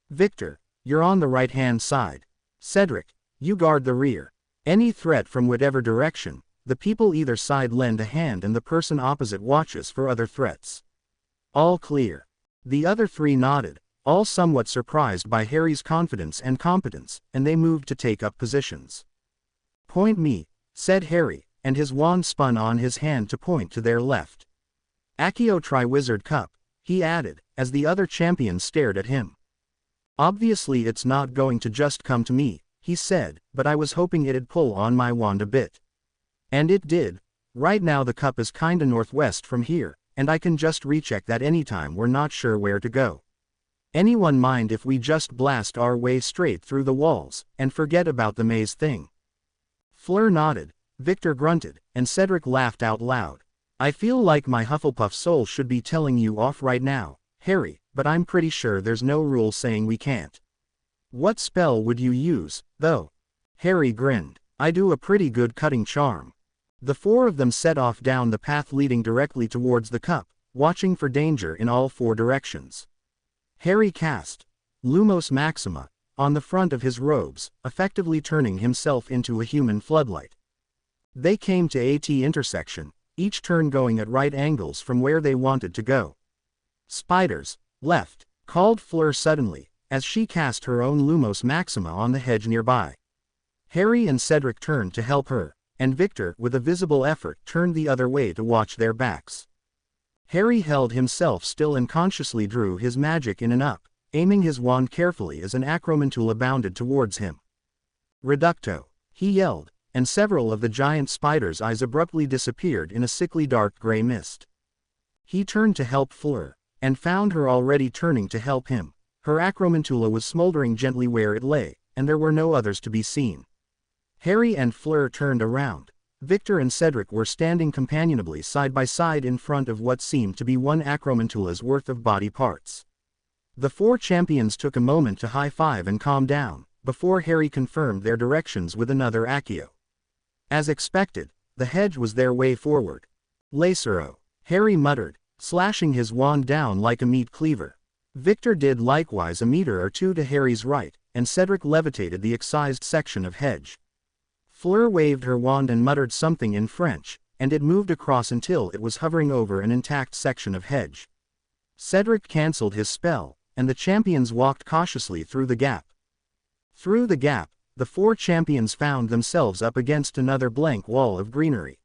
Victor, you're on the right-hand side. Cedric, you guard the rear. Any threat from whatever direction, the people either side lend a hand and the person opposite watches for other threats. All clear. The other three nodded, all somewhat surprised by Harry's confidence and competence, and they moved to take up positions. Point me, said Harry, and his wand spun on his hand to point to their left. Accio Triwizard Cup, he added, as the other champions stared at him. Obviously it's not going to just come to me, he said, but I was hoping it'd pull on my wand a bit. And it did. Right now the cup is kinda northwest from here, and I can just recheck that anytime we're not sure where to go. Anyone mind if we just blast our way straight through the walls, and forget about the maze thing? Fleur nodded, Victor grunted, and Cedric laughed out loud. I feel like my Hufflepuff soul should be telling you off right now, Harry, but I'm pretty sure there's no rule saying we can't. What spell would you use, though? Harry grinned. I do a pretty good cutting charm. The four of them set off down the path leading directly towards the cup, watching for danger in all four directions. Harry cast Lumos Maxima on the front of his robes, effectively turning himself into a human floodlight. They came to a T-intersection, each turn going at right angles from where they wanted to go. Spiders, left, called Fleur suddenly, as she cast her own Lumos Maxima on the hedge nearby. Harry and Cedric turned to help her, and Victor, with a visible effort, turned the other way to watch their backs. Harry held himself still and consciously drew his magic in and up, aiming his wand carefully as an acromantula bounded towards him. Reducto, he yelled, and several of the giant spider's eyes abruptly disappeared in a sickly dark gray mist. He turned to help Fleur, and found her already turning to help him. Her acromantula was smoldering gently where it lay, and there were no others to be seen. Harry and Fleur turned around. Victor and Cedric were standing companionably side by side in front of what seemed to be one acromantula's worth of body parts. The four champions took a moment to high-five and calm down, before Harry confirmed their directions with another Accio. As expected, the hedge was their way forward. Lacero, Harry muttered, slashing his wand down like a meat cleaver. Victor did likewise a meter or two to Harry's right, and Cedric levitated the excised section of hedge. Fleur waved her wand and muttered something in French, and it moved across until it was hovering over an intact section of hedge. Cedric cancelled his spell, and the champions walked cautiously through the gap. Through the gap, the four champions found themselves up against another blank wall of greenery.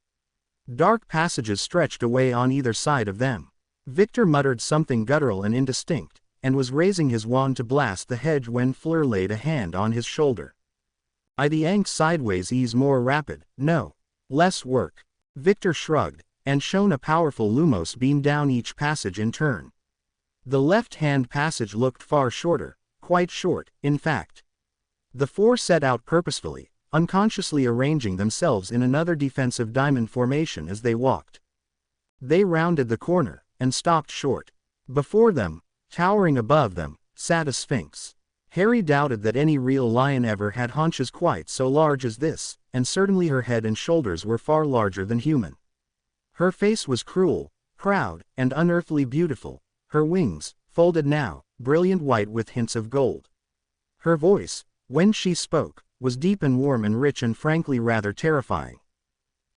Dark passages stretched away on either side of them. Victor muttered something guttural and indistinct, and was raising his wand to blast the hedge when Fleur laid a hand on his shoulder. The ank sideways ease more rapid, no. Less work. Victor shrugged, and shone a powerful Lumos beam down each passage in turn. The left-hand passage looked far shorter, quite short, in fact. The four set out purposefully, unconsciously arranging themselves in another defensive diamond formation as they walked. They rounded the corner, and stopped short. Before them, towering above them, sat a sphinx. Harry doubted that any real lion ever had haunches quite so large as this, and certainly her head and shoulders were far larger than human. Her face was cruel, proud, and unearthly beautiful, her wings, folded now, brilliant white with hints of gold. Her voice, when she spoke, was deep and warm and rich and frankly rather terrifying.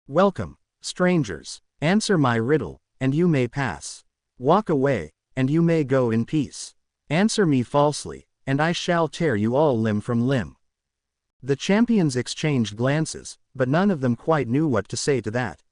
Welcome, strangers. Answer my riddle, and you may pass. Walk away, and you may go in peace. Answer me falsely, and I shall tear you all limb from limb. The champions exchanged glances, but none of them quite knew what to say to that.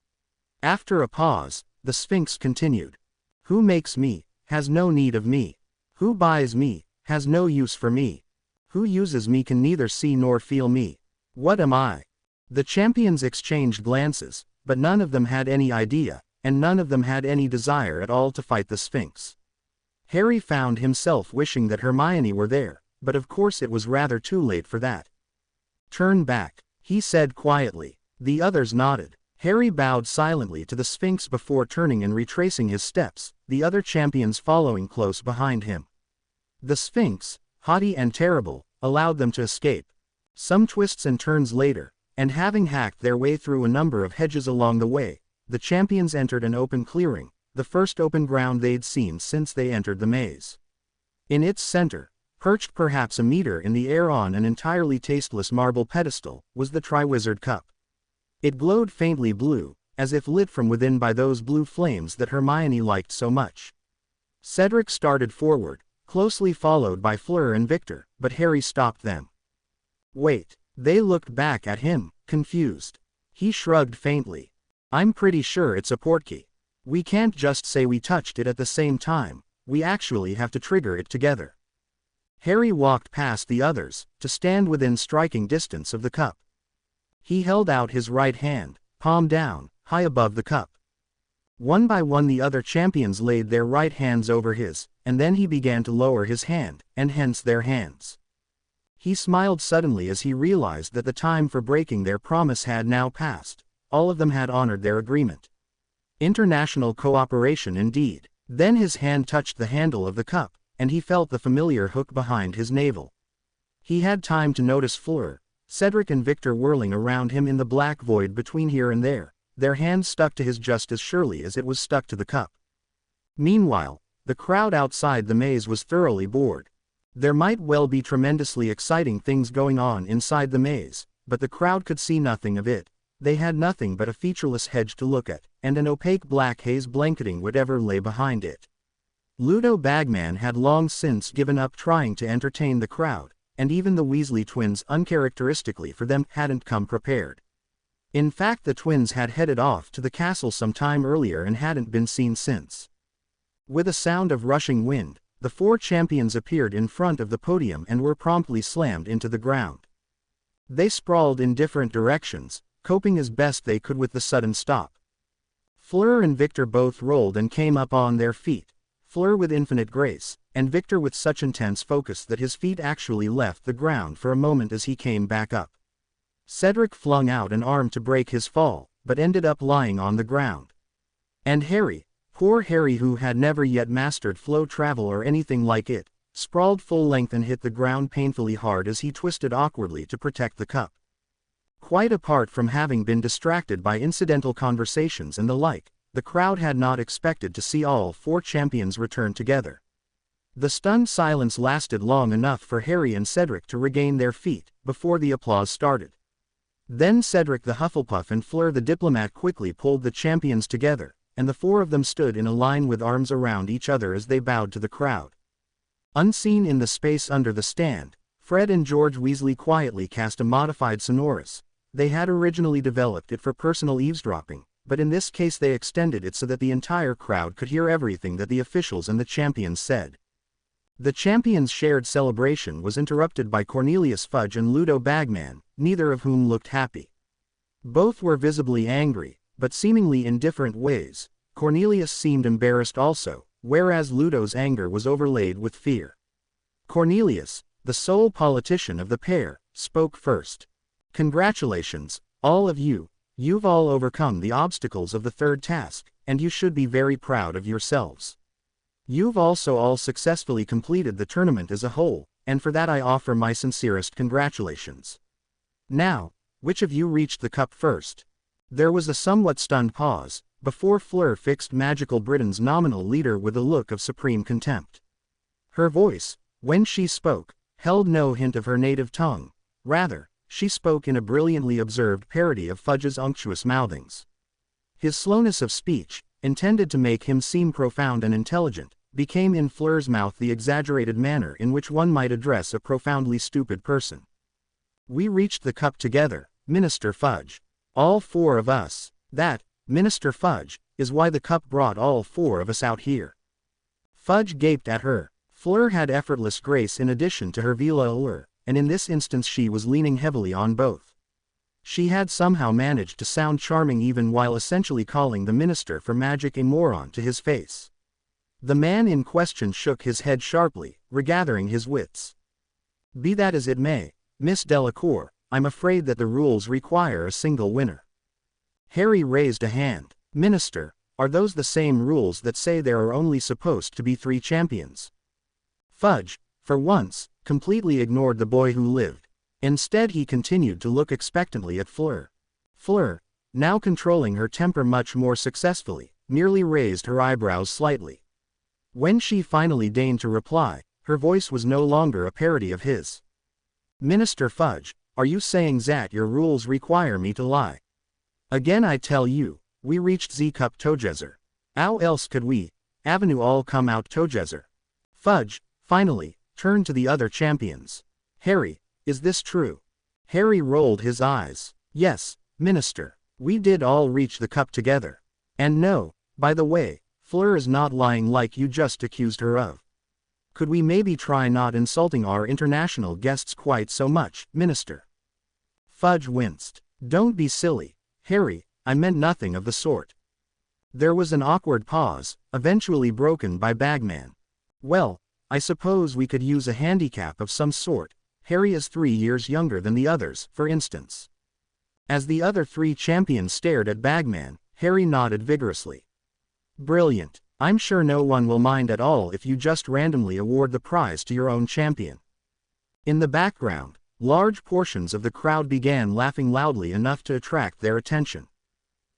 After a pause, the Sphinx continued. Who makes me, has no need of me. Who buys me, has no use for me. Who uses me can neither see nor feel me. What am I? The champions exchanged glances, but none of them had any idea, and none of them had any desire at all to fight the Sphinx. Harry found himself wishing that Hermione were there, but of course it was rather too late for that. Turn back, he said quietly. The others nodded. Harry bowed silently to the Sphinx before turning and retracing his steps, the other champions following close behind him. The Sphinx, haughty and terrible, allowed them to escape. Some twists and turns later, and having hacked their way through a number of hedges along the way, the champions entered an open clearing, the first open ground they'd seen since they entered the maze. In its center, perched perhaps a meter in the air on an entirely tasteless marble pedestal, was the Triwizard Cup. It glowed faintly blue, as if lit from within by those blue flames that Hermione liked so much. Cedric started forward, closely followed by Fleur and Victor, but Harry stopped them. "Wait." They looked back at him, confused. He shrugged faintly. "I'm pretty sure it's a portkey. We can't just say we touched it at the same time, we actually have to trigger it together." Harry walked past the others, to stand within striking distance of the cup. He held out his right hand, palm down, high above the cup. One by one the other champions laid their right hands over his, and then he began to lower his hand, and hence their hands. He smiled suddenly as he realized that the time for breaking their promise had now passed. All of them had honored their agreement. International cooperation indeed. Then his hand touched the handle of the cup, and he felt the familiar hook behind his navel. He had time to notice Fleur, Cedric and Victor whirling around him in the black void between here and there, their hands stuck to his just as surely as it was stuck to the cup. Meanwhile, the crowd outside the maze was thoroughly bored. There might well be tremendously exciting things going on inside the maze, but the crowd could see nothing of it. They had nothing but a featureless hedge to look at, and an opaque black haze blanketing whatever lay behind it. Ludo Bagman had long since given up trying to entertain the crowd, and even the Weasley twins, uncharacteristically for them, hadn't come prepared. In fact, the twins had headed off to the castle some time earlier and hadn't been seen since. With a sound of rushing wind, the four champions appeared in front of the podium and were promptly slammed into the ground. They sprawled in different directions, coping as best they could with the sudden stop. Fleur and Victor both rolled and came up on their feet, Fleur with infinite grace, and Victor with such intense focus that his feet actually left the ground for a moment as he came back up. Cedric flung out an arm to break his fall, but ended up lying on the ground. And Harry, poor Harry who had never yet mastered flow travel or anything like it, sprawled full length and hit the ground painfully hard as he twisted awkwardly to protect the cup. Quite apart from having been distracted by incidental conversations and the like, the crowd had not expected to see all four champions return together. The stunned silence lasted long enough for Harry and Cedric to regain their feet, before the applause started. Then Cedric the Hufflepuff and Fleur the Diplomat quickly pulled the champions together, and the four of them stood in a line with arms around each other as they bowed to the crowd. Unseen in the space under the stand, Fred and George Weasley quietly cast a modified sonorous. They had originally developed it for personal eavesdropping, but in this case they extended it so that the entire crowd could hear everything that the officials and the champions said. The champions' shared celebration was interrupted by Cornelius Fudge and Ludo Bagman, neither of whom looked happy. Both were visibly angry, but seemingly in different ways. Cornelius seemed embarrassed also, whereas Ludo's anger was overlaid with fear. Cornelius, the sole politician of the pair, spoke first. "Congratulations, all of you. You've all overcome the obstacles of the third task, and you should be very proud of yourselves. You've also all successfully completed the tournament as a whole, and for that I offer my sincerest congratulations. Now, which of you reached the cup first?" There was a somewhat stunned pause, before Fleur fixed Magical Britain's nominal leader with a look of supreme contempt. Her voice, when she spoke, held no hint of her native tongue. Rather, she spoke in a brilliantly observed parody of Fudge's unctuous mouthings. His slowness of speech, intended to make him seem profound and intelligent, became in Fleur's mouth the exaggerated manner in which one might address a profoundly stupid person. "We reached the cup together, Minister Fudge. All four of us. That, Minister Fudge, is why the cup brought all four of us out here." Fudge gaped at her. Fleur had effortless grace in addition to her vila allure, and in this instance she was leaning heavily on both. She had somehow managed to sound charming even while essentially calling the Minister for Magic a moron to his face. The man in question shook his head sharply, regathering his wits. "Be that as it may, Miss Delacour, I'm afraid that the rules require a single winner." Harry raised a hand. "Minister, are those the same rules that say there are only supposed to be 3 champions?" Fudge, for once, completely ignored the boy who lived. Instead he continued to look expectantly at Fleur. Fleur, now controlling her temper much more successfully, merely raised her eyebrows slightly. When she finally deigned to reply, her voice was no longer a parody of his. "Minister Fudge, are you saying that your rules require me to lie? Again I tell you, we reached Z Cup together. How else could we, Avenue all come out together?" Fudge, finally, turned to the other champions. "Harry, is this true?" Harry rolled his eyes. "Yes, Minister. We did all reach the cup together. And no, by the way, Fleur is not lying like you just accused her of. Could we maybe try not insulting our international guests quite so much, Minister?" Fudge winced. "Don't be silly, Harry, I meant nothing of the sort." There was an awkward pause, eventually broken by Bagman. "Well, I suppose we could use a handicap of some sort. Harry is 3 years younger than the others, for instance." As the other 3 champions stared at Bagman, Harry nodded vigorously. "Brilliant. I'm sure no one will mind at all if you just randomly award the prize to your own champion." In the background, large portions of the crowd began laughing loudly enough to attract their attention.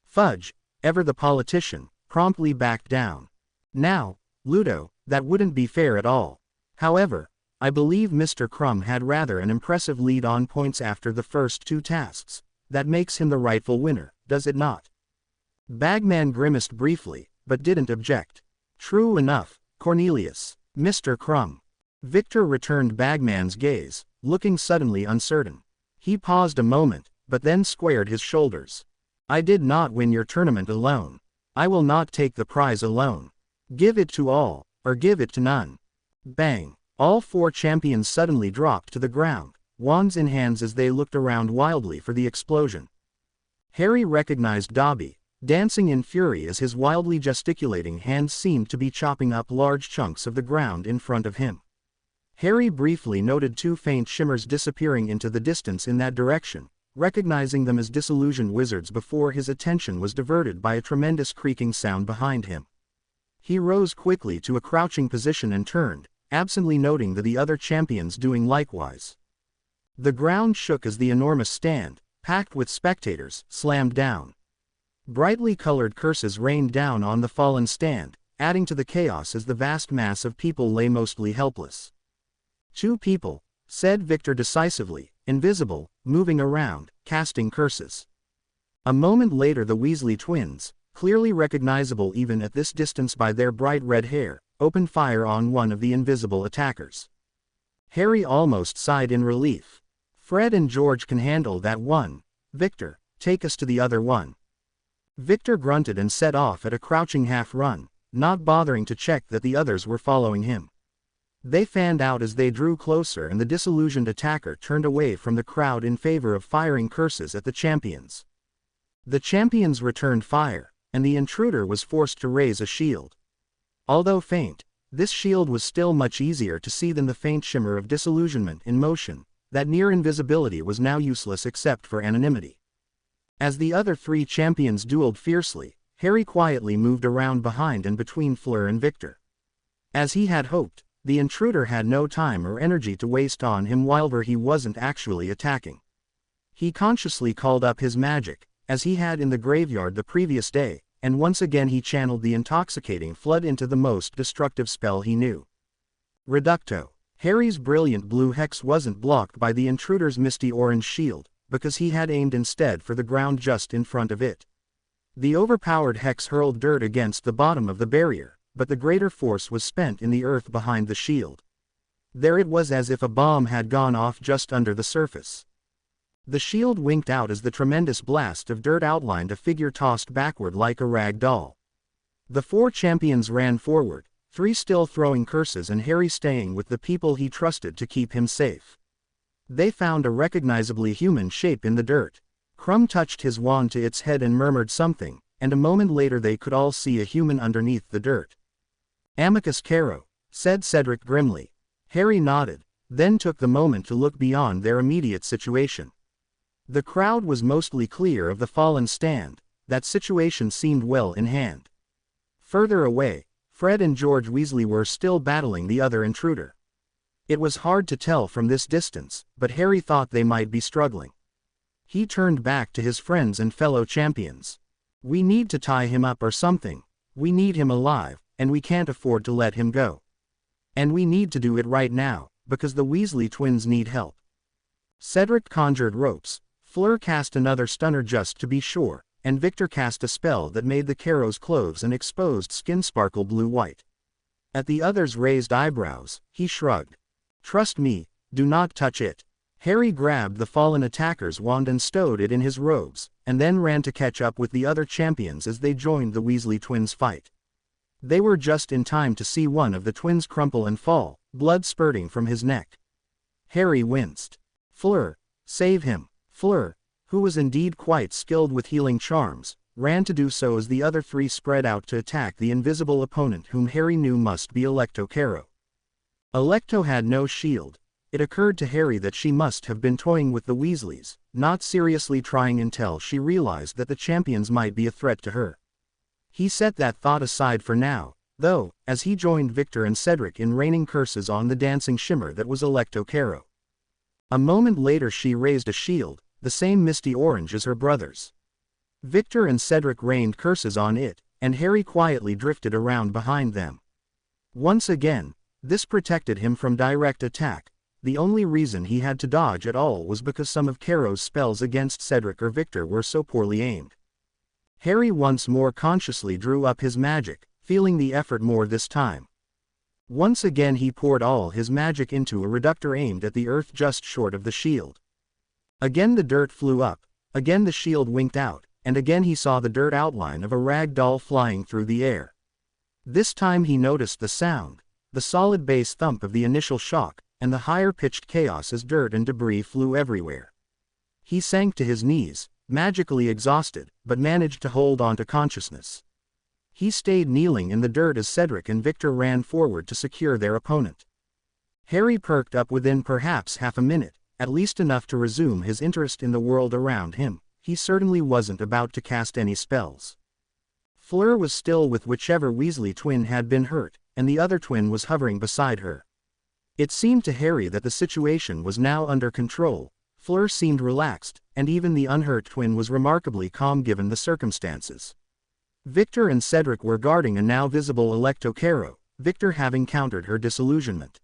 Fudge, ever the politician, promptly backed down. "Now, Ludo, that wouldn't be fair at all. However, I believe Mr. Crumb had rather an impressive lead on points after the first 2 tasks. That makes him the rightful winner, does it not?" Bagman grimaced briefly, but didn't object. "True enough, Cornelius, Mr. Crumb." Victor returned Bagman's gaze, looking suddenly uncertain. He paused a moment, but then squared his shoulders. "I did not win your tournament alone. I will not take the prize alone. Give it to all, or give it to none." Bang! All 4 champions suddenly dropped to the ground, wands in hands as they looked around wildly for the explosion. Harry recognized Dobby, dancing in fury as his wildly gesticulating hands seemed to be chopping up large chunks of the ground in front of him. Harry briefly noted 2 faint shimmers disappearing into the distance in that direction, recognizing them as disillusioned wizards before his attention was diverted by a tremendous creaking sound behind him. He rose quickly to a crouching position and turned, absently noting the other champions doing likewise. The ground shook as the enormous stand, packed with spectators, slammed down. Brightly colored curses rained down on the fallen stand, adding to the chaos as the vast mass of people lay mostly helpless. "2 people," said Victor decisively, invisible, moving around, casting curses. A moment later the Weasley twins, clearly recognizable even at this distance by their bright red hair, opened fire on one of the invisible attackers. Harry almost sighed in relief. "Fred and George can handle that one. Victor, take us to the other one." Victor grunted and set off at a crouching half-run, not bothering to check that the others were following him. They fanned out as they drew closer and the disillusioned attacker turned away from the crowd in favor of firing curses at the champions. The champions returned fire, and the intruder was forced to raise a shield. Although faint, this shield was still much easier to see than the faint shimmer of disillusionment in motion. That near invisibility was now useless except for anonymity. As the other 3 champions dueled fiercely, Harry quietly moved around behind and between Fleur and Victor. As he had hoped, the intruder had no time or energy to waste on him while he wasn't actually attacking. He consciously called up his magic, as he had in the graveyard the previous day, and once again he channeled the intoxicating flood into the most destructive spell he knew. Reducto. Harry's brilliant blue hex wasn't blocked by the intruder's misty orange shield, because he had aimed instead for the ground just in front of it. The overpowered hex hurled dirt against the bottom of the barrier, but the greater force was spent in the earth behind the shield. There it was as if a bomb had gone off just under the surface. The shield winked out as the tremendous blast of dirt outlined a figure tossed backward like a rag doll. The 4 champions ran forward, 3 still throwing curses and Harry staying with the people he trusted to keep him safe. They found a recognizably human shape in the dirt. Crumb touched his wand to its head and murmured something, and a moment later they could all see a human underneath the dirt. "Amicus Caro," said Cedric grimly. Harry nodded, then took the moment to look beyond their immediate situation. The crowd was mostly clear of the fallen stand. That situation seemed well in hand. Further away, Fred and George Weasley were still battling the other intruder. It was hard to tell from this distance, but Harry thought they might be struggling. He turned back to his friends and fellow champions. "We need to tie him up or something. We need him alive, and we can't afford to let him go. And we need to do it right now, because the Weasley twins need help. Cedric conjured ropes, Fleur cast another stunner just to be sure, and Victor cast a spell that made the Carrow's clothes and exposed skin sparkle blue-white. At the other's raised eyebrows, he shrugged. Trust me, do not touch it. Harry grabbed the fallen attacker's wand and stowed it in his robes, and then ran to catch up with the other champions as they joined the Weasley twins' fight. They were just in time to see one of the twins crumple and fall, blood spurting from his neck. Harry winced. Fleur, save him. Fleur, who was indeed quite skilled with healing charms, ran to do so as the other three spread out to attack the invisible opponent whom Harry knew must be Alecto Carrow. Alecto had no shield. It occurred to Harry that she must have been toying with the Weasleys, not seriously trying until she realized that the champions might be a threat to her. He set that thought aside for now, though, as he joined Victor and Cedric in raining curses on the dancing shimmer that was Alecto Carrow. A moment later she raised a shield, the same misty orange as her brother's. Victor and Cedric rained curses on it, and Harry quietly drifted around behind them. Once again, this protected him from direct attack. The only reason he had to dodge at all was because some of Carrow's spells against Cedric or Victor were so poorly aimed. Harry once more consciously drew up his magic, feeling the effort more this time. Once again he poured all his magic into a reductor aimed at the earth just short of the shield. Again the dirt flew up, again the shield winked out, and again he saw the dirt outline of a rag doll flying through the air. This time he noticed the sound, the solid bass thump of the initial shock, and the higher-pitched chaos as dirt and debris flew everywhere. He sank to his knees, magically exhausted, but managed to hold on to consciousness. He stayed kneeling in the dirt as Cedric and Victor ran forward to secure their opponent. Harry perked up within perhaps half a minute, at least enough to resume his interest in the world around him. He certainly wasn't about to cast any spells. Fleur was still with whichever Weasley twin had been hurt, and the other twin was hovering beside her. It seemed to Harry that the situation was now under control. Fleur seemed relaxed, and even the unhurt twin was remarkably calm given the circumstances. Victor and Cedric were guarding a now visible Alecto Carrow, Victor having countered her disillusionment.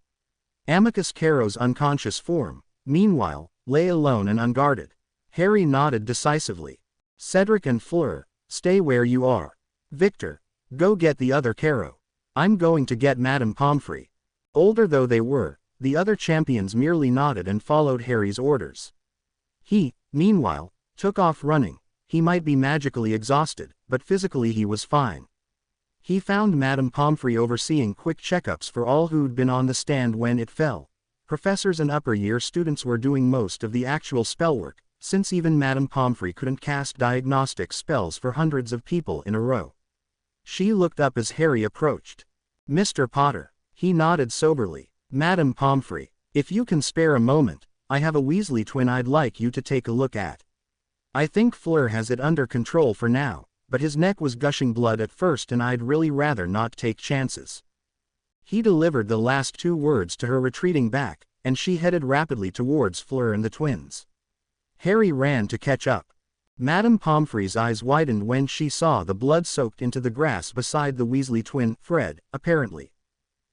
Amicus Carrow's unconscious form, meanwhile, lay alone and unguarded. Harry nodded decisively. Cedric and Fleur, stay where you are. Victor, go get the other Carrow. I'm going to get Madame Pomfrey. Older though they were, the other champions merely nodded and followed Harry's orders. He, meanwhile, took off running. He might be magically exhausted, but physically he was fine. He found Madame Pomfrey overseeing quick checkups for all who'd been on the stand when it fell. Professors and upper-year students were doing most of the actual spellwork, since even Madame Pomfrey couldn't cast diagnostic spells for hundreds of people in a row. She looked up as Harry approached. Mr. Potter. He nodded soberly. Madame Pomfrey, if you can spare a moment, I have a Weasley twin I'd like you to take a look at. I think Fleur has it under control for now, but his neck was gushing blood at first and I'd really rather not take chances. He delivered the last two words to her retreating back, and she headed rapidly towards Fleur and the twins. Harry ran to catch up. Madame Pomfrey's eyes widened when she saw the blood soaked into the grass beside the Weasley twin, Fred, apparently.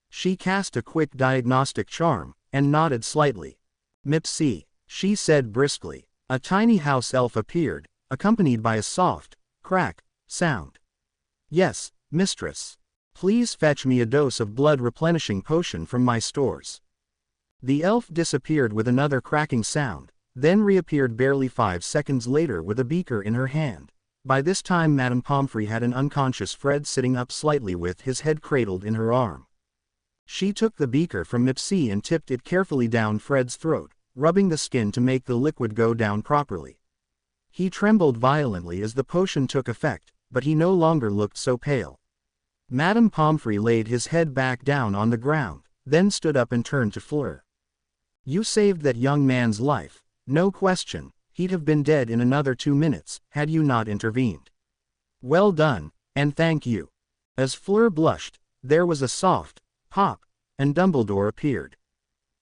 She cast a quick diagnostic charm, and nodded slightly. Mipsy, she said briskly. A tiny house elf appeared, accompanied by a soft, crack, sound. Yes, mistress. Please fetch me a dose of blood-replenishing potion from my stores. The elf disappeared with another cracking sound, then reappeared barely 5 seconds later with a beaker in her hand. By this time Madame Pomfrey had an unconscious Fred sitting up slightly with his head cradled in her arm. She took the beaker from Mipsy and tipped it carefully down Fred's throat, rubbing the skin to make the liquid go down properly. He trembled violently as the potion took effect, but he no longer looked so pale. Madame Pomfrey laid his head back down on the ground, then stood up and turned to Fleur. You saved that young man's life, no question. He'd have been dead in another 2 minutes, had you not intervened. Well done, and thank you. As Fleur blushed, there was a soft pop, and Dumbledore appeared.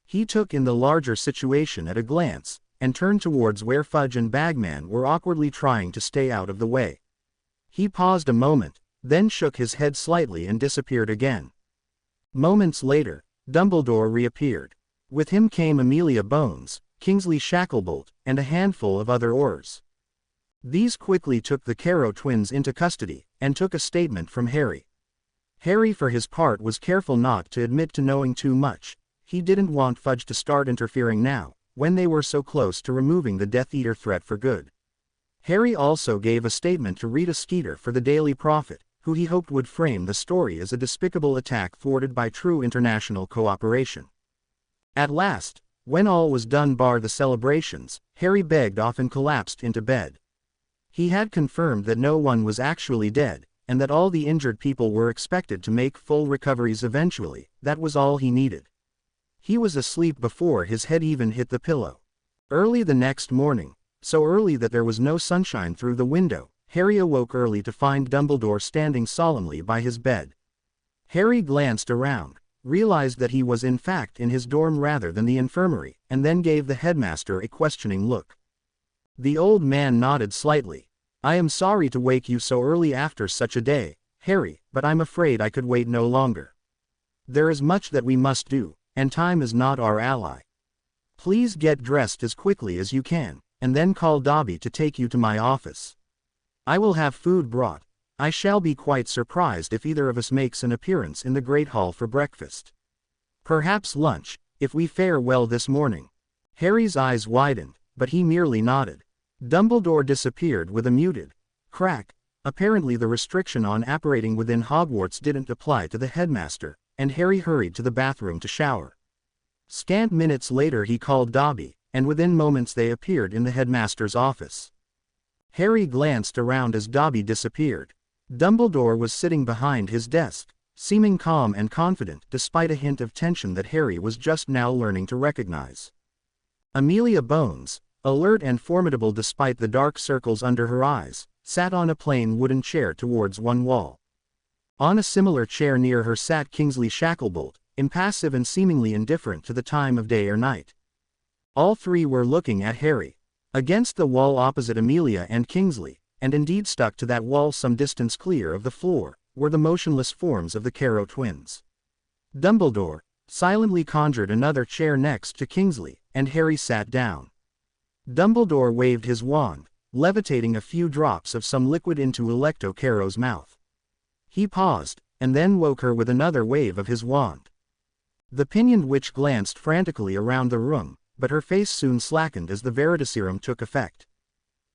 He took in the larger situation at a glance, and turned towards where Fudge and Bagman were awkwardly trying to stay out of the way. He paused a moment, then shook his head slightly and disappeared again. Moments later, Dumbledore reappeared. With him came Amelia Bones, Kingsley Shacklebolt, and a handful of other Aurors. These quickly took the Carrow twins into custody, and took a statement from Harry. Harry for his part was careful not to admit to knowing too much. He didn't want Fudge to start interfering now, when they were so close to removing the Death Eater threat for good. Harry also gave a statement to Rita Skeeter for the Daily Prophet, who he hoped would frame the story as a despicable attack thwarted by true international cooperation. At last, when all was done bar the celebrations, Harry begged off and collapsed into bed. He had confirmed that no one was actually dead, and that all the injured people were expected to make full recoveries eventually. That was all he needed. He was asleep before his head even hit the pillow. Early the next morning, so early that there was no sunshine through the window, Harry awoke early to find Dumbledore standing solemnly by his bed. Harry glanced around, realized that he was in fact in his dorm rather than the infirmary, and then gave the headmaster a questioning look. The old man nodded slightly. "I am sorry to wake you so early after such a day, Harry, but I'm afraid I could wait no longer. There is much that we must do, and time is not our ally. Please get dressed as quickly as you can, and then call Dobby to take you to my office. I will have food brought. I shall be quite surprised if either of us makes an appearance in the Great Hall for breakfast. Perhaps lunch, if we fare well this morning." Harry's eyes widened, but he merely nodded. Dumbledore disappeared with a muted crack. Apparently the restriction on apparating within Hogwarts didn't apply to the headmaster, and Harry hurried to the bathroom to shower. Scant minutes later he called Dobby, and within moments they appeared in the headmaster's office. Harry glanced around as Dobby disappeared. Dumbledore was sitting behind his desk, seeming calm and confident despite a hint of tension that Harry was just now learning to recognize. Amelia Bones, alert and formidable despite the dark circles under her eyes, sat on a plain wooden chair towards one wall. On a similar chair near her sat Kingsley Shacklebolt, impassive and seemingly indifferent to the time of day or night. All three were looking at Harry. Against the wall opposite Amelia and Kingsley, and indeed stuck to that wall some distance clear of the floor, were the motionless forms of the Carrow twins. Dumbledore silently conjured another chair next to Kingsley, and Harry sat down. Dumbledore waved his wand, levitating a few drops of some liquid into Alecto Carrow's mouth. He paused, and then woke her with another wave of his wand. The pinioned witch glanced frantically around the room, but her face soon slackened as the Veritaserum took effect.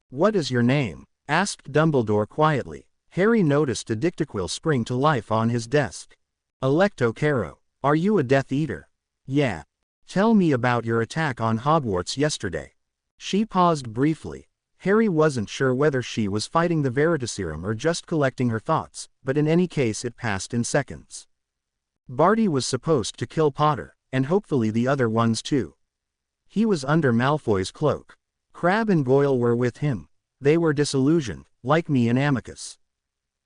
"What is your name?" asked Dumbledore quietly. Harry noticed a dictaquil spring to life on his desk. "Alecto Carrow. Are you a Death Eater?" "Yeah. Tell me about your attack on Hogwarts yesterday." She paused briefly. Harry wasn't sure whether she was fighting the Veritaserum or just collecting her thoughts, but in any case it passed in seconds. "Barty was supposed to kill Potter, and hopefully the other ones too. He was under Malfoy's cloak. Crabbe and Goyle were with him. They were disillusioned, like me and Amicus.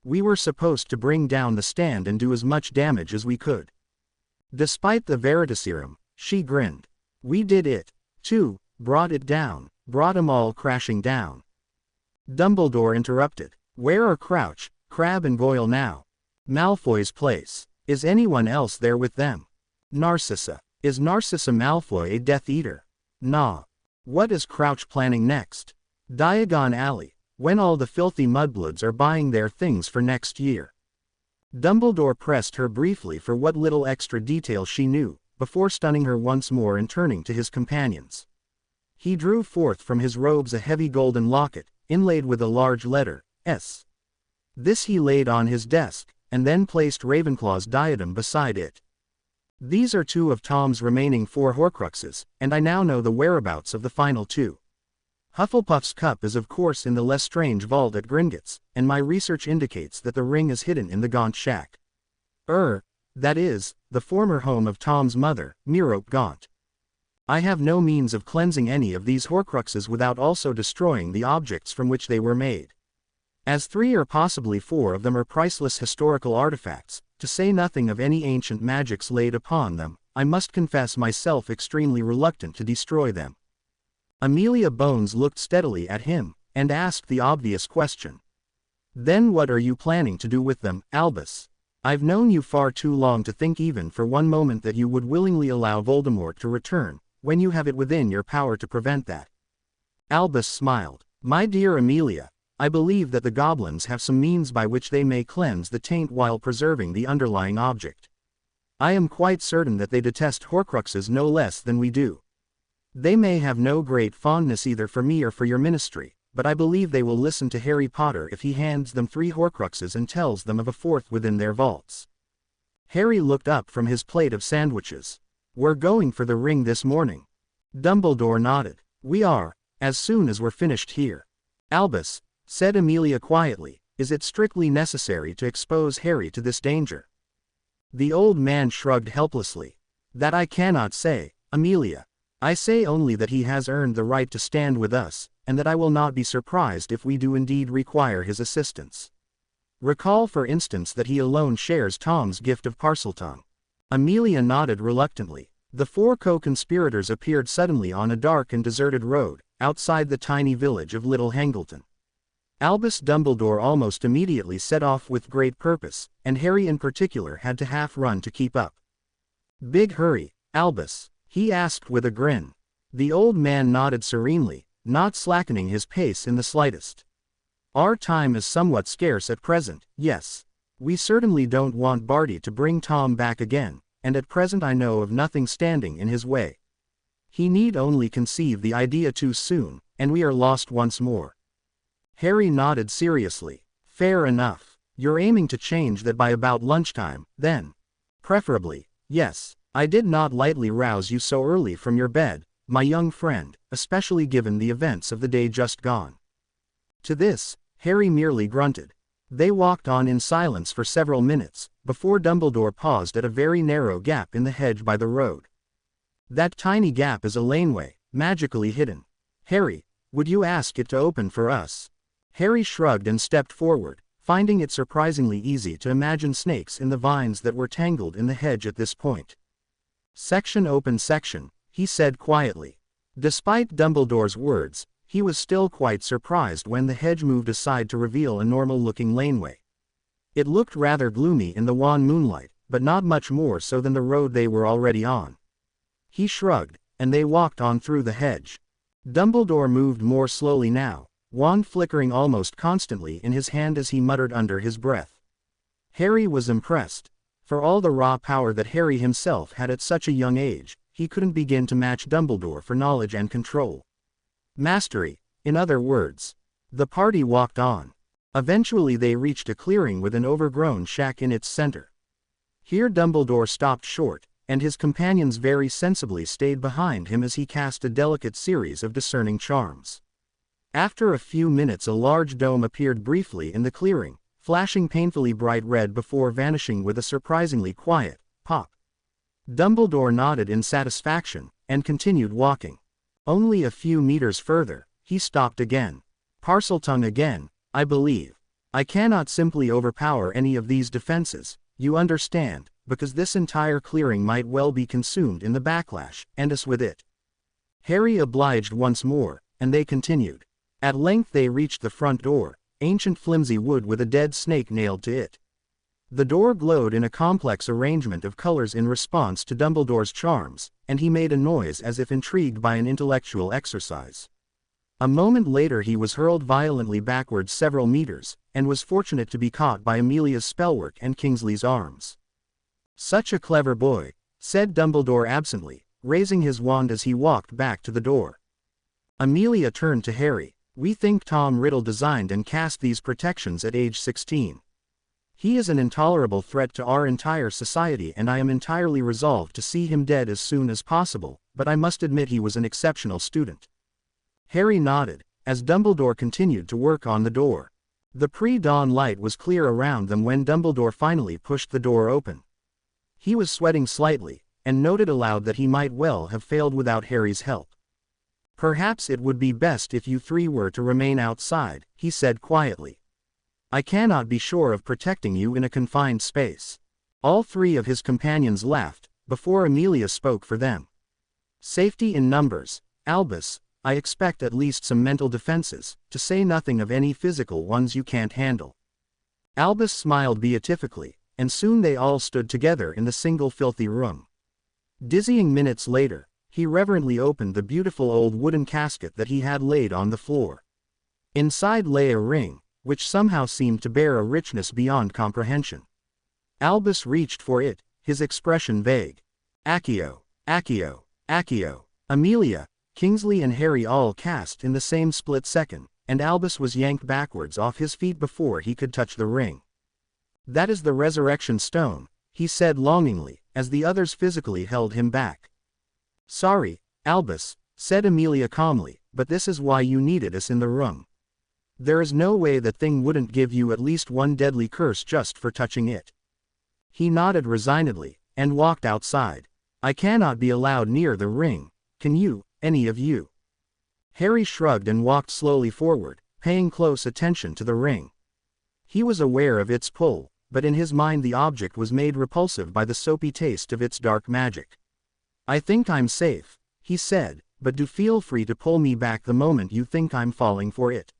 We were supposed to bring down the stand and do as much damage as we could. Despite the Veritaserum," she grinned. "We did it, too, brought it down, brought 'em all crashing down." Dumbledore interrupted. "Where are Crouch, Crabbe and Goyle now?" "Malfoy's place. Is anyone else there with them?" "Narcissa. Is Narcissa Malfoy a Death Eater?" "Nah. What is Crouch planning next?" "Diagon Alley, when all the filthy mudbloods are buying their things for next year." Dumbledore pressed her briefly for what little extra detail she knew, before stunning her once more and turning to his companions. He drew forth from his robes a heavy golden locket, inlaid with a large letter, S. This he laid on his desk, and then placed Ravenclaw's diadem beside it. "These are two of Tom's remaining 4 Horcruxes, and I now know the whereabouts of the final 2. Hufflepuff's cup is of course in the Lestrange vault at Gringotts, and my research indicates that the ring is hidden in the Gaunt shack. That is, the former home of Tom's mother, Merope Gaunt. I have no means of cleansing any of these Horcruxes without also destroying the objects from which they were made. As 3 or possibly 4 of them are priceless historical artifacts, to say nothing of any ancient magics laid upon them, I must confess myself extremely reluctant to destroy them." Amelia Bones looked steadily at him, and asked the obvious question. Then what are you planning to do with them, Albus? I've known you far too long to think even for one moment that you would willingly allow Voldemort to return, when you have it within your power to prevent that. Albus smiled. My dear Amelia, I believe that the goblins have some means by which they may cleanse the taint while preserving the underlying object. I am quite certain that they detest Horcruxes no less than we do. They may have no great fondness either for me or for your ministry, but I believe they will listen to Harry Potter if he hands them 3 Horcruxes and tells them of a 4th within their vaults. Harry looked up from his plate of sandwiches. We're going for the ring this morning. Dumbledore nodded. We are, as soon as we're finished here. Albus, said Amelia quietly, is it strictly necessary to expose Harry to this danger? The old man shrugged helplessly. That I cannot say, Amelia. I say only that he has earned the right to stand with us, and that I will not be surprised if we do indeed require his assistance. Recall for instance that he alone shares Tom's gift of Parseltongue. Amelia nodded reluctantly. The 4 co-conspirators appeared suddenly on a dark and deserted road, outside the tiny village of Little Hangleton. Albus Dumbledore almost immediately set off with great purpose, and Harry in particular had to half-run to keep up. Big hurry, Albus? He asked with a grin. The old man nodded serenely, not slackening his pace in the slightest. Our time is somewhat scarce at present, yes. We certainly don't want Barty to bring Tom back again, and at present I know of nothing standing in his way. He need only conceive the idea too soon, and we are lost once more. Harry nodded seriously. Fair enough. You're aiming to change that by about lunchtime, then? Preferably, yes. I did not lightly rouse you so early from your bed, my young friend, especially given the events of the day just gone. To this, Harry merely grunted. They walked on in silence for several minutes, before Dumbledore paused at a very narrow gap in the hedge by the road. That tiny gap is a laneway, magically hidden. Harry, would you ask it to open for us? Harry shrugged and stepped forward, finding it surprisingly easy to imagine snakes in the vines that were tangled in the hedge at this point. Section open section, he said quietly. Despite Dumbledore's words, he was still quite surprised when the hedge moved aside to reveal a normal-looking laneway. It looked rather gloomy in the wan moonlight, but not much more so than the road they were already on. He shrugged, and they walked on through the hedge. Dumbledore moved more slowly now, wand flickering almost constantly in his hand as he muttered under his breath. Harry was impressed. For all the raw power that Harry himself had at such a young age, he couldn't begin to match Dumbledore for knowledge and control. Mastery, in other words. The party walked on. Eventually they reached a clearing with an overgrown shack in its center. Here Dumbledore stopped short, and his companions very sensibly stayed behind him as he cast a delicate series of discerning charms. After a few minutes a large dome appeared briefly in the clearing, flashing painfully bright red before vanishing with a surprisingly quiet pop. Dumbledore nodded in satisfaction, and continued walking. Only a few meters further, he stopped again. Parseltongue again, I believe. I cannot simply overpower any of these defenses, you understand, because this entire clearing might well be consumed in the backlash, and us with it. Harry obliged once more, and they continued. At length they reached the front door, ancient flimsy wood with a dead snake nailed to it. The door glowed in a complex arrangement of colors in response to Dumbledore's charms, and he made a noise as if intrigued by an intellectual exercise. A moment later he was hurled violently backwards several meters, and was fortunate to be caught by Amelia's spellwork and Kingsley's arms. Such a clever boy, said Dumbledore absently, raising his wand as he walked back to the door. Amelia turned to Harry. We think Tom Riddle designed and cast these protections at age 16. He is an intolerable threat to our entire society and I am entirely resolved to see him dead as soon as possible, but I must admit he was an exceptional student. Harry nodded, as Dumbledore continued to work on the door. The pre-dawn light was clear around them when Dumbledore finally pushed the door open. He was sweating slightly, and noted aloud that he might well have failed without Harry's help. Perhaps it would be best if you 3 were to remain outside, he said quietly. I cannot be sure of protecting you in a confined space. All 3 of his companions laughed, before Amelia spoke for them. Safety in numbers, Albus, I expect at least some mental defenses, to say nothing of any physical ones you can't handle. Albus smiled beatifically, and soon they all stood together in the single filthy room. Dizzying minutes later, he reverently opened the beautiful old wooden casket that he had laid on the floor. Inside lay a ring, which somehow seemed to bear a richness beyond comprehension. Albus reached for it, his expression vague. Accio, Accio, Accio. Amelia, Kingsley and Harry all cast in the same split second, and Albus was yanked backwards off his feet before he could touch the ring. That is the resurrection stone, he said longingly, as the others physically held him back. Sorry, Albus, said Amelia calmly, but this is why you needed us in the room. There is no way that thing wouldn't give you at least one deadly curse just for touching it. He nodded resignedly, and walked outside. I cannot be allowed near the ring, can you, any of you? Harry shrugged and walked slowly forward, paying close attention to the ring. He was aware of its pull, but in his mind the object was made repulsive by the soapy taste of its dark magic. I think I'm safe, he said, but do feel free to pull me back the moment you think I'm falling for it.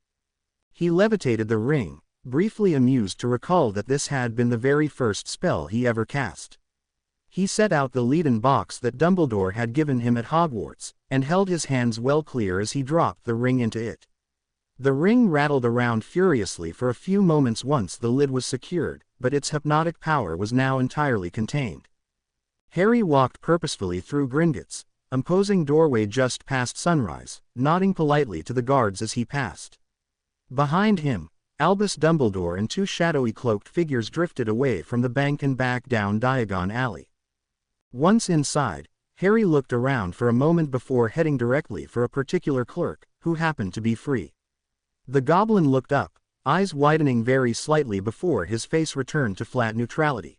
He levitated the ring, briefly amused to recall that this had been the very first spell he ever cast. He set out the leaden box that Dumbledore had given him at Hogwarts, and held his hands well clear as he dropped the ring into it. The ring rattled around furiously for a few moments once the lid was secured, but its hypnotic power was now entirely contained. Harry walked purposefully through Gringotts, imposing doorway just past sunrise, nodding politely to the guards as he passed. Behind him, Albus Dumbledore and two shadowy cloaked figures drifted away from the bank and back down Diagon Alley. Once inside, Harry looked around for a moment before heading directly for a particular clerk, who happened to be free. The goblin looked up, eyes widening very slightly before his face returned to flat neutrality.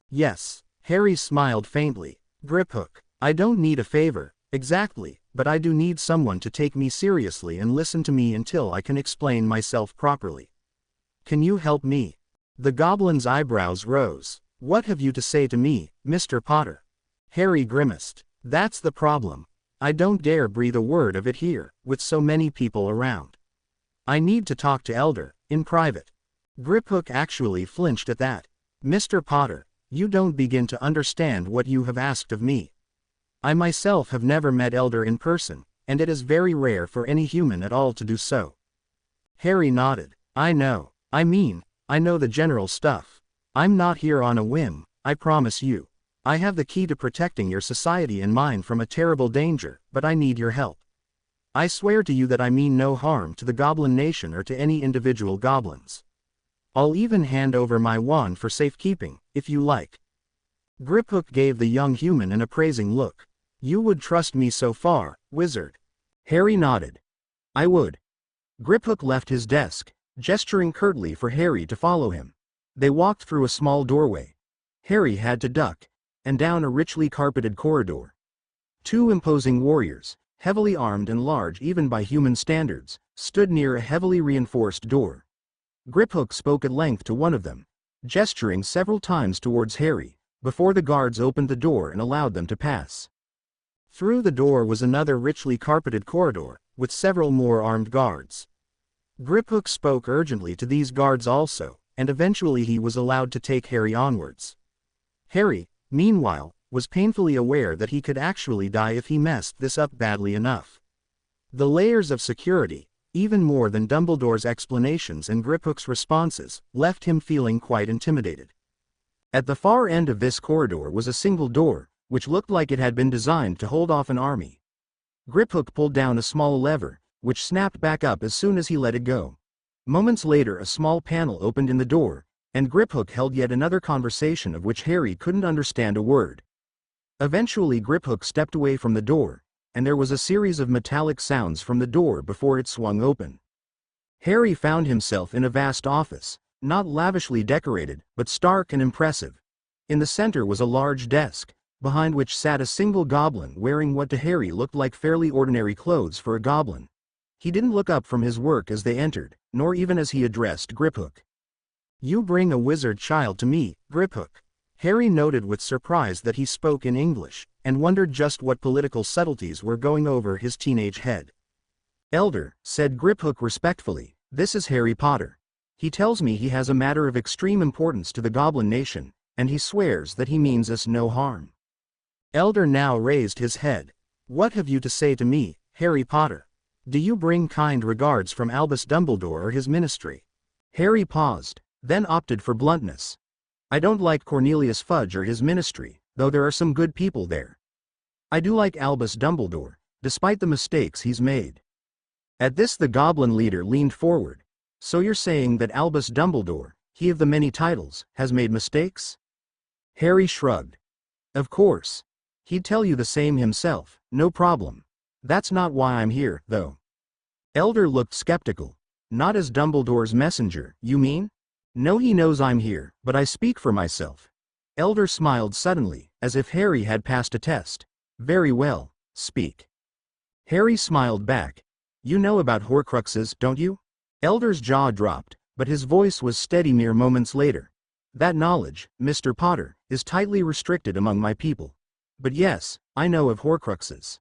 Yes, Harry smiled faintly. Griphook, I don't need a favor, exactly, but I do need someone to take me seriously and listen to me until I can explain myself properly. Can you help me? The goblin's eyebrows rose. What have you to say to me, Mr. Potter? Harry grimaced. That's the problem. I don't dare breathe a word of it here, with so many people around. I need to talk to Elder, in private. Griphook actually flinched at that. Mr. Potter, you don't begin to understand what you have asked of me. I myself have never met Elder in person, and it is very rare for any human at all to do so. Harry nodded. I know. I know the general stuff. I'm not here on a whim, I promise you. I have the key to protecting your society and mine from a terrible danger, but I need your help. I swear to you that I mean no harm to the Goblin Nation or to any individual goblins. I'll even hand over my wand for safekeeping, if you like. Griphook gave the young human an appraising look. You would trust me so far, wizard? Harry nodded. I would. Griphook left his desk, gesturing curtly for Harry to follow him. They walked through a small doorway. Harry had to duck, and down a richly carpeted corridor. Two imposing warriors, heavily armed and large even by human standards, stood near a heavily reinforced door. Griphook spoke at length to one of them, gesturing several times towards Harry, before the guards opened the door and allowed them to pass. Through the door was another richly carpeted corridor, with several more armed guards. Griphook spoke urgently to these guards also, and eventually he was allowed to take Harry onwards. Harry, meanwhile, was painfully aware that he could actually die if he messed this up badly enough. The layers of security, even more than Dumbledore's explanations and Griphook's responses, left him feeling quite intimidated. At the far end of this corridor was a single door, which looked like it had been designed to hold off an army. Griphook pulled down a small lever, which snapped back up as soon as he let it go. Moments later a small panel opened in the door, and Griphook held yet another conversation of which Harry couldn't understand a word. Eventually Griphook stepped away from the door, and there was a series of metallic sounds from the door before it swung open. Harry found himself in a vast office, not lavishly decorated, but stark and impressive. In the center was a large desk, behind which sat a single goblin wearing what to Harry looked like fairly ordinary clothes for a goblin. He didn't look up from his work as they entered, nor even as he addressed Griphook. You bring a wizard child to me, Griphook. Harry noted with surprise that he spoke in English, and wondered just what political subtleties were going over his teenage head. Elder, said Griphook respectfully, this is Harry Potter. He tells me he has a matter of extreme importance to the Goblin Nation, and he swears that he means us no harm. Elder now raised his head. What have you to say to me, Harry Potter? Do you bring kind regards from Albus Dumbledore or his ministry? Harry paused, then opted for bluntness. I don't like Cornelius Fudge or his ministry, though there are some good people there. I do like Albus Dumbledore, despite the mistakes he's made. At this the Goblin leader leaned forward. So you're saying that Albus Dumbledore, he of the many titles, has made mistakes? Harry shrugged. Of course. He'd tell you the same himself, no problem. That's not why I'm here, though. Elder looked skeptical. Not as Dumbledore's messenger, you mean? No, he knows I'm here, but I speak for myself. Elder smiled suddenly, as if Harry had passed a test. Very well, speak. Harry smiled back. You know about Horcruxes, don't you? Elder's jaw dropped, but his voice was steady mere moments later. That knowledge, Mr. Potter, is tightly restricted among my people. But yes, I know of Horcruxes.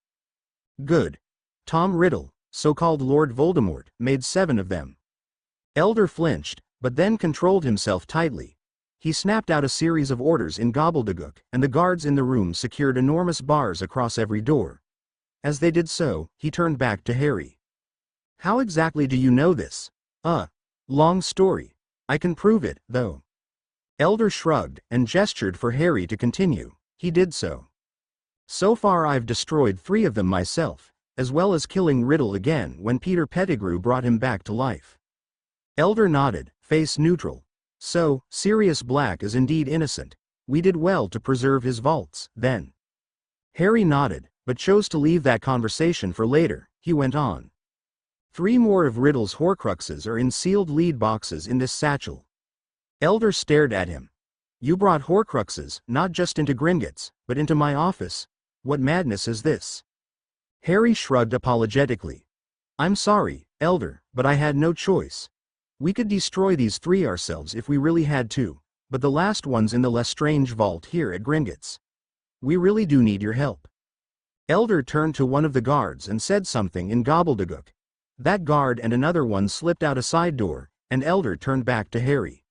Good. Tom Riddle, so-called Lord Voldemort, made 7 of them. Elder flinched, but then controlled himself tightly. He snapped out a series of orders in gobbledygook, and the guards in the room secured enormous bars across every door. As they did so, he turned back to Harry. How exactly do you know this? Long story. I can prove it, though. Elder shrugged, and gestured for Harry to continue. He did so. So far I've destroyed 3 of them myself, as well as killing Riddle again when Peter Pettigrew brought him back to life. Elder nodded, face neutral. So, Sirius Black is indeed innocent. We did well to preserve his vaults, then. Harry nodded, but chose to leave that conversation for later. He went on. 3 more of Riddle's Horcruxes are in sealed lead boxes in this satchel. Elder stared at him. You brought Horcruxes, not just into Gringotts, but into my office. What madness is this? Harry shrugged apologetically. I'm sorry, Elder, but I had no choice. We could destroy these 3 ourselves if we really had to, but the last one's in the Lestrange vault here at Gringotts. We really do need your help. Elder turned to one of the guards and said something in gobbledygook. That guard and another one slipped out a side door, and Elder turned back to Harry.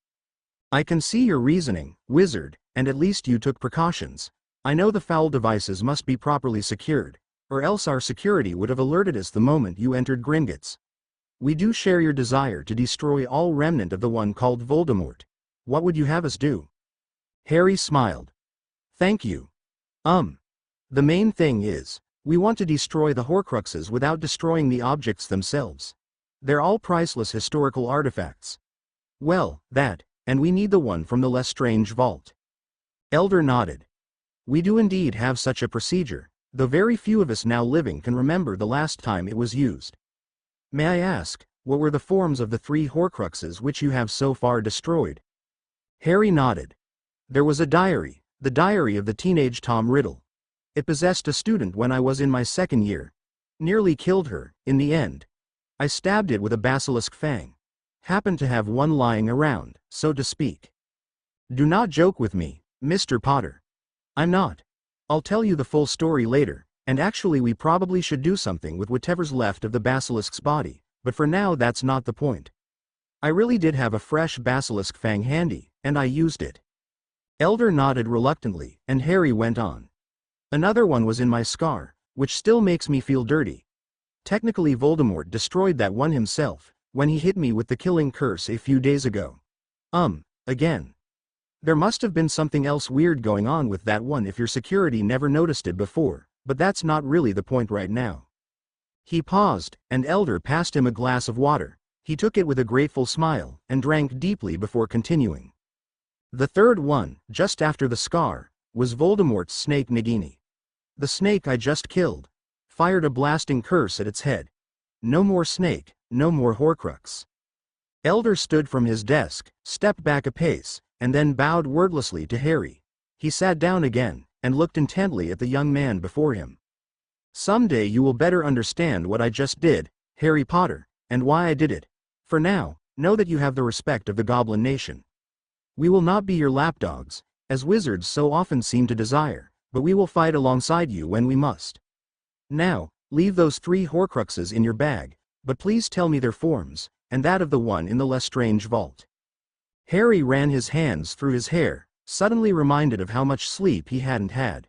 I can see your reasoning, wizard, and at least you took precautions. I know the foul devices must be properly secured, or else our security would have alerted us the moment you entered Gringotts. We do share your desire to destroy all remnant of the one called Voldemort. What would you have us do? Harry smiled. Thank you. The main thing is, we want to destroy the Horcruxes without destroying the objects themselves. They're all priceless historical artifacts. Well, that, and we need the one from the Lestrange vault. Elder nodded. We do indeed have such a procedure, though very few of us now living can remember the last time it was used. May I ask, what were the forms of the 3 Horcruxes which you have so far destroyed? Harry nodded. There was a diary, the diary of the teenage Tom Riddle. It possessed a student when I was in my 2nd year. Nearly killed her, in the end. I stabbed it with a basilisk fang. Happened to have one lying around, so to speak. Do not joke with me, Mr. Potter. I'm not. I'll tell you the full story later, and actually we probably should do something with whatever's left of the basilisk's body, but for now that's not the point. I really did have a fresh basilisk fang handy, and I used it. Elder nodded reluctantly, and Harry went on. Another one was in my scar, which still makes me feel dirty. Technically Voldemort destroyed that one himself, when he hit me with the killing curse a few days ago. Again. There must have been something else weird going on with that one if your security never noticed it before, but that's not really the point right now. He paused, and Elder passed him a glass of water. He took it with a grateful smile, and drank deeply before continuing. The 3rd one, just after the scar, was Voldemort's snake Nagini. The snake I just killed. Fired a blasting curse at its head. No more snake, no more Horcrux. Elder stood from his desk, stepped back a pace, and then bowed wordlessly to Harry. He sat down again, and looked intently at the young man before him. Someday you will better understand what I just did, Harry Potter, and why I did it. For now, know that you have the respect of the Goblin Nation. We will not be your lapdogs, as wizards so often seem to desire, but we will fight alongside you when we must. Now, leave those 3 Horcruxes in your bag, but please tell me their forms, and that of the one in the Lestrange vault. Harry ran his hands through his hair, suddenly reminded of how much sleep he hadn't had.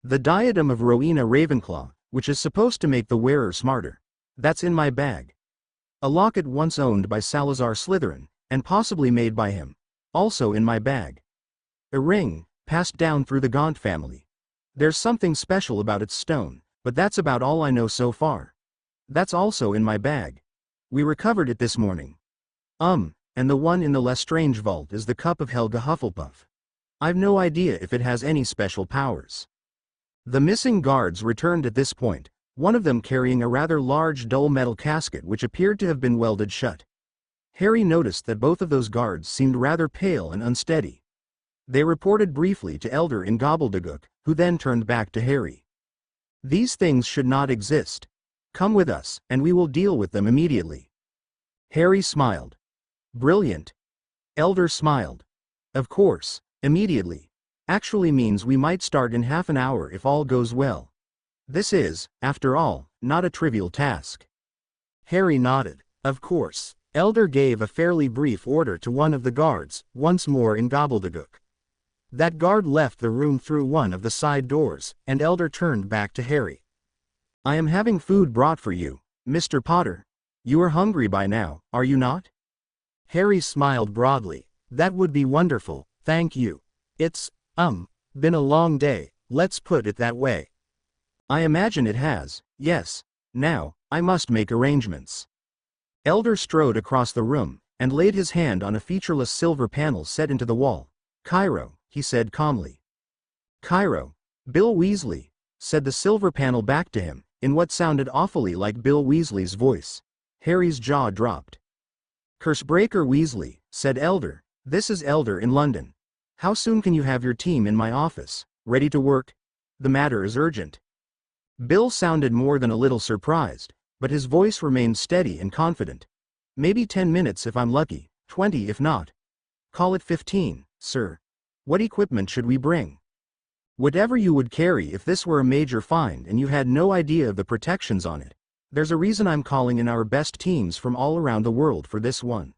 The diadem of Rowena Ravenclaw, which is supposed to make the wearer smarter. That's in my bag. A locket once owned by Salazar Slytherin, and possibly made by him. Also in my bag. A ring, passed down through the Gaunt family. There's something special about its stone, but that's about all I know so far. That's also in my bag. We recovered it this morning. And the one in the Lestrange vault is the cup of Helga Hufflepuff. I've no idea if it has any special powers. The missing guards returned at this point, one of them carrying a rather large dull metal casket which appeared to have been welded shut. Harry noticed that both of those guards seemed rather pale and unsteady. They reported briefly to Elder in Gobbledygook, who then turned back to Harry. These things should not exist. Come with us, and we will deal with them immediately. Harry smiled. Brilliant. Elder smiled. Of course, immediately. Actually means we might start in half an hour if all goes well. This is, after all, not a trivial task. Harry nodded. Of course. Elder gave a fairly brief order to one of the guards, once more in Gobbledygook. That guard left the room through one of the side doors, and Elder turned back to Harry. I am having food brought for you, Mr. Potter. You are hungry by now, are you not? Harry smiled broadly. That would be wonderful, thank you. It's, been a long day, let's put it that way. I imagine it has, yes. Now, I must make arrangements. Elder strode across the room, and laid his hand on a featureless silver panel set into the wall. Cairo, he said calmly. Cairo. Bill Weasley, said the silver panel back to him, in what sounded awfully like Bill Weasley's voice. Harry's jaw dropped. Cursebreaker Weasley, said Elder. This is Elder in London. How soon can you have your team in my office, ready to work? The matter is urgent. Bill sounded more than a little surprised, but his voice remained steady and confident. Maybe 10 minutes if I'm lucky, 20 if not. Call it 15, sir. What equipment should we bring? Whatever you would carry if this were a major find and you had no idea of the protections on it. There's a reason I'm calling in our best teams from all around the world for this one.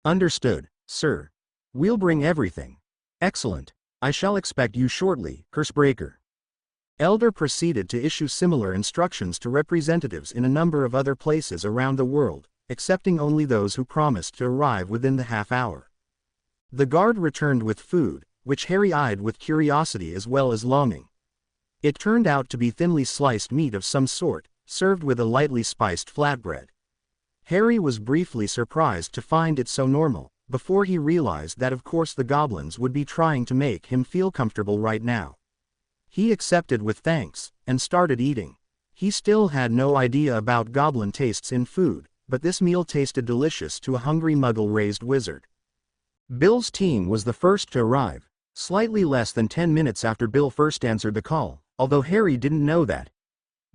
Understood, sir. We'll bring everything. Excellent. I shall expect you shortly, Cursebreaker. Elder proceeded to issue similar instructions to representatives in a number of other places around the world, excepting only those who promised to arrive within the half hour. The guard returned with food, which Harry eyed with curiosity as well as longing. It turned out to be thinly sliced meat of some sort, served with a lightly spiced flatbread. Harry was briefly surprised to find it so normal, before he realized that of course the goblins would be trying to make him feel comfortable right now. He accepted with thanks, and started eating. He still had no idea about goblin tastes in food, but this meal tasted delicious to a hungry muggle-raised wizard. Bill's team was the first to arrive, slightly less than 10 minutes after Bill first answered the call, although Harry didn't know that.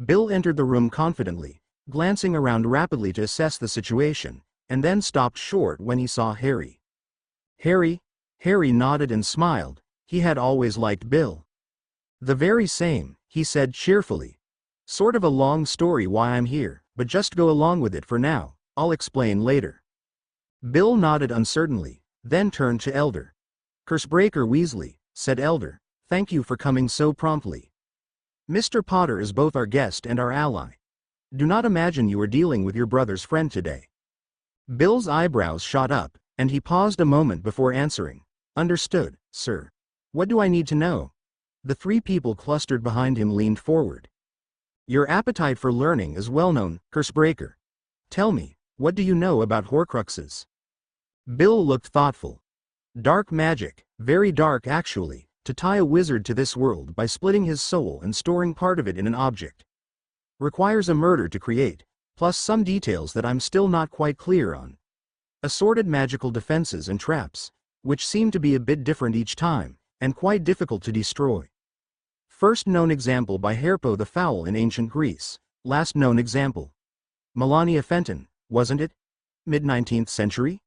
Bill entered the room confidently, glancing around rapidly to assess the situation, and then stopped short when he saw Harry. Harry? Harry nodded and smiled. He had always liked Bill. The very same, he said cheerfully. Sort of a long story why I'm here, but just go along with it for now, I'll explain later. Bill nodded uncertainly, then turned to Elder. Cursebreaker Weasley, said Elder, thank you for coming so promptly. Mr. Potter is both our guest and our ally. Do not imagine you are dealing with your brother's friend today. Bill's eyebrows shot up, and he paused a moment before answering. Understood, sir. What do I need to know? The three people clustered behind him leaned forward. Your appetite for learning is well known, Cursebreaker. Tell me, what do you know about Horcruxes? Bill looked thoughtful. Dark magic, very dark actually, to tie a wizard to this world by splitting his soul and storing part of it in an object. Requires a murder to create, plus some details that I'm still not quite clear on. Assorted magical defenses and traps, which seem to be a bit different each time, and quite difficult to destroy. First known example by Harpo the Foul in ancient Greece, last known example. Melania Fenton, wasn't it? Mid-19th century?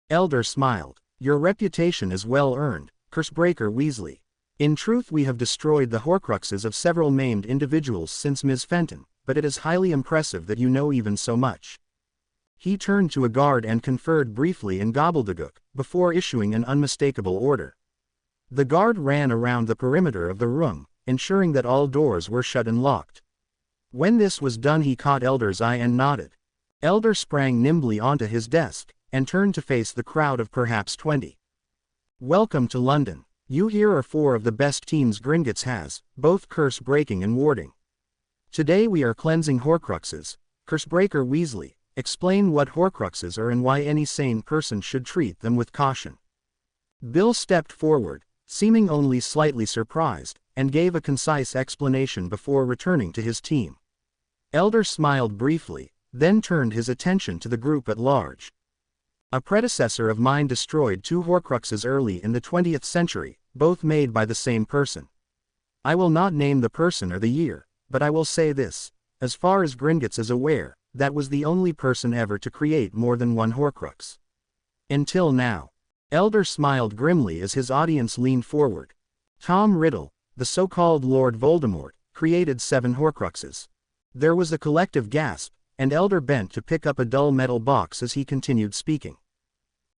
Elder smiled. Your reputation is well earned, Cursebreaker Weasley. In truth we have destroyed the Horcruxes of several maimed individuals since Ms. Fenton, but it is highly impressive that you know even so much. He turned to a guard and conferred briefly in gobbledygook, before issuing an unmistakable order. The guard ran around the perimeter of the room, ensuring that all doors were shut and locked. When this was done, he caught Elder's eye and nodded. Elder sprang nimbly onto his desk, and turned to face the crowd of perhaps 20. "Welcome to London. You here are 4 of the best teams Gringotts has, both curse-breaking and warding. Today we are cleansing Horcruxes. Cursebreaker Weasley, explain what Horcruxes are and why any sane person should treat them with caution." Bill stepped forward, seeming only slightly surprised, and gave a concise explanation before returning to his team. Elder smiled briefly, then turned his attention to the group at large. "A predecessor of mine destroyed 2 Horcruxes early in the 20th century, both made by the same person. I will not name the person or the year, but I will say this. As far as Gringotts is aware, that was the only person ever to create more than 1 Horcrux. Until now." Elder smiled grimly as his audience leaned forward. "Tom Riddle, the so-called Lord Voldemort, created 7 Horcruxes." There was a collective gasp, and Elder bent to pick up a dull metal box as he continued speaking.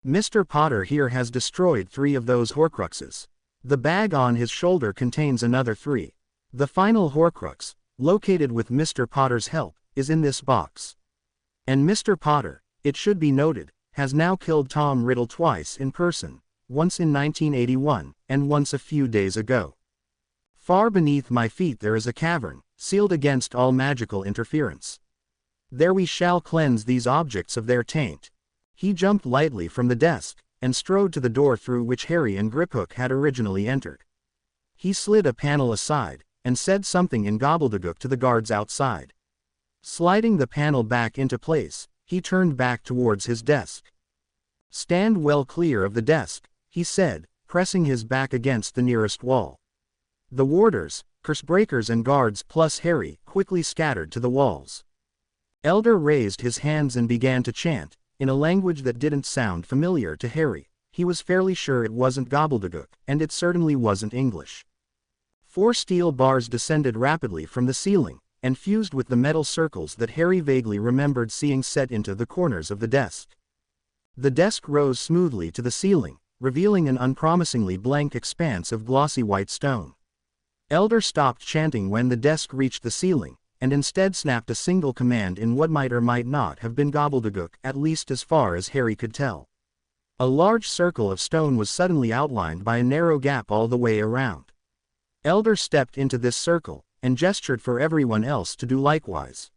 "Mr. Potter here has destroyed 3 of those Horcruxes. The bag on his shoulder contains another 3. The final Horcrux, located with Mr. Potter's help, is in this box. And Mr. Potter, it should be noted, has now killed Tom Riddle twice in person, once in 1981, and once a few days ago. Far beneath my feet there is a cavern, sealed against all magical interference. There we shall cleanse these objects of their taint." He jumped lightly from the desk, and strode to the door through which Harry and Griphook had originally entered. He slid a panel aside, and said something in gobbledygook to the guards outside. Sliding the panel back into place, he turned back towards his desk. "Stand well clear of the desk," he said, pressing his back against the nearest wall. The warders, cursebreakers and guards plus Harry quickly scattered to the walls. Elder raised his hands and began to chant, in a language that didn't sound familiar to Harry. He was fairly sure it wasn't gobbledygook, and it certainly wasn't English. 4 steel bars descended rapidly from the ceiling, and fused with the metal circles that Harry vaguely remembered seeing set into the corners of the desk. The desk rose smoothly to the ceiling, revealing an unpromisingly blank expanse of glossy white stone. Elder stopped chanting when the desk reached the ceiling, and instead snapped a single command in what might or might not have been gobbledygook, at least as far as Harry could tell. A large circle of stone was suddenly outlined by a narrow gap all the way around. Elder stepped into this circle, and gestured for everyone else to do likewise.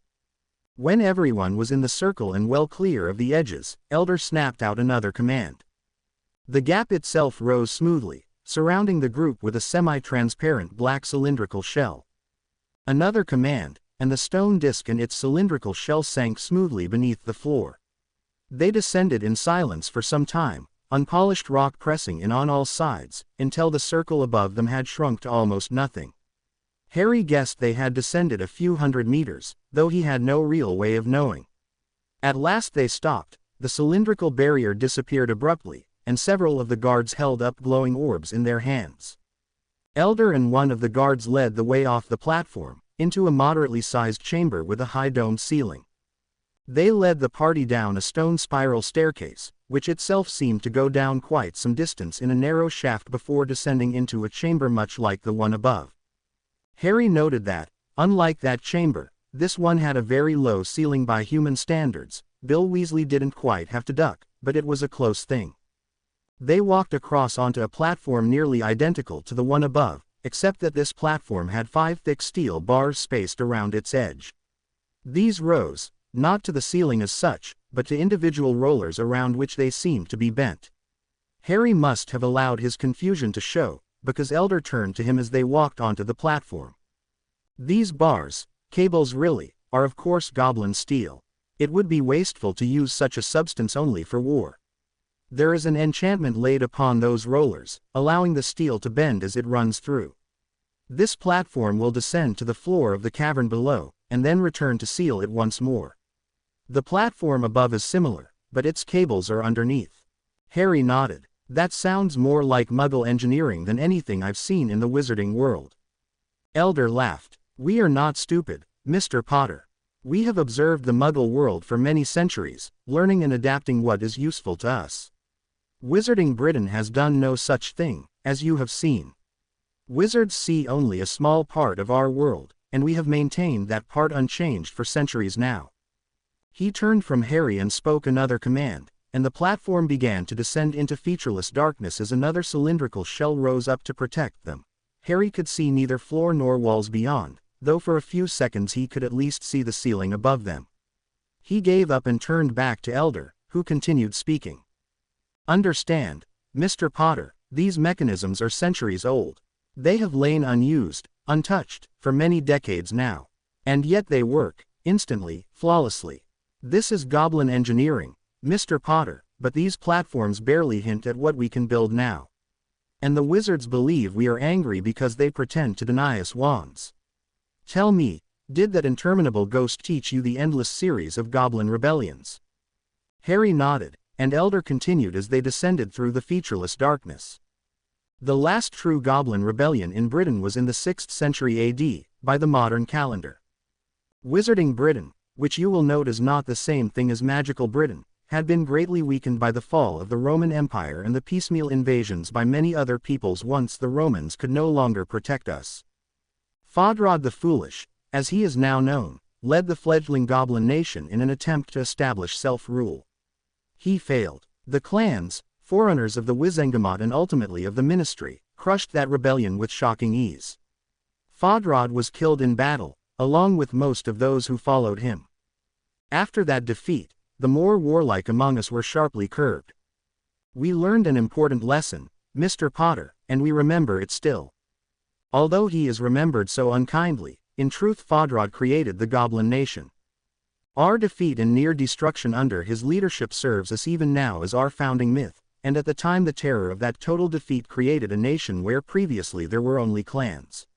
When everyone was in the circle and well clear of the edges, Elder snapped out another command. The gap itself rose smoothly, surrounding the group with a semi-transparent black cylindrical shell. Another command, and the stone disc and its cylindrical shell sank smoothly beneath the floor. They descended in silence for some time, unpolished rock pressing in on all sides, until the circle above them had shrunk to almost nothing. Harry guessed they had descended a few hundred meters, though he had no real way of knowing. At last they stopped, the cylindrical barrier disappeared abruptly, and several of the guards held up glowing orbs in their hands. Elder and one of the guards led the way off the platform, into a moderately sized chamber with a high domed ceiling. They led the party down a stone spiral staircase, which itself seemed to go down quite some distance in a narrow shaft before descending into a chamber much like the one above. Harry noted that, unlike that chamber, this one had a very low ceiling by human standards. Bill Weasley didn't quite have to duck, but it was a close thing. They walked across onto a platform nearly identical to the one above, except that this platform had 5 thick steel bars spaced around its edge. These rose, not to the ceiling as such, but to individual rollers around which they seemed to be bent. Harry must have allowed his confusion to show, because Elder turned to him as they walked onto the platform. "These bars, cables really, are of course goblin steel. It would be wasteful to use such a substance only for war. There is an enchantment laid upon those rollers, allowing the steel to bend as it runs through. This platform will descend to the floor of the cavern below, and then return to seal it once more. The platform above is similar, but its cables are underneath." Harry nodded. "That sounds more like Muggle engineering than anything I've seen in the wizarding world." Elder laughed. "We are not stupid, Mr. Potter. We have observed the Muggle world for many centuries, learning and adapting what is useful to us. Wizarding Britain has done no such thing, as you have seen. Wizards see only a small part of our world, and we have maintained that part unchanged for centuries now. He turned from Harry and spoke another command, and the platform began to descend into featureless darkness as another cylindrical shell rose up to protect them. Harry could see neither floor nor walls beyond, though for a few seconds he could at least see the ceiling above them. He gave up and turned back to Elder, who continued speaking. Understand, Mr. Potter, these mechanisms are centuries old. They have lain unused, untouched, for many decades now. And yet they work, instantly, flawlessly. This is goblin engineering, Mr. Potter, but these platforms barely hint at what we can build now. And the wizards believe we are angry because they pretend to deny us wands. Tell me, did that interminable ghost teach you the endless series of goblin rebellions? Harry nodded, and Elder continued as they descended through the featureless darkness. The last true goblin rebellion in Britain was in the 6th century AD, by the modern calendar. Wizarding Britain, which you will note is not the same thing as magical Britain, had been greatly weakened by the fall of the Roman Empire and the piecemeal invasions by many other peoples once the Romans could no longer protect us. Fodrod the Foolish, as he is now known, led the fledgling goblin nation in an attempt to establish self-rule. He failed. The clans, forerunners of the Wizengamot and ultimately of the Ministry, crushed that rebellion with shocking ease. Fodrod was killed in battle, along with most of those who followed him. After that defeat, the more warlike among us were sharply curbed. We learned an important lesson, Mr. Potter, and we remember it still. Although he is remembered so unkindly, in truth Fodrod created the Goblin Nation. Our defeat and near destruction under his leadership serves us even now as our founding myth, and at the time the terror of that total defeat created a nation where previously there were only clans.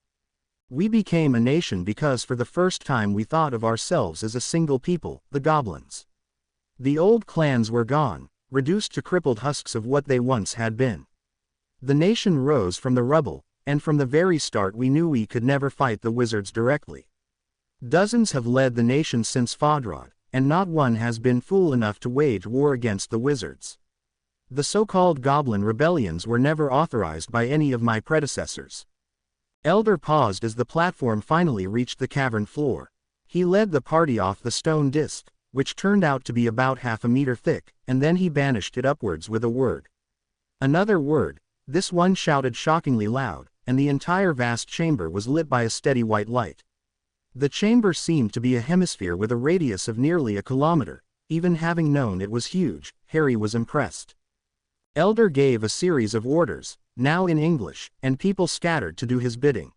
We became a nation because for the first time we thought of ourselves as a single people, the goblins. The old clans were gone, reduced to crippled husks of what they once had been. The nation rose from the rubble, and from the very start we knew we could never fight the wizards directly. Dozens have led the nation since Fodrod, and not one has been fool enough to wage war against the wizards. The so-called goblin rebellions were never authorized by any of my predecessors. Elder paused as the platform finally reached the cavern floor. He led the party off the stone disc, which turned out to be about half a meter thick, and then he banished it upwards with a word. Another word, this one shouted shockingly loud, and the entire vast chamber was lit by a steady white light. The chamber seemed to be a hemisphere with a radius of nearly a kilometer. Even having known it was huge, Harry was impressed. Elder gave a series of orders, now in English, and people scattered to do his bidding.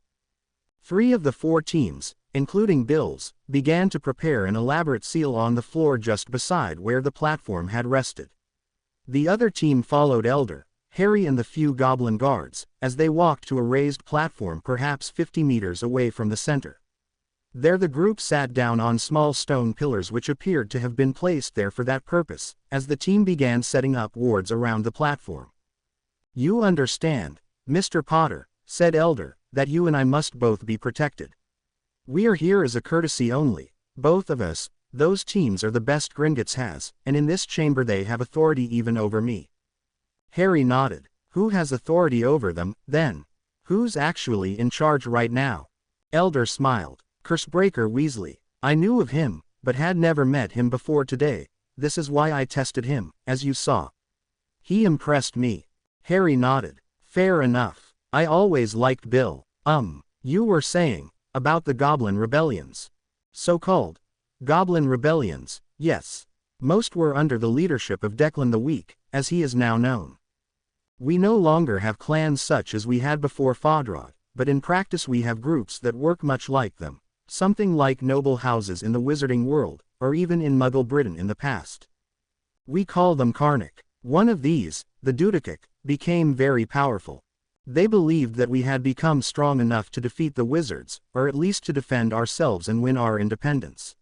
3 of the 4 teams, including Bill's, began to prepare an elaborate seal on the floor just beside where the platform had rested. The other team followed Elder, Harry and the few goblin guards, as they walked to a raised platform perhaps 50 meters away from the center. There the group sat down on small stone pillars which appeared to have been placed there for that purpose, as the team began setting up wards around the platform. You understand, Mr. Potter, said Elder, that you and I must both be protected. We are here as a courtesy only, both of us. Those teams are the best Gringotts has, and in this chamber they have authority even over me. Harry nodded. Who has authority over them, then? Who's actually in charge right now? Elder smiled. Cursebreaker Weasley. I knew of him, but had never met him before today. This is why I tested him, as you saw. He impressed me. Harry nodded. Fair enough. I always liked Bill. You were saying, about the Goblin Rebellions. So-called Goblin Rebellions, yes. Most were under the leadership of Declan the Weak, as he is now known. We no longer have clans such as we had before Fodrod, but in practice we have groups that work much like them, something like noble houses in the wizarding world, or even in Muggle Britain in the past. We call them Karnak. One of these, the Dudekik, became very powerful. They believed that we had become strong enough to defeat the wizards, or at least to defend ourselves and win our independence.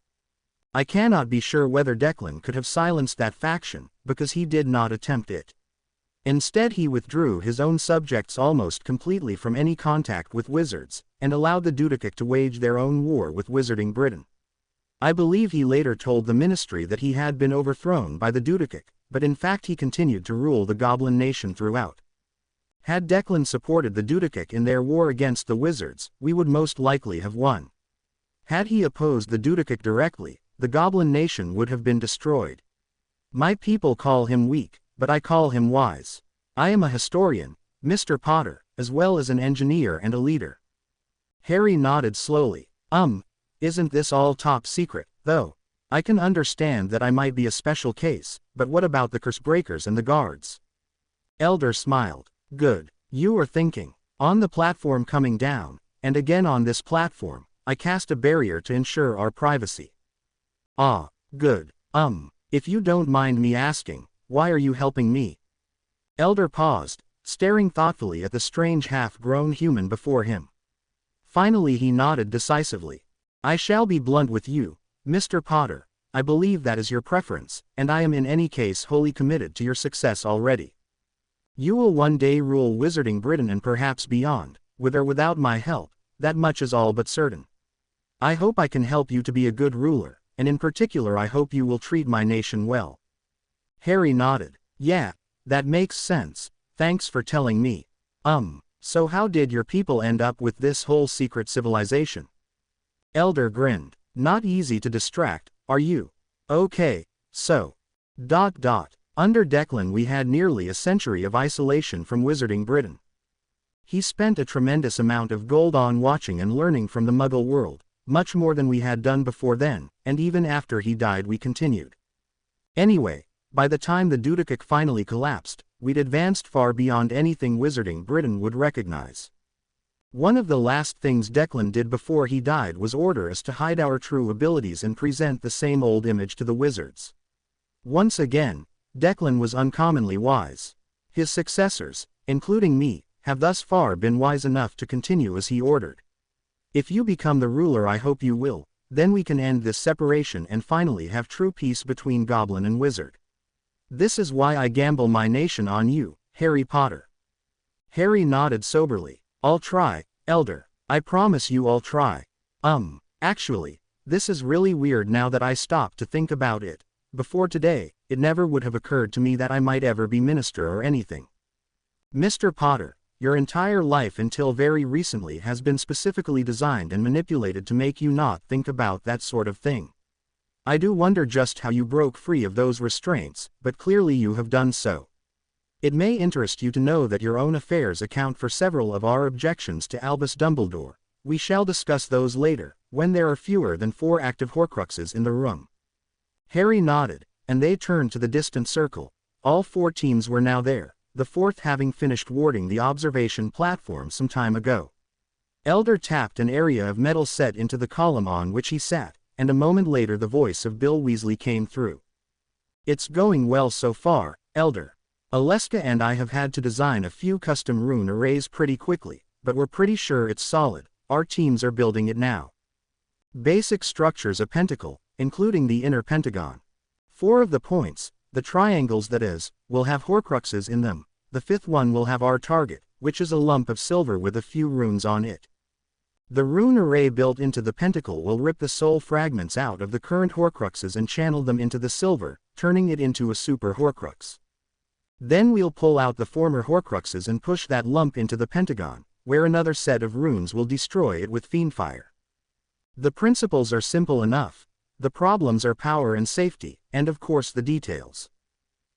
I cannot be sure whether Declan could have silenced that faction, because he did not attempt it. Instead he withdrew his own subjects almost completely from any contact with wizards, and allowed the Dudekik to wage their own war with Wizarding Britain. I believe he later told the ministry that he had been overthrown by the Dudekik, but in fact he continued to rule the Goblin Nation throughout. Had Declan supported the Dudekik in their war against the wizards, we would most likely have won. Had he opposed the Dudekik directly, the Goblin Nation would have been destroyed. My people call him weak, but I call him wise. I am a historian, Mr. Potter, as well as an engineer and a leader. Harry nodded slowly. Isn't this all top secret, though? I can understand that I might be a special case, but what about the Cursebreakers and the guards? Elder smiled. Good. You are thinking. On the platform coming down, and again on this platform, I cast a barrier to ensure our privacy. Ah, good. If you don't mind me asking, why are you helping me? Elder paused, staring thoughtfully at the strange half-grown human before him. Finally he nodded decisively. I shall be blunt with you, Mr. Potter. I believe that is your preference, and I am in any case wholly committed to your success already. You will one day rule Wizarding Britain and perhaps beyond, with or without my help, that much is all but certain. I hope I can help you to be a good ruler, and in particular I hope you will treat my nation well. Harry nodded. Yeah, that makes sense, thanks for telling me. So how did your people end up with this whole secret civilization? Elder grinned. Not easy to distract, are you? Okay, so. Under Declan we had nearly a century of isolation from Wizarding Britain. He spent a tremendous amount of gold on watching and learning from the Muggle world, much more than we had done before then, and even after he died we continued. Anyway, by the time the Dudekik finally collapsed, we'd advanced far beyond anything Wizarding Britain would recognize. One of the last things Declan did before he died was order us to hide our true abilities and present the same old image to the wizards. Once again, Declan was uncommonly wise. His successors, including me, have thus far been wise enough to continue as he ordered. If you become the ruler I hope you will, then we can end this separation and finally have true peace between Goblin and Wizard. This is why I gamble my nation on you, Harry Potter. Harry nodded soberly. I'll try, Elder. I promise you I'll try. Actually, this is really weird now that I stop to think about it. Before today, it never would have occurred to me that I might ever be minister or anything. Mr. Potter, your entire life until very recently has been specifically designed and manipulated to make you not think about that sort of thing. I do wonder just how you broke free of those restraints, but clearly you have done so. It may interest you to know that your own affairs account for several of our objections to Albus Dumbledore. We shall discuss those later, when there are fewer than 4 active Horcruxes in the room. Harry nodded, and they turned to the distant circle. All 4 teams were now there, the 4th having finished warding the observation platform some time ago. Elder tapped an area of metal set into the column on which he sat, and a moment later the voice of Bill Weasley came through. It's going well so far, Elder. Aleska and I have had to design a few custom rune arrays pretty quickly, but we're pretty sure it's solid. Our teams are building it now. Basic structure's a pentacle, including the inner pentagon. 4 of the points, the triangles that is, will have Horcruxes in them. The 5th one will have our target, which is a lump of silver with a few runes on it. The rune array built into the pentacle will rip the soul fragments out of the current Horcruxes and channel them into the silver, turning it into a super Horcrux. Then we'll pull out the former Horcruxes and push that lump into the pentagon, where another set of runes will destroy it with Fiendfire. The principles are simple enough. The problems are power and safety, and of course the details.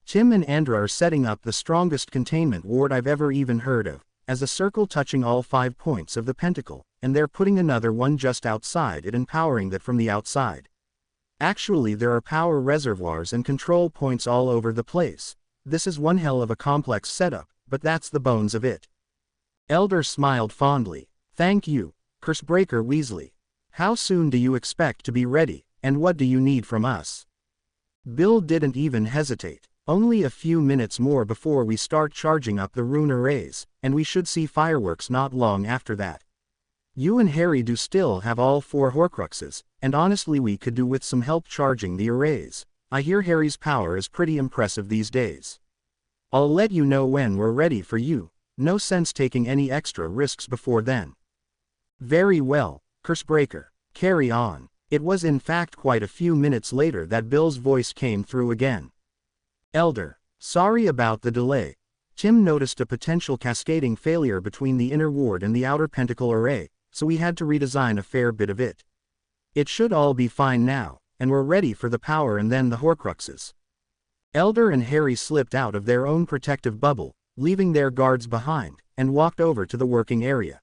Tim and Andra are setting up the strongest containment ward I've ever even heard of, as a circle touching all 5 points of the pentacle, and they're putting another one just outside it and powering that from the outside. Actually there are power reservoirs and control points all over the place. This is one hell of a complex setup, but that's the bones of it. Elder smiled fondly. Thank you, Cursebreaker Weasley. How soon do you expect to be ready, and what do you need from us? Bill didn't even hesitate. Only a few minutes more before we start charging up the rune arrays, and we should see fireworks not long after that. You and Harry do still have all 4 Horcruxes, and honestly we could do with some help charging the arrays. I hear Harry's power is pretty impressive these days. I'll let you know when we're ready for you. No sense taking any extra risks before then. Very well, Cursebreaker, carry on. It was in fact quite a few minutes later that Bill's voice came through again. Elder, sorry about the delay. Tim noticed a potential cascading failure between the inner ward and the outer pentacle array, so we had to redesign a fair bit of it. It should all be fine now, and we're ready for the power and then the Horcruxes. Elder and Harry slipped out of their own protective bubble, leaving their guards behind, and walked over to the working area.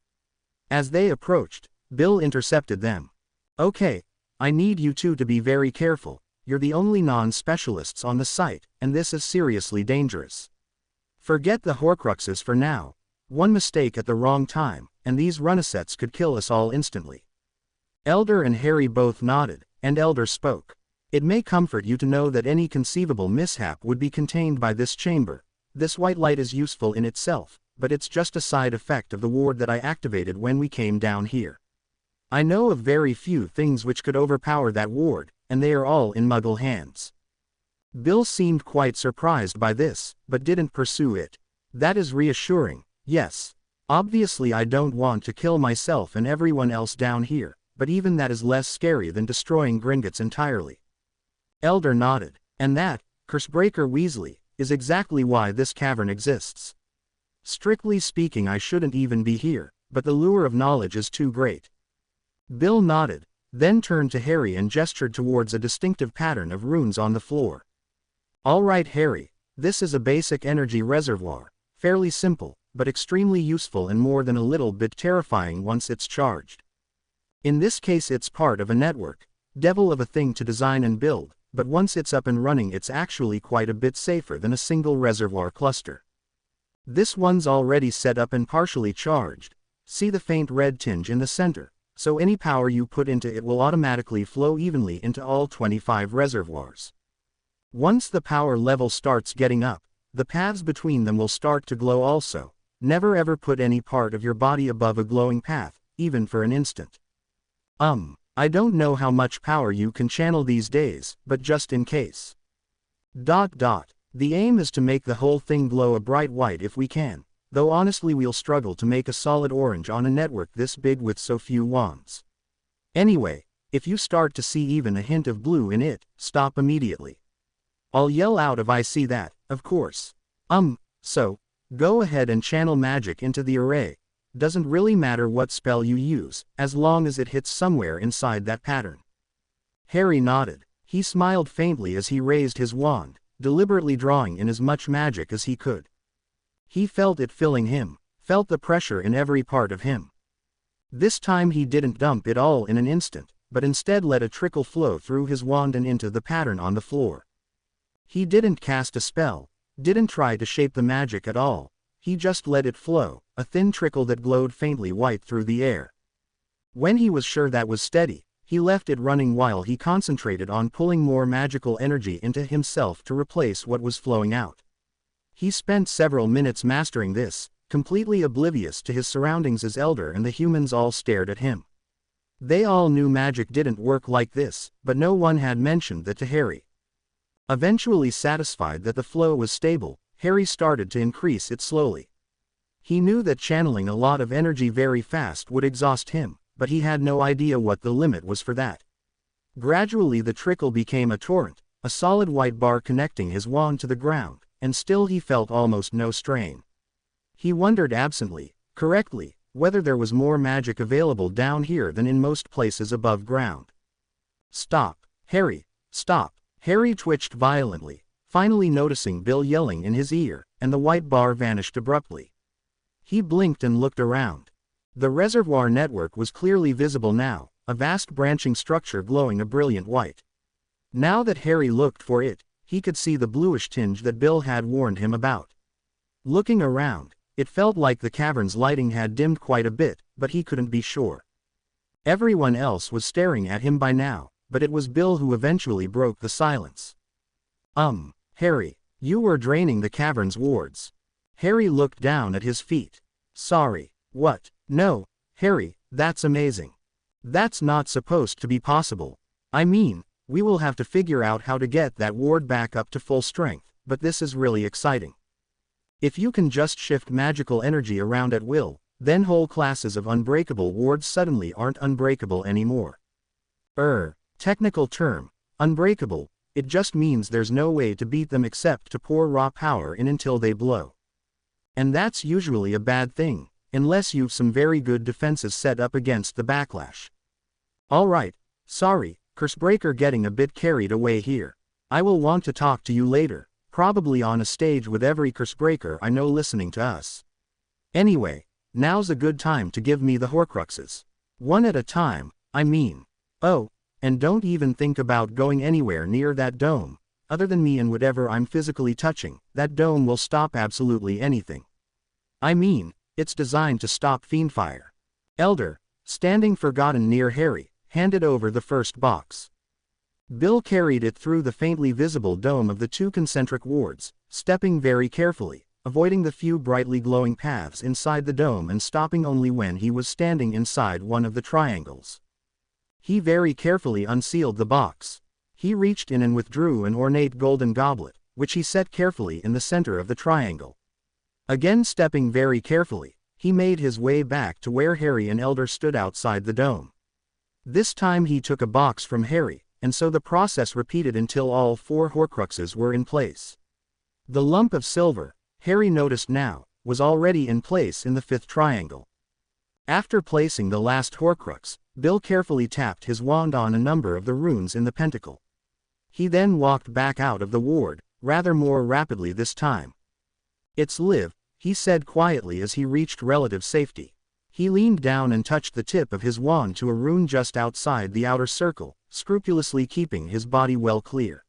As they approached, Bill intercepted them. Okay, I need you two to be very careful. You're the only non-specialists on the site, and this is seriously dangerous. Forget the Horcruxes for now. One mistake at the wrong time, and these Runesets could kill us all instantly. Elder and Harry both nodded, and Elder spoke. It may comfort you to know that any conceivable mishap would be contained by this chamber. This white light is useful in itself, but it's just a side effect of the ward that I activated when we came down here. I know of very few things which could overpower that ward, and they are all in Muggle hands. Bill seemed quite surprised by this, but didn't pursue it. That is reassuring, yes. Obviously I don't want to kill myself and everyone else down here, but even that is less scary than destroying Gringotts entirely. Elder nodded. And that, Cursebreaker Weasley, is exactly why this cavern exists. Strictly speaking I shouldn't even be here, but the lure of knowledge is too great. Bill nodded, then turned to Harry and gestured towards a distinctive pattern of runes on the floor. All right Harry, this is a basic energy reservoir, fairly simple, but extremely useful and more than a little bit terrifying once it's charged. In this case it's part of a network, devil of a thing to design and build, but once it's up and running it's actually quite a bit safer than a single reservoir cluster. This one's already set up and partially charged. See the faint red tinge in the center, so any power you put into it will automatically flow evenly into all 25 reservoirs. Once the power level starts getting up, the paths between them will start to glow also. Never ever put any part of your body above a glowing path, even for an instant. I don't know how much power you can channel these days, but just in case. The aim is to make the whole thing glow a bright white if we can, though honestly we'll struggle to make a solid orange on a network this big with so few wands. Anyway, if you start to see even a hint of blue in it, stop immediately. I'll yell out if I see that, of course. So, go ahead and channel magic into the array. Doesn't really matter what spell you use, as long as it hits somewhere inside that pattern. Harry nodded. He smiled faintly as he raised his wand, deliberately drawing in as much magic as he could. He felt it filling him, felt the pressure in every part of him. This time he didn't dump it all in an instant, but instead let a trickle flow through his wand and into the pattern on the floor. He didn't cast a spell, didn't try to shape the magic at all. He just let it flow, a thin trickle that glowed faintly white through the air. When he was sure that was steady, he left it running while he concentrated on pulling more magical energy into himself to replace what was flowing out. He spent several minutes mastering this, completely oblivious to his surroundings as Elder and the humans all stared at him. They all knew magic didn't work like this, but no one had mentioned that to Harry. Eventually satisfied that the flow was stable, Harry started to increase it slowly. He knew that channeling a lot of energy very fast would exhaust him, but he had no idea what the limit was for that. Gradually the trickle became a torrent, a solid white bar connecting his wand to the ground, and still he felt almost no strain. He wondered absently, correctly, whether there was more magic available down here than in most places above ground. Stop, Harry, stop. Harry twitched violently, finally noticing Bill yelling in his ear, and the white bar vanished abruptly. He blinked and looked around. The reservoir network was clearly visible now, a vast branching structure glowing a brilliant white. Now that Harry looked for it, he could see the bluish tinge that Bill had warned him about. Looking around, it felt like the cavern's lighting had dimmed quite a bit, but he couldn't be sure. Everyone else was staring at him by now, but it was Bill who eventually broke the silence. Harry, you were draining the cavern's wards. Harry looked down at his feet. Sorry, what? No, Harry, that's amazing. That's not supposed to be possible. I mean, we will have to figure out how to get that ward back up to full strength, but this is really exciting. If you can just shift magical energy around at will, then whole classes of unbreakable wards suddenly aren't unbreakable anymore. Technical term, unbreakable, it just means there's no way to beat them except to pour raw power in until they blow. And that's usually a bad thing, unless you've some very good defenses set up against the backlash. Alright, sorry, Cursebreaker, getting a bit carried away here. I will want to talk to you later, probably on a stage with every Cursebreaker I know listening to us. Anyway, now's a good time to give me the Horcruxes. One at a time, I mean. Oh, and don't even think about going anywhere near that dome. Other than me and whatever I'm physically touching, that dome will stop absolutely anything. I mean, it's designed to stop fiendfire. Elder, standing forgotten near Harry, handed over the first box. Bill carried it through the faintly visible dome of the two concentric wards, stepping very carefully, avoiding the few brightly glowing paths inside the dome and stopping only when he was standing inside one of the triangles. He very carefully unsealed the box. He reached in and withdrew an ornate golden goblet, which he set carefully in the center of the triangle. Again stepping very carefully, he made his way back to where Harry and Elder stood outside the dome. This time he took a box from Harry, and so the process repeated until all 4 Horcruxes were in place. The lump of silver, Harry noticed now, was already in place in the 5th triangle. After placing the last Horcrux, Bill carefully tapped his wand on a number of the runes in the pentacle. He then walked back out of the ward, rather more rapidly this time. "It's Liv," he said quietly as he reached relative safety. He leaned down and touched the tip of his wand to a rune just outside the outer circle, scrupulously keeping his body well clear.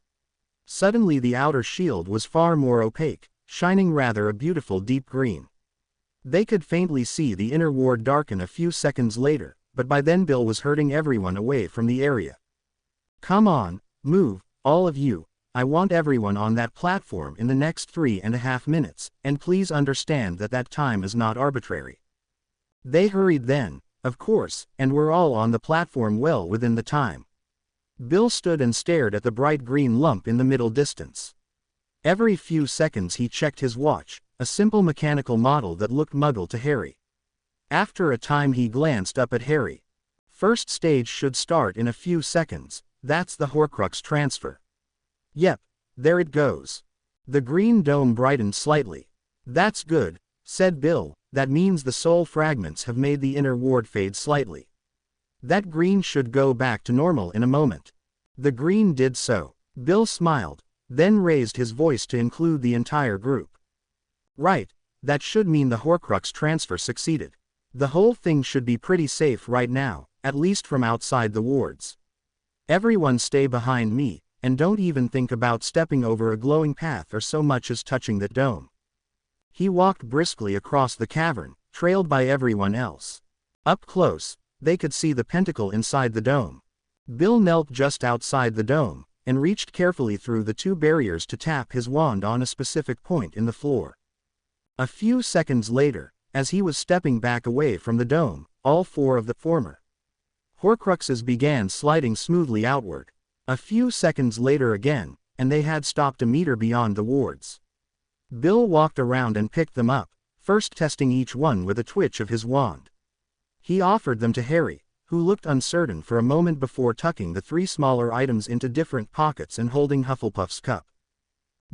Suddenly the outer shield was far more opaque, shining rather a beautiful deep green. They could faintly see the inner ward darken a few seconds later, but by then Bill was herding everyone away from the area. "Come on, move, all of you. I want everyone on that platform in the next 3.5 minutes, and please understand that that time is not arbitrary." They hurried then, of course, and were all on the platform well within the time. Bill stood and stared at the bright green lump in the middle distance. Every few seconds he checked his watch, a simple mechanical model that looked muggle to Harry. After a time he glanced up at Harry. "First stage should start in a few seconds, that's the Horcrux transfer." "Yep, there it goes." The green dome brightened slightly. "That's good," said Bill, "that means the soul fragments have made the inner ward fade slightly. That green should go back to normal in a moment." The green did so. Bill smiled, then raised his voice to include the entire group. "Right, that should mean the Horcrux transfer succeeded. The whole thing should be pretty safe right now, at least from outside the wards. Everyone stay behind me, and don't even think about stepping over a glowing path or so much as touching that dome." He walked briskly across the cavern, trailed by everyone else. Up close, they could see the pentacle inside the dome. Bill knelt just outside the dome, and reached carefully through the 2 barriers to tap his wand on a specific point in the floor. A few seconds later, as he was stepping back away from the dome, all 4 of the former Horcruxes began sliding smoothly outward. A few seconds later again, and they had stopped a meter beyond the wards. Bill walked around and picked them up, first testing each one with a twitch of his wand. He offered them to Harry, who looked uncertain for a moment before tucking the 3 smaller items into different pockets and holding Hufflepuff's cup.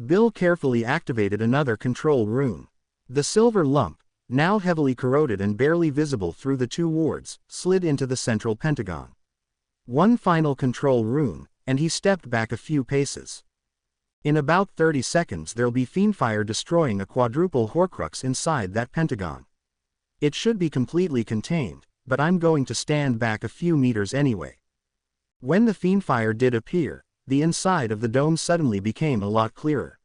Bill carefully activated another control rune. The silver lump, now heavily corroded and barely visible through the 2 wards, slid into the central pentagon. One final control rune, and he stepped back a few paces. In about 30 seconds there'll be fiendfire destroying a quadruple Horcrux inside that pentagon. It should be completely contained, but I'm going to stand back a few meters anyway. When the fiendfire did appear, the inside of the dome suddenly became a lot clearer.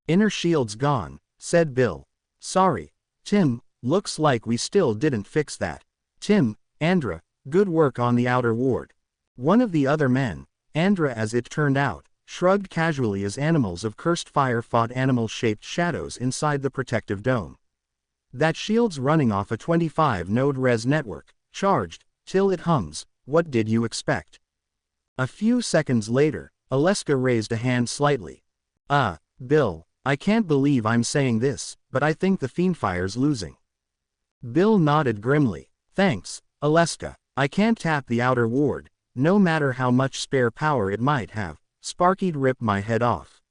"Inner shield's gone," said Bill. "Sorry, Tim, looks like we still didn't fix that." "Tim, Andra, good work on the outer ward." One of the other men, Andra as it turned out, shrugged casually as animals of cursed fire fought animal-shaped shadows inside the protective dome. "That shield's running off a 25-node res network, charged, till it hums. What did you expect?" A few seconds later, Aleska raised a hand slightly. Bill, I can't believe I'm saying this, but I think the fiendfire's losing." Bill nodded grimly. "Thanks, Aleska. I can't tap the outer ward. No matter how much spare power it might have, Sparky'd rip my head off.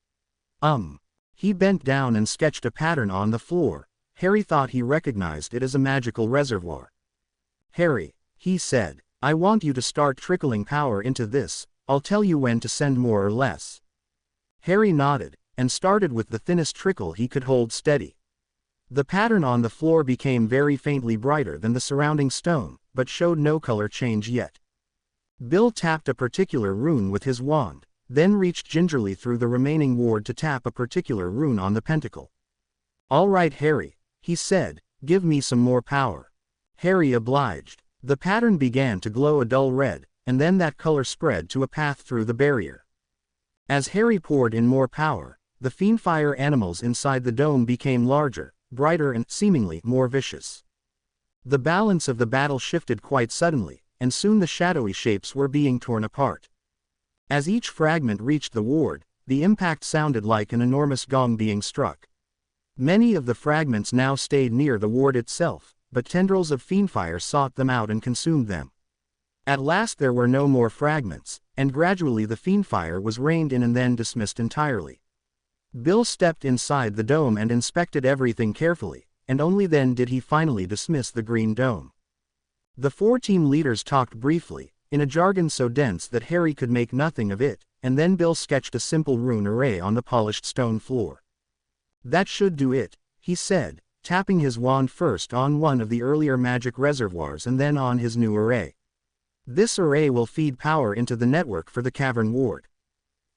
He bent down and sketched a pattern on the floor. Harry thought he recognized it as a magical reservoir. Harry, he said, I want you to start trickling power into this. I'll tell you when to send more or less. Harry nodded, and started with the thinnest trickle he could hold steady. The pattern on the floor became very faintly brighter than the surrounding stone, but showed no color change yet. Bill tapped a particular rune with his wand, then reached gingerly through the remaining ward to tap a particular rune on the pentacle. All right, Harry, he said, give me some more power. Harry obliged. The pattern began to glow a dull red, and then that color spread to a path through the barrier. As Harry poured in more power, the fiendfire animals inside the dome became larger, brighter and seemingly more vicious. The balance of the battle shifted quite suddenly, and soon the shadowy shapes were being torn apart. As each fragment reached the ward, the impact sounded like an enormous gong being struck. Many of the fragments now stayed near the ward itself, but tendrils of fiendfire sought them out and consumed them. At last there were no more fragments, and gradually the fiendfire was reined in and then dismissed entirely. Bill stepped inside the dome and inspected everything carefully, and only then did he finally dismiss the green dome. The 4 team leaders talked briefly, in a jargon so dense that Harry could make nothing of it, and then Bill sketched a simple rune array on the polished stone floor. That should do it, he said, tapping his wand first on one of the earlier magic reservoirs and then on his new array. This array will feed power into the network for the cavern ward.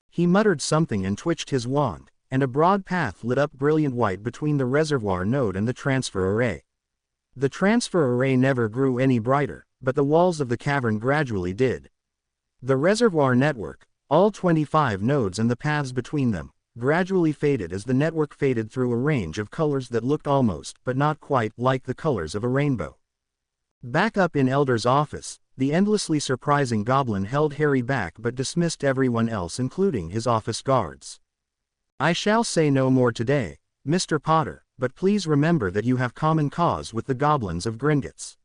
He muttered something and twitched his wand, and a broad path lit up brilliant white between the reservoir node and the transfer array. The transfer array never grew any brighter, but the walls of the cavern gradually did. The reservoir network, all 25 nodes and the paths between them, gradually faded as the network faded through a range of colors that looked almost but not quite like the colors of a rainbow. Back up in Elder's office, the endlessly surprising goblin held Harry back but dismissed everyone else including his office guards. I shall say no more today, Mr. Potter, but please remember that you have common cause with the goblins of Gringotts.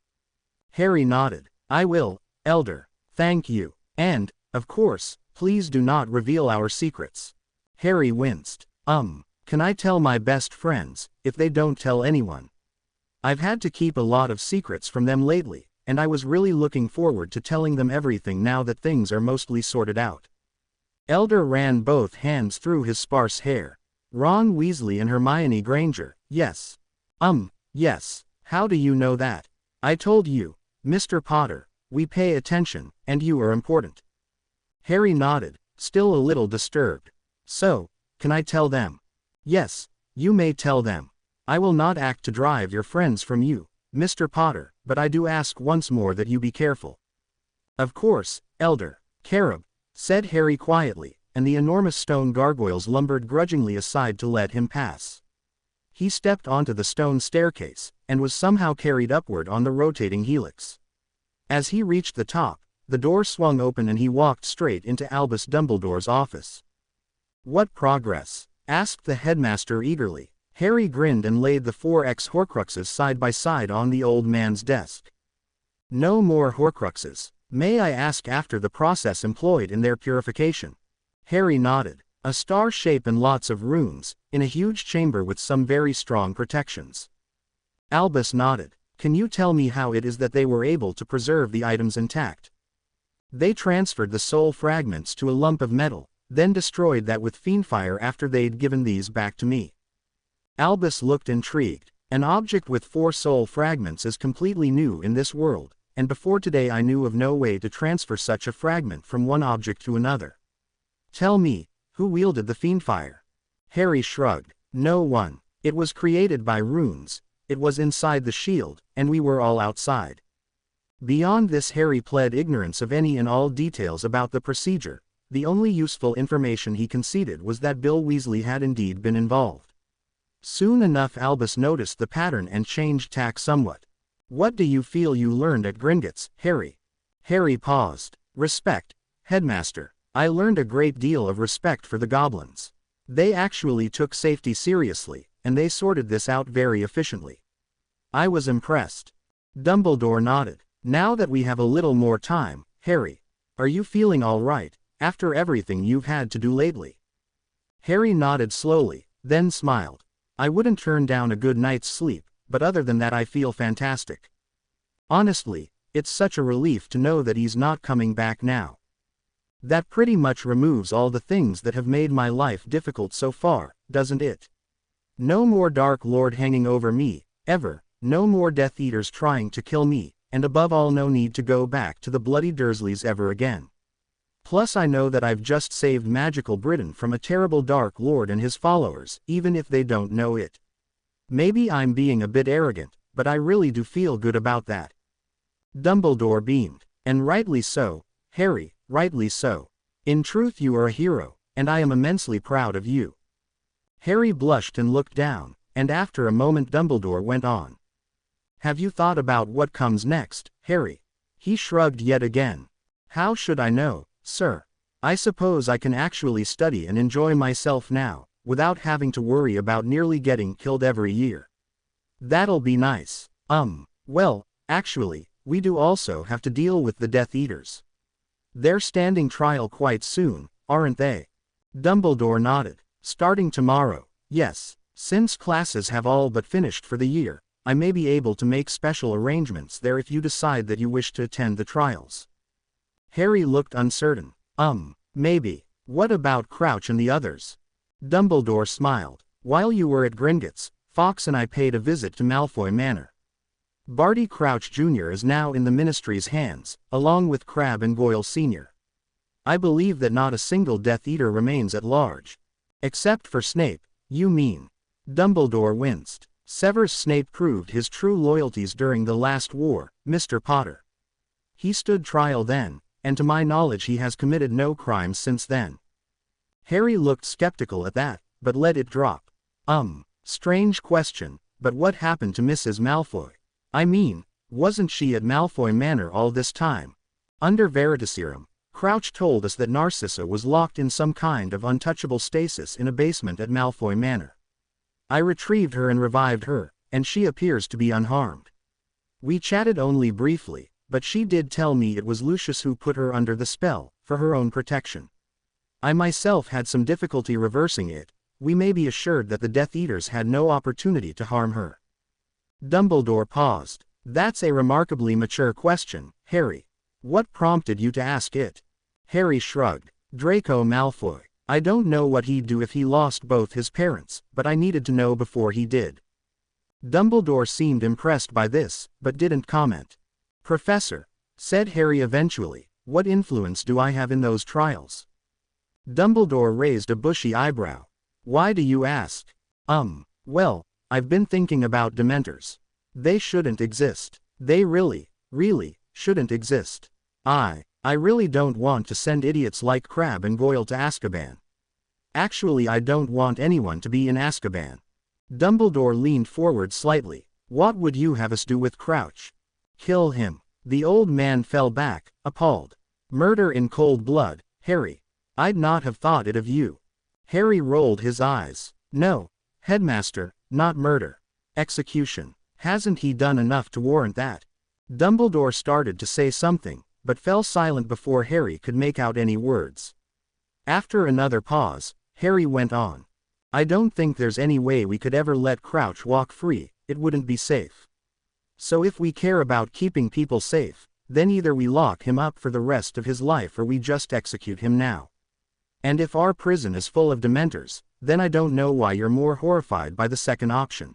Harry nodded. I will, Elder, thank you, and, of course, please do not reveal our secrets. Harry winced. Can I tell my best friends, if they don't tell anyone? I've had to keep a lot of secrets from them lately, and I was really looking forward to telling them everything now that things are mostly sorted out. Elder ran both hands through his sparse hair. Ron Weasley and Hermione Granger, yes. Yes, how do you know that? I told you, Mr. Potter, we pay attention, and you are important. Harry nodded, still a little disturbed. So, can I tell them? Yes, you may tell them. I will not act to drive your friends from you, Mr. Potter, but I do ask once more that you be careful. Of course, Elder Carob, said Harry quietly, and the enormous stone gargoyles lumbered grudgingly aside to let him pass. He stepped onto the stone staircase, and was somehow carried upward on the rotating helix. As he reached the top, the door swung open and he walked straight into Albus Dumbledore's office. What progress? Asked the headmaster eagerly. Harry grinned and laid the 4x Horcruxes side by side on the old man's desk. No more Horcruxes. May I ask after the process employed in their purification? Harry nodded. A star shape and lots of runes, in a huge chamber with some very strong protections. Albus nodded. Can you tell me how it is that they were able to preserve the items intact? They transferred the soul fragments to a lump of metal, then destroyed that with fiendfire after they'd given these back to me. Albus looked intrigued. An object with 4 soul fragments is completely new in this world, and before today I knew of no way to transfer such a fragment from one object to another. Tell me, who wielded the fiendfire? Harry shrugged. No one. It was created by runes, it was inside the shield, and we were all outside. Beyond this Harry pled ignorance of any and all details about the procedure. The only useful information he conceded was that Bill Weasley had indeed been involved. Soon enough Albus noticed the pattern and changed tack somewhat. What do you feel you learned at Gringotts, Harry? Harry paused. Respect, Headmaster. I learned a great deal of respect for the goblins. They actually took safety seriously, and they sorted this out very efficiently. I was impressed. Dumbledore nodded. Now that we have a little more time, Harry, Are you feeling all right, after everything you've had to do lately? Harry nodded slowly, then smiled. I wouldn't turn down a good night's sleep, but other than that I feel fantastic. Honestly, it's such a relief to know that he's not coming back now. That pretty much removes all the things that have made my life difficult so far, doesn't it? No more Dark Lord hanging over me, ever, no more Death Eaters trying to kill me, and above all no need to go back to the bloody Dursleys ever again. Plus I know that I've just saved magical Britain from a terrible Dark Lord and his followers, even if they don't know it. Maybe I'm being a bit arrogant, but I really do feel good about that. Dumbledore beamed. And rightly so, Harry, rightly so. In truth you are a hero, and I am immensely proud of you. Harry blushed and looked down, and after a moment Dumbledore went on. Have you thought about what comes next, Harry? He shrugged yet again. How should I know, sir? I suppose I can actually study and enjoy myself now, without having to worry about nearly getting killed every year. That'll be nice. Well, actually, we do also have to deal with the Death Eaters. They're standing trial quite soon, aren't they? Dumbledore nodded. Starting tomorrow, yes. Since classes have all but finished for the year, I may be able to make special arrangements there if you decide that you wish to attend the trials. Harry looked uncertain. Maybe. What about Crouch and the others? Dumbledore smiled. While you were at Gringotts, Fawkes and I paid a visit to Malfoy Manor. Barty Crouch Jr. is now in the Ministry's hands, along with Crabbe and Goyle Sr. I believe that not a single Death Eater remains at large. Except for Snape, you mean? Dumbledore winced. Severus Snape proved his true loyalties during the last war, Mr. Potter. He stood trial then, and to my knowledge he has committed no crimes since then. Harry looked skeptical at that, but let it drop. Strange question, but what happened to Mrs. Malfoy? I mean, wasn't she at Malfoy Manor all this time? Under Veritaserum, Crouch told us that Narcissa was locked in some kind of untouchable stasis in a basement at Malfoy Manor. I retrieved her and revived her, and she appears to be unharmed. We chatted only briefly, but she did tell me it was Lucius who put her under the spell, for her own protection. I myself had some difficulty reversing it. We may be assured that the Death Eaters had no opportunity to harm her. Dumbledore paused. That's a remarkably mature question, Harry. What prompted you to ask it? Harry shrugged. Draco Malfoy. I don't know what he'd do if he lost both his parents, but I needed to know before he did. Dumbledore seemed impressed by this, but didn't comment. Professor, said Harry eventually, what influence do I have in those trials? Dumbledore raised a bushy eyebrow. Why do you ask? Well, I've been thinking about Dementors. They shouldn't exist. They really shouldn't exist. I really don't want to send idiots like Crabbe and Goyle to Azkaban. Actually, I don't want anyone to be in Azkaban. Dumbledore leaned forward slightly. What would you have us do with Crouch? Kill him. The old man fell back, appalled. Murder in cold blood, Harry. I'd not have thought it of you. Harry rolled his eyes. No, Headmaster, not murder. Execution. Hasn't he done enough to warrant that? Dumbledore started to say something, but fell silent before Harry could make out any words. After another pause, Harry went on. I don't think there's any way we could ever let Crouch walk free, it wouldn't be safe. So if we care about keeping people safe, then either we lock him up for the rest of his life or we just execute him now. And if our prison is full of Dementors, then I don't know why you're more horrified by the second option.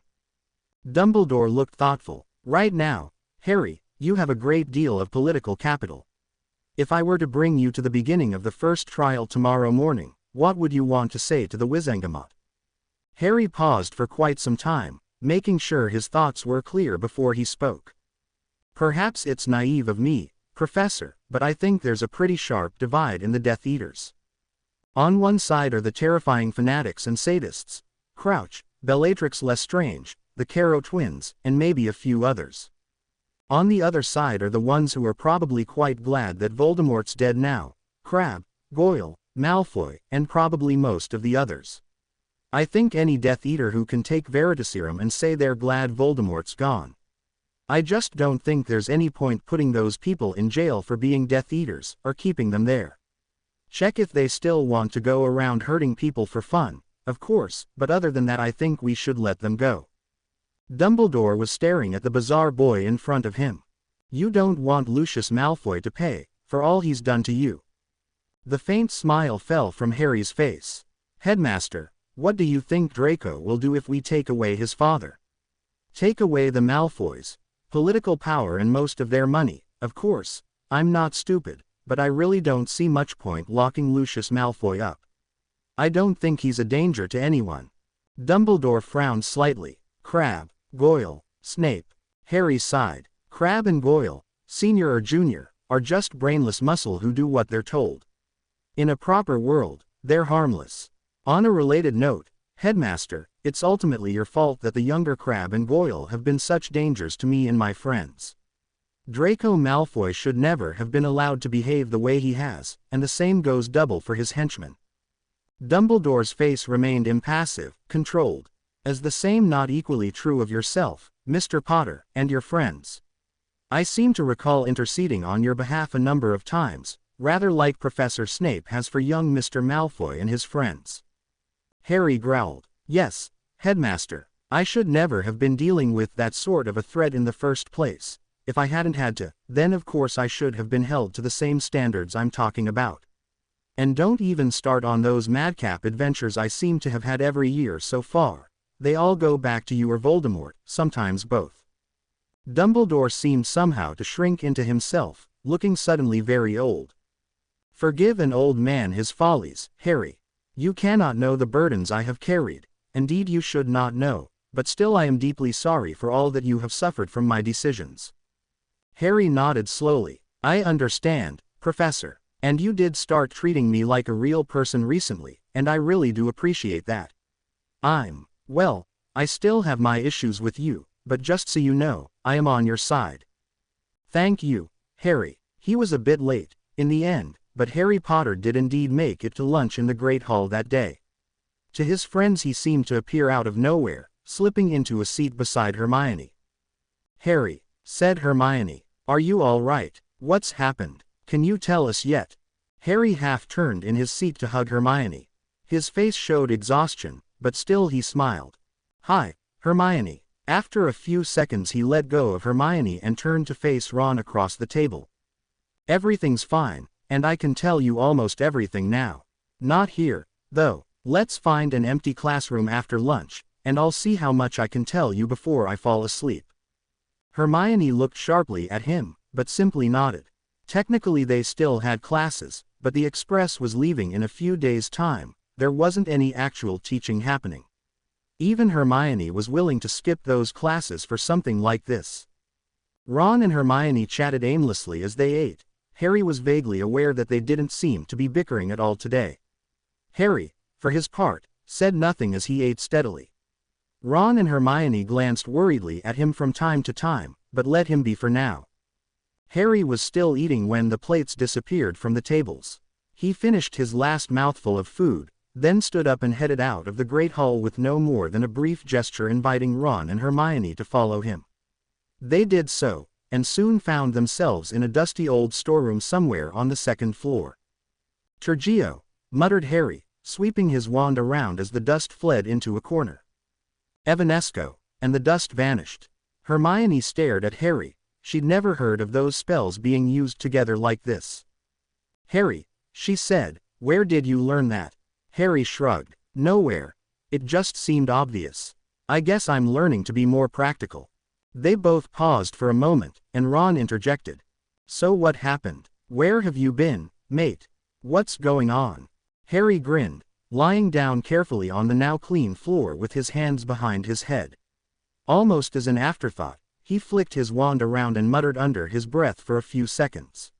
Dumbledore looked thoughtful. Right now, Harry, you have a great deal of political capital. If I were to bring you to the beginning of the first trial tomorrow morning, what would you want to say to the Wizengamot? Harry paused for quite some time, making sure his thoughts were clear before he spoke. Perhaps it's naive of me, Professor, but I think there's a pretty sharp divide in the Death Eaters. On one side are the terrifying fanatics and sadists, Crouch, Bellatrix Lestrange, the Caro twins, and maybe a few others. On the other side are the ones who are probably quite glad that Voldemort's dead now, Crabbe, Goyle, Malfoy, and probably most of the others. I think any Death Eater who can take Veritaserum and say they're glad Voldemort's gone. I just don't think there's any point putting those people in jail for being Death Eaters, or keeping them there. Check if they still want to go around hurting people for fun, of course, but other than that I think we should let them go. Dumbledore was staring at the bizarre boy in front of him. You don't want Lucius Malfoy to pay, for all he's done to you. The faint smile fell from Harry's face. Headmaster, what do you think Draco will do if we take away his father? Take away the Malfoys, political power and most of their money, of course. I'm not stupid, but I really don't see much point locking Lucius Malfoy up. I don't think he's a danger to anyone. Dumbledore frowned slightly. Crabbe, Goyle, Snape. Harry sighed. Crabbe and Goyle, senior or junior, are just brainless muscle who do what they're told. In a proper world, they're harmless. On a related note, Headmaster, it's ultimately your fault that the younger Crabbe and Goyle have been such dangers to me and my friends. Draco Malfoy should never have been allowed to behave the way he has, and the same goes double for his henchmen. Dumbledore's face remained impassive, controlled. Is the same not equally true of yourself, Mr. Potter, and your friends? I seem to recall interceding on your behalf a number of times, rather like Professor Snape has for young Mr. Malfoy and his friends. Harry growled. Yes, Headmaster, I should never have been dealing with that sort of a threat in the first place. If I hadn't had to, then of course I should have been held to the same standards I'm talking about. And don't even start on those madcap adventures I seem to have had every year so far. They all go back to you or Voldemort, sometimes both. Dumbledore seemed somehow to shrink into himself, looking suddenly very old. Forgive an old man his follies, Harry. You cannot know the burdens I have carried. Indeed you should not know, but still I am deeply sorry for all that you have suffered from my decisions. Harry nodded slowly. I understand, Professor. And you did start treating me like a real person recently, and I really do appreciate that. Well, I still have my issues with you, but just so you know, I am on your side. Thank you, Harry. He was a bit late, in the end, but Harry Potter did indeed make it to lunch in the Great Hall that day. To his friends he seemed to appear out of nowhere, slipping into a seat beside Hermione. Harry, said Hermione, are you all right? What's happened? Can you tell us yet? Harry half turned in his seat to hug Hermione. His face showed exhaustion, but still he smiled. Hi, Hermione. After a few seconds he let go of Hermione and turned to face Ron across the table. Everything's fine, and I can tell you almost everything now. Not here, though. Let's find an empty classroom after lunch, and I'll see how much I can tell you before I fall asleep. Hermione looked sharply at him, but simply nodded. Technically they still had classes, but the Express was leaving in a few days' time. There wasn't any actual teaching happening. Even Hermione was willing to skip those classes for something like this. Ron and Hermione chatted aimlessly as they ate. Harry was vaguely aware that they didn't seem to be bickering at all today. Harry, for his part, said nothing as he ate steadily. Ron and Hermione glanced worriedly at him from time to time, but let him be for now. Harry was still eating when the plates disappeared from the tables. He finished his last mouthful of food, then stood up and headed out of the Great Hall with no more than a brief gesture inviting Ron and Hermione to follow him. They did so, and soon found themselves in a dusty old storeroom somewhere on the second floor. Tergio, muttered Harry, sweeping his wand around as the dust fled into a corner. Evanesco, and the dust vanished. Hermione stared at Harry. She'd never heard of those spells being used together like this. Harry, she said, where did you learn that? Harry shrugged. Nowhere. It just seemed obvious. I guess I'm learning to be more practical. They both paused for a moment, and Ron interjected. So what happened? Where have you been, mate? What's going on? Harry grinned, lying down carefully on the now clean floor with his hands behind his head. Almost as an afterthought, he flicked his wand around and muttered under his breath for a few seconds.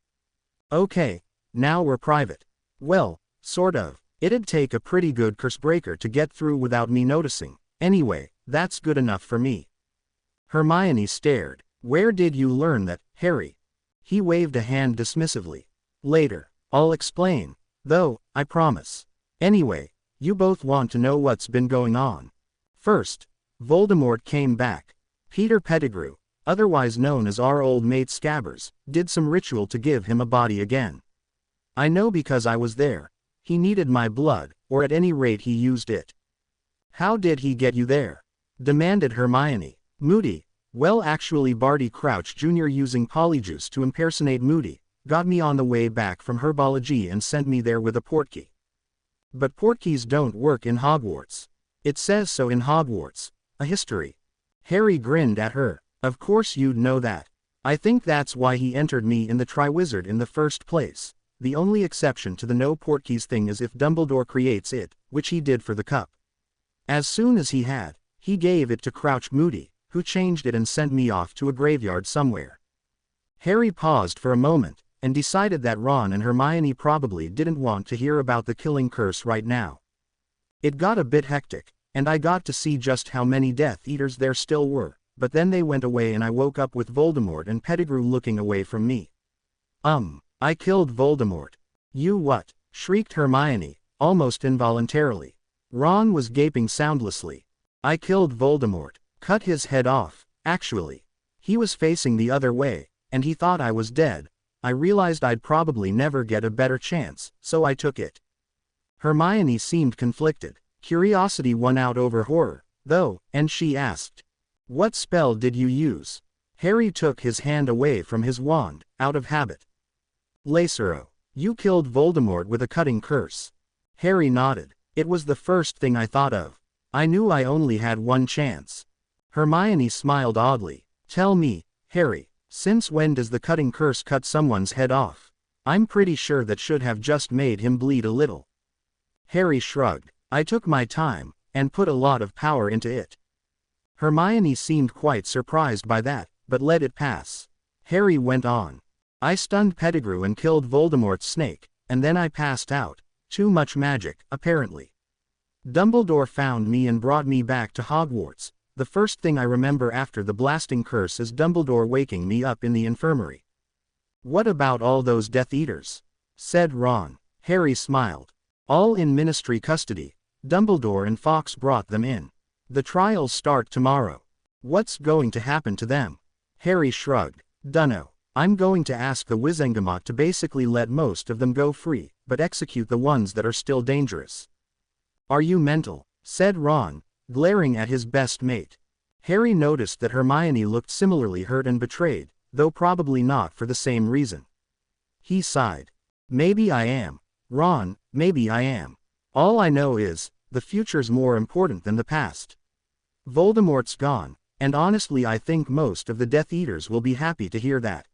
Okay, now we're private. Well, sort of. It'd take a pretty good cursebreaker to get through without me noticing. Anyway, that's good enough for me. Hermione stared. Where did you learn that, Harry? He waved a hand dismissively. Later. I'll explain. Though, I promise. Anyway, you both want to know what's been going on. First, Voldemort came back. Peter Pettigrew, otherwise known as our old mate Scabbers, did some ritual to give him a body again. I know because I was there. He needed my blood, or at any rate he used it. How did he get you there? Demanded Hermione. Moody. Well, actually Barty Crouch Jr. using Polyjuice to impersonate Moody, got me on the way back from herbology and sent me there with a portkey. But portkeys don't work in Hogwarts. It says so in Hogwarts. A history. Harry grinned at her. Of course you'd know that. I think that's why he entered me in the Triwizard in the first place. The only exception to the no portkeys thing is if Dumbledore creates it, which he did for the cup. As soon as he had, he gave it to Crouch Moody, who changed it and sent me off to a graveyard somewhere. Harry paused for a moment, and decided that Ron and Hermione probably didn't want to hear about the killing curse right now. It got a bit hectic, and I got to see just how many Death Eaters there still were, but then they went away and I woke up with Voldemort and Pettigrew looking away from me. I killed Voldemort. You what? Shrieked Hermione, almost involuntarily. Ron was gaping soundlessly. I killed Voldemort. Cut his head off, actually. He was facing the other way, and he thought I was dead. I realized I'd probably never get a better chance, so I took it. Hermione seemed conflicted. Curiosity won out over horror, though, and she asked, "What spell did you use?" Harry took his hand away from his wand, out of habit. Lacero. You killed Voldemort with a cutting curse. Harry nodded. It was the first thing I thought of. I knew I only had one chance. Hermione smiled oddly. Tell me, Harry, since when does the cutting curse cut someone's head off? I'm pretty sure that should have just made him bleed a little. Harry shrugged. I took my time, and put a lot of power into it. Hermione seemed quite surprised by that, but let it pass. Harry went on. I stunned Pettigrew and killed Voldemort's snake, and then I passed out. Too much magic, apparently. Dumbledore found me and brought me back to Hogwarts. The first thing I remember after the blasting curse is Dumbledore waking me up in the infirmary. What about all those Death Eaters? Said Ron. Harry smiled. All in Ministry custody. Dumbledore and Fawkes brought them in. The trials start tomorrow. What's going to happen to them? Harry shrugged. Dunno. I'm going to ask the Wizengamot to basically let most of them go free, but execute the ones that are still dangerous. Are you mental? Said Ron, glaring at his best mate. Harry noticed that Hermione looked similarly hurt and betrayed, though probably not for the same reason. He sighed. Maybe I am. Ron, maybe I am. All I know is, the future's more important than the past. Voldemort's gone, and honestly I think most of the Death Eaters will be happy to hear that.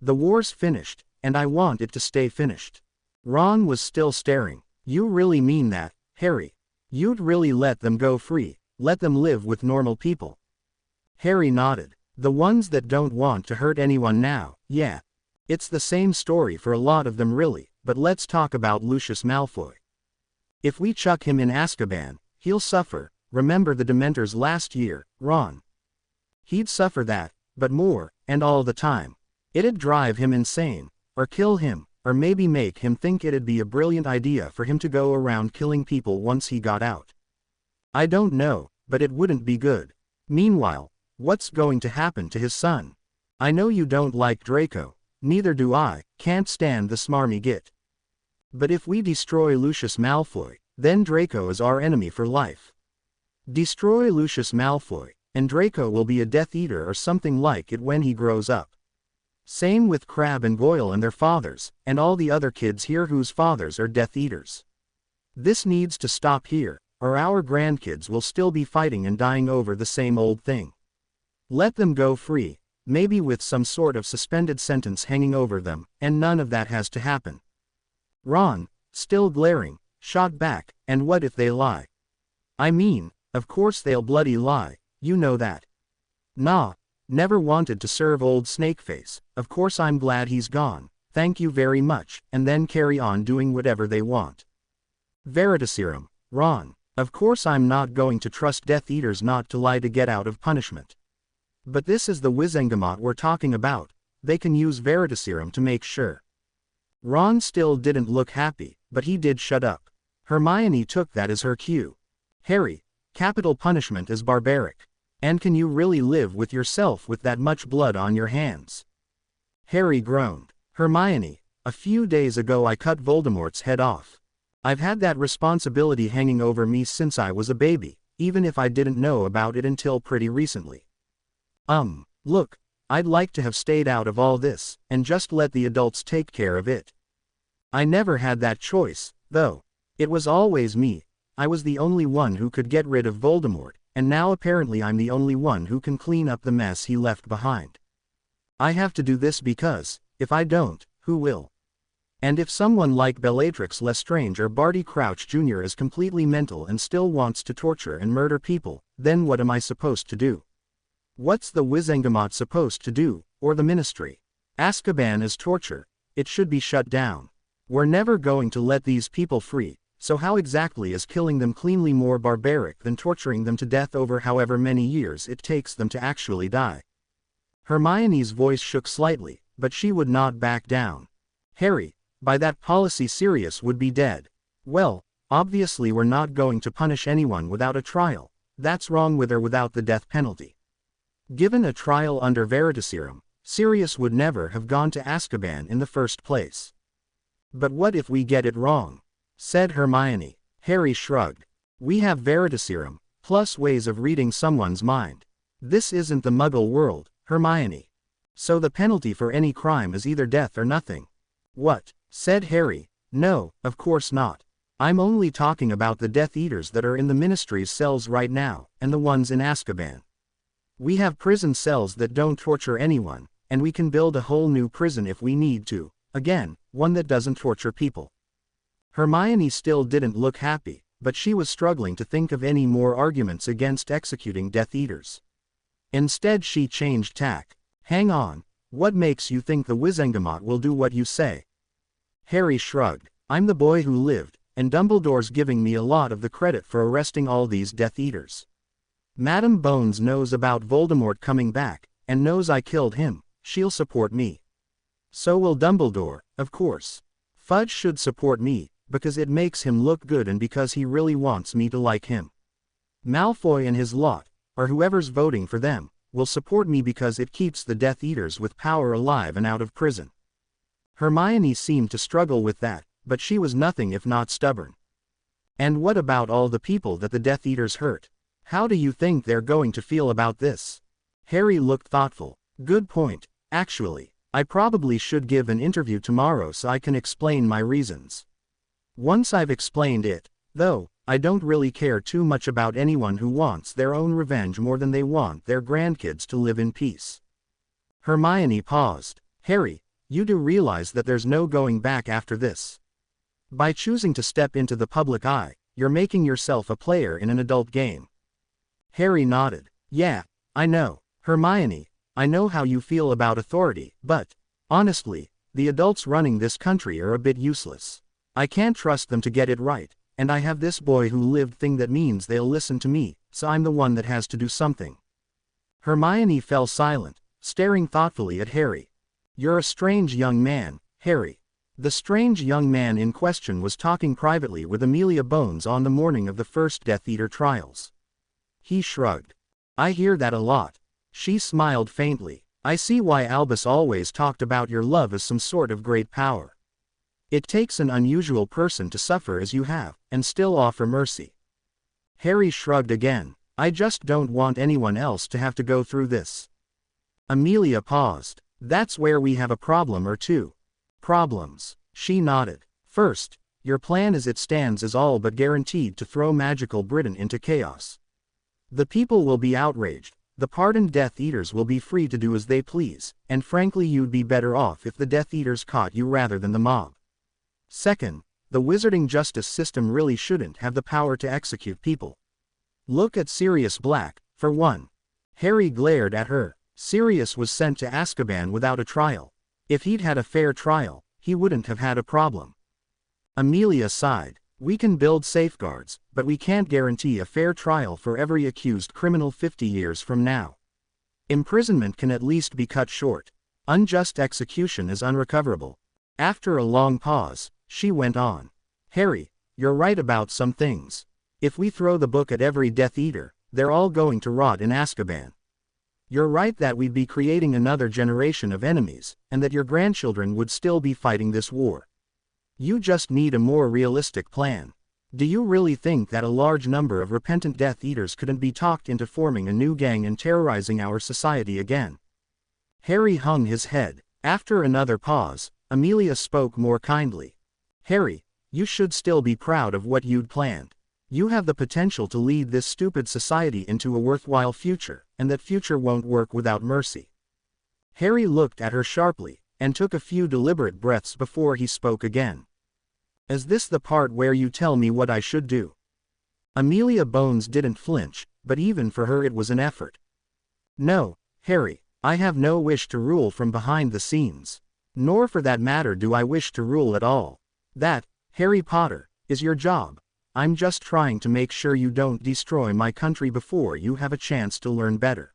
The war's finished, and I want it to stay finished. Ron was still staring. You really mean that, Harry? You'd really let them go free, let them live with normal people? Harry nodded. The ones that don't want to hurt anyone now, yeah. It's the same story for a lot of them really, but let's talk about Lucius Malfoy. If we chuck him in Azkaban, he'll suffer. Remember the Dementors last year, Ron? He'd suffer that, but more, and all the time. It'd drive him insane, or kill him, or maybe make him think it'd be a brilliant idea for him to go around killing people once he got out. I don't know, but it wouldn't be good. Meanwhile, what's going to happen to his son? I know you don't like Draco, neither do I, can't stand the smarmy git. But if we destroy Lucius Malfoy, then Draco is our enemy for life. Destroy Lucius Malfoy, and Draco will be a Death Eater or something like it when he grows up. Same with Crabbe and Goyle and their fathers, and all the other kids here whose fathers are Death Eaters. This needs to stop here, or our grandkids will still be fighting and dying over the same old thing. Let them go free, maybe with some sort of suspended sentence hanging over them, and none of that has to happen. Ron, still glaring, shot back, and what if they lie? I mean, of course they'll bloody lie, you know that. Nah. Never wanted to serve old Snakeface, of course I'm glad he's gone, thank you very much, and then carry on doing whatever they want. Veritaserum, Ron, of course I'm not going to trust Death Eaters not to lie to get out of punishment. But this is the Wizengamot we're talking about, they can use Veritaserum to make sure. Ron still didn't look happy, but he did shut up. Hermione took that as her cue. Harry, capital punishment is barbaric. And can you really live with yourself with that much blood on your hands? Harry groaned. Hermione, a few days ago I cut Voldemort's head off. I've had that responsibility hanging over me since I was a baby, even if I didn't know about it until pretty recently. Look, I'd like to have stayed out of all this, and just let the adults take care of it. I never had that choice, though. It was always me. I was the only one who could get rid of Voldemort, and now apparently I'm the only one who can clean up the mess he left behind. I have to do this because, if I don't, who will? And if someone like Bellatrix Lestrange or Barty Crouch Jr. is completely mental and still wants to torture and murder people, then what am I supposed to do? What's the Wizengamot supposed to do, or the Ministry? Azkaban is torture. It should be shut down. We're never going to let these people free, so how exactly is killing them cleanly more barbaric than torturing them to death over however many years it takes them to actually die? Hermione's voice shook slightly, but she would not back down. Harry, by that policy Sirius would be dead. Well, obviously we're not going to punish anyone without a trial. That's wrong with or without the death penalty. Given a trial under Veritaserum, Sirius would never have gone to Azkaban in the first place. But what if we get it wrong? Said Hermione. Harry shrugged. We have Veritaserum, plus ways of reading someone's mind. This isn't the Muggle world, Hermione. So the penalty for any crime is either death or nothing. What? Said Harry. No, of course not. I'm only talking about the Death Eaters that are in the Ministry's cells right now, and the ones in Azkaban. We have prison cells that don't torture anyone, and we can build a whole new prison if we need to, again, one that doesn't torture people. Hermione still didn't look happy, but she was struggling to think of any more arguments against executing Death Eaters. Instead she changed tack. Hang on, what makes you think the Wizengamot will do what you say? Harry shrugged. I'm the boy who lived, and Dumbledore's giving me a lot of the credit for arresting all these Death Eaters. Madame Bones knows about Voldemort coming back, and knows I killed him. She'll support me. So will Dumbledore, of course. Fudge should support me, because it makes him look good and because he really wants me to like him. Malfoy and his lot, or whoever's voting for them, will support me because it keeps the Death Eaters with power alive and out of prison. Hermione seemed to struggle with that, but she was nothing if not stubborn. And what about all the people that the Death Eaters hurt? How do you think they're going to feel about this? Harry looked thoughtful. Good point, actually. I probably should give an interview tomorrow so I can explain my reasons. Once I've explained it, though, I don't really care too much about anyone who wants their own revenge more than they want their grandkids to live in peace. Hermione paused. Harry, you do realize that there's no going back after this. By choosing to step into the public eye, you're making yourself a player in an adult game. Harry nodded. Yeah, I know. Hermione, I know how you feel about authority, but, honestly, the adults running this country are a bit useless. I can't trust them to get it right, and I have this boy who lived thing that means they'll listen to me, so I'm the one that has to do something. Hermione fell silent, staring thoughtfully at Harry. You're a strange young man, Harry. The strange young man in question was talking privately with Amelia Bones on the morning of the first Death Eater trials. He shrugged. I hear that a lot. She smiled faintly. I see why Albus always talked about your love as some sort of great power. It takes an unusual person to suffer as you have, and still offer mercy. Harry shrugged again. I just don't want anyone else to have to go through this. Amelia paused. That's where we have a problem or two. Problems. She nodded. First, your plan as it stands is all but guaranteed to throw magical Britain into chaos. The people will be outraged, the pardoned Death Eaters will be free to do as they please, and frankly you'd be better off if the Death Eaters caught you rather than the mob. Second, the wizarding justice system really shouldn't have the power to execute people. Look at Sirius Black, for one. Harry glared at her. Sirius was sent to Azkaban without a trial. If he'd had a fair trial, he wouldn't have had a problem. Amelia sighed. We can build safeguards, but we can't guarantee a fair trial for every accused criminal 50 years from now. Imprisonment can at least be cut short. Unjust execution is unrecoverable. After a long pause, she went on. Harry, you're right about some things. If we throw the book at every Death Eater, they're all going to rot in Azkaban. You're right that we'd be creating another generation of enemies, and that your grandchildren would still be fighting this war. You just need a more realistic plan. Do you really think that a large number of repentant Death Eaters couldn't be talked into forming a new gang and terrorizing our society again? Harry hung his head. After another pause, Amelia spoke more kindly. Harry, you should still be proud of what you'd planned. You have the potential to lead this stupid society into a worthwhile future, and that future won't work without mercy. Harry looked at her sharply, and took a few deliberate breaths before he spoke again. Is this the part where you tell me what I should do? Amelia Bones didn't flinch, but even for her it was an effort. No, Harry, I have no wish to rule from behind the scenes. Nor for that matter do I wish to rule at all. That, Harry Potter, is your job. I'm just trying to make sure you don't destroy my country before you have a chance to learn better.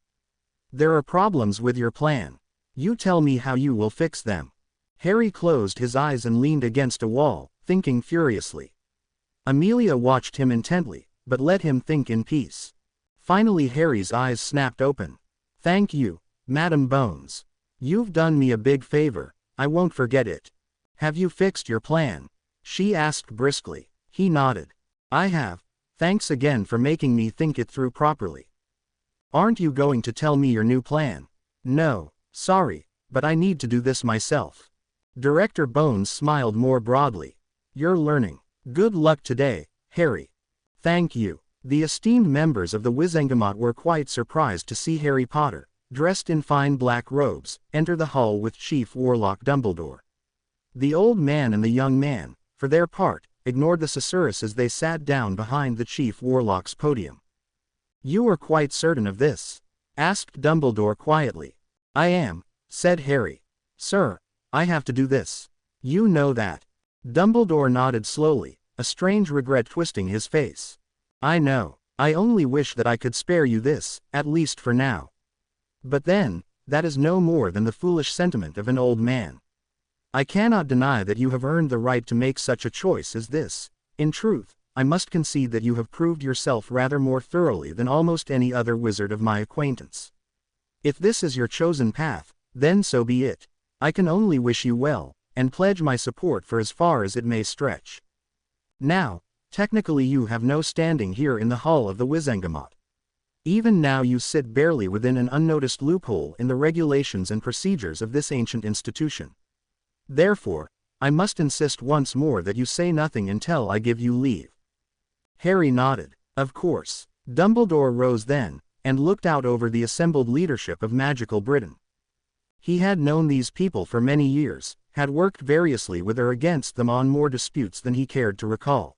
There are problems with your plan. You tell me how you will fix them. Harry closed his eyes and leaned against a wall, thinking furiously. Amelia watched him intently, but let him think in peace. Finally Harry's eyes snapped open. Thank you, Madam Bones. You've done me a big favor, I won't forget it. Have you fixed your plan? She asked briskly. He nodded. I have. Thanks again for making me think it through properly. Aren't you going to tell me your new plan? No, sorry, but I need to do this myself. Director Bones smiled more broadly. You're learning. Good luck today, Harry. Thank you. The esteemed members of the Wizengamot were quite surprised to see Harry Potter, dressed in fine black robes, enter the hall with Chief Warlock Dumbledore. The old man and the young man, for their part, ignored the susurrus as they sat down behind the Chief Warlock's podium. You are quite certain of this? Asked Dumbledore quietly. I am, said Harry. Sir, I have to do this. You know that. Dumbledore nodded slowly, a strange regret twisting his face. I know. I only wish that I could spare you this, at least for now. But then, that is no more than the foolish sentiment of an old man. I cannot deny that you have earned the right to make such a choice as this. In truth, I must concede that you have proved yourself rather more thoroughly than almost any other wizard of my acquaintance. If this is your chosen path, then so be it. I can only wish you well, and pledge my support for as far as it may stretch. Now, technically you have no standing here in the Hall of the Wizengamot. Even now you sit barely within an unnoticed loophole in the regulations and procedures of this ancient institution. Therefore, I must insist once more that you say nothing until I give you leave. Harry nodded. Of course. Dumbledore rose then, and looked out over the assembled leadership of magical Britain. He had known these people for many years, had worked variously with or against them on more disputes than he cared to recall.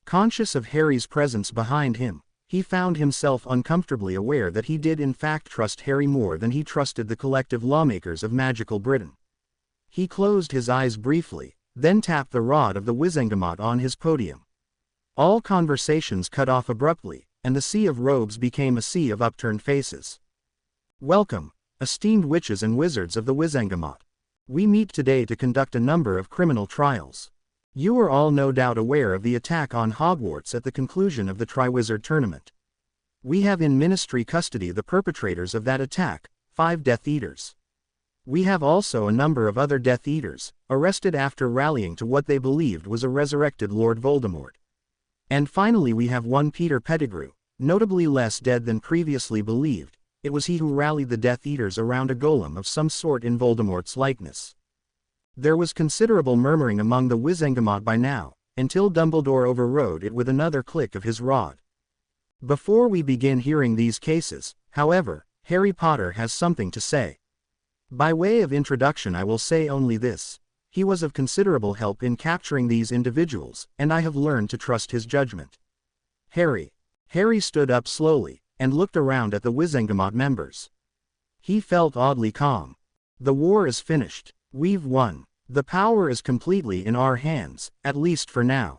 Conscious of Harry's presence behind him, he found himself uncomfortably aware that he did in fact trust Harry more than he trusted the collective lawmakers of magical Britain. He closed his eyes briefly, then tapped the rod of the Wizengamot on his podium. All conversations cut off abruptly, and the sea of robes became a sea of upturned faces. Welcome, esteemed witches and wizards of the Wizengamot. We meet today to conduct a number of criminal trials. You are all no doubt aware of the attack on Hogwarts at the conclusion of the Triwizard Tournament. We have in Ministry custody the perpetrators of that attack, 5 Death Eaters. We have also a number of other Death Eaters, arrested after rallying to what they believed was a resurrected Lord Voldemort. And finally we have one Peter Pettigrew, notably less dead than previously believed. It was he who rallied the Death Eaters around a golem of some sort in Voldemort's likeness. There was considerable murmuring among the Wizengamot by now, until Dumbledore overrode it with another click of his rod. Before we begin hearing these cases, however, Harry Potter has something to say. By way of introduction I will say only this. He was of considerable help in capturing these individuals, and I have learned to trust his judgment. Harry stood up slowly, and looked around at the Wizengamot members. He felt oddly calm. The war is finished. We've won. The power is completely in our hands, at least for now.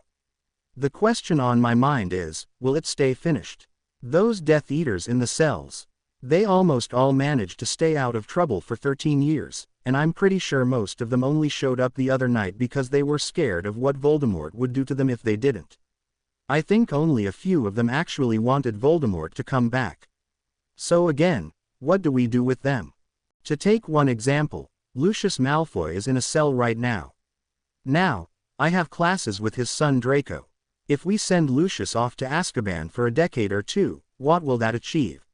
The question on my mind is, will it stay finished? Those Death Eaters in the cells. They almost all managed to stay out of trouble for 13 years, and I'm pretty sure most of them only showed up the other night because they were scared of what Voldemort would do to them if they didn't. I think only a few of them actually wanted Voldemort to come back. So again, what do we do with them? To take one example, Lucius Malfoy is in a cell right now. Now, I have classes with his son Draco. If we send Lucius off to Azkaban for a decade or two, what will that achieve?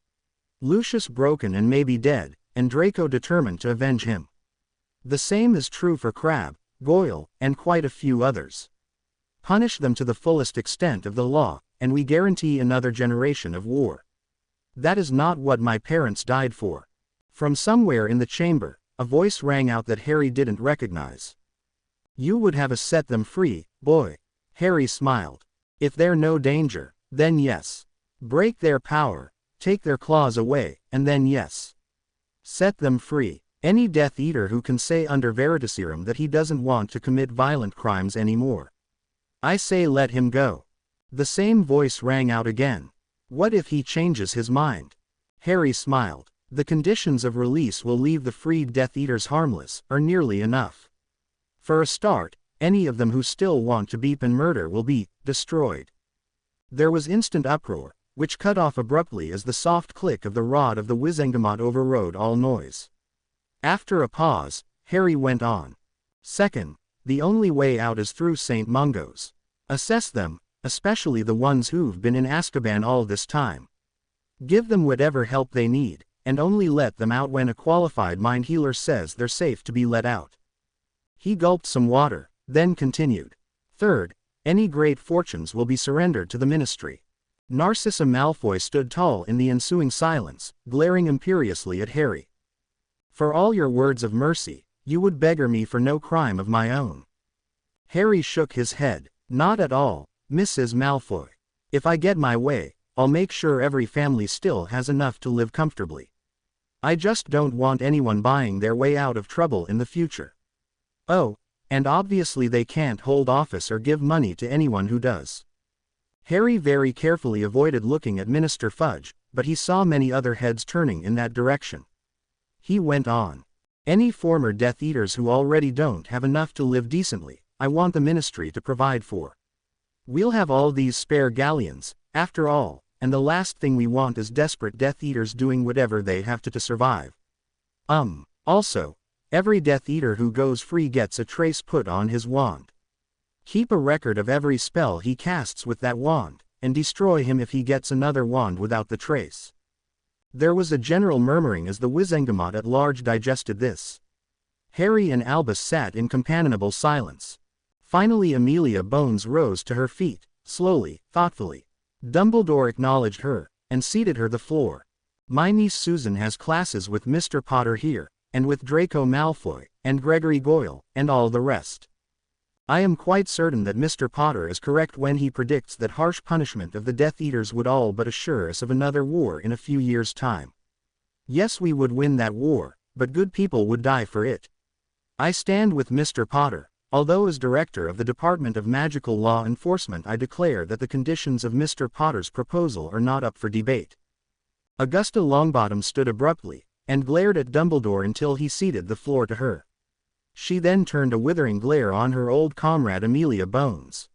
Lucius broken and maybe dead, and Draco determined to avenge him. The same is true for Crabbe, Goyle, and quite a few others. Punish them to the fullest extent of the law, and we guarantee another generation of war. That is not what my parents died for. From somewhere in the chamber, a voice rang out that Harry didn't recognize. You would have us set them free, boy. Harry smiled. If they're no danger, then yes. Break their power, take their claws away, and then yes. Set them free. Any Death Eater who can say under Veritaserum that he doesn't want to commit violent crimes anymore. I say let him go. The same voice rang out again. What if he changes his mind? Harry smiled. The conditions of release will leave the freed Death Eaters harmless, or nearly enough. For a start, any of them who still want to beep and murder will be destroyed. There was instant uproar, which cut off abruptly as the soft click of the rod of the Wizengamot overrode all noise. After a pause, Harry went on. Second, the only way out is through St. Mungo's. Assess them, especially the ones who've been in Azkaban all this time. Give them whatever help they need, and only let them out when a qualified mind healer says they're safe to be let out. He gulped some water, then continued. Third, any great fortunes will be surrendered to the ministry. Narcissa Malfoy stood tall in the ensuing silence, glaring imperiously at Harry. For all your words of mercy, you would beggar me for no crime of my own. Harry shook his head. Not at all, Mrs. Malfoy. If I get my way, I'll make sure every family still has enough to live comfortably. I just don't want anyone buying their way out of trouble in the future. Oh, and obviously they can't hold office or give money to anyone who does. Harry very carefully avoided looking at Minister Fudge, but he saw many other heads turning in that direction. He went on. Any former Death Eaters who already don't have enough to live decently, I want the ministry to provide for. We'll have all these spare galleons, after all, and the last thing we want is desperate Death Eaters doing whatever they have to survive. Also, every Death Eater who goes free gets a trace put on his wand. Keep a record of every spell he casts with that wand, and destroy him if he gets another wand without the trace. There was a general murmuring as the Wizengamot at large digested this. Harry and Albus sat in companionable silence. Finally Amelia Bones rose to her feet, slowly, thoughtfully. Dumbledore acknowledged her, and seated her the floor. My niece Susan has classes with Mr. Potter here, and with Draco Malfoy, and Gregory Goyle, and all the rest. I am quite certain that Mr. Potter is correct when he predicts that harsh punishment of the Death Eaters would all but assure us of another war in a few years' time. Yes, we would win that war, but good people would die for it. I stand with Mr. Potter. Although as director of the Department of Magical Law Enforcement I declare that the conditions of Mr. Potter's proposal are not up for debate. Augusta Longbottom stood abruptly, and glared at Dumbledore until he ceded the floor to her. She then turned a withering glare on her old comrade Amelia Bones.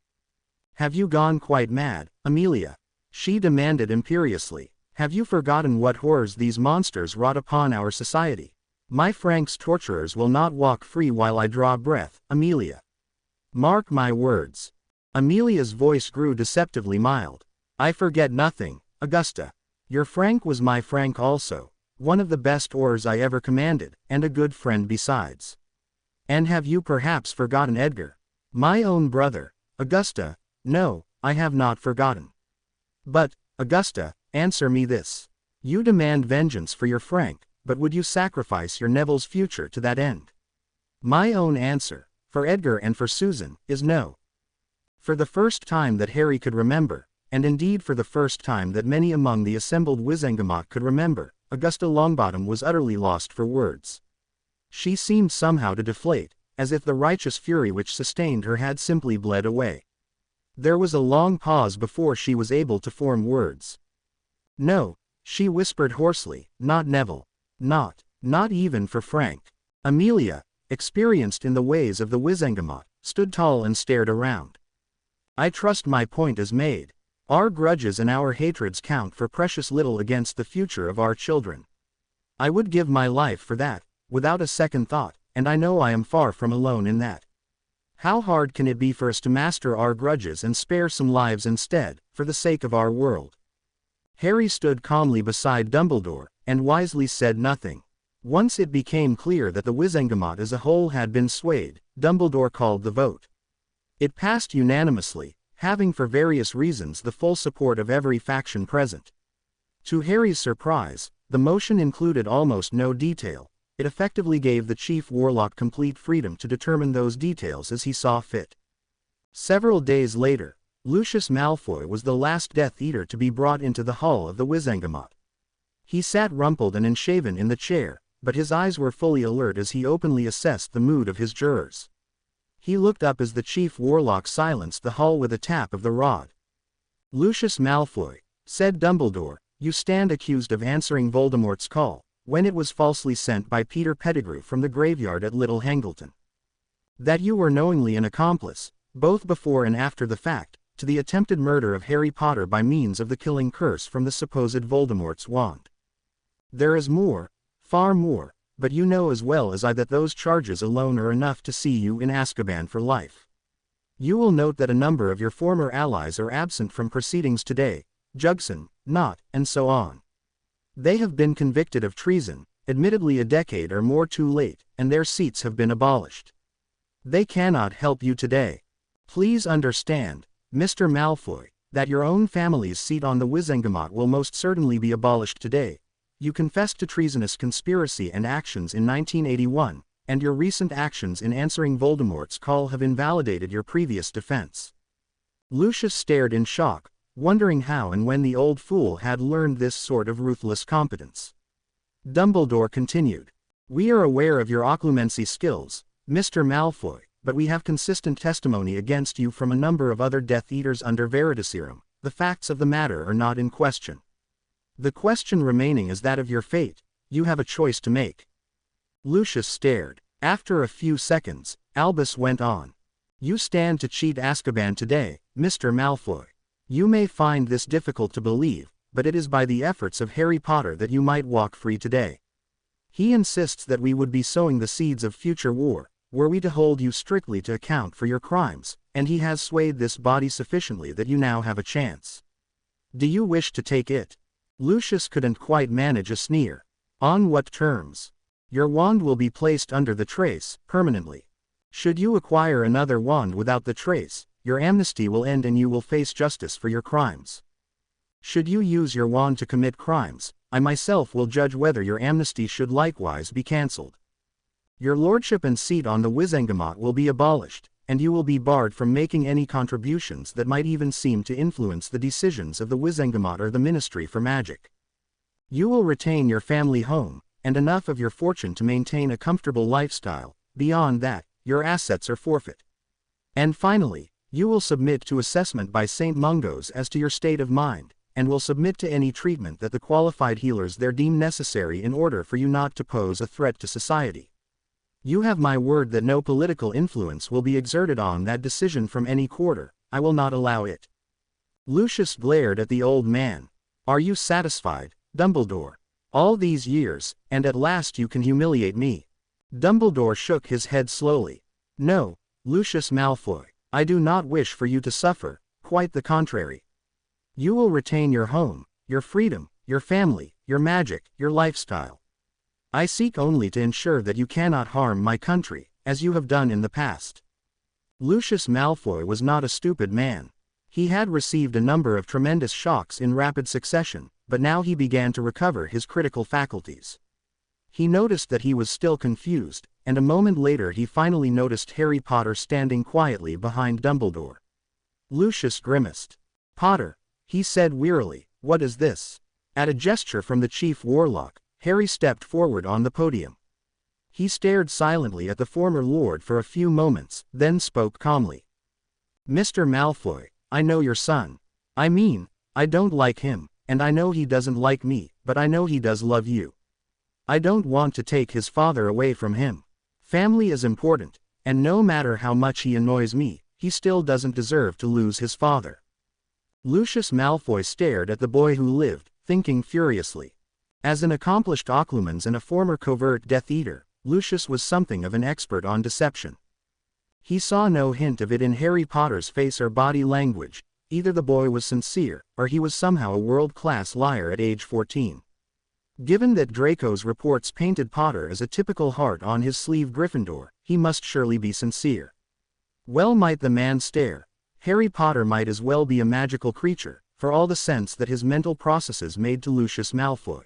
Have you gone quite mad, Amelia? She demanded imperiously. Have you forgotten what horrors these monsters wrought upon our society? My Frank's torturers will not walk free while I draw breath, Amelia. Mark my words. Amelia's voice grew deceptively mild. I forget nothing, Augusta. Your Frank was my Frank also, one of the best oars I ever commanded, and a good friend besides. And have you perhaps forgotten Edgar? My own brother, Augusta? No, I have not forgotten. But, Augusta, answer me this. You demand vengeance for your Frank, but would you sacrifice your Neville's future to that end? My own answer, for Edgar and for Susan, is no. For the first time that Harry could remember, and indeed for the first time that many among the assembled Wizengamot could remember, Augusta Longbottom was utterly lost for words. She seemed somehow to deflate, as if the righteous fury which sustained her had simply bled away. There was a long pause before she was able to form words. No, she whispered hoarsely, not Neville. Not even for Frank. Amelia, experienced in the ways of the Wizengamot, stood tall and stared around. I trust my point is made. Our grudges and our hatreds count for precious little against the future of our children. I would give my life for that, without a second thought, and I know I am far from alone in that. How hard can it be for us to master our grudges and spare some lives instead, for the sake of our world? Harry stood calmly beside Dumbledore, and wisely said nothing. Once it became clear that the Wizengamot as a whole had been swayed, Dumbledore called the vote. It passed unanimously, having for various reasons the full support of every faction present. To Harry's surprise, the motion included almost no detail. It effectively gave the Chief Warlock complete freedom to determine those details as he saw fit. Several days later, Lucius Malfoy was the last Death Eater to be brought into the hull of the Wizengamot. He sat rumpled and unshaven in the chair, but his eyes were fully alert as he openly assessed the mood of his jurors. He looked up as the Chief Warlock silenced the hull with a tap of the rod. "Lucius Malfoy," said Dumbledore, "you stand accused of answering Voldemort's call, when it was falsely sent by Peter Pettigrew from the graveyard at Little Hangleton. That you were knowingly an accomplice, both before and after the fact, to the attempted murder of Harry Potter by means of the killing curse from the supposed Voldemort's wand. There is more, far more, but you know as well as I that those charges alone are enough to see you in Azkaban for life. You will note that a number of your former allies are absent from proceedings today, Jugson, Nott, and so on. They have been convicted of treason, admittedly a decade or more too late, and their seats have been abolished. They cannot help you today. Please understand, Mr. Malfoy, that your own family's seat on the Wizengamot will most certainly be abolished today. You confessed to treasonous conspiracy and actions in 1981, and your recent actions in answering Voldemort's call have invalidated your previous defense." Lucius stared in shock, wondering how and when the old fool had learned this sort of ruthless competence. Dumbledore continued, "We are aware of your occlumency skills, Mr. Malfoy, but we have consistent testimony against you from a number of other Death Eaters under Veritaserum. The facts of the matter are not in question. The question remaining is that of your fate. You have a choice to make." Lucius stared. After a few seconds, Albus went on. "You stand to cheat Azkaban today, Mr. Malfoy. You may find this difficult to believe, but it is by the efforts of Harry Potter that you might walk free today. He insists that we would be sowing the seeds of future war, were we to hold you strictly to account for your crimes, and he has swayed this body sufficiently that you now have a chance. Do you wish to take it?" Lucius couldn't quite manage a sneer. "On what terms?" "Your wand will be placed under the trace, permanently. Should you acquire another wand without the trace, your amnesty will end and you will face justice for your crimes. Should you use your wand to commit crimes, I myself will judge whether your amnesty should likewise be cancelled. Your lordship and seat on the Wizengamot will be abolished, and you will be barred from making any contributions that might even seem to influence the decisions of the Wizengamot or the Ministry for Magic. You will retain your family home, and enough of your fortune to maintain a comfortable lifestyle. Beyond that, your assets are forfeit. And finally, you will submit to assessment by St. Mungo's as to your state of mind, and will submit to any treatment that the qualified healers there deem necessary in order for you not to pose a threat to society. You have my word that no political influence will be exerted on that decision from any quarter. I will not allow it." Lucius glared at the old man. "Are you satisfied, Dumbledore? All these years, and at last you can humiliate me." Dumbledore shook his head slowly. "No, Lucius Malfoy, I do not wish for you to suffer, quite the contrary. You will retain your home, your freedom, your family, your magic, your lifestyle. I seek only to ensure that you cannot harm my country, as you have done in the past." Lucius Malfoy was not a stupid man. He had received a number of tremendous shocks in rapid succession, but now he began to recover his critical faculties. He noticed that he was still confused, and a moment later he finally noticed Harry Potter standing quietly behind Dumbledore. Lucius grimaced. "Potter," he said wearily, "what is this?" At a gesture from the Chief Warlock, Harry stepped forward on the podium. He stared silently at the former Lord for a few moments, then spoke calmly. "Mr. Malfoy, I know your son. I mean, I don't like him, and I know he doesn't like me, but I know he does love you. I don't want to take his father away from him. Family is important, and no matter how much he annoys me, he still doesn't deserve to lose his father." Lucius Malfoy stared at the boy who lived, thinking furiously. As an accomplished occlumens and a former covert Death Eater, Lucius was something of an expert on deception. He saw no hint of it in Harry Potter's face or body language. Either the boy was sincere, or he was somehow a world-class liar at age 14. Given that Draco's reports painted Potter as a typical heart-on-his-sleeve Gryffindor, he must surely be sincere. Well might the man stare. Harry Potter might as well be a magical creature, for all the sense that his mental processes made to Lucius Malfoy.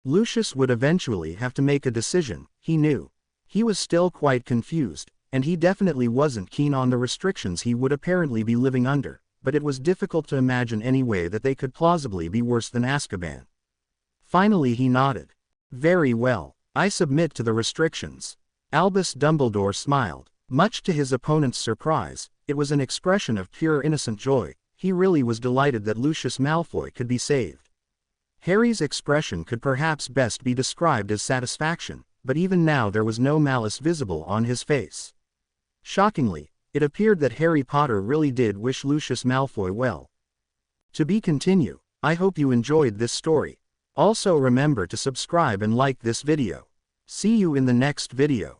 Lucius would eventually have to make a decision, he knew. He was still quite confused, and he definitely wasn't keen on the restrictions he would apparently be living under, but it was difficult to imagine any way that they could plausibly be worse than Azkaban. Finally he nodded. Very well, I submit to the restrictions. Albus Dumbledore smiled. Much to his opponent's surprise, it was an expression of pure innocent joy. He really was delighted that Lucius Malfoy could be saved. Harry's expression could perhaps best be described as satisfaction, but even now there was no malice visible on his face. Shockingly, it appeared that Harry Potter really did wish Lucius Malfoy well. To be continued. I hope you enjoyed this story. Also remember to subscribe and like this video. See you in the next video.